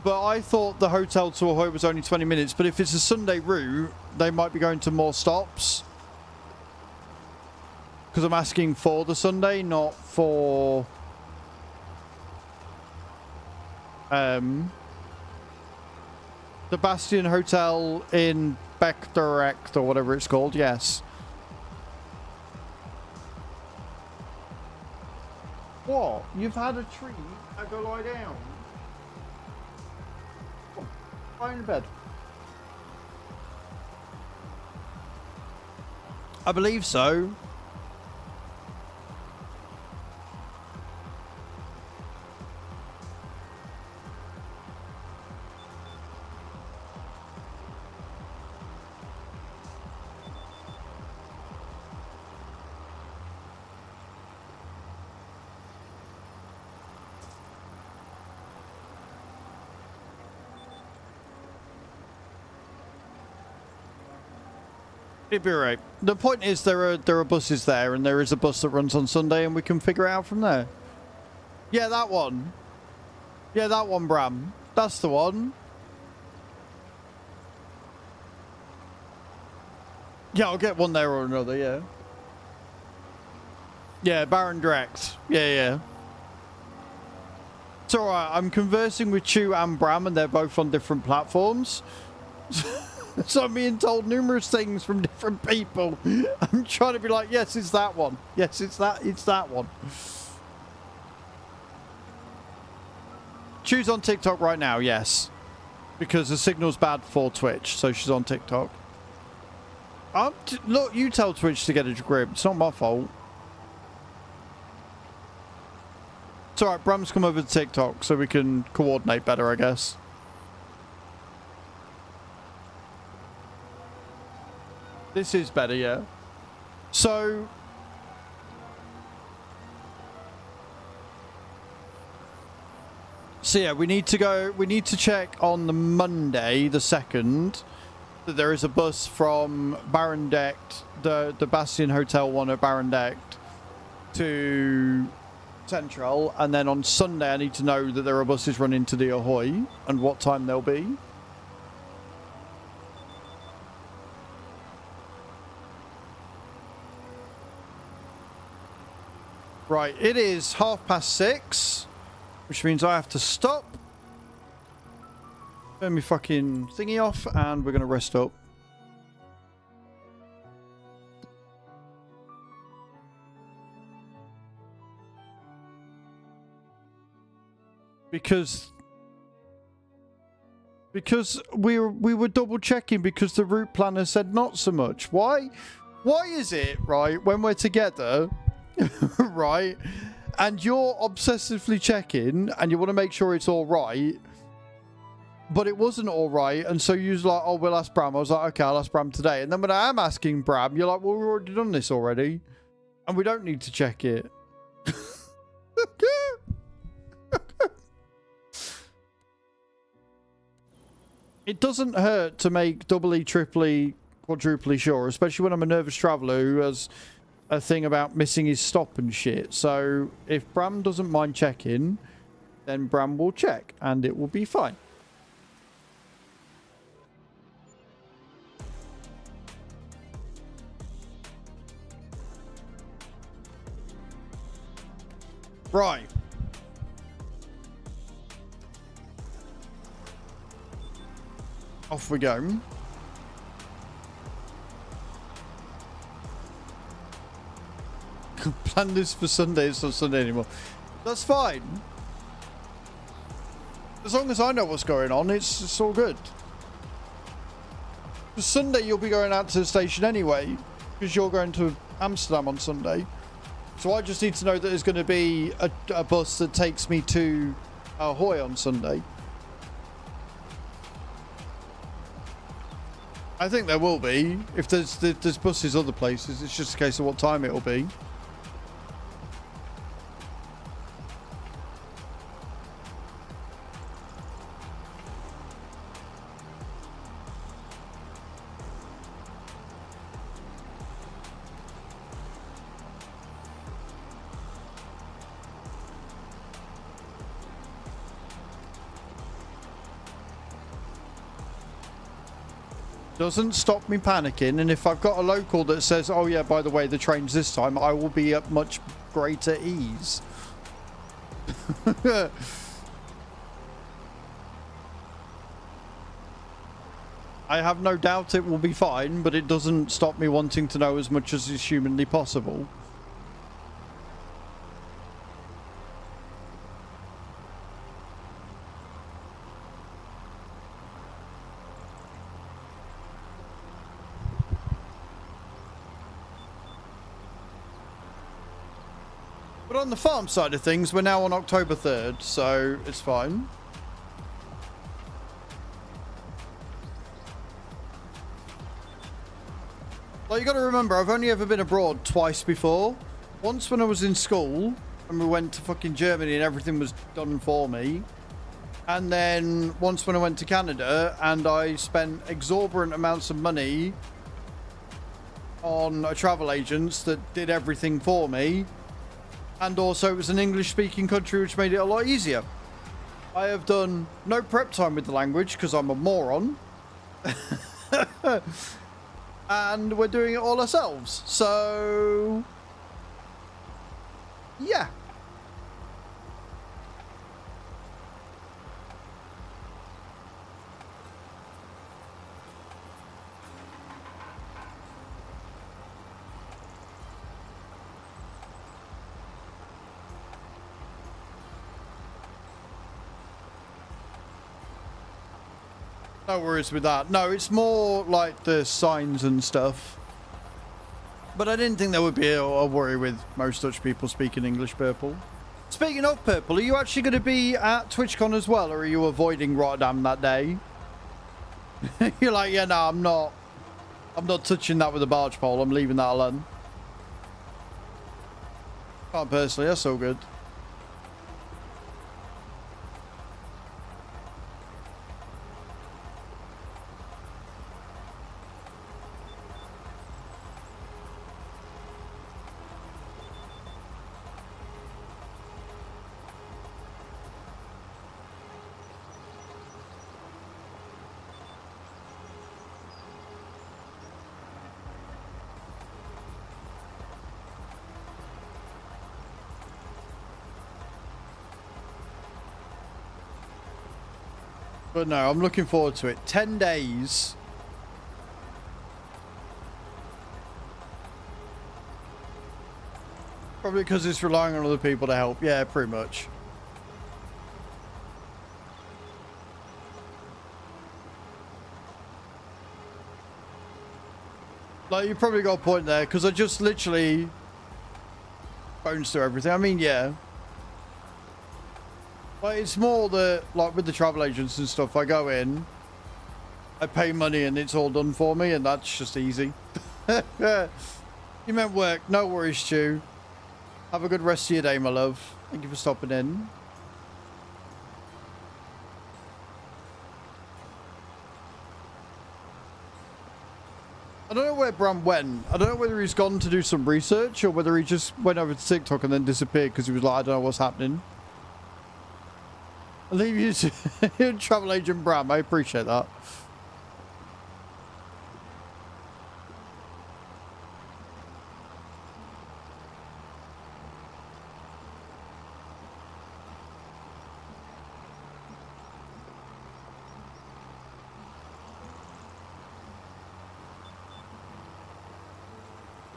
But I thought the hotel to Ahoy was only 20 minutes. But if it's a Sunday route, they might be going to more stops. Because I'm asking for the Sunday, not for... the Bastion Hotel in Beckdirect, or whatever it's called, yes. What? You've had a treat? I go lie down. Come on, lie in bed. I believe so. It'd be right. The point is there are buses there, and there is a bus that runs on Sunday, and we can figure it out from there. Yeah, that one. Yeah, that one, Bram. That's the one. Yeah, I'll get one there or another, yeah. Yeah, Baron Direct. Yeah. It's alright, I'm conversing with Chew and Bram, and they're both on different platforms. So I'm being told numerous things from different people. I'm trying to be like, yes, it's that one. Yes, it's that one. Chew's on TikTok right now, yes. Because the signal's bad for Twitch, so she's on TikTok. Look, you tell Twitch to get a grip. It's not my fault. It's alright, Bram's come over to TikTok so we can coordinate better, I guess. This is better, yeah. So yeah, we need to check on the Monday, the 2nd, that there is a bus from Barendrecht, the Bastion Hotel one at Barendrecht, to Central, and then on Sunday I need to know that there are buses running to the Ahoy and what time they'll be. Right, it is 6:30, which means I have to stop, turn my fucking thingy off, and we're going to rest up. Because we were double checking because the route planner said not so much. Why is it, right, when we're together, right, and you're obsessively checking and you want to make sure it's all right, but it wasn't all right, and so you're like, oh, we'll ask Bram. I was like, okay, I'll ask Bram today. And then when I am asking Bram, you're like, well, we've already done this already, and we don't need to check it. It doesn't hurt to make doubly, triply, quadruply sure, especially when I'm a nervous traveller who has a thing about missing his stop and shit. So if Bram doesn't mind checking, then Bram will check and it will be fine. Right. Off we go. Plan this for Sunday. It's not Sunday anymore. That's fine. As long as I know what's going on, it's all good. For Sunday, you'll be going out to the station anyway, because you're going to Amsterdam on Sunday. So I just need to know that there's going to be a bus that takes me to Ahoy on Sunday. I think there will be. If there's buses other places, it's just a case of what time it will be. Doesn't stop me panicking, and if I've got a local that says, oh yeah, by the way, the train's this time, I will be at much greater ease. I have no doubt it will be fine, but it doesn't stop me wanting to know as much as is humanly possible. But on the farm side of things, we're now on October 3rd, so it's fine. Like, you got to remember, I've only ever been abroad twice before. Once when I was in school, and we went to fucking Germany and everything was done for me. And then once when I went to Canada, and I spent exorbitant amounts of money on a travel agent that did everything for me. And also it was an English-speaking country, which made it a lot easier. I have done no prep time with the language because I'm a moron. And we're doing it all ourselves. So, yeah. No worries with that. No, it's more like the signs and stuff. But I didn't think there would be a worry with most Dutch people speaking English, Purple. Speaking of Purple, are you actually going to be at TwitchCon as well, or are you avoiding Rotterdam that day? You're like, yeah, no, I'm not. I'm not touching that with a barge pole. I'm leaving that alone. Can't personally. That's all good. But no, I'm looking forward to it. 10 days. Probably because it's relying on other people to help. Yeah, pretty much. Like, you probably got a point there, because I just literally bones through everything. I mean, yeah. Like, it's more that, like, with the travel agents and stuff, I go in, I pay money, and it's all done for me, and that's just easy. You meant work. No worries, Stu. Have a good rest of your day, my love. Thank you for stopping in. I don't know where Bram went. I don't know whether he's gone to do some research or whether he just went over to TikTok and then disappeared because he was like, I don't know what's happening. I'll leave you to travel agent Bram. I appreciate that.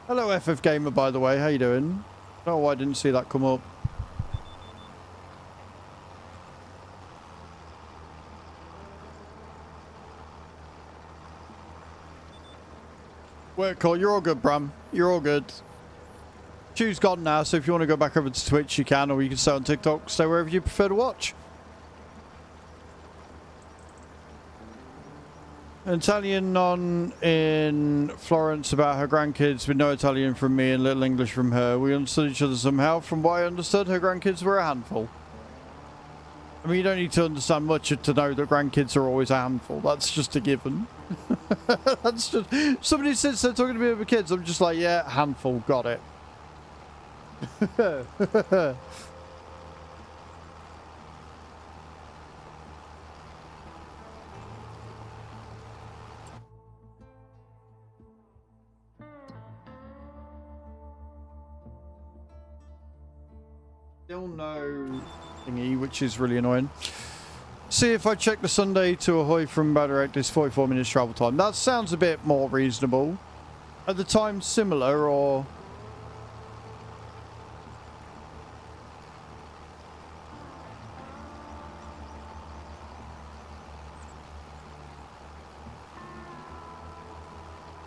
Hello, FF Gamer, by the way. How you doing? I don't know why I didn't see that come up. Work call. You're all good, Bram. You're all good. Stu's gone now, so if you want to go back over to Twitch, you can, or you can stay on TikTok. Stay wherever you prefer to watch. An Italian non in Florence about her grandkids with no Italian from me and little English from her. We understood each other somehow. From what I understood, her grandkids were a handful. I mean, you don't need to understand much to know that grandkids are always a handful. That's just a given. That's just... Somebody sits there talking to me about kids. I'm just like, yeah, handful. Got it. Still no thingy, which is really annoying. See if I check the Sunday to Ahoy from Badarek, it's 44 minutes travel time. That sounds a bit more reasonable. Are the times similar, or...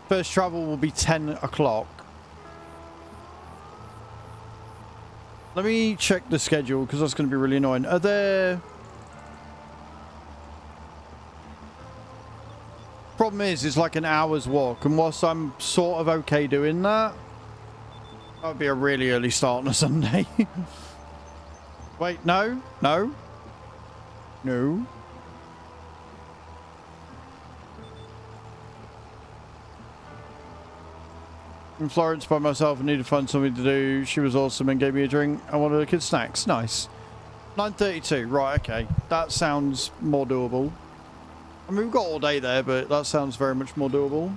First travel will be 10 o'clock. Let me check the schedule, because that's going to be really annoying. Are there... Problem is, it's like an hour's walk, and whilst I'm sort of okay doing that, that would be a really early start on a Sunday. Wait, no? No? No? In Florence by myself, I needed to find something to do. She was awesome and gave me a drink and one of the kids' snacks. Nice. 9:32. Right, okay. That sounds more doable. I mean, we've got all day there, but that sounds very much more doable.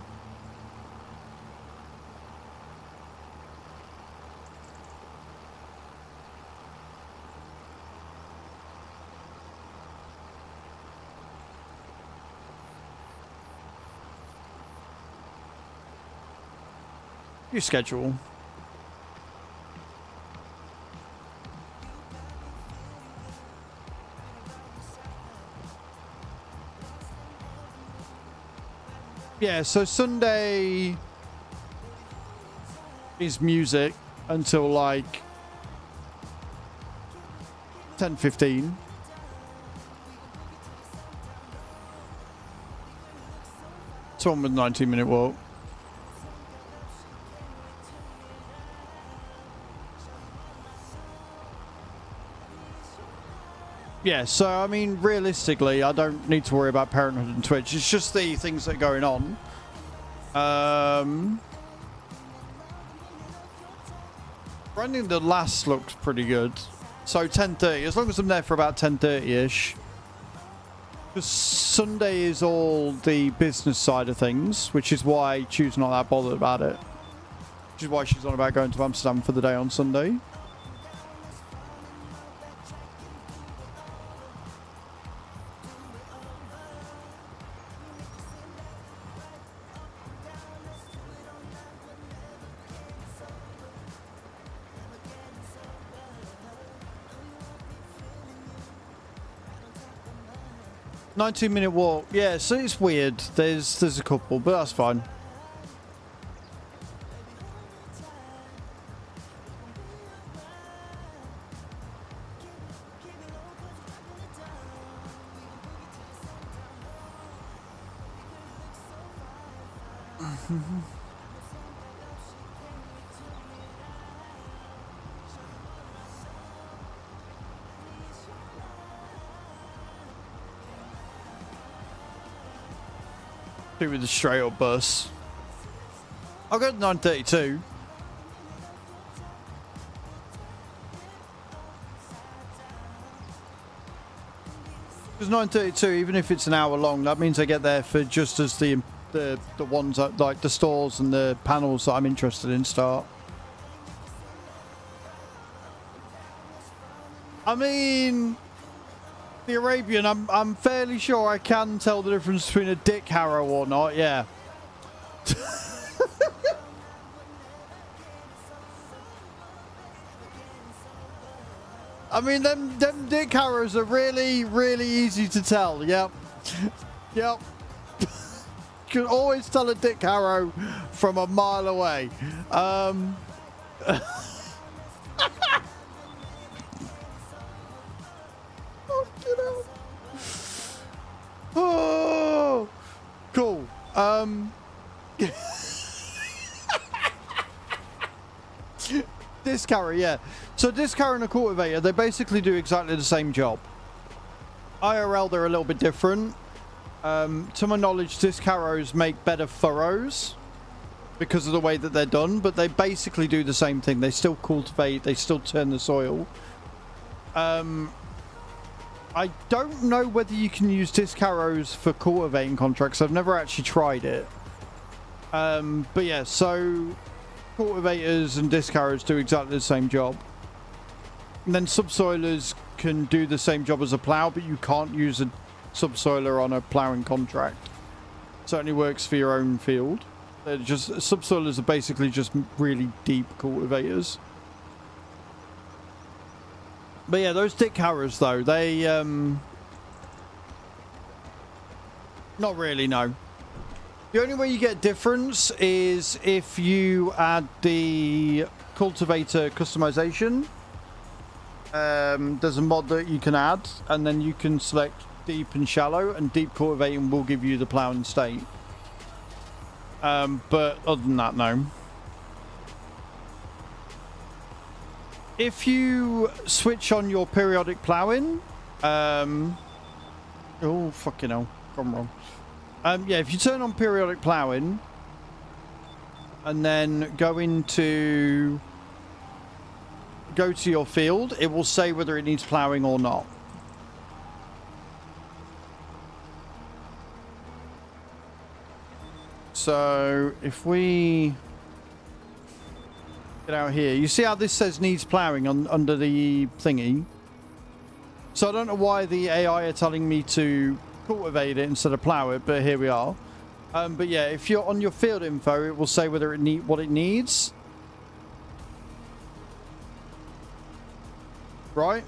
Your schedule. Yeah, so Sunday is music until like 10:15. It's one with 19-minute walk. Yeah, so I mean, realistically, I don't need to worry about Parenthood and Twitch. It's just the things that are going on. I think the last looks pretty good. So 10:30, as long as I'm there for about 10:30ish. Because Sunday is all the business side of things, which is why Chu's not that bothered about it. Which is why she's on about going to Amsterdam for the day on Sunday. -minute walk. Yeah, so it's weird. There's a couple, but that's fine. With the straight up bus. I'll go to 9:32. Because 9:32, even if it's an hour long, that means I get there for just as the ones that, like the stores and the panels that I'm interested in start. I mean, the Arabian, I'm fairly sure I can tell the difference between a dick harrow or not, yeah. I mean, them dick harrows are really, really easy to tell, yep. Yep. You can always tell a dick harrow from a mile away. Oh, cool. Disc harrow, yeah. So disc harrow and a cultivator, they basically do exactly the same job. IRL, they're a little bit different. To my knowledge, disc harrows make better furrows because of the way that they're done, but they basically do the same thing. They still cultivate, they still turn the soil. I don't know whether you can use disc harrows for cultivating contracts. I've never actually tried it. But yeah, so cultivators and disc harrows do exactly the same job. And then subsoilers can do the same job as a plow, but you can't use a subsoiler on a ploughing contract. Certainly works for your own field. They're just, subsoilers are basically just really deep cultivators. But yeah, those dick harrows though, they not really, no. The only way you get difference is if you add the cultivator customization. There's a mod that you can add, and then you can select deep and shallow, and deep cultivating will give you the ploughing state. But other than that, no. If you switch on your periodic ploughing, oh fucking hell, gone wrong. Yeah, if you turn on periodic ploughing and then go to your field, it will say whether it needs ploughing or not. So if we get out here, you see how this says needs ploughing under the thingy? So I don't know why the AI are telling me to cultivate it instead of plough it, but here we are. But yeah, if you're on your field info, it will say whether it what it needs. Right?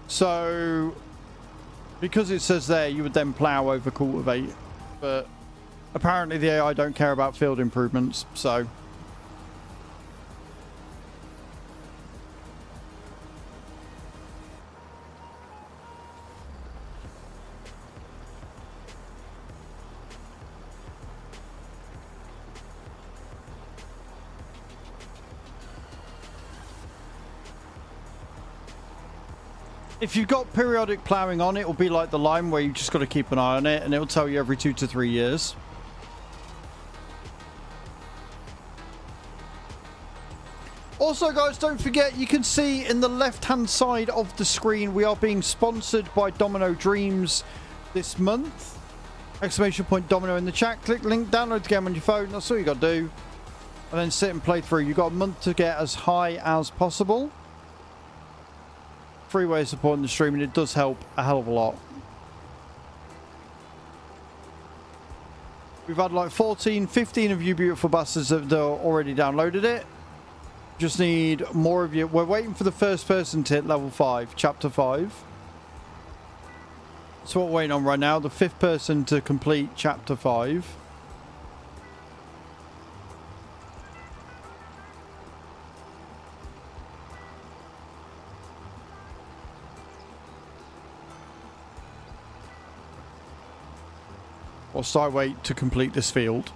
So because it says there, you would then plough over cultivate, but apparently the AI don't care about field improvements, so If you've got periodic ploughing on, it will be like the lime where you just got to keep an eye on it, and it will tell you every 2 to 3 years. Also, guys, don't forget, you can see in the left-hand side of the screen, we are being sponsored by Domino Dreams this month. Exclamation point Domino in the chat. Click link, download the game on your phone. That's all you got to do. And then sit and play through. You've got a month to get as high as possible. Free way of supporting the stream, and it does help a hell of a lot. We've had like 14, 15 of you beautiful bastards that have already downloaded it. Just need more of you. We're waiting for the first person to hit level 5, chapter 5. That's what we're waiting on right now. The 5th person to complete chapter 5. Whilst I wait to complete this field.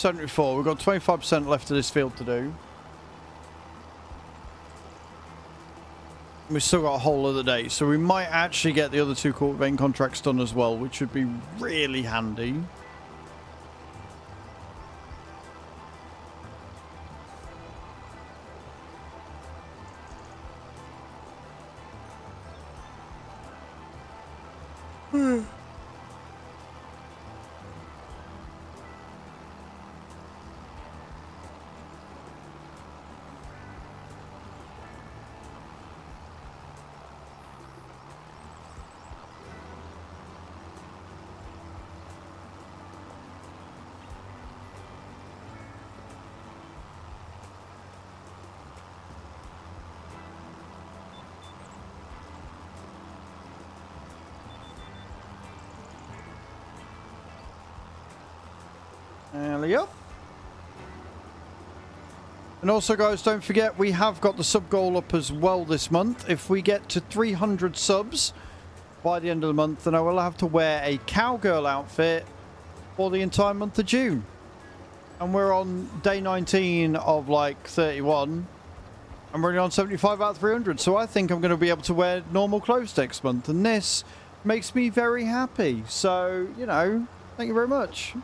74. We've got 25% left of this field to do. We've still got a whole other day, so we might actually get the other 2 cultivating contracts done as well, which would be really handy. Yep. And also, guys, don't forget, we have got the sub goal up as well this month. If we get to 300 subs by the end of the month, then I will have to wear a cowgirl outfit for the entire month of June. And we're on day 19 of like 31. I'm already on 75 out of 300. So I think I'm going to be able to wear normal clothes next month. And this makes me very happy. So, you know, thank you very much.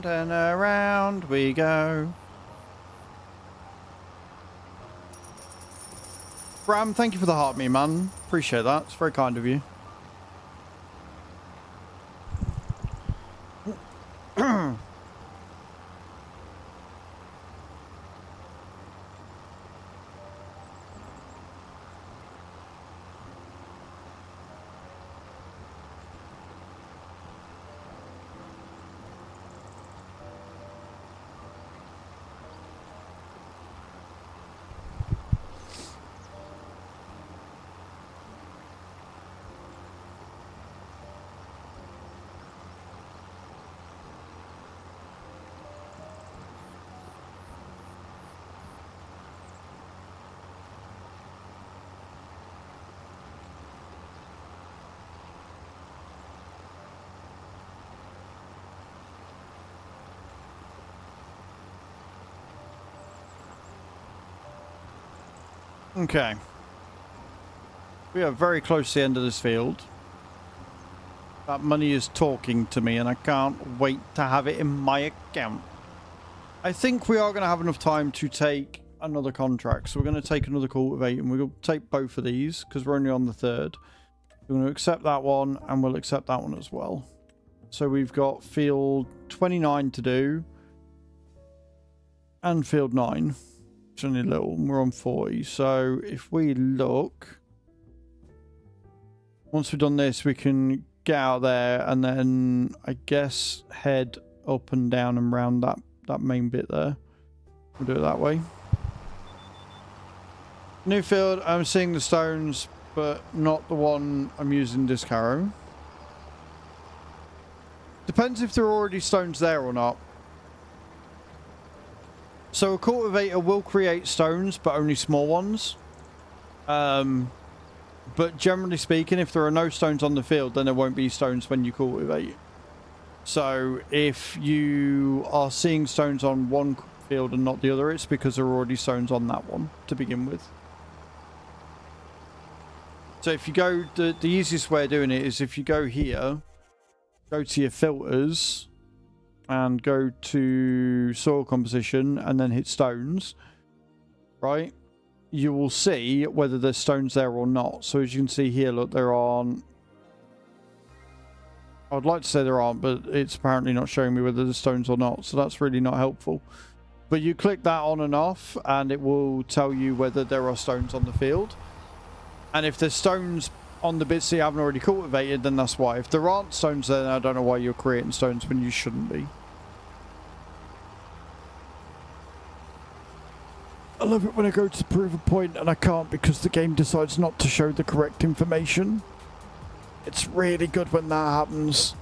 And around we go. Bram, thank you for the heart me, man. Appreciate that. It's very kind of you. Okay. We are very close to the end of this field. That money is talking to me and I can't wait to have it in my account. I think we are going to have enough time to take another contract. So we're going to take another cultivate and we'll take both of these because we're only on the third. We're going to accept that one and we'll accept that one as well. So we've got field 29 to do and field 9. It's only a little. We're on 40. So if we look, once we've done this, we can get out there and then I guess head up and down and round that main bit there. We'll do it that way. New field, I'm seeing the stones, but not the one I'm using disc arrow. Depends if there are already stones there or not. So a cultivator will create stones, but only small ones. But generally speaking, if there are no stones on the field, then there won't be stones when you cultivate. So if you are seeing stones on one field and not the other, it's because there are already stones on that one to begin with. So if you go, the easiest way of doing it is if you go here, go to your filters and go to soil composition and then hit stones, right? You will see whether there's stones there or not. So as you can see here, look, there aren't. I would like to say there aren't, but it's apparently not showing me whether there's stones or not. So that's really not helpful. But you click that on and off and it will tell you whether there are stones on the field. And if there's stones on the bits that you haven't already cultivated, then that's why. If there aren't stones there, then I don't know why you're creating stones when you shouldn't be. I love it when I go to prove a point and I can't because the game decides not to show the correct information. It's really good when that happens.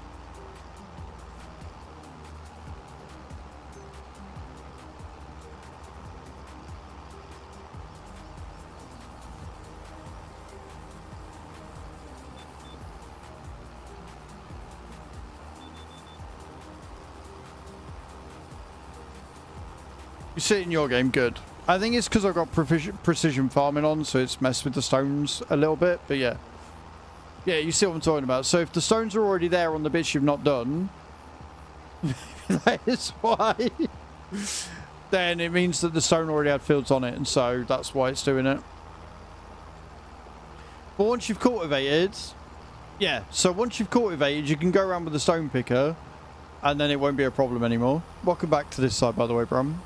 You see it in your game, good. I think it's because I've got precision farming on, so it's messed with the stones a little bit, but yeah. Yeah, you see what I'm talking about. So if the stones are already there on the bits you've not done, that is why. Then it means that the stone already had fields on it, and so that's why it's doing it. But once you've cultivated, yeah, so once you've cultivated, you can go around with the stone picker, and then it won't be a problem anymore. Welcome back to this side, by the way, Bram.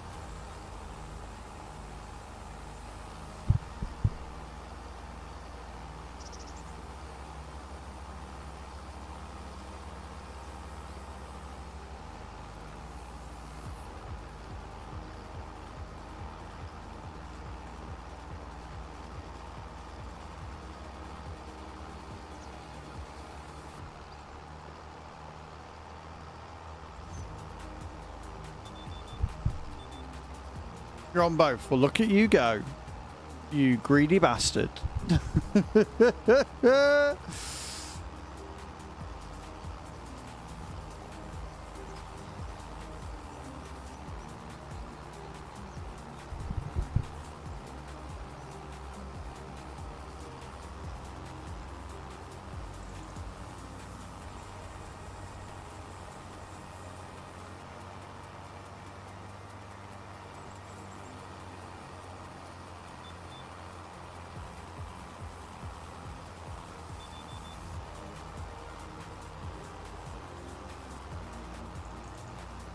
You're on both. Well, look at you go. You greedy bastard.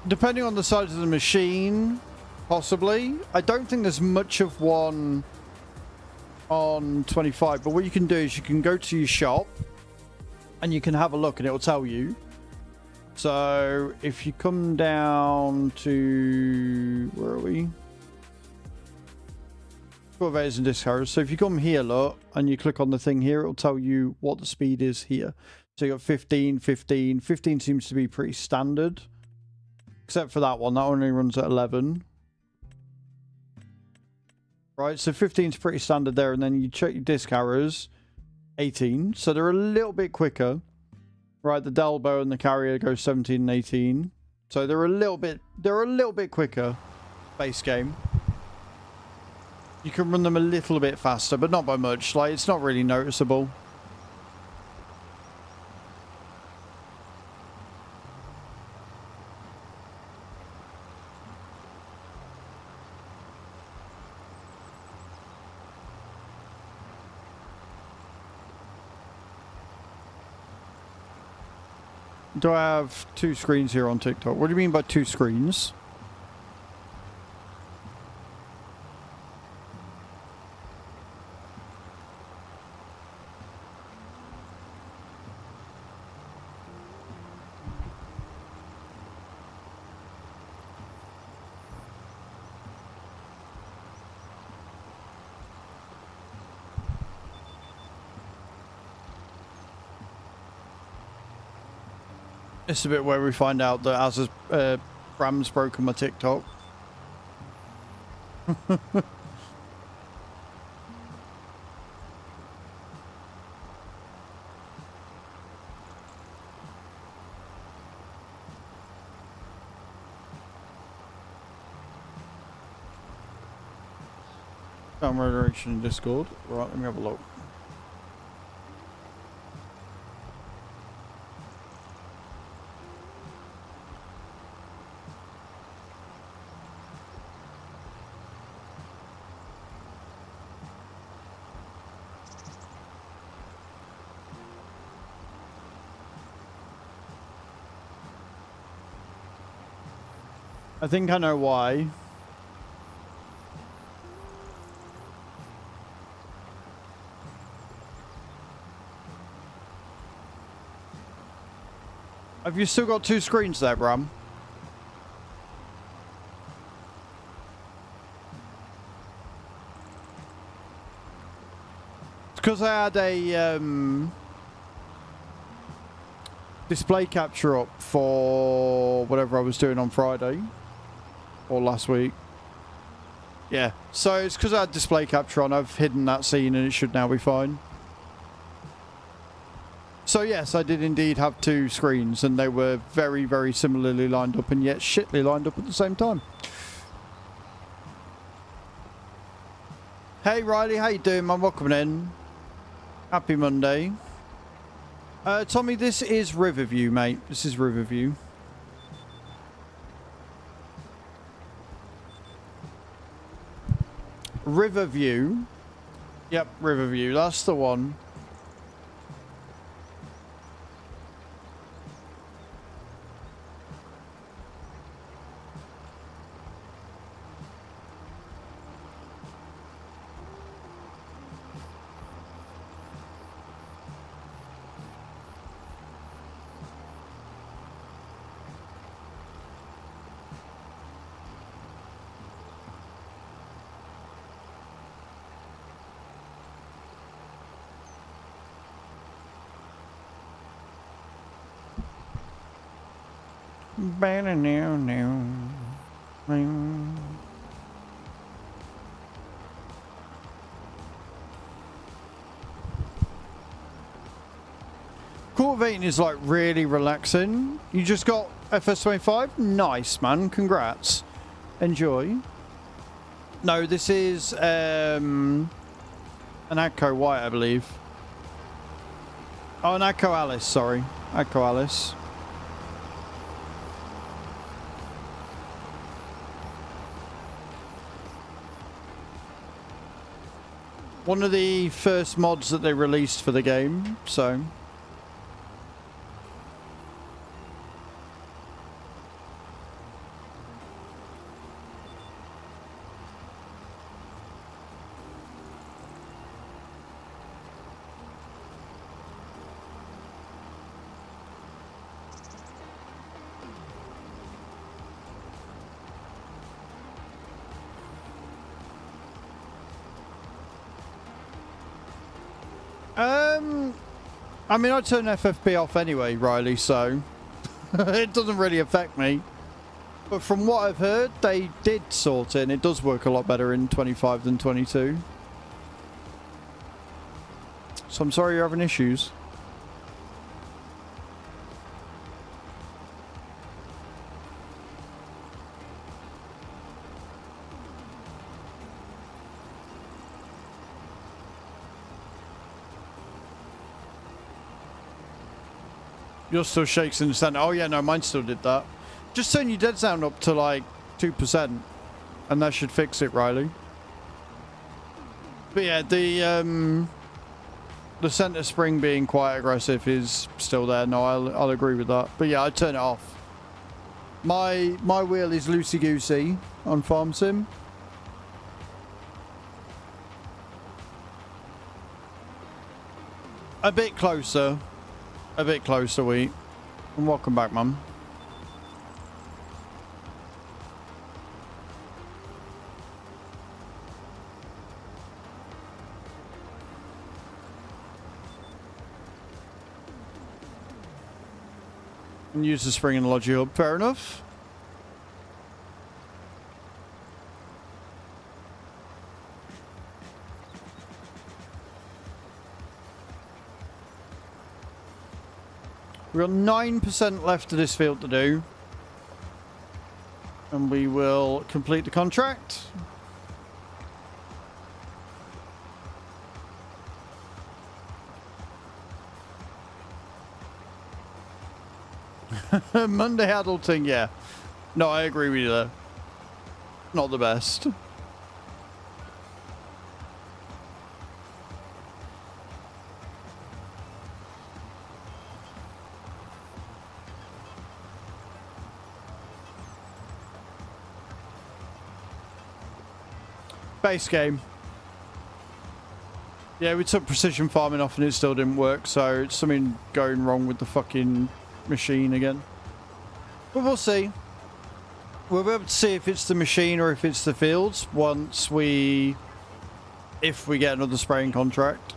Depending on the size of the machine, possibly. I don't think there's much of one on 25, but what you can do is you can go to your shop and you can have a look and it will tell you. So if you come down to, where are we? Cultivators and disc arrows. So if you come here, look, and you click on the thing here, it'll tell you what the speed is here. So you got 15, 15. 15 seems to be pretty standard. Except for that one, that only runs at 11. Right, so 15 is pretty standard there, and then you check your disc arrows, 18. So they're a little bit quicker. Right, the Delbo and the Carrier go 17 and 18. So they're a little bit quicker. Base game. You can run them a little bit faster, but not by much. Like, it's not really noticeable. Do I have two screens here on TikTok? What do you mean by two screens? It's a bit where we find out that as Bram's broken my TikTok. Moderation in Discord. Right, let me have a look. I think I know why. Have you still got two screens there, Bram? It's because I had a display capture up for whatever I was doing on Friday. Or last week. Yeah, so it's because I had display capture on. I've hidden that scene and it should now be fine. So yes, I did indeed have two screens and they were very, very similarly lined up and yet shitly lined up at the same time. Hey Riley, how you doing man? Welcome in. Happy Monday. Tommy, this is Riverview, mate. This is Riverview. Riverview. Yep, Riverview. That's the one. Cultivating is like really relaxing. You just got FS25? Nice, man. Congrats. Enjoy. No, this is an Adco White, I believe. Oh, an Adco Alice, sorry. Adco Alice. One of the first mods that they released for the game, so... I mean, I turn FFP off anyway, Riley, so it doesn't really affect me. But from what I've heard, they did sort it, and it does work a lot better in 25 than 22. So I'm sorry you're having issues. You're still shakes in the center. Oh yeah, no, mine still did that. Just turn your dead sound up to like 2%, and that should fix it, Riley. But yeah, the center spring being quite aggressive is still there. No, I'll agree with that. But yeah, I'd turn it off. My wheel is loosey goosey on Farm Sim. A bit closer, Wheat. And welcome back, Mum. And use the spring and logi hub. Fair enough. We've got 9% left of this field to do. And we will complete the contract. Monday adulting, yeah. No, I agree with you there. Not the best. Base game. Yeah, we took precision farming off and it still didn't work, so it's something going wrong with the fucking machine again. But we'll see. We'll be able to see if it's the machine or if it's the fields once if we get another spraying contract.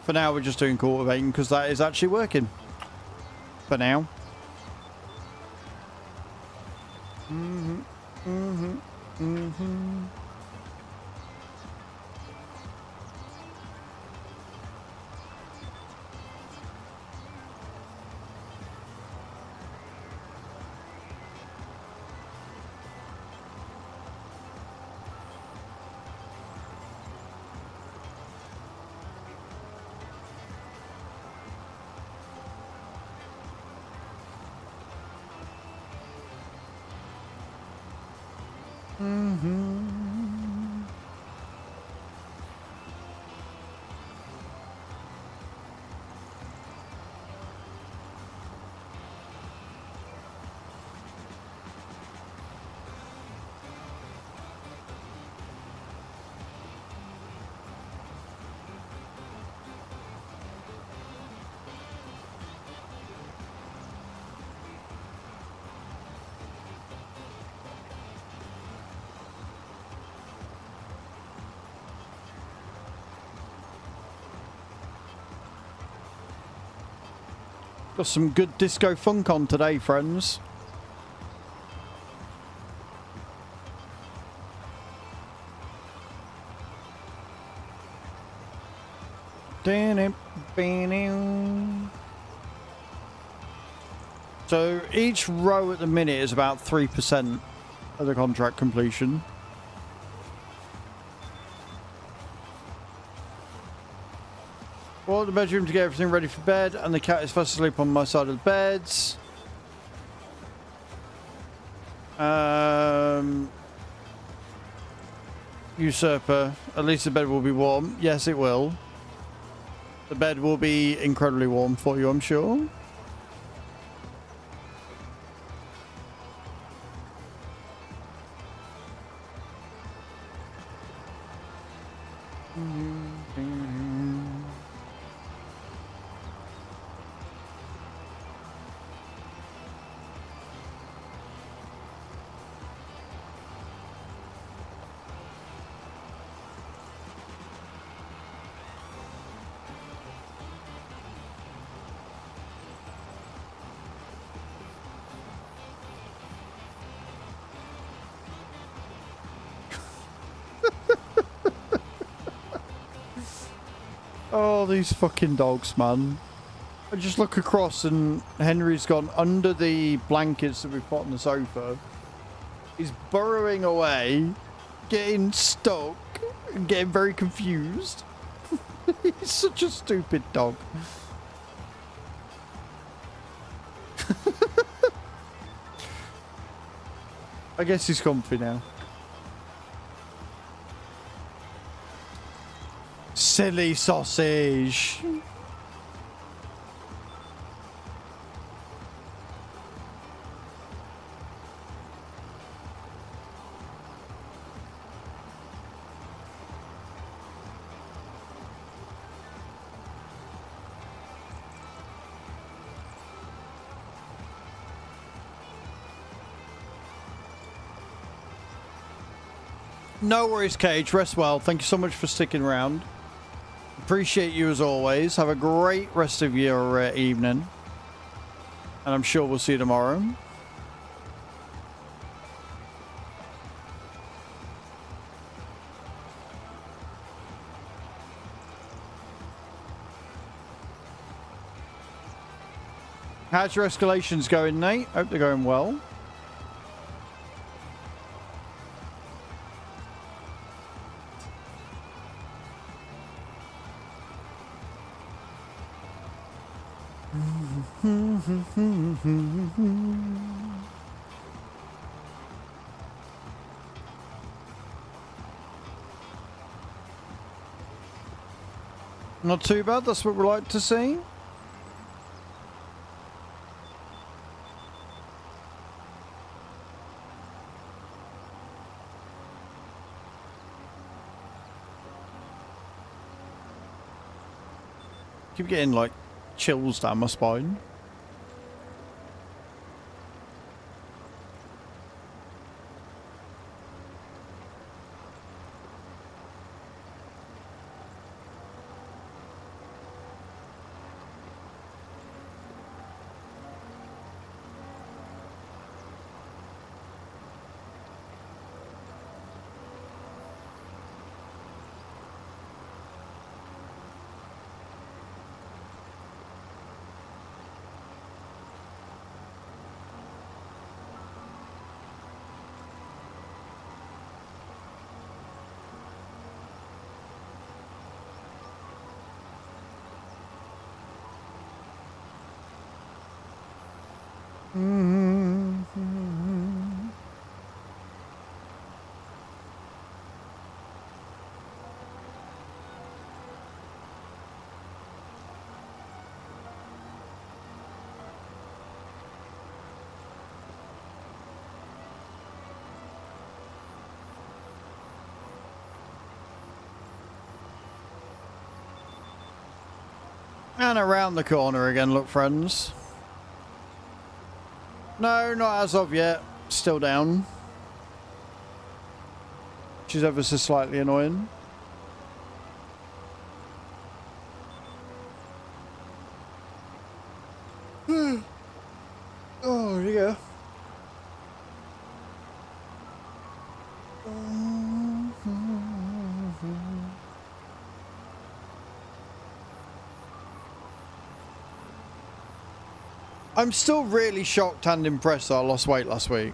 For now, we're just doing cultivating because that is actually working. For now. Got some good disco funk on today, friends. So each row at the minute is about 3% of the contract completion. Well, the bedroom to get everything ready for bed, and the cat is fast asleep on my side of the beds. Usurper, at least the bed will be warm. Yes, it will. The bed will be incredibly warm for you, I'm sure. Oh, these fucking dogs, man. I just look across and Henry's gone under the blankets that we put on the sofa. He's burrowing away, getting stuck, and getting very confused. He's such a stupid dog. I guess he's comfy now. Silly sausage. No worries, Cage. Rest well. Thank you so much for sticking around. Appreciate you as always. Have a great rest of your evening. And I'm sure we'll see you tomorrow. How's your escalations going, Nate? Hope they're going well. Not too bad, that's what we like to see. Keep getting like chills down my spine. And around the corner again, look, friends. No, not as of yet. Still down. Which is ever so slightly annoying. Oh, yeah. I'm still really shocked and impressed that I lost weight last week.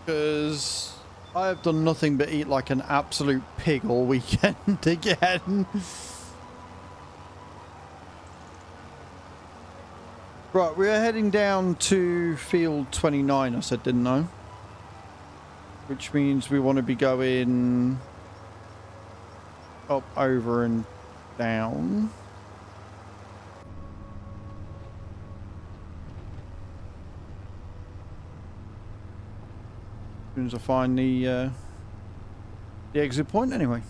Because I have done nothing but eat like an absolute pig all weekend again. Right, we're heading down to field 29, I said, didn't I? Which means we want to be going up, over and down. As soon as I find the exit point anyway.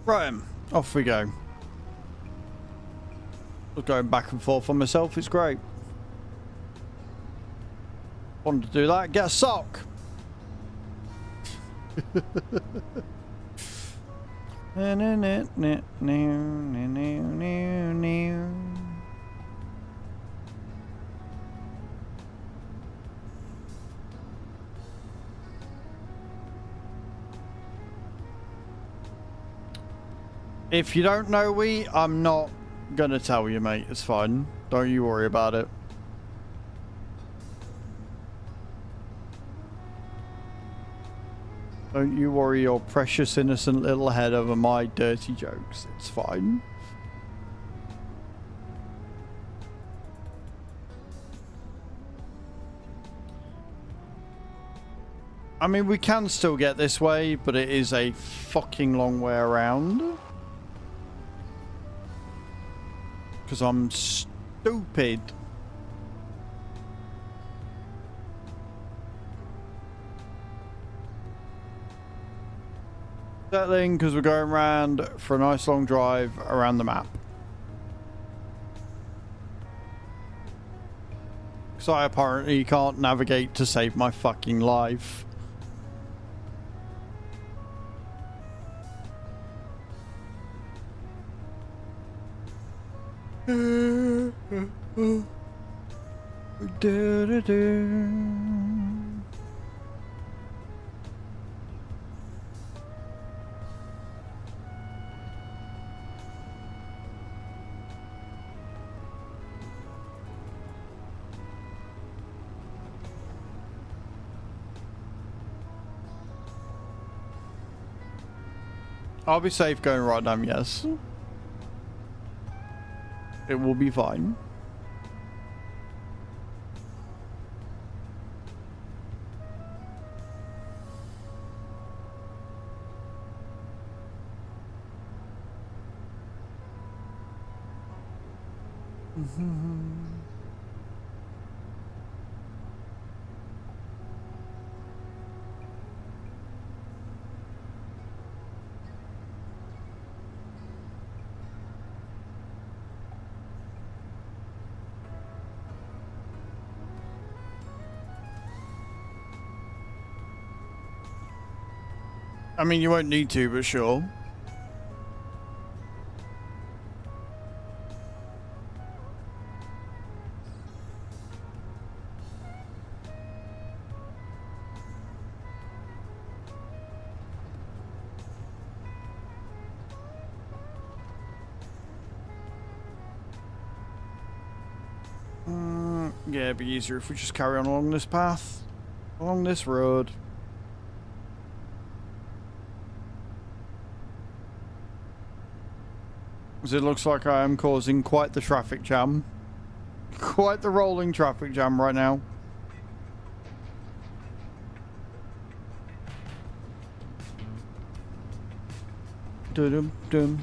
Right, off we go. Just going back and forth on myself, it's great. Wanted to do that, get a sock. If you don't know I'm not gonna tell you, mate. It's fine. Don't you worry about it. Don't you worry your precious innocent little head over my dirty jokes. It's fine. I mean, we can still get this way, but it is a fucking long way around. Because I'm stupid. Settling because we're going around for a nice long drive around the map. Because I apparently can't navigate to save my fucking life. I'll be safe going right now, yes. It will be fine. I mean, you won't need to, but sure. Yeah, it'd be easier if we just carry on along this path, along this road. As it looks like I am causing quite the traffic jam. Quite the rolling traffic jam right now. Dum dum.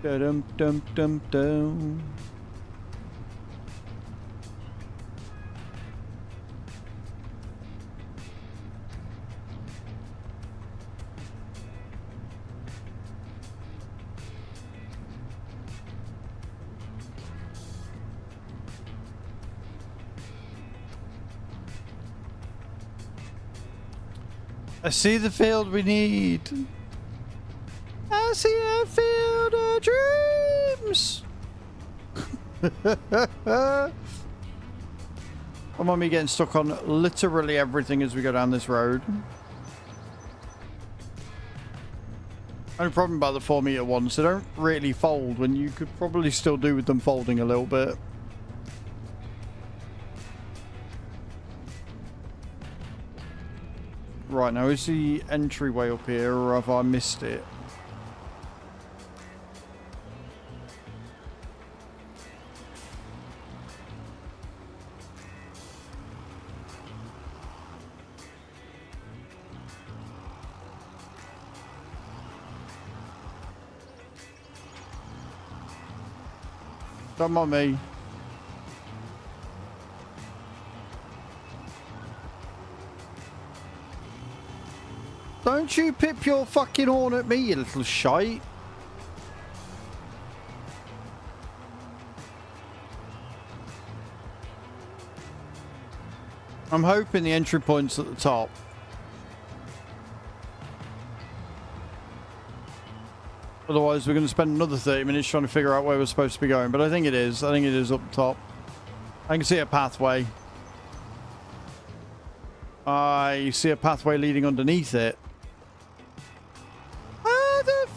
Dum dum dum dum. I see the field we need. I see a field of dreams. Come on, me getting stuck on literally everything as we go down this road. Only problem about the 4-meter ones, they don't really fold when you could probably still do with them folding a little bit. Right, now is the entryway up here, or have I missed it? Come on, me. Don't you pip your fucking horn at me, you little shite. I'm hoping the entry point's at the top. Otherwise, we're going to spend another 30 minutes trying to figure out where we're supposed to be going. But I think it is. I think it is up top. I can see a pathway. I see a pathway leading underneath it. How the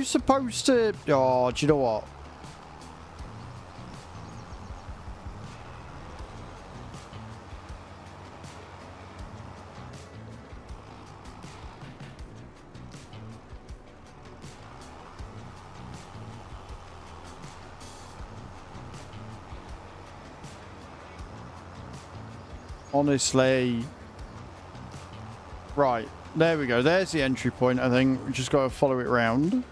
supposed to... Oh, do you know what? Honestly. Right. There we go. There's the entry point, I think. We just got to follow it around.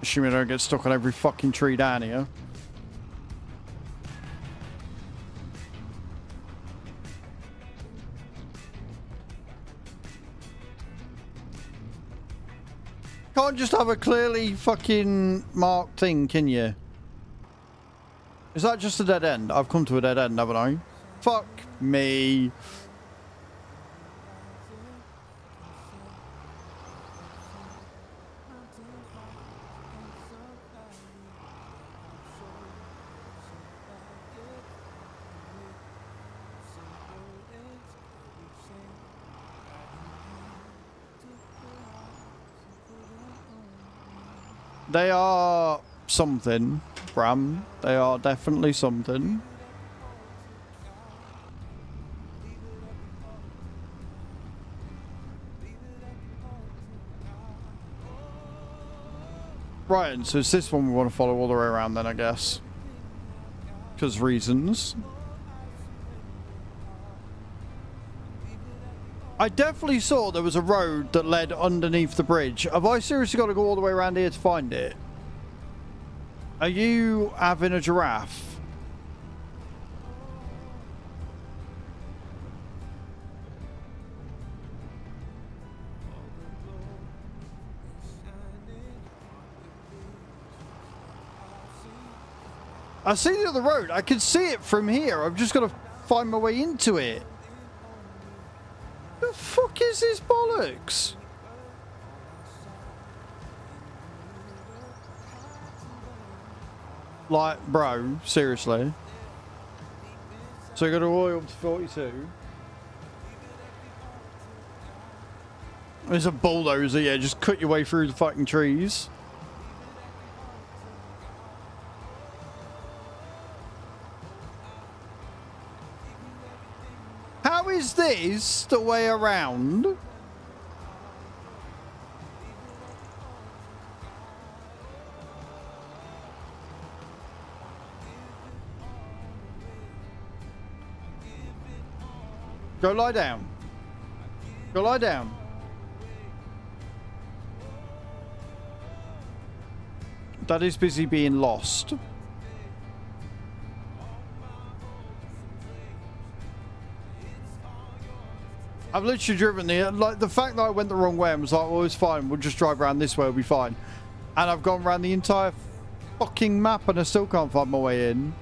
Assuming I don't get stuck on every fucking tree down here. Can't just have a clearly fucking marked thing, can you? Is that just a dead end? I've come to a dead end, haven't I? Fuck me. They are something, Bram. They are definitely something. Right, and so it's this one we want to follow all the way around then, I guess. Because reasons. I definitely saw there was a road that led underneath the bridge. Have I seriously got to go all the way around here to find it? Are you having a giraffe? I see the other road. I can see it from here. I've just got to find my way into it. The fuck is this bollocks? Like, bro, seriously. So you got to all up to 42. There's a bulldozer, yeah, just cut your way through the fucking trees. How is this the way around? Go lie down. Go lie down. That is busy being lost. I've literally driven the, like, the fact that I went the wrong way and was like, well, it's fine, we'll just drive around this way, we'll be fine. And I've gone around the entire fucking map and I still can't find my way in.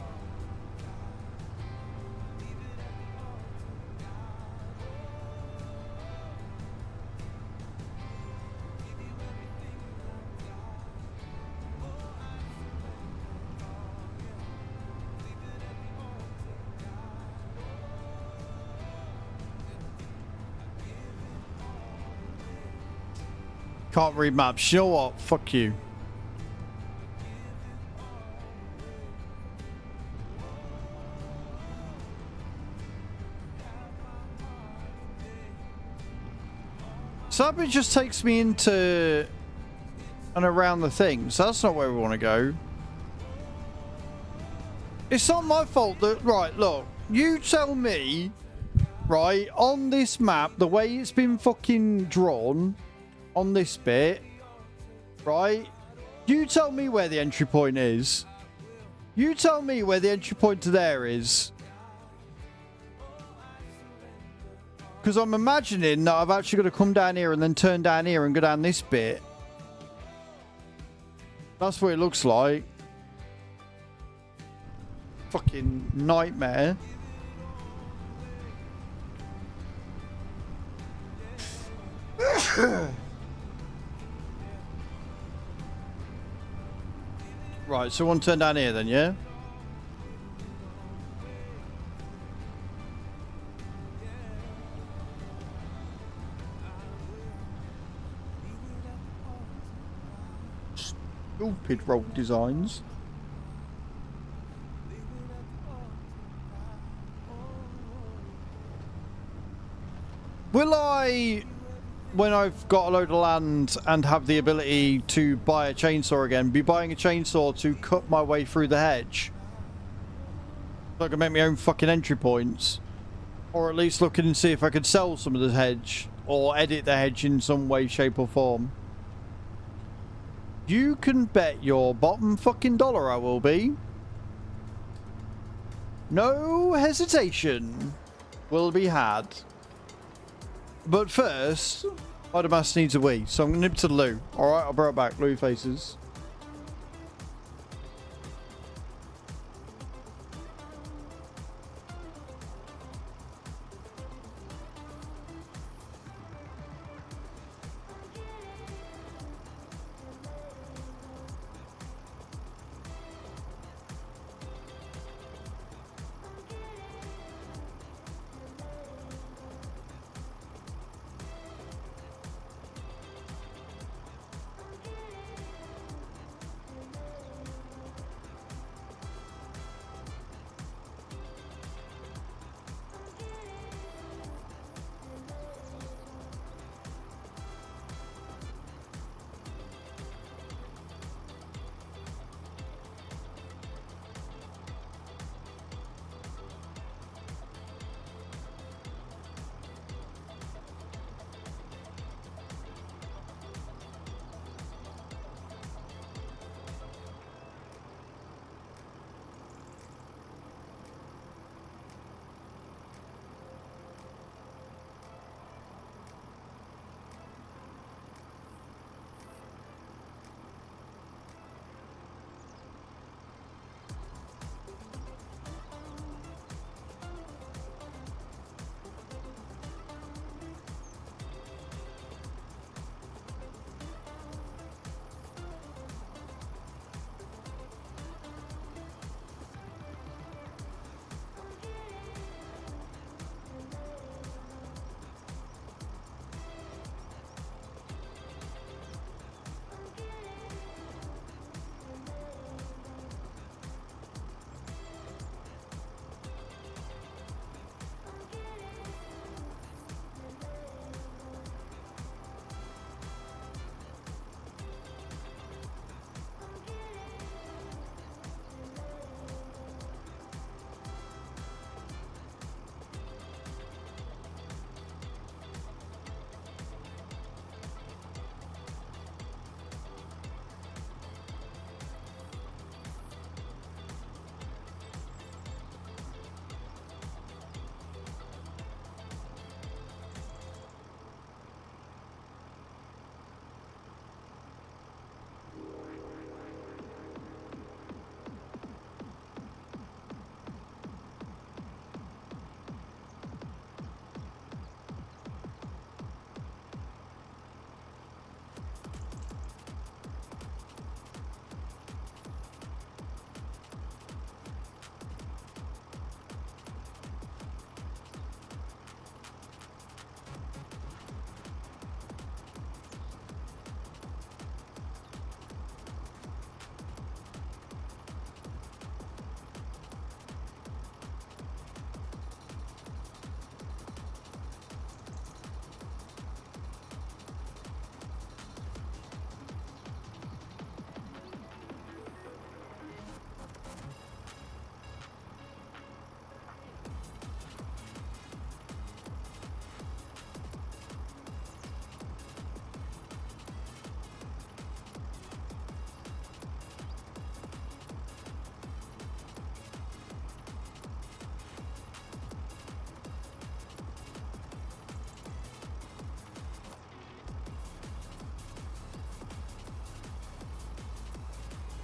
Can't read maps. You know what? Fuck you. So that bit just takes me into and around the thing. So that's not where we want to go. It's not my fault that... Right, look. You tell me, right, on this map, the way it's been fucking drawn... on this bit, right? You tell me where the entry point is. You tell me where the entry point to there is. Because I'm imagining that I've actually got to come down here and then turn down here and go down this bit. That's what it looks like. Fucking nightmare. Right, so one turn down here then, yeah? Stupid rogue designs. Will I, when I've got a load of land and have the ability to buy a chainsaw again, be buying a chainsaw to cut my way through the hedge? So I can make my own fucking entry points. Or at least looking and see if I could sell some of the hedge. Or edit the hedge in some way, shape or form. You can bet your bottom fucking dollar I will be. No hesitation will be had. But first, Idamas needs a wee, so I'm going to nip to the loo. Alright, I'll be right back. Loo faces.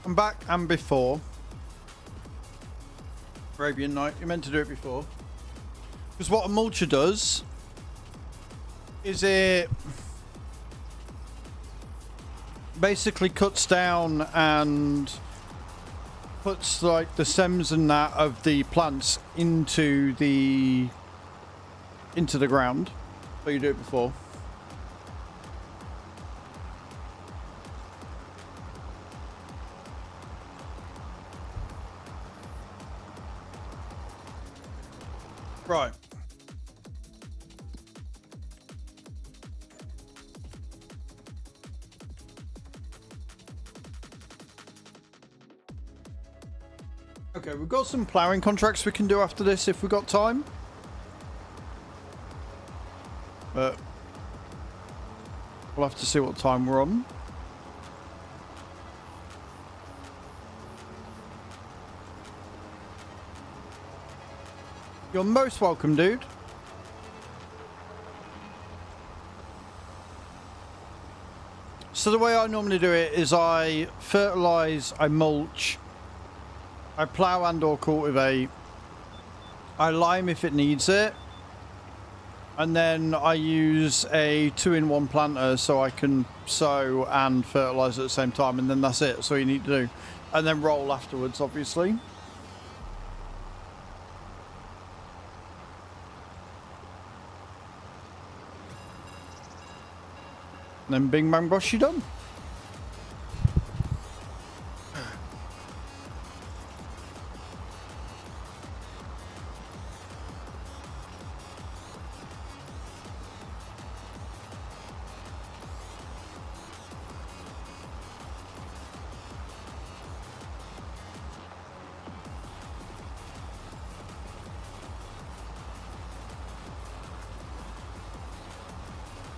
I'm back and before. Arabian Night, you meant to do it before. Because what a mulcher does is it basically cuts down and puts like the stems and that of the plants into the ground. So you do it before. Right. Okay, we've got some ploughing contracts we can do after this if we've got time. But we'll have to see what time we're on. You're most welcome, dude. So the way I normally do it is I fertilize, I mulch, I plow and or cultivate, I lime if it needs it, and then I use a 2-in-1 planter so I can sow and fertilize at the same time, and then that's it. That's all you need to do. And then roll afterwards, obviously. And then bing bang bosh, you done.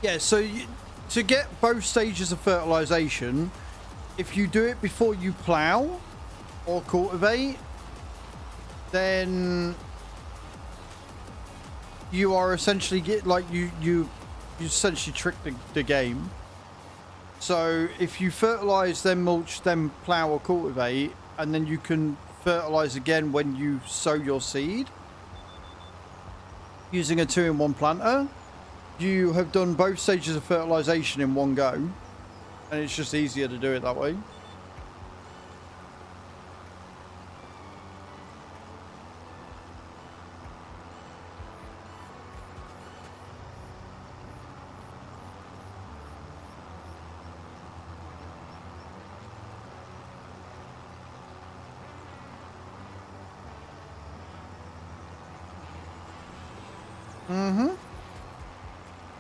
Yeah, so to get both stages of fertilization, if you do it before you plow or cultivate, then you are essentially you essentially trick the game. So if you fertilize, then mulch, then plow or cultivate, and then you can fertilize again when you sow your seed using a 2-in-1 planter, you have done both stages of fertilization in one go, and it's just easier to do it that way.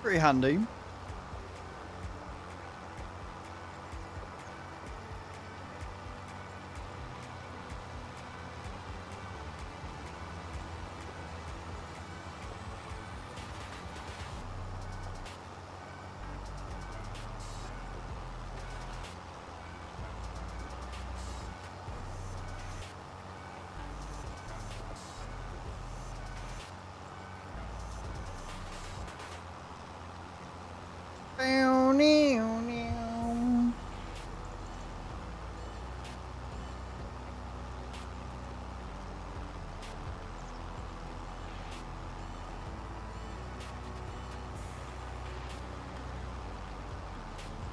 Pretty handy.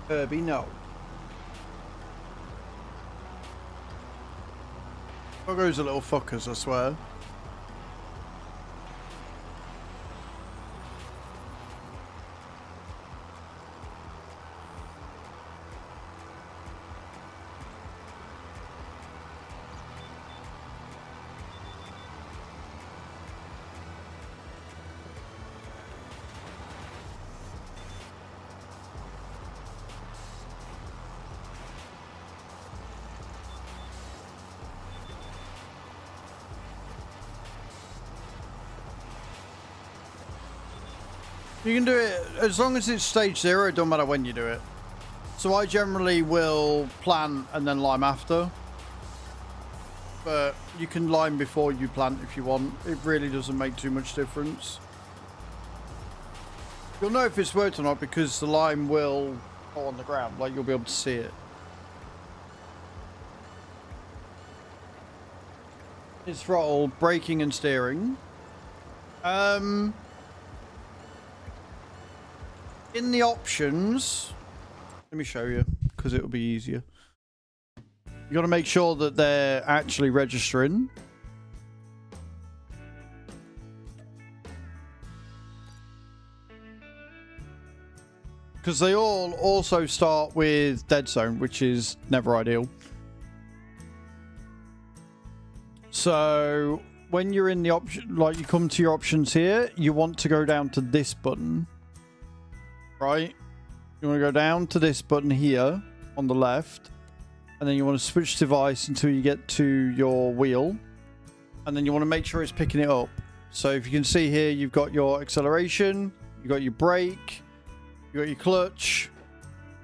Kirby, no. Bugger's a little fuckers, I swear. You can do it as long as it's stage 0, it don't matter when you do it. So I generally will plant and then lime after. But you can lime before you plant if you want. It really doesn't make too much difference. You'll know if it's worked or not because the lime will go on the ground. Like, you'll be able to see it. It's throttle, braking and steering. In the options, let me show you because it'll be easier. You got to make sure that they're actually registering. Because they all also start with dead zone, which is never ideal. So when you're in the option, like you come to your options here, you want to go down to this button, right? You want to go down to this button here on the left, and then you want to switch device until you get to your wheel, and then you want to make sure it's picking it up. So if you can see here, you've got your acceleration, you've got your brake, you've got your clutch,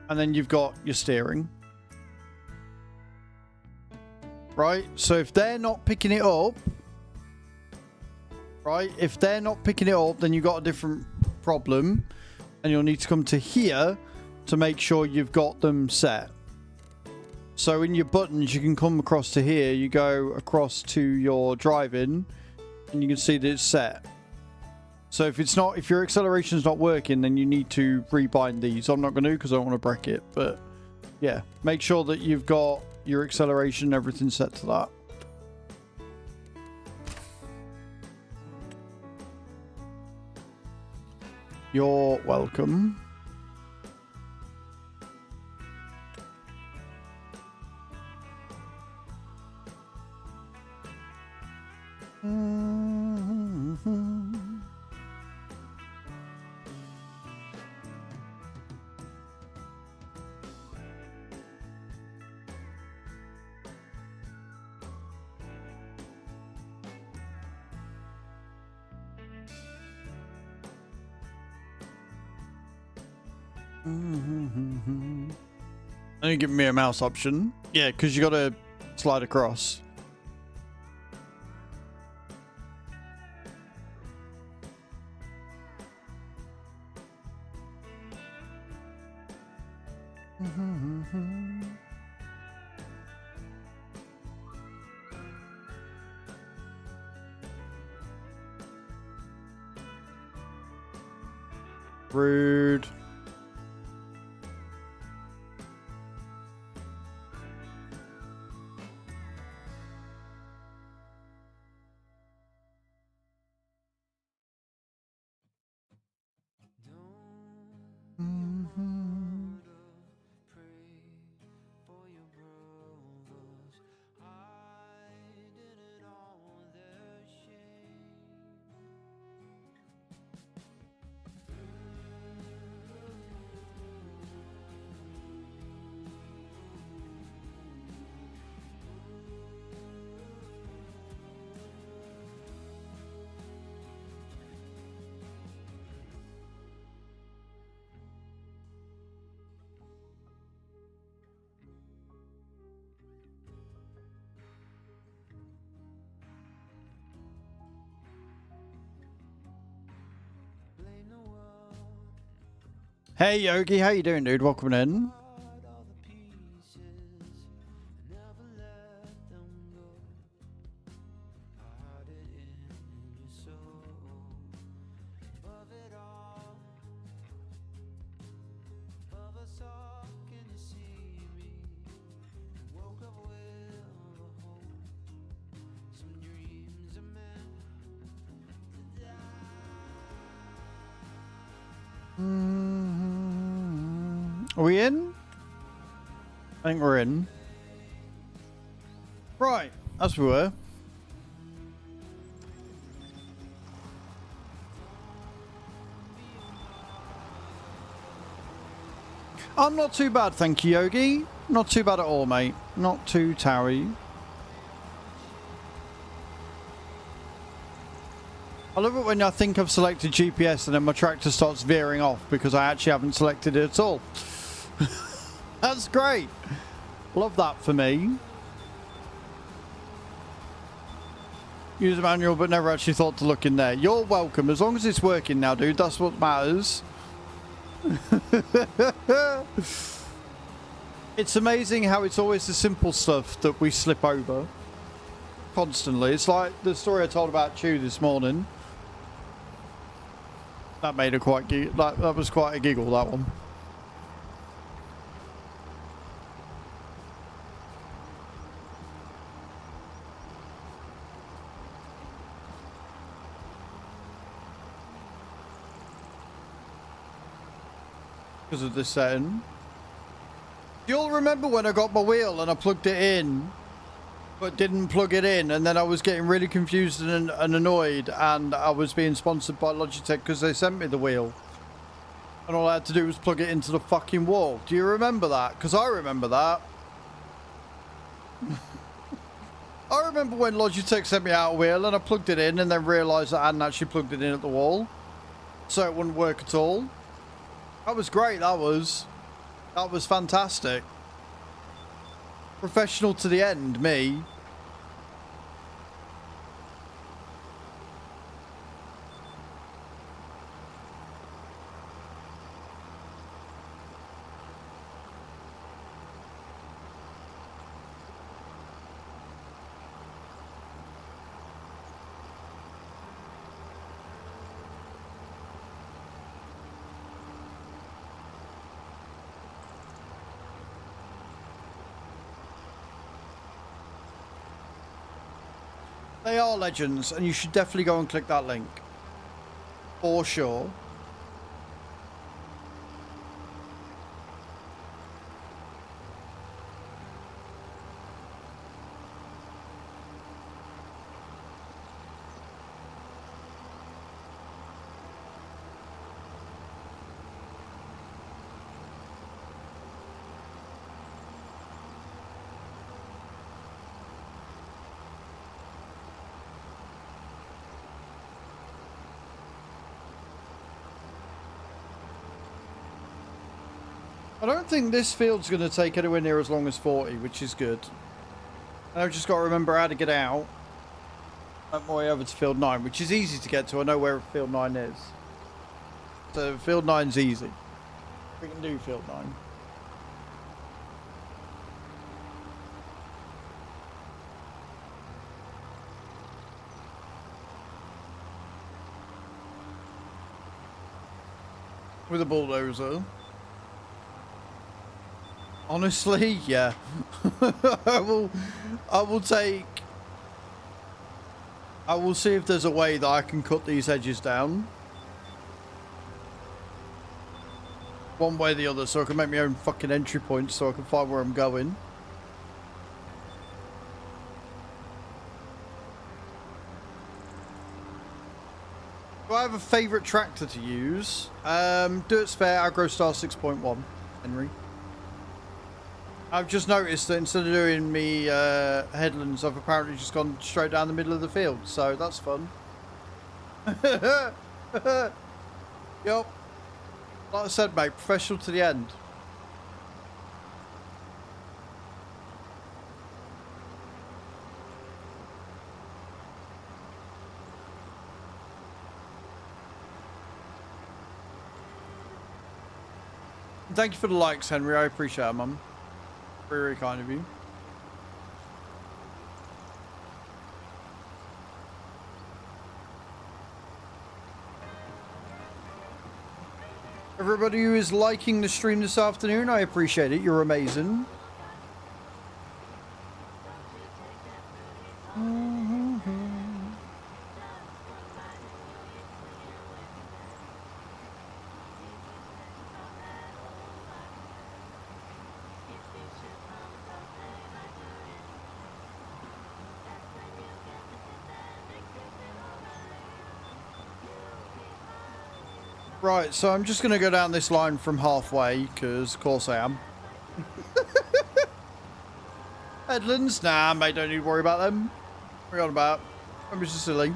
and then you've got your steering. Right? So if they're not picking it up, right? If they're not picking it up, then you've got a different problem, and you'll need to come to here to make sure you've got them set. So in your buttons, you can come across to here, you go across to your driving, and you can see that it's set. So if your acceleration is not working, then you need to rebind these. I'm not going to because I don't want to break it, but yeah, make sure that you've got your acceleration and everything set to that. You're welcome. Only give me a mouse option. Yeah, because you got to slide across. Rude. Hey Yogi, how you doing, dude? Welcome in. Are we in? I think we're in. Right, as we were. I'm not too bad, thank you, Yogi. Not too bad at all, mate. Not too towery. I love it when I think I've selected GPS and then my tractor starts veering off because I actually haven't selected it at all. That's great. Love that for me. Use a manual but never actually thought to look in there. You're welcome. As long as it's working now, dude, that's what matters. It's amazing how it's always the simple stuff that we slip over constantly. It's like the story I told about Chew this morning. That made a quite that was quite a giggle, that one. Because of this setting. You'll remember when I got my wheel and I plugged it in but didn't plug it in, and then I was getting really confused and annoyed, and I was being sponsored by Logitech because they sent me the wheel. And all I had to do was plug it into the fucking wall. Do you remember that? Because I remember that. I remember when Logitech sent me out a wheel and I plugged it in and then realised that I hadn't actually plugged it in at the wall. So it wouldn't work at all. That was great, that was. That was fantastic. Professional to the end, me. They are legends, and you should definitely go and click that link. For sure. I don't think this field's going to take anywhere near as long as 40, which is good. And I've just got to remember how to get out. Make my way over to field 9, which is easy to get to. I know where field 9 is. So field 9's easy. We can do field 9. With a bulldozer. Honestly, yeah. I will see if there's a way that I can cut these edges down. One way or the other, so I can make my own fucking entry points so I can find where I'm going. Do I have a favourite tractor to use? Do It Spare AgroStar 6.1, Henry. I've just noticed that instead of doing me headlands, I've apparently just gone straight down the middle of the field, so that's fun. Yup. Like I said, mate, professional to the end. Thank you for the likes, Henry. I appreciate it, Mum. Very, very kind of you. Everybody who is liking the stream this afternoon, I appreciate it. You're amazing. Right, so I'm just going to go down this line from halfway, because of course I am. Headlands? Nah, mate, don't need to worry about them. What are you on about? I'm just silly.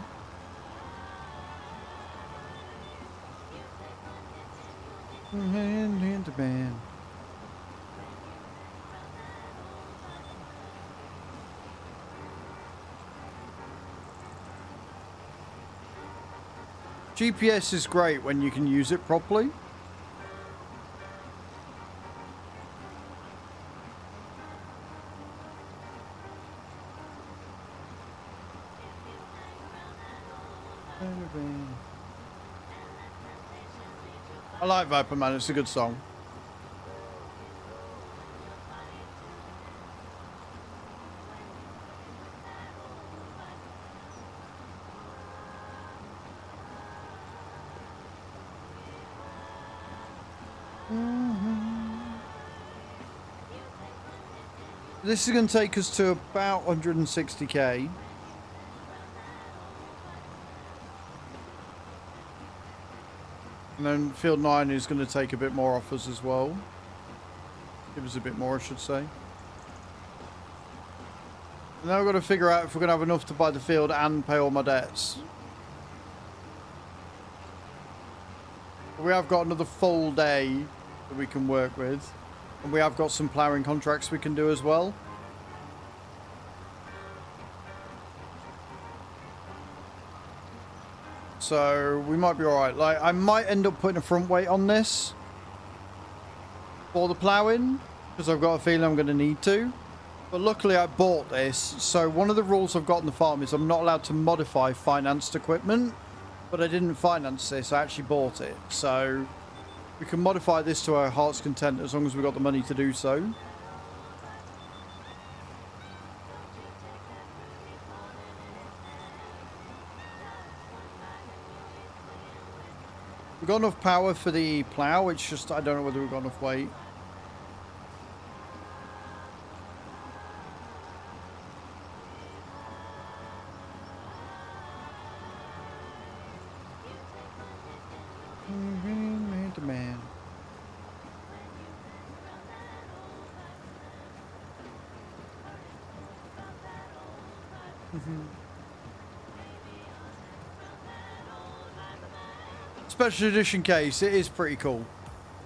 Hand in the band. GPS is great when you can use it properly. I like Viper Man, it's a good song. This is going to take us to about 160k. And then field 9 is going to take a bit more off us as well. Give us a bit more, I should say. And now we've got to figure out if we're going to have enough to buy the field and pay all my debts. We have got another full day that we can work with. And we have got some ploughing contracts we can do as well. So we might be alright. Like, I might end up putting a front weight on this for the ploughing, because I've got a feeling I'm going to need to. But luckily I bought this. So one of the rules I've got on the farm is I'm not allowed to modify financed equipment. But I didn't finance this, I actually bought it. So we can modify this to our heart's content as long as we've got the money to do so. We've got enough power for the plough, it's just I don't know whether we've got enough weight. Man. Special edition case, it is pretty cool.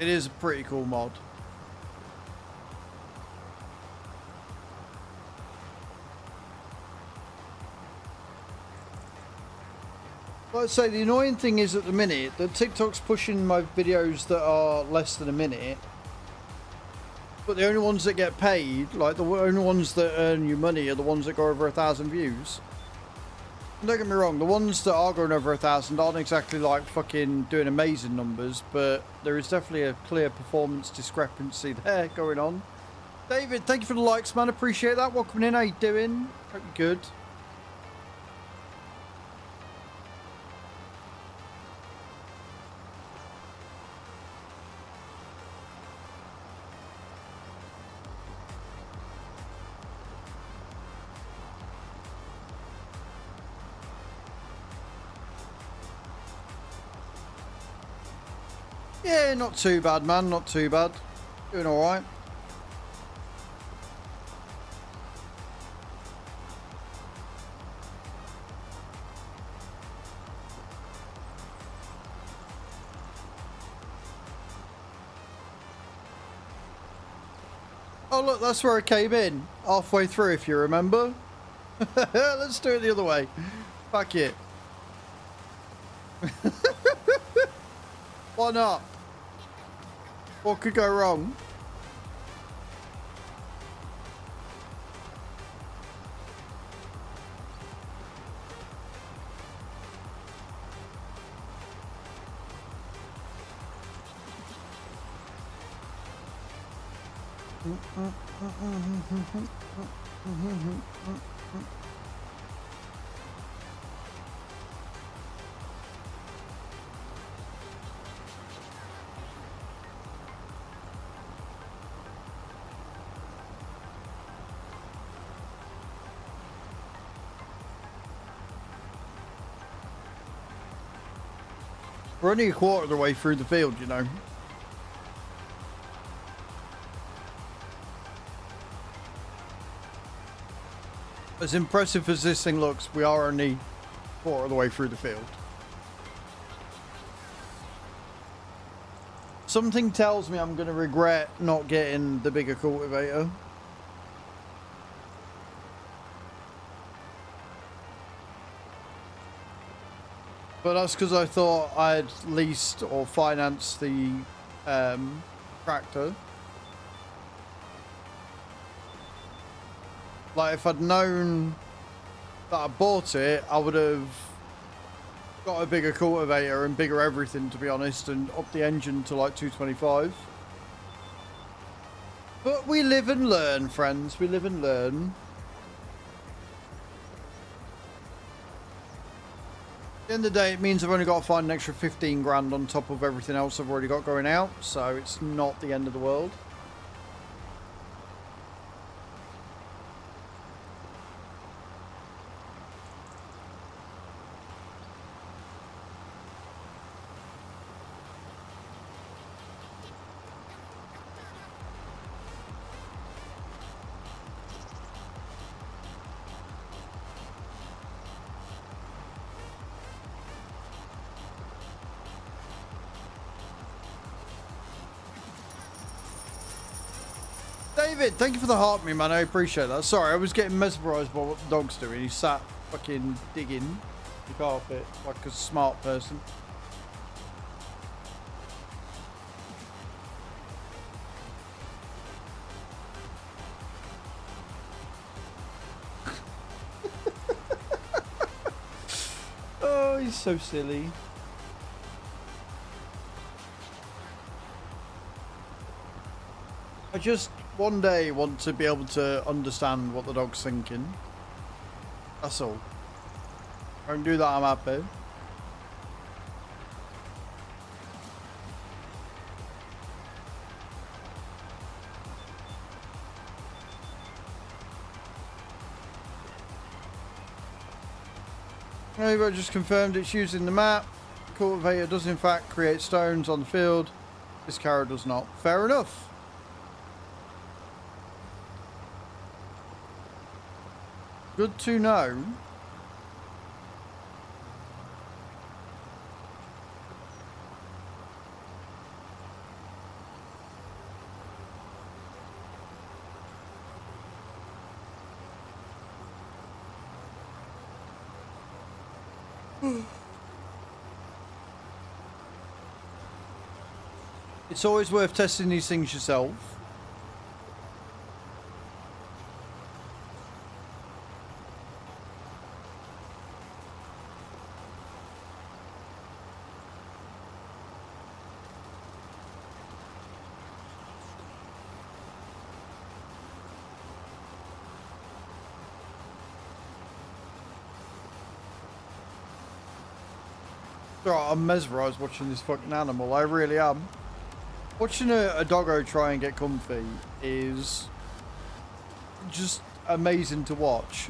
It is a pretty cool mod. Like I say, the annoying thing is at the minute that TikTok's pushing my videos that are less than a minute, but the only ones that get paid, like the only ones that earn you money, are the ones that go over 1,000 views. Don't get me wrong, the ones that are going over 1,000 aren't exactly like fucking doing amazing numbers, but there is definitely a clear performance discrepancy there going on. David, thank you for the likes, man. Appreciate that. Welcome in. How you doing? Hope you're good. Yeah, not too bad, man. Not too bad. Doing all right. Oh, look, that's where I came in. Halfway through, if you remember. Let's do it the other way. Fuck it. Why not? What could go wrong? We're only a quarter of the way through the field, you know. As impressive as this thing looks, we are only a quarter of the way through the field. Something tells me I'm going to regret not getting the bigger cultivator. But that's because I thought I'd leased or financed the tractor. Like, if I'd known that I bought it, I would have got a bigger cultivator and bigger everything, to be honest, and up the engine to like 225. But we live and learn, friends. We live and learn. At the end of the day, it means I've only got to find an extra 15 grand on top of everything else I've already got going out, so it's not the end of the world. David, thank you for the heart, me man. I appreciate that. Sorry, I was getting mesmerised by what the dog's doing. He sat fucking digging the carpet like a smart person. Oh, he's so silly. I just one day want to be able to understand what the dog's thinking. That's all. If I can do that, I'm happy. I just confirmed it's using the map. The cultivator does in fact create stones on the field. This carrot does not. Fair enough. Good to know. It's always worth testing these things yourself. Right, I'm mesmerised watching this fucking animal. I really am. Watching a doggo try and get comfy is just amazing to watch.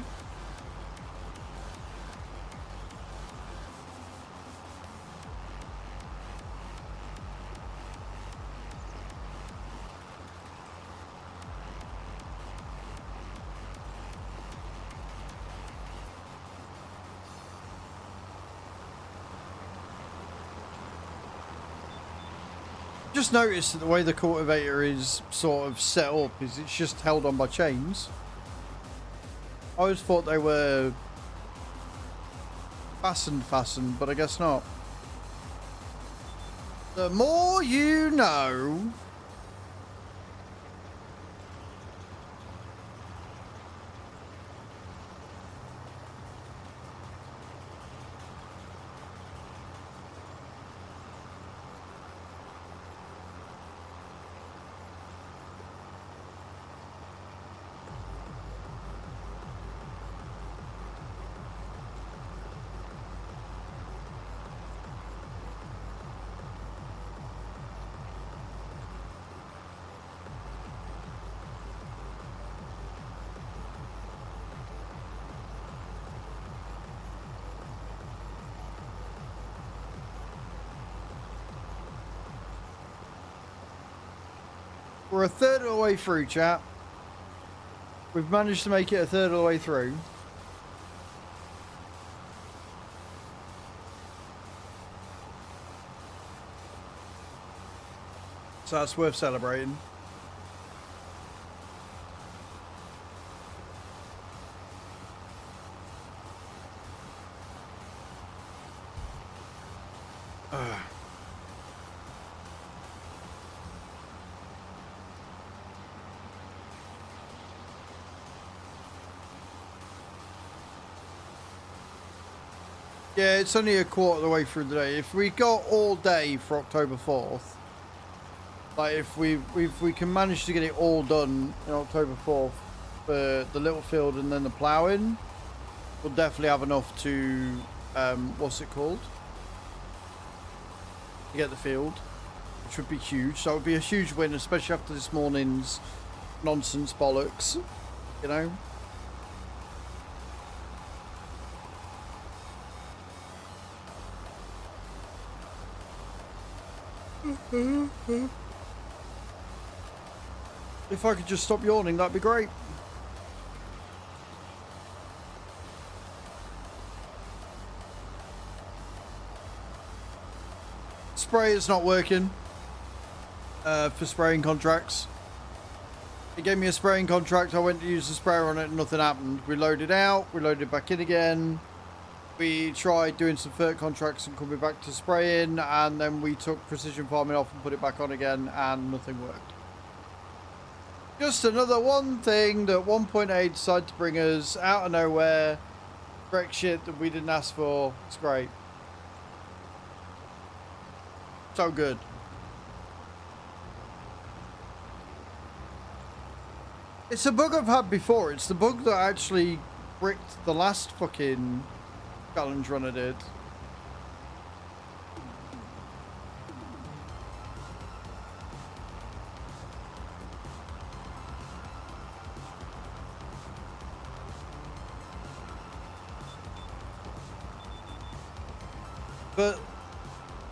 Just noticed that the way the cultivator is sort of set up is it's just held on by chains. I always thought they were fastened, but I guess not. The more you know. We're a third of the way through, chat. We've managed to make it a third of the way through. So that's worth celebrating. Yeah, it's only a quarter of the way through the day. If we got all day for October 4th, like if we can manage to get it all done in October 4th for the little field and then the ploughing, we'll definitely have enough to, what's it called? To get the field, which would be huge. So it would be a huge win, especially after this morning's nonsense bollocks, you know? If I could just stop yawning, that'd be great. Spray is not working for spraying contracts. He gave me a spraying contract. I went to use the sprayer on it and nothing happened. We loaded out. We loaded back in again. We tried doing some fert contracts and coming back to spraying. And then we took precision farming off and put it back on again. And nothing worked. Just another one thing that 1.8 decided to bring us out of nowhere. Wreck shit that we didn't ask for. It's great. So good. It's a bug I've had before. It's the bug that actually bricked the last fucking challenge run I did. But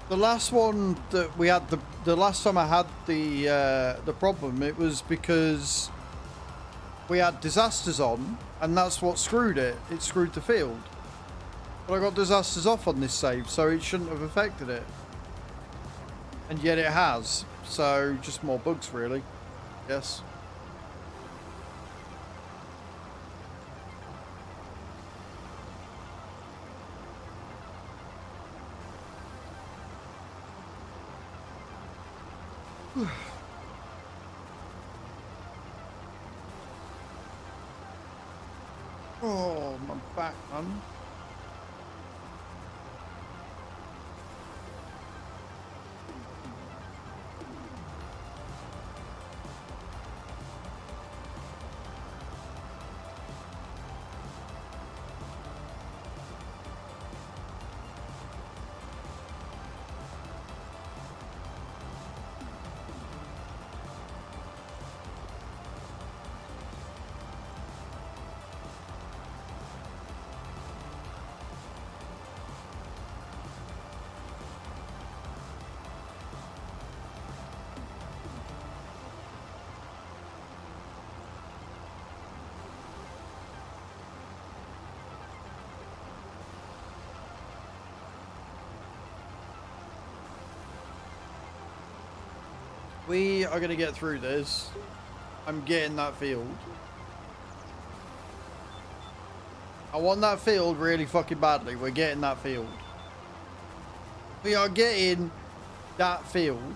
the last one that we had, the last time I had the problem, it was because we had disasters on, and that's what screwed it. It screwed the field. But I got disasters off on this save, so it shouldn't have affected it. And yet it has. So just more bugs, really. Yes. Oh, my back, man. We are going to get through this. I'm getting that field. I want that field really fucking badly. We're getting that field. We are getting that field.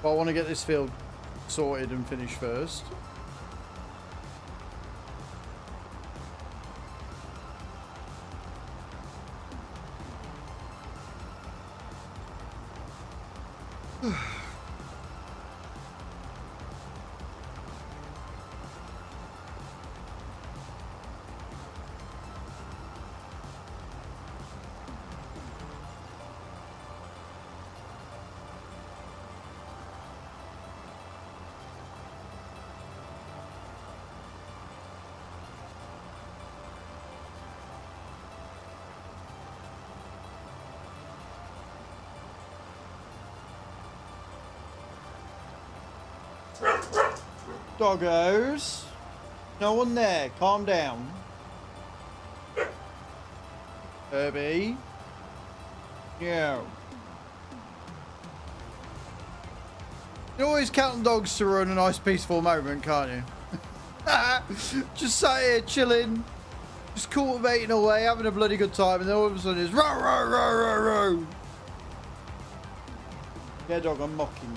But I want to get this field sorted and finished first. Doggos. No one there. Calm down. Herbie. Yeah. You always count on dogs to ruin a nice peaceful moment, can't you? Just sat here chilling. Just cultivating away, having a bloody good time, and then all of a sudden it's row, row, row, row, row. Yeah, dog, I'm mocking.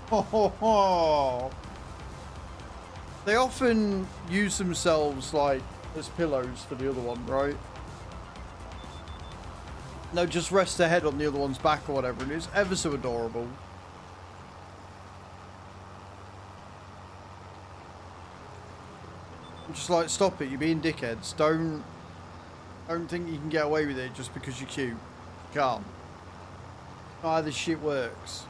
Ho, ho, ho. They often use themselves like as pillows for the other one, right? No, just rest their head on the other one's back or whatever, and it's ever so adorable. I'm just like, stop it, you're being dickheads. Don't think you can get away with it just because you're cute. You can't. Not how this shit works.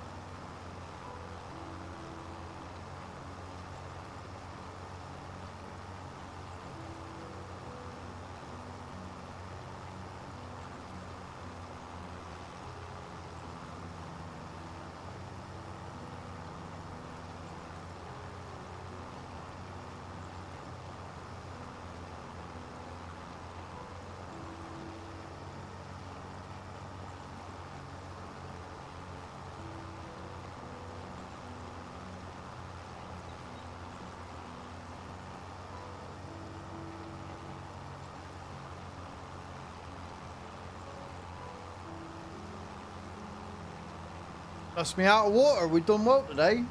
That's me out of water. We've done well today.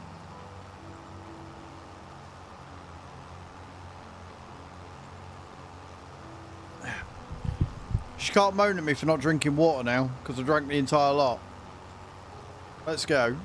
She can't moan at me for not drinking water now, because I drank the entire lot. Let's go.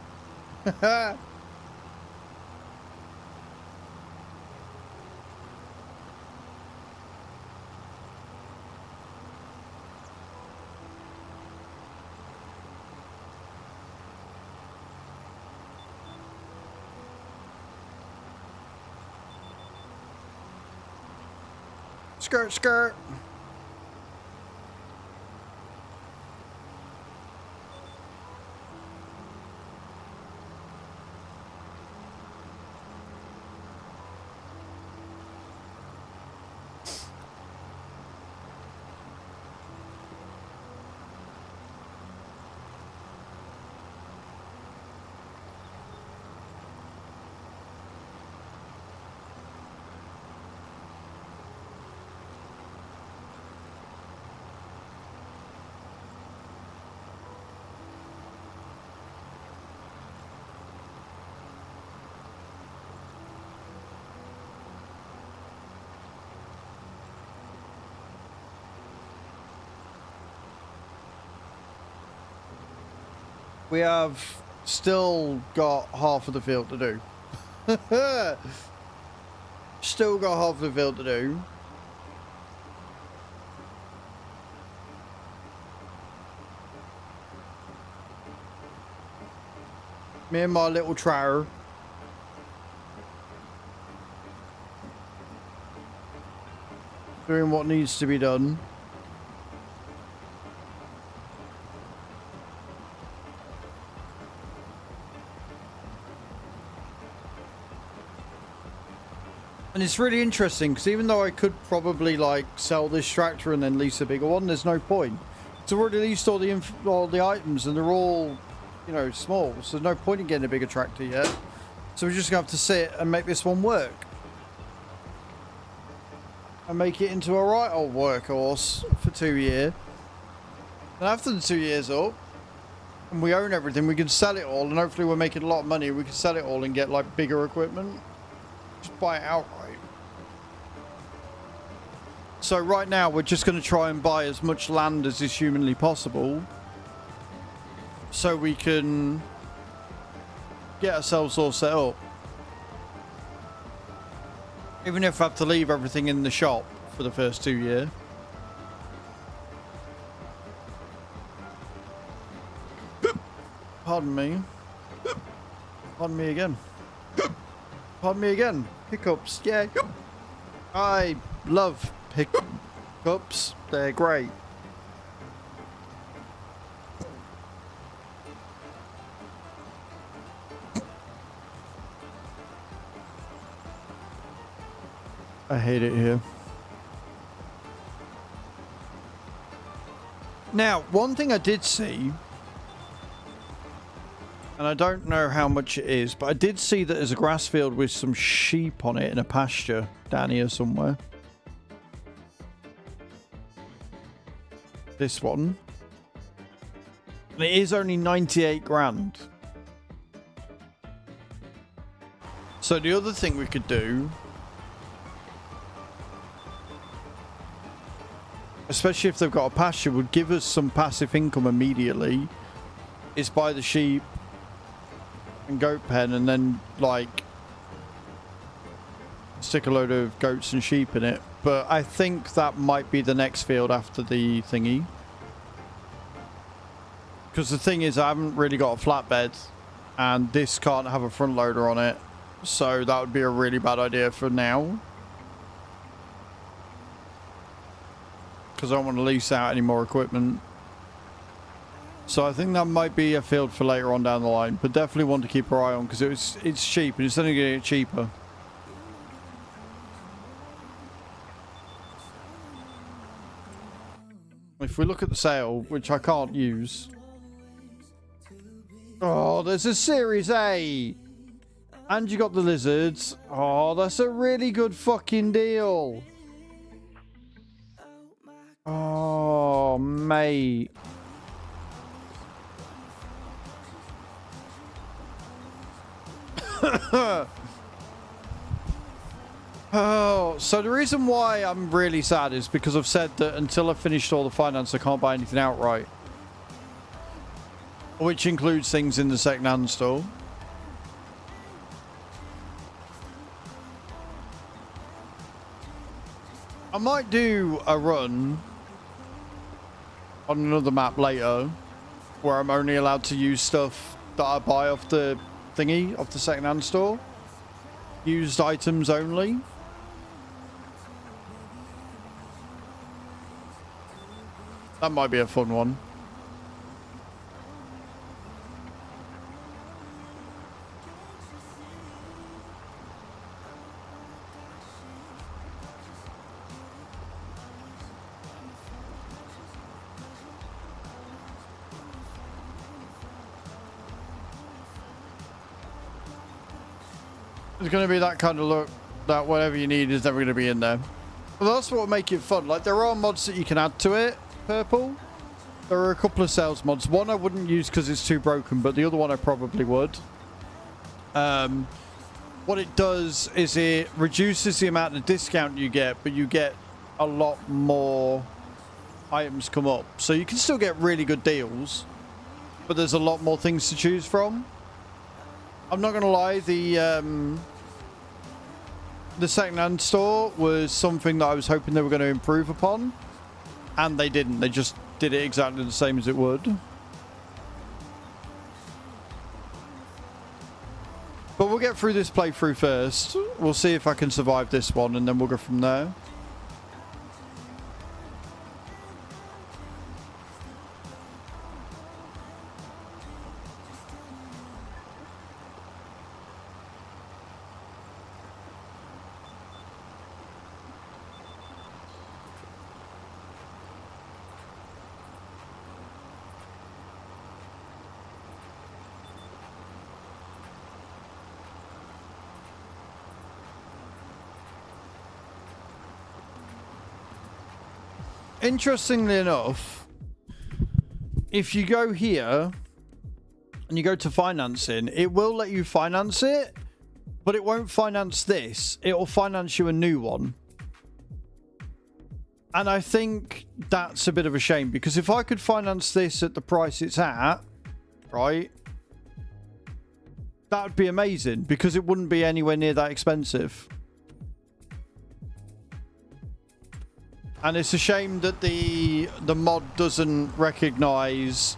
Skirt, skirt. We have still got half of the field to do. Still got half of the field to do. Me and my little tractor. Doing what needs to be done. And it's really interesting because even though I could probably like sell this tractor and then lease a bigger one, there's no point. It's already leased all the items and they're all, you know, small. So there's no point in getting a bigger tractor yet. So we're just gonna have to sit and make this one work. And make it into a right old workhorse for 2 years. And after the 2 years up, and we own everything, we can sell it all and hopefully we're making a lot of money. We can sell it all and get like bigger equipment. Just buy it outright. So right now we're just going to try and buy as much land as is humanly possible so we can get ourselves all set up. Even if I have to leave everything in the shop for the first 2 years. Pardon me. Pardon me again. Pardon me again. Hiccups, yeah. I love hiccups. They're great. I hate it here. Now, one thing I did see, and I don't know how much it is, but I did see that there's a grass field with some sheep on it in a pasture down here somewhere. This one. And it is only 98 grand. So the other thing we could do, especially if they've got a pasture, would give us some passive income immediately, is buy the sheep and goat pen and then like stick a load of goats and sheep in it. But I think that might be the next field after the thingy, because the thing is I haven't really got a flatbed and this can't have a front loader on it, so that would be a really bad idea for now, because I don't want to lease out any more equipment. So I think that might be a field for later on down the line, but definitely want to keep our eye on because it's cheap and it's only going to get cheaper. If we look at the sale, which I can't use. Oh, there's a Series A. And you got the lizards. Oh, that's a really good fucking deal. Oh, mate. Oh, so the reason why I'm really sad is because I've said that until I've finished all the finance, I can't buy anything outright. Which includes things in the second-hand store. I might do a run on another map later where I'm only allowed to use stuff that I buy off the thingy, off the second-hand store. Used items only. That might be a fun one. There's going to be that kind of look that whatever you need is never going to be in there. Well, that's what will make it fun. Like, there are mods that you can add to it, Purple. There are a couple of sales mods. One I wouldn't use because it's too broken, but the other one I probably would. What it does is it reduces the amount of discount you get, but you get a lot more items come up. So you can still get really good deals, but there's a lot more things to choose from. I'm not going to lie, the second-hand store was something that I was hoping they were going to improve upon, and they didn't. They just did it exactly the same as it would. But we'll get through this playthrough first. We'll see if I can survive this one, and then we'll go from there. Interestingly enough, if you go here and you go to financing, it will let you finance it, but it won't finance this. It will finance you a new one. And I think that's a bit of a shame, because if I could finance this at the price it's at, right, that would be amazing, because it wouldn't be anywhere near that expensive. And it's a shame that the mod doesn't recognize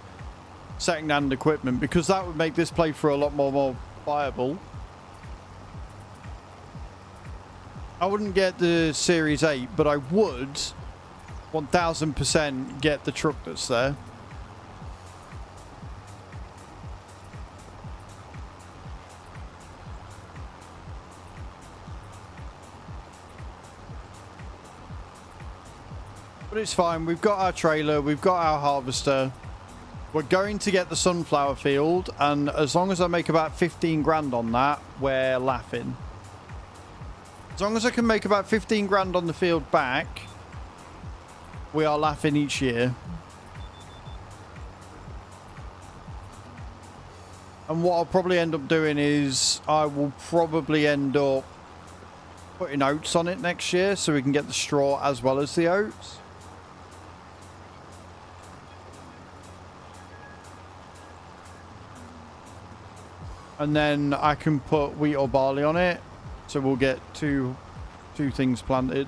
second-hand equipment, because that would make this playthrough a lot more viable. I wouldn't get the Series 8, but I would 1000% get the truck that's there. But it's fine. We've got our trailer. We've got our harvester. We're going to get the sunflower field. And as long as I make about 15 grand on that, we're laughing. As long as I can make about 15 grand on the field back, we are laughing each year. And what I'll probably end up doing is I will probably end up putting oats on it next year so we can get the straw as well as the oats. And then I can put wheat or barley on it. So we'll get two things planted.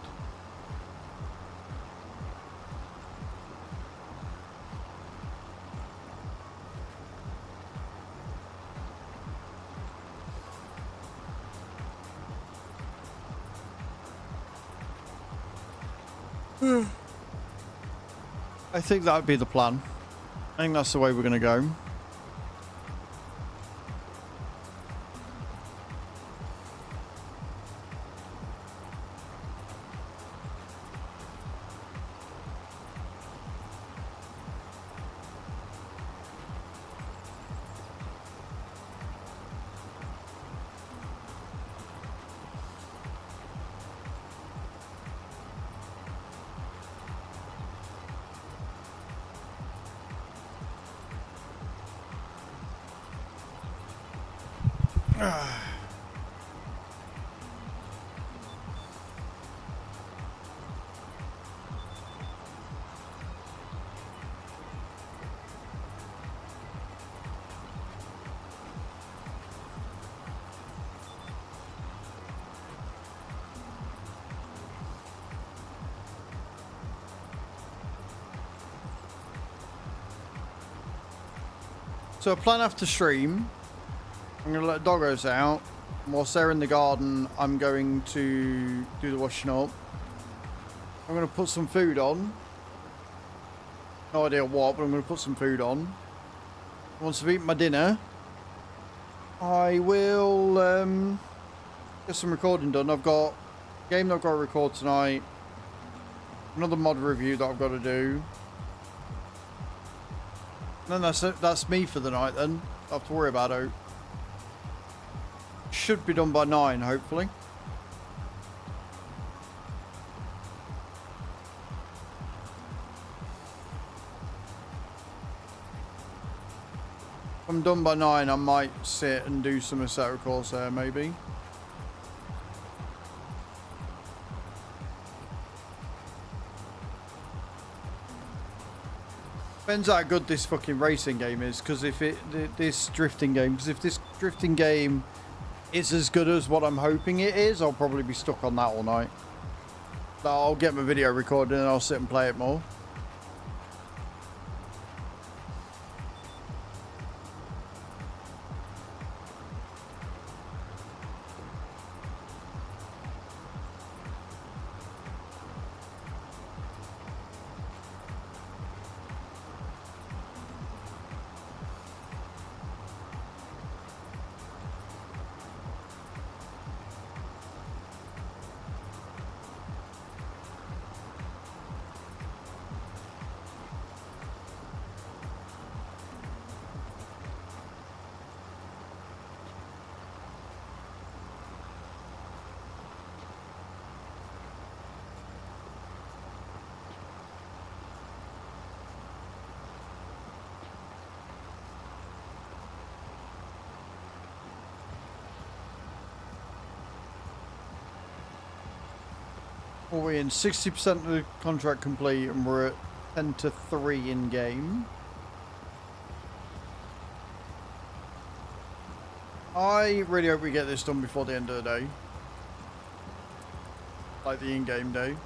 I think that would be the plan. I think that's the way we're going to go. So a plan after stream. I'm going to let doggos out. Whilst they're in the garden, I'm going to do the washing up. I'm going to put some food on. No idea what, but I'm going to put some food on. Once I've eaten my dinner, I will get some recording done. I've got a game that I've got to record tonight. Another mod review that I've got to do. And then that's me for the night then. Don't have to worry about it. Should be done by 9, hopefully. If I'm done by 9, I might sit and do some set records there, maybe. Depends how good this fucking racing game is, because if this drifting game is as good as what I'm hoping it is, I'll probably be stuck on that all night. So I'll get my video recorded and I'll sit and play it more. We're in 60% of the contract complete and we're at 10 to 3 in game. I really hope we get this done before the end of the day. Like the in-game day.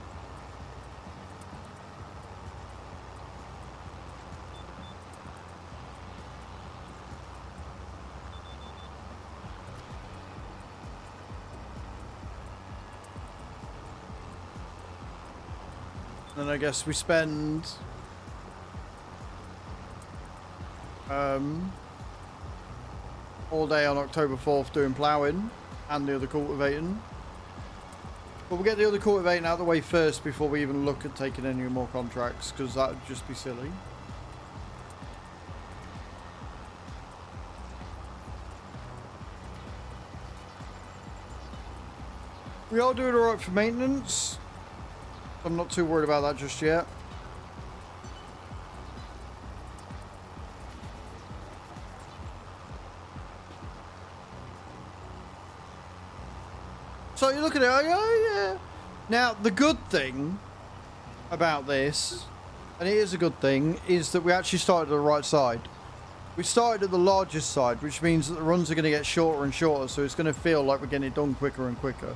Then I guess we spend all day on October 4th doing ploughing and the other cultivating. But we'll get the other cultivating out of the way first before we even look at taking any more contracts, because that would just be silly. We are doing alright for maintenance. I'm not too worried about that just yet. So you look at it, oh yeah. Now, the good thing about this, and it is a good thing, is that we actually started at the right side. We started at the largest side, which means that the runs are going to get shorter and shorter, so it's going to feel like we're getting it done quicker and quicker.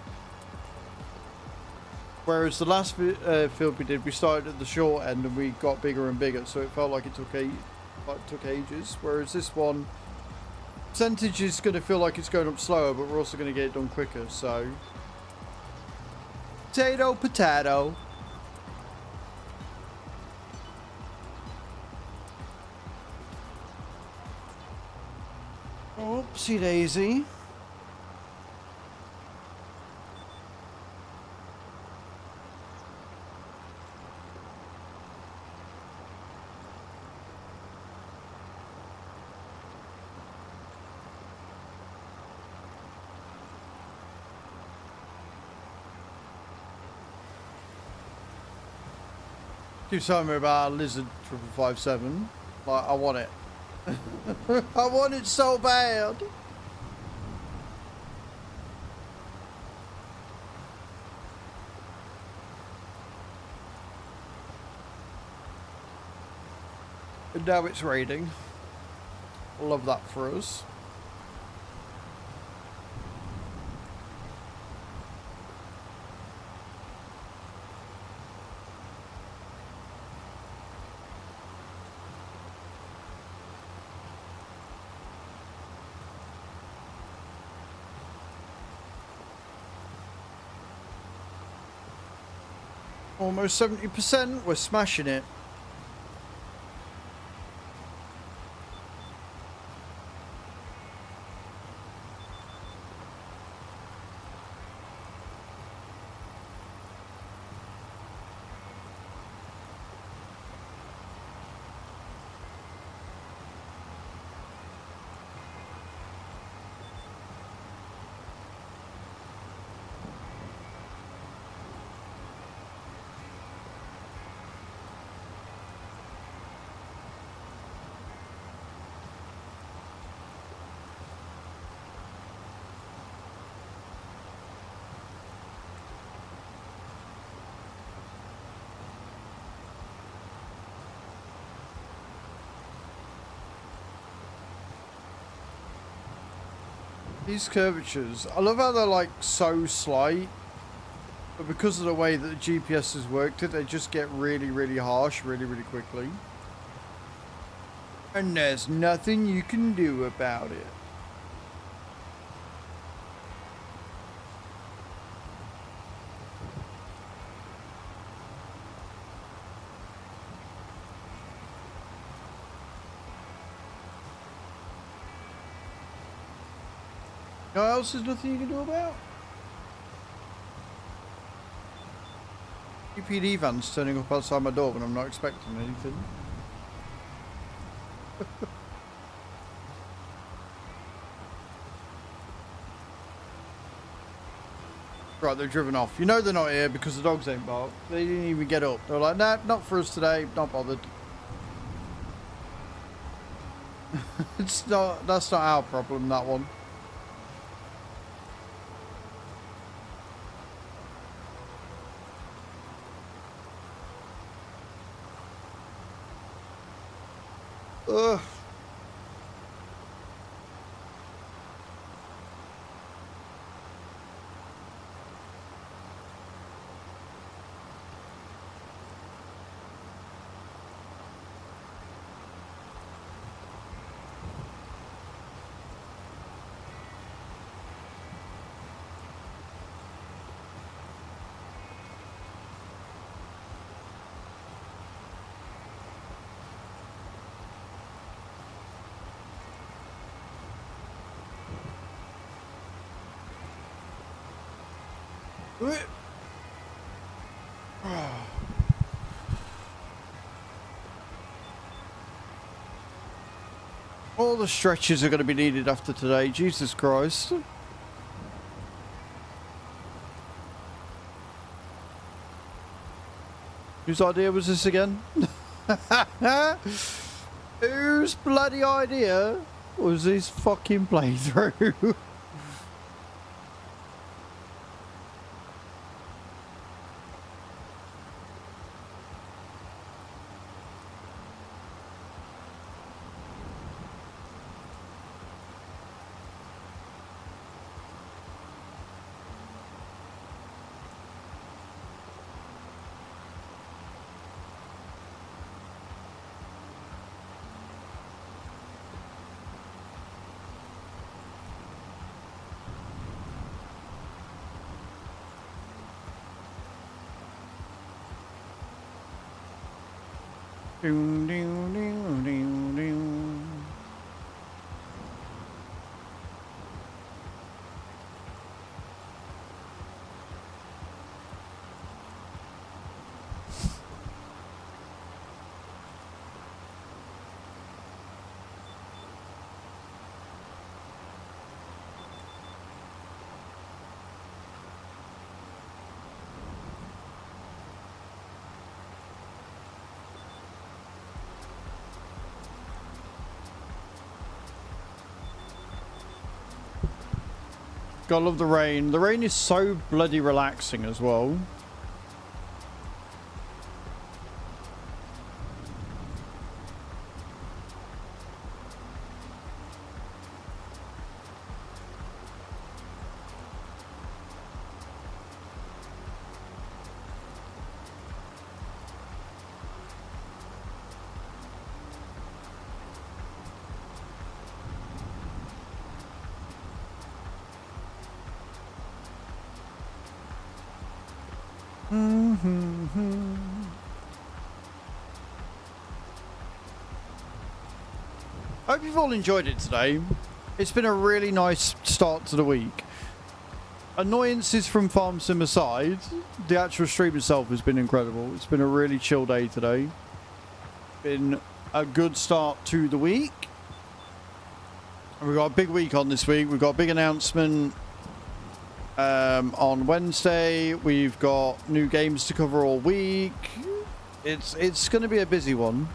Whereas the last field we did, we started at the short end and we got bigger and bigger, so it felt like it took ages. Whereas this one, percentage is going to feel like it's going up slower, but we're also going to get it done quicker. So, potato, potato. Oopsie daisy. Keep telling me about Lizard 557. Like, I want it. I want it so bad. And now it's raining. Love that for us. Almost 70%. We're smashing it. These curvatures, I love how they're like so slight, but because of the way that the GPS has worked it, they just get really, really harsh really, really quickly. And there's nothing you can do about it. You know what else there's nothing you can do about? UPD vans turning up outside my door when I'm not expecting anything. Right, they're driven off. You know they're not here because the dogs ain't barked. They didn't even get up. They're like, nah, not for us today. Not bothered. That's not our problem, that one. Ugh. All the stretches are going to be needed after today. Jesus Christ. Whose idea was this again? Whose bloody idea was this fucking playthrough? Doom, doom, doom, doom, doom. Gotta love the rain. The rain is so bloody relaxing as well. Hope you've all enjoyed it today. It's been a really nice start to the week. Annoyances from Farm Sim aside, the actual stream itself has been incredible. It's been a really chill day today. Been a good start to the week. And we've got a big week on this week. We've got a big announcement on Wednesday. We've got new games to cover all week. It's going to be a busy one.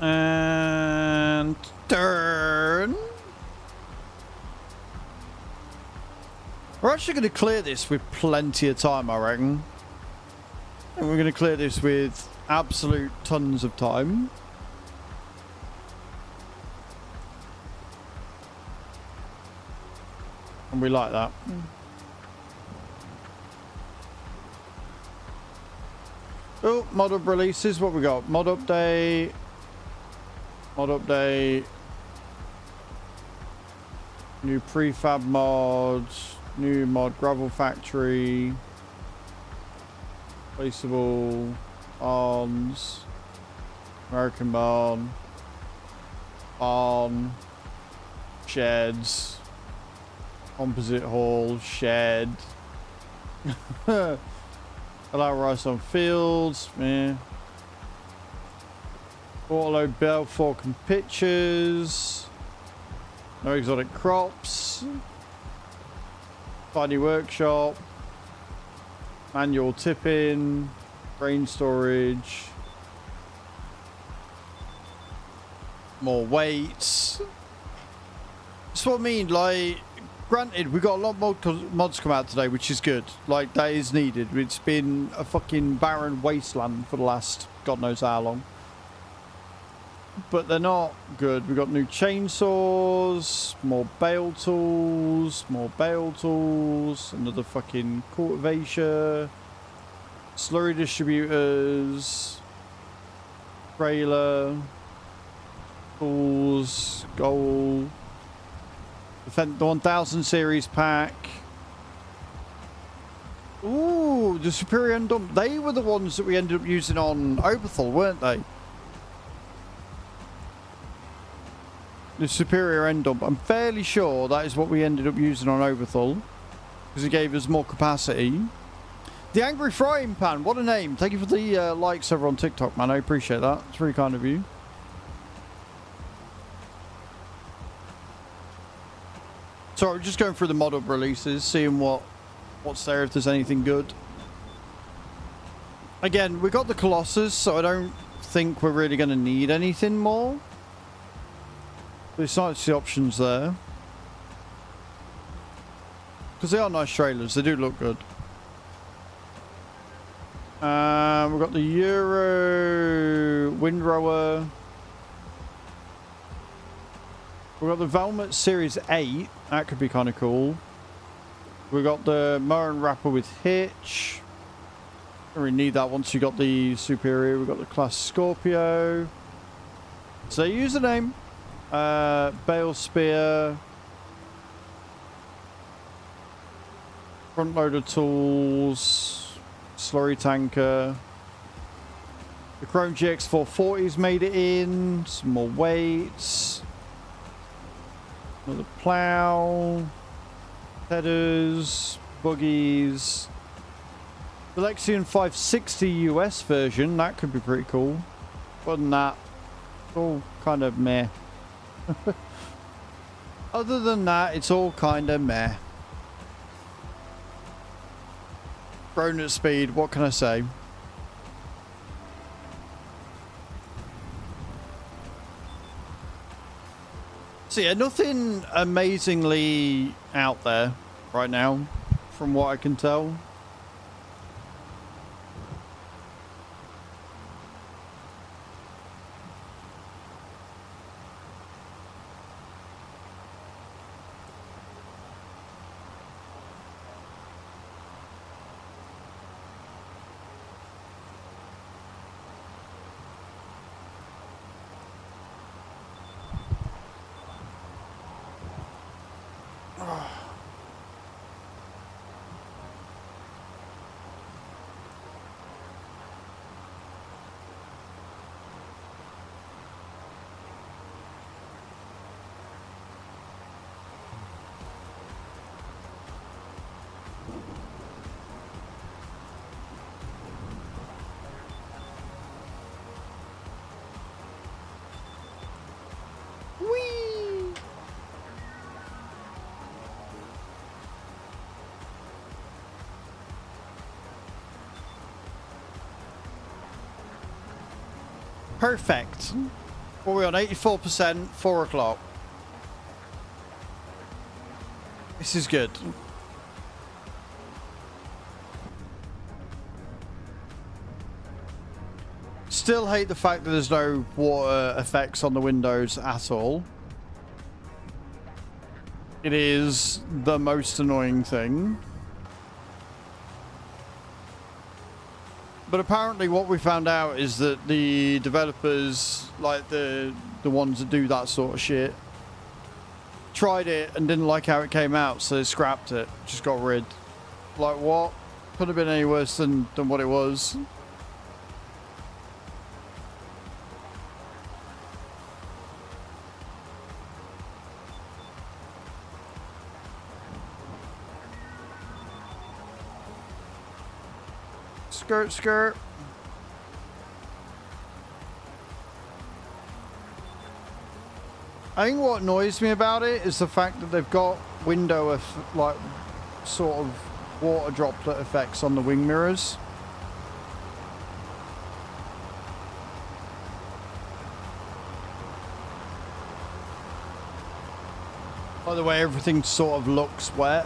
And turn. We're actually going to clear this with plenty of time, I reckon. And we're going to clear this with absolute tons of time. And we like that. Oh, mod up releases. What we got? Mod update. Mod update. New prefab mods. New mod gravel factory. Placeable arms. American barn. Barn. Sheds. Composite hall. Shed. Allow rice on fields. Yeah. Auto bell fork and pitches. No exotic crops. Tidy workshop. Manual tipping. Grain storage. More weights. That's what I mean, like, granted, we got a lot more mods come out today, which is good. Like, that is needed. It's been a fucking barren wasteland for the last God knows how long. But they're not good. We got new chainsaws, more bale tools, another fucking cultivation, slurry distributors, trailer, tools, gold, the 1000 series pack. Ooh, the Superior End Dump. They were the ones that we ended up using on Oberthal, weren't they? The Superior End Dump. I'm fairly sure that is what we ended up using on Oberthal, because it gave us more capacity. The Angry Frying Pan. What a name. Thank you for the likes over on TikTok, man. I appreciate that. It's really kind of you. So we're just going through the mod up releases, seeing what's there, if there's anything good. Again, we got the Colossus, so I don't think we're really going to need anything more. There's nice options there. Because they are nice trailers. They do look good. We've got the Euro Windrower. We've got the Velmet Series 8. That could be kind of cool. We've got the Mower Wrapper with hitch. Don't really need that once you got the Superior. We've got the Class Scorpio. Say username. Bale Spear. Front loader tools. Slurry tanker. The Chrome GX440's made it in. Some more weights. Another plow. Headers, buggies. The Lexion 560 US version, that could be pretty cool. Other than that, it's all kind of meh. Other than that, it's all kind of meh. Grown at speed, what can I say? So yeah, nothing amazingly out there right now, from what I can tell. Perfect. What are we on? 84%, 4 o'clock. This is good. Still hate the fact that there's no water effects on the windows at all. It is the most annoying thing. But apparently what we found out is that the developers, like the ones that do that sort of shit, tried it and didn't like how it came out, so they scrapped it. Just got rid. Like, what? Could have been any worse than what it was. Skirt, skirt. I think what annoys me about it is the fact that they've got window like sort of water droplet effects on the wing mirrors. By the way, everything sort of looks wet.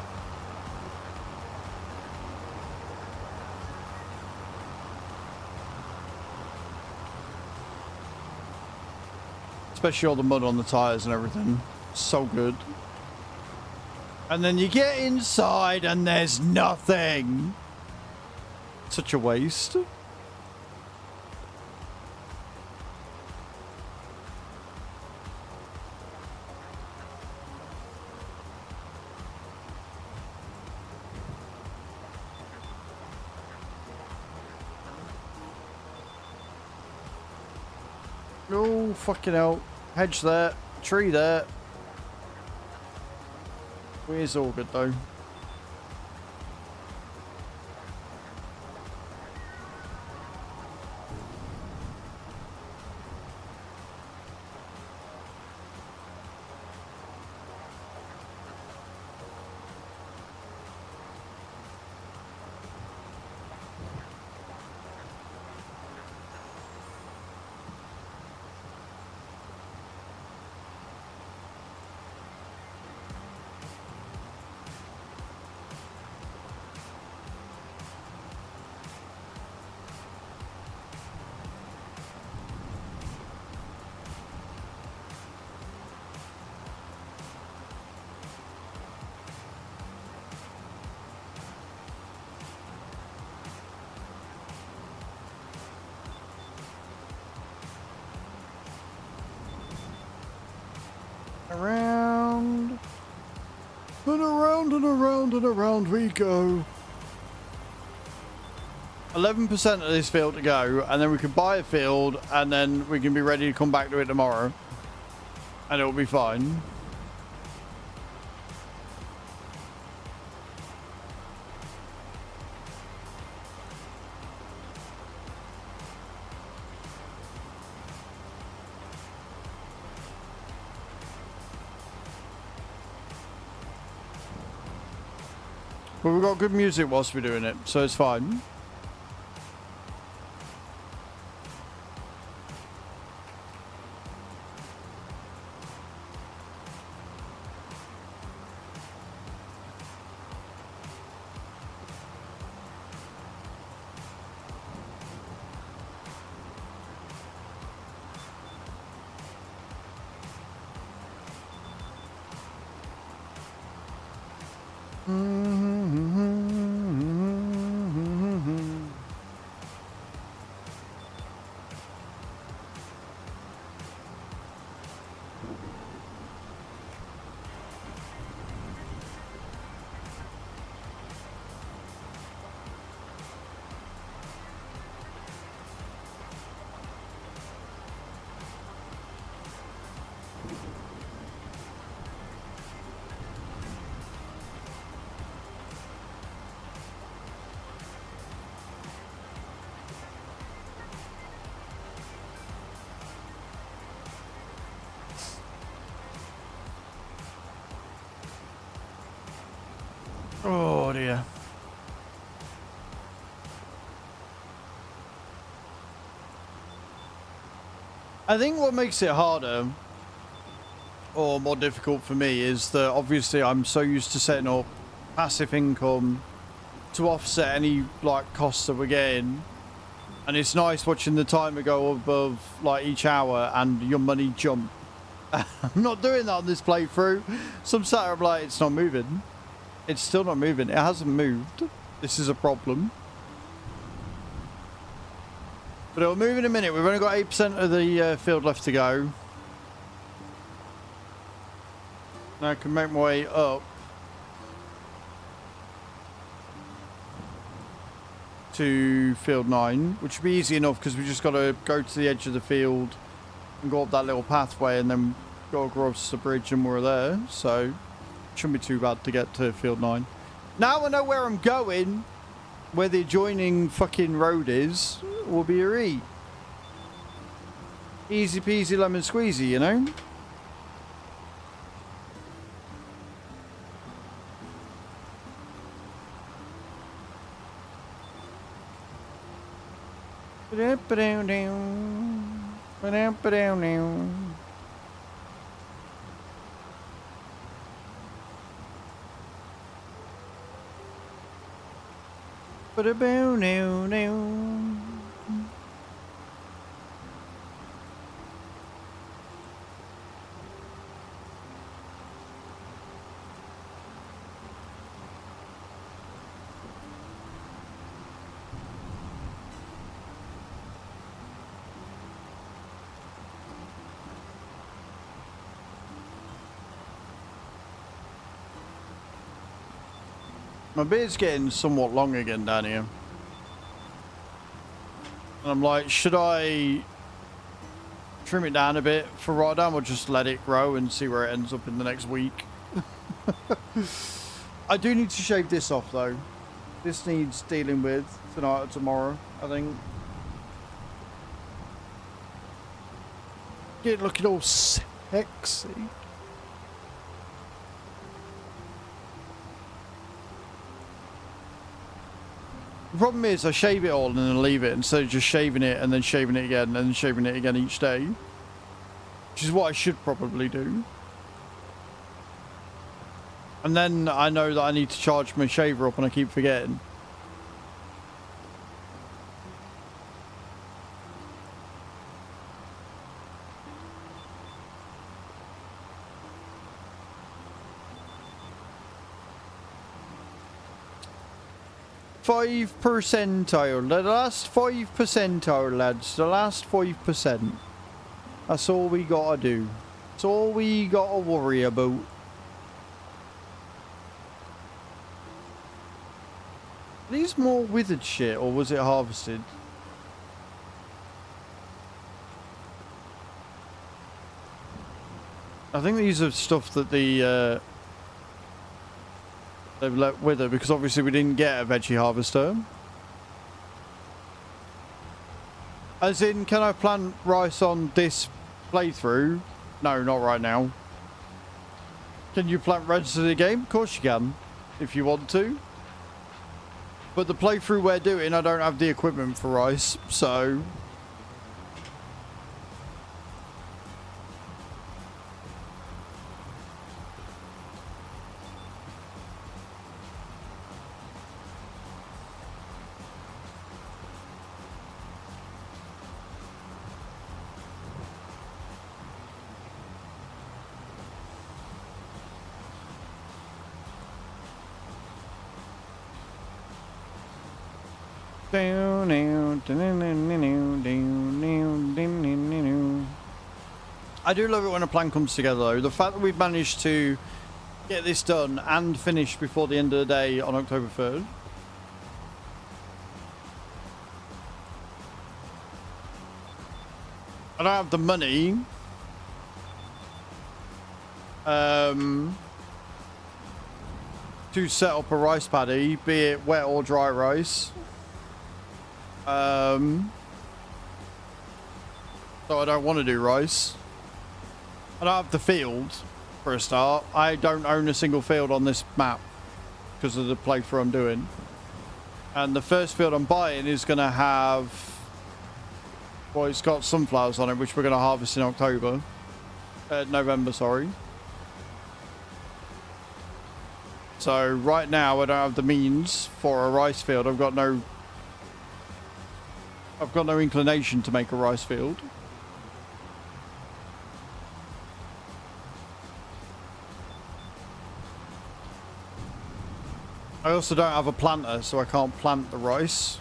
Especially all the mud on the tires and everything. So good. And then you get inside and there's nothing. Such a waste. Oh, fucking hell. Hedge there. Tree there. Where's all good though? Around and around and around and around we go. 11% of this field to go, and then we can buy a field, and then we can be ready to come back to it tomorrow, and it'll be fine. But we've got good music whilst we're doing it, so it's fine. Oh dear. I think what makes it harder or more difficult for me is that obviously I'm so used to setting up passive income to offset any like costs that we're getting, and it's nice watching the timer go above like each hour and your money jump. I'm not doing that on this playthrough. Some sat I'm like, it's not moving. It's still not moving. It hasn't moved. This is a problem. But it'll move in a minute. We've only got 8% of the field left to go. Now I can make my way up to field 9, which would be easy enough because we just got to go to the edge of the field and go up that little pathway and then go across the bridge and we're there. So shouldn't be too bad to get to field 9. Now I know where I'm going, where the adjoining fucking road is, will be a read. Easy peasy lemon squeezy, you know? My beard's getting somewhat long again down here. And I'm like, should I trim it down a bit for right now or just let it grow and see where it ends up in the next week? I do need to shave this off though. This needs dealing with tonight or tomorrow, I think. Get it looking all sexy. The problem is I shave it all and then leave it instead of just shaving it and then shaving it again and then shaving it again each day. Which is what I should probably do. And then I know that I need to charge my shaver up and I keep forgetting. %, the last 5%, lads, the last 5%. That's all we gotta do. That's all we gotta worry about. Are these more withered shit, or was it harvested? I think these are stuff that the they've let wither because obviously we didn't get a veggie harvester. As in, can I plant rice on this playthrough? No, not right now. Can you plant rest of the game? Of course you can, if you want to. But the playthrough we're doing, I don't have the equipment for rice, so... I do love it when a plan comes together though. The fact that we've managed to get this done and finished before the end of the day on October 3rd. I don't have the money to set up a rice paddy, be it wet or dry rice. So I don't want to do rice. I don't have the field for a start. I don't own a single field on this map because of the playthrough I'm doing. And the first field I'm buying is going to have... Well, it's got sunflowers on it, which we're going to harvest in October. November, sorry. So right now I don't have the means for a rice field. I've got no inclination to make a rice field. I also don't have a planter, so I can't plant the rice.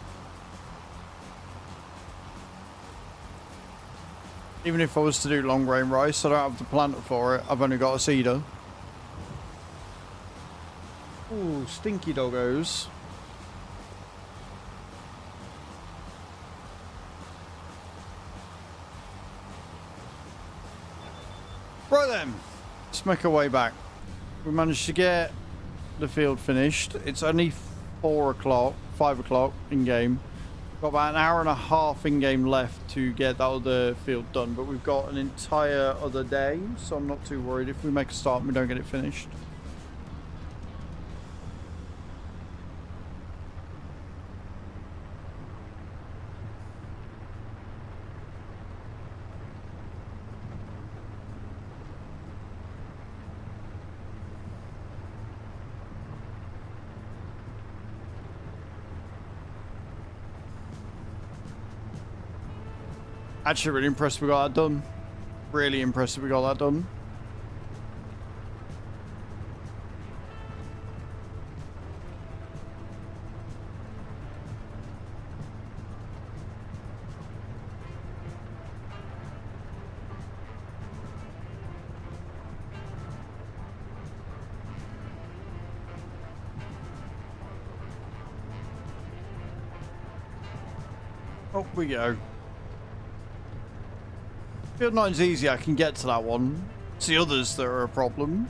Even if I was to do long grain rice, I don't have the planter for it. I've only got a seeder. Ooh, stinky doggos. Right then, let's make our way back. We managed to get the field finished. It's only 4 o'clock, 5 o'clock in game. Got about an hour and a half in game left to get that other field done, but we've got an entire other day, so I'm not too worried if we make a start and we don't get it finished. Actually, really impressed we got that done. Really impressed we got that done. Up we go. Field 9's easy, I can get to that one. It's the others that are a problem.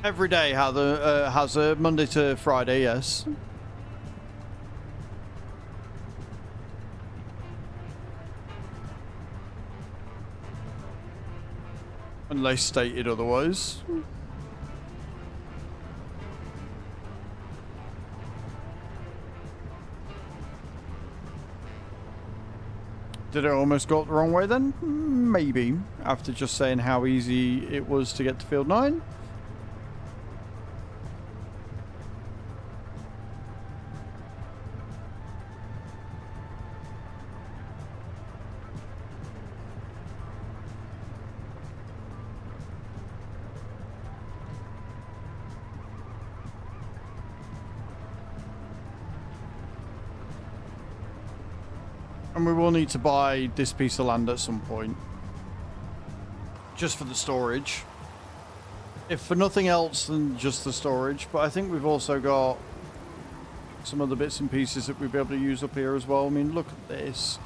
Every day has a Monday to Friday, yes. Unless stated otherwise. Did it almost go the wrong way then? Maybe. After just saying how easy it was to get to field 9. And we will need to buy this piece of land at some point. Just for the storage. If for nothing else than just the storage. But I think we've also got some other bits and pieces that we'll be able to use up here as well. I mean, look at this.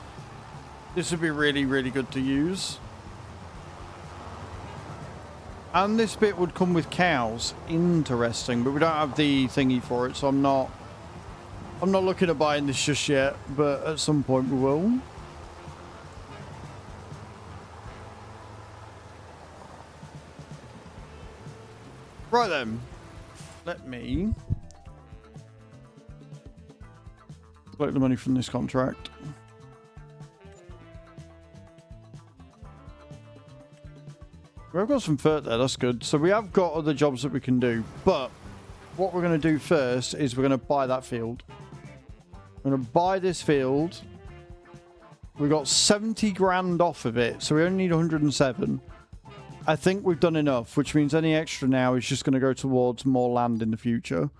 This would be really, really good to use. And this bit would come with cows. Interesting. But we don't have the thingy for it, so I'm not looking at buying this just yet, but at some point we will. Right then. let me collect the money from this contract. We've got some fert there, that's good. So we have got other jobs that we can do, but what we're going to do first is we're going to buy that field. We're going to buy this field. We got 70 grand off of it, so we only need 107. I think we've done enough, which means any extra now is just going to go towards more land in the future.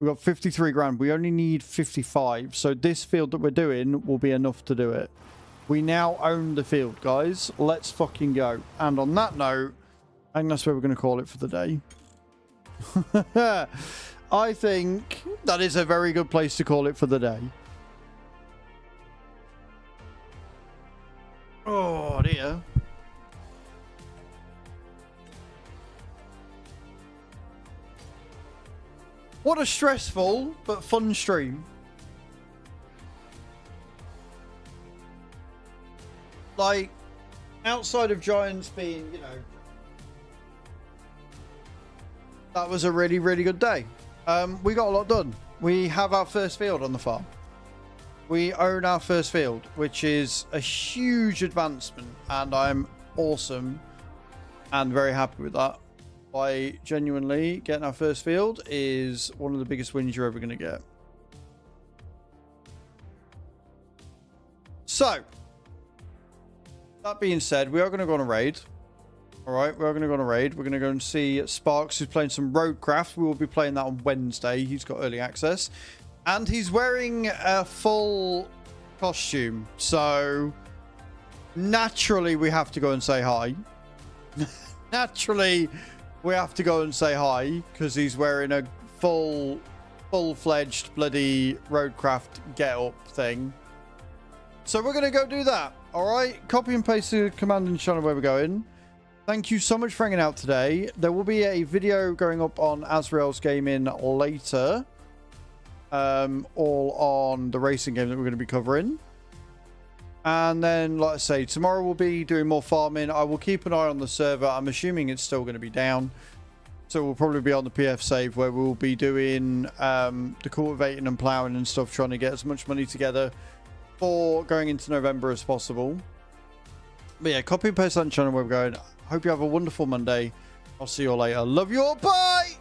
We've got 53 grand. We only need 55, so this field that we're doing will be enough to do it. We now own the field, guys. Let's fucking go. And on that note, I think that's where we're going to call it for the day. I think that is a very good place to call it for the day. Oh, dear. What a stressful but fun stream. Like, outside of Giants being, you know, that was a really, really good day. We got a lot done. We have our first field on the farm. We own our first field, which is a huge advancement, and I'm awesome and very happy with that. By genuinely getting our first field is one of the biggest wins you're ever going to get. So, that being said, we are going to go on a raid. Alright, we are going to go on a raid. We're going to go and see Sparks, who's playing some Roadcraft. We will be playing that on Wednesday. He's got early access. And he's wearing a full costume. So, naturally, we have to go and say hi. Naturally, we have to go and say hi, because he's wearing a full-fledged bloody Roadcraft get-up thing. So we're going to go do that. Alright, copy and paste the command and channel where we're going. Thank you so much for hanging out today. There will be a video going up on Azrael's Gaming later. All on the racing game that we're going to be covering. And then, like I say, tomorrow we'll be doing more farming. I will keep an eye on the server. I'm assuming it's still going to be down. So we'll probably be on the PF save, where we'll be doing the cultivating and ploughing and stuff, trying to get as much money together for going into November as possible. But yeah, copy and paste that channel where we're going. Hope you have a wonderful Monday. I'll see you all later. Love you all. Bye!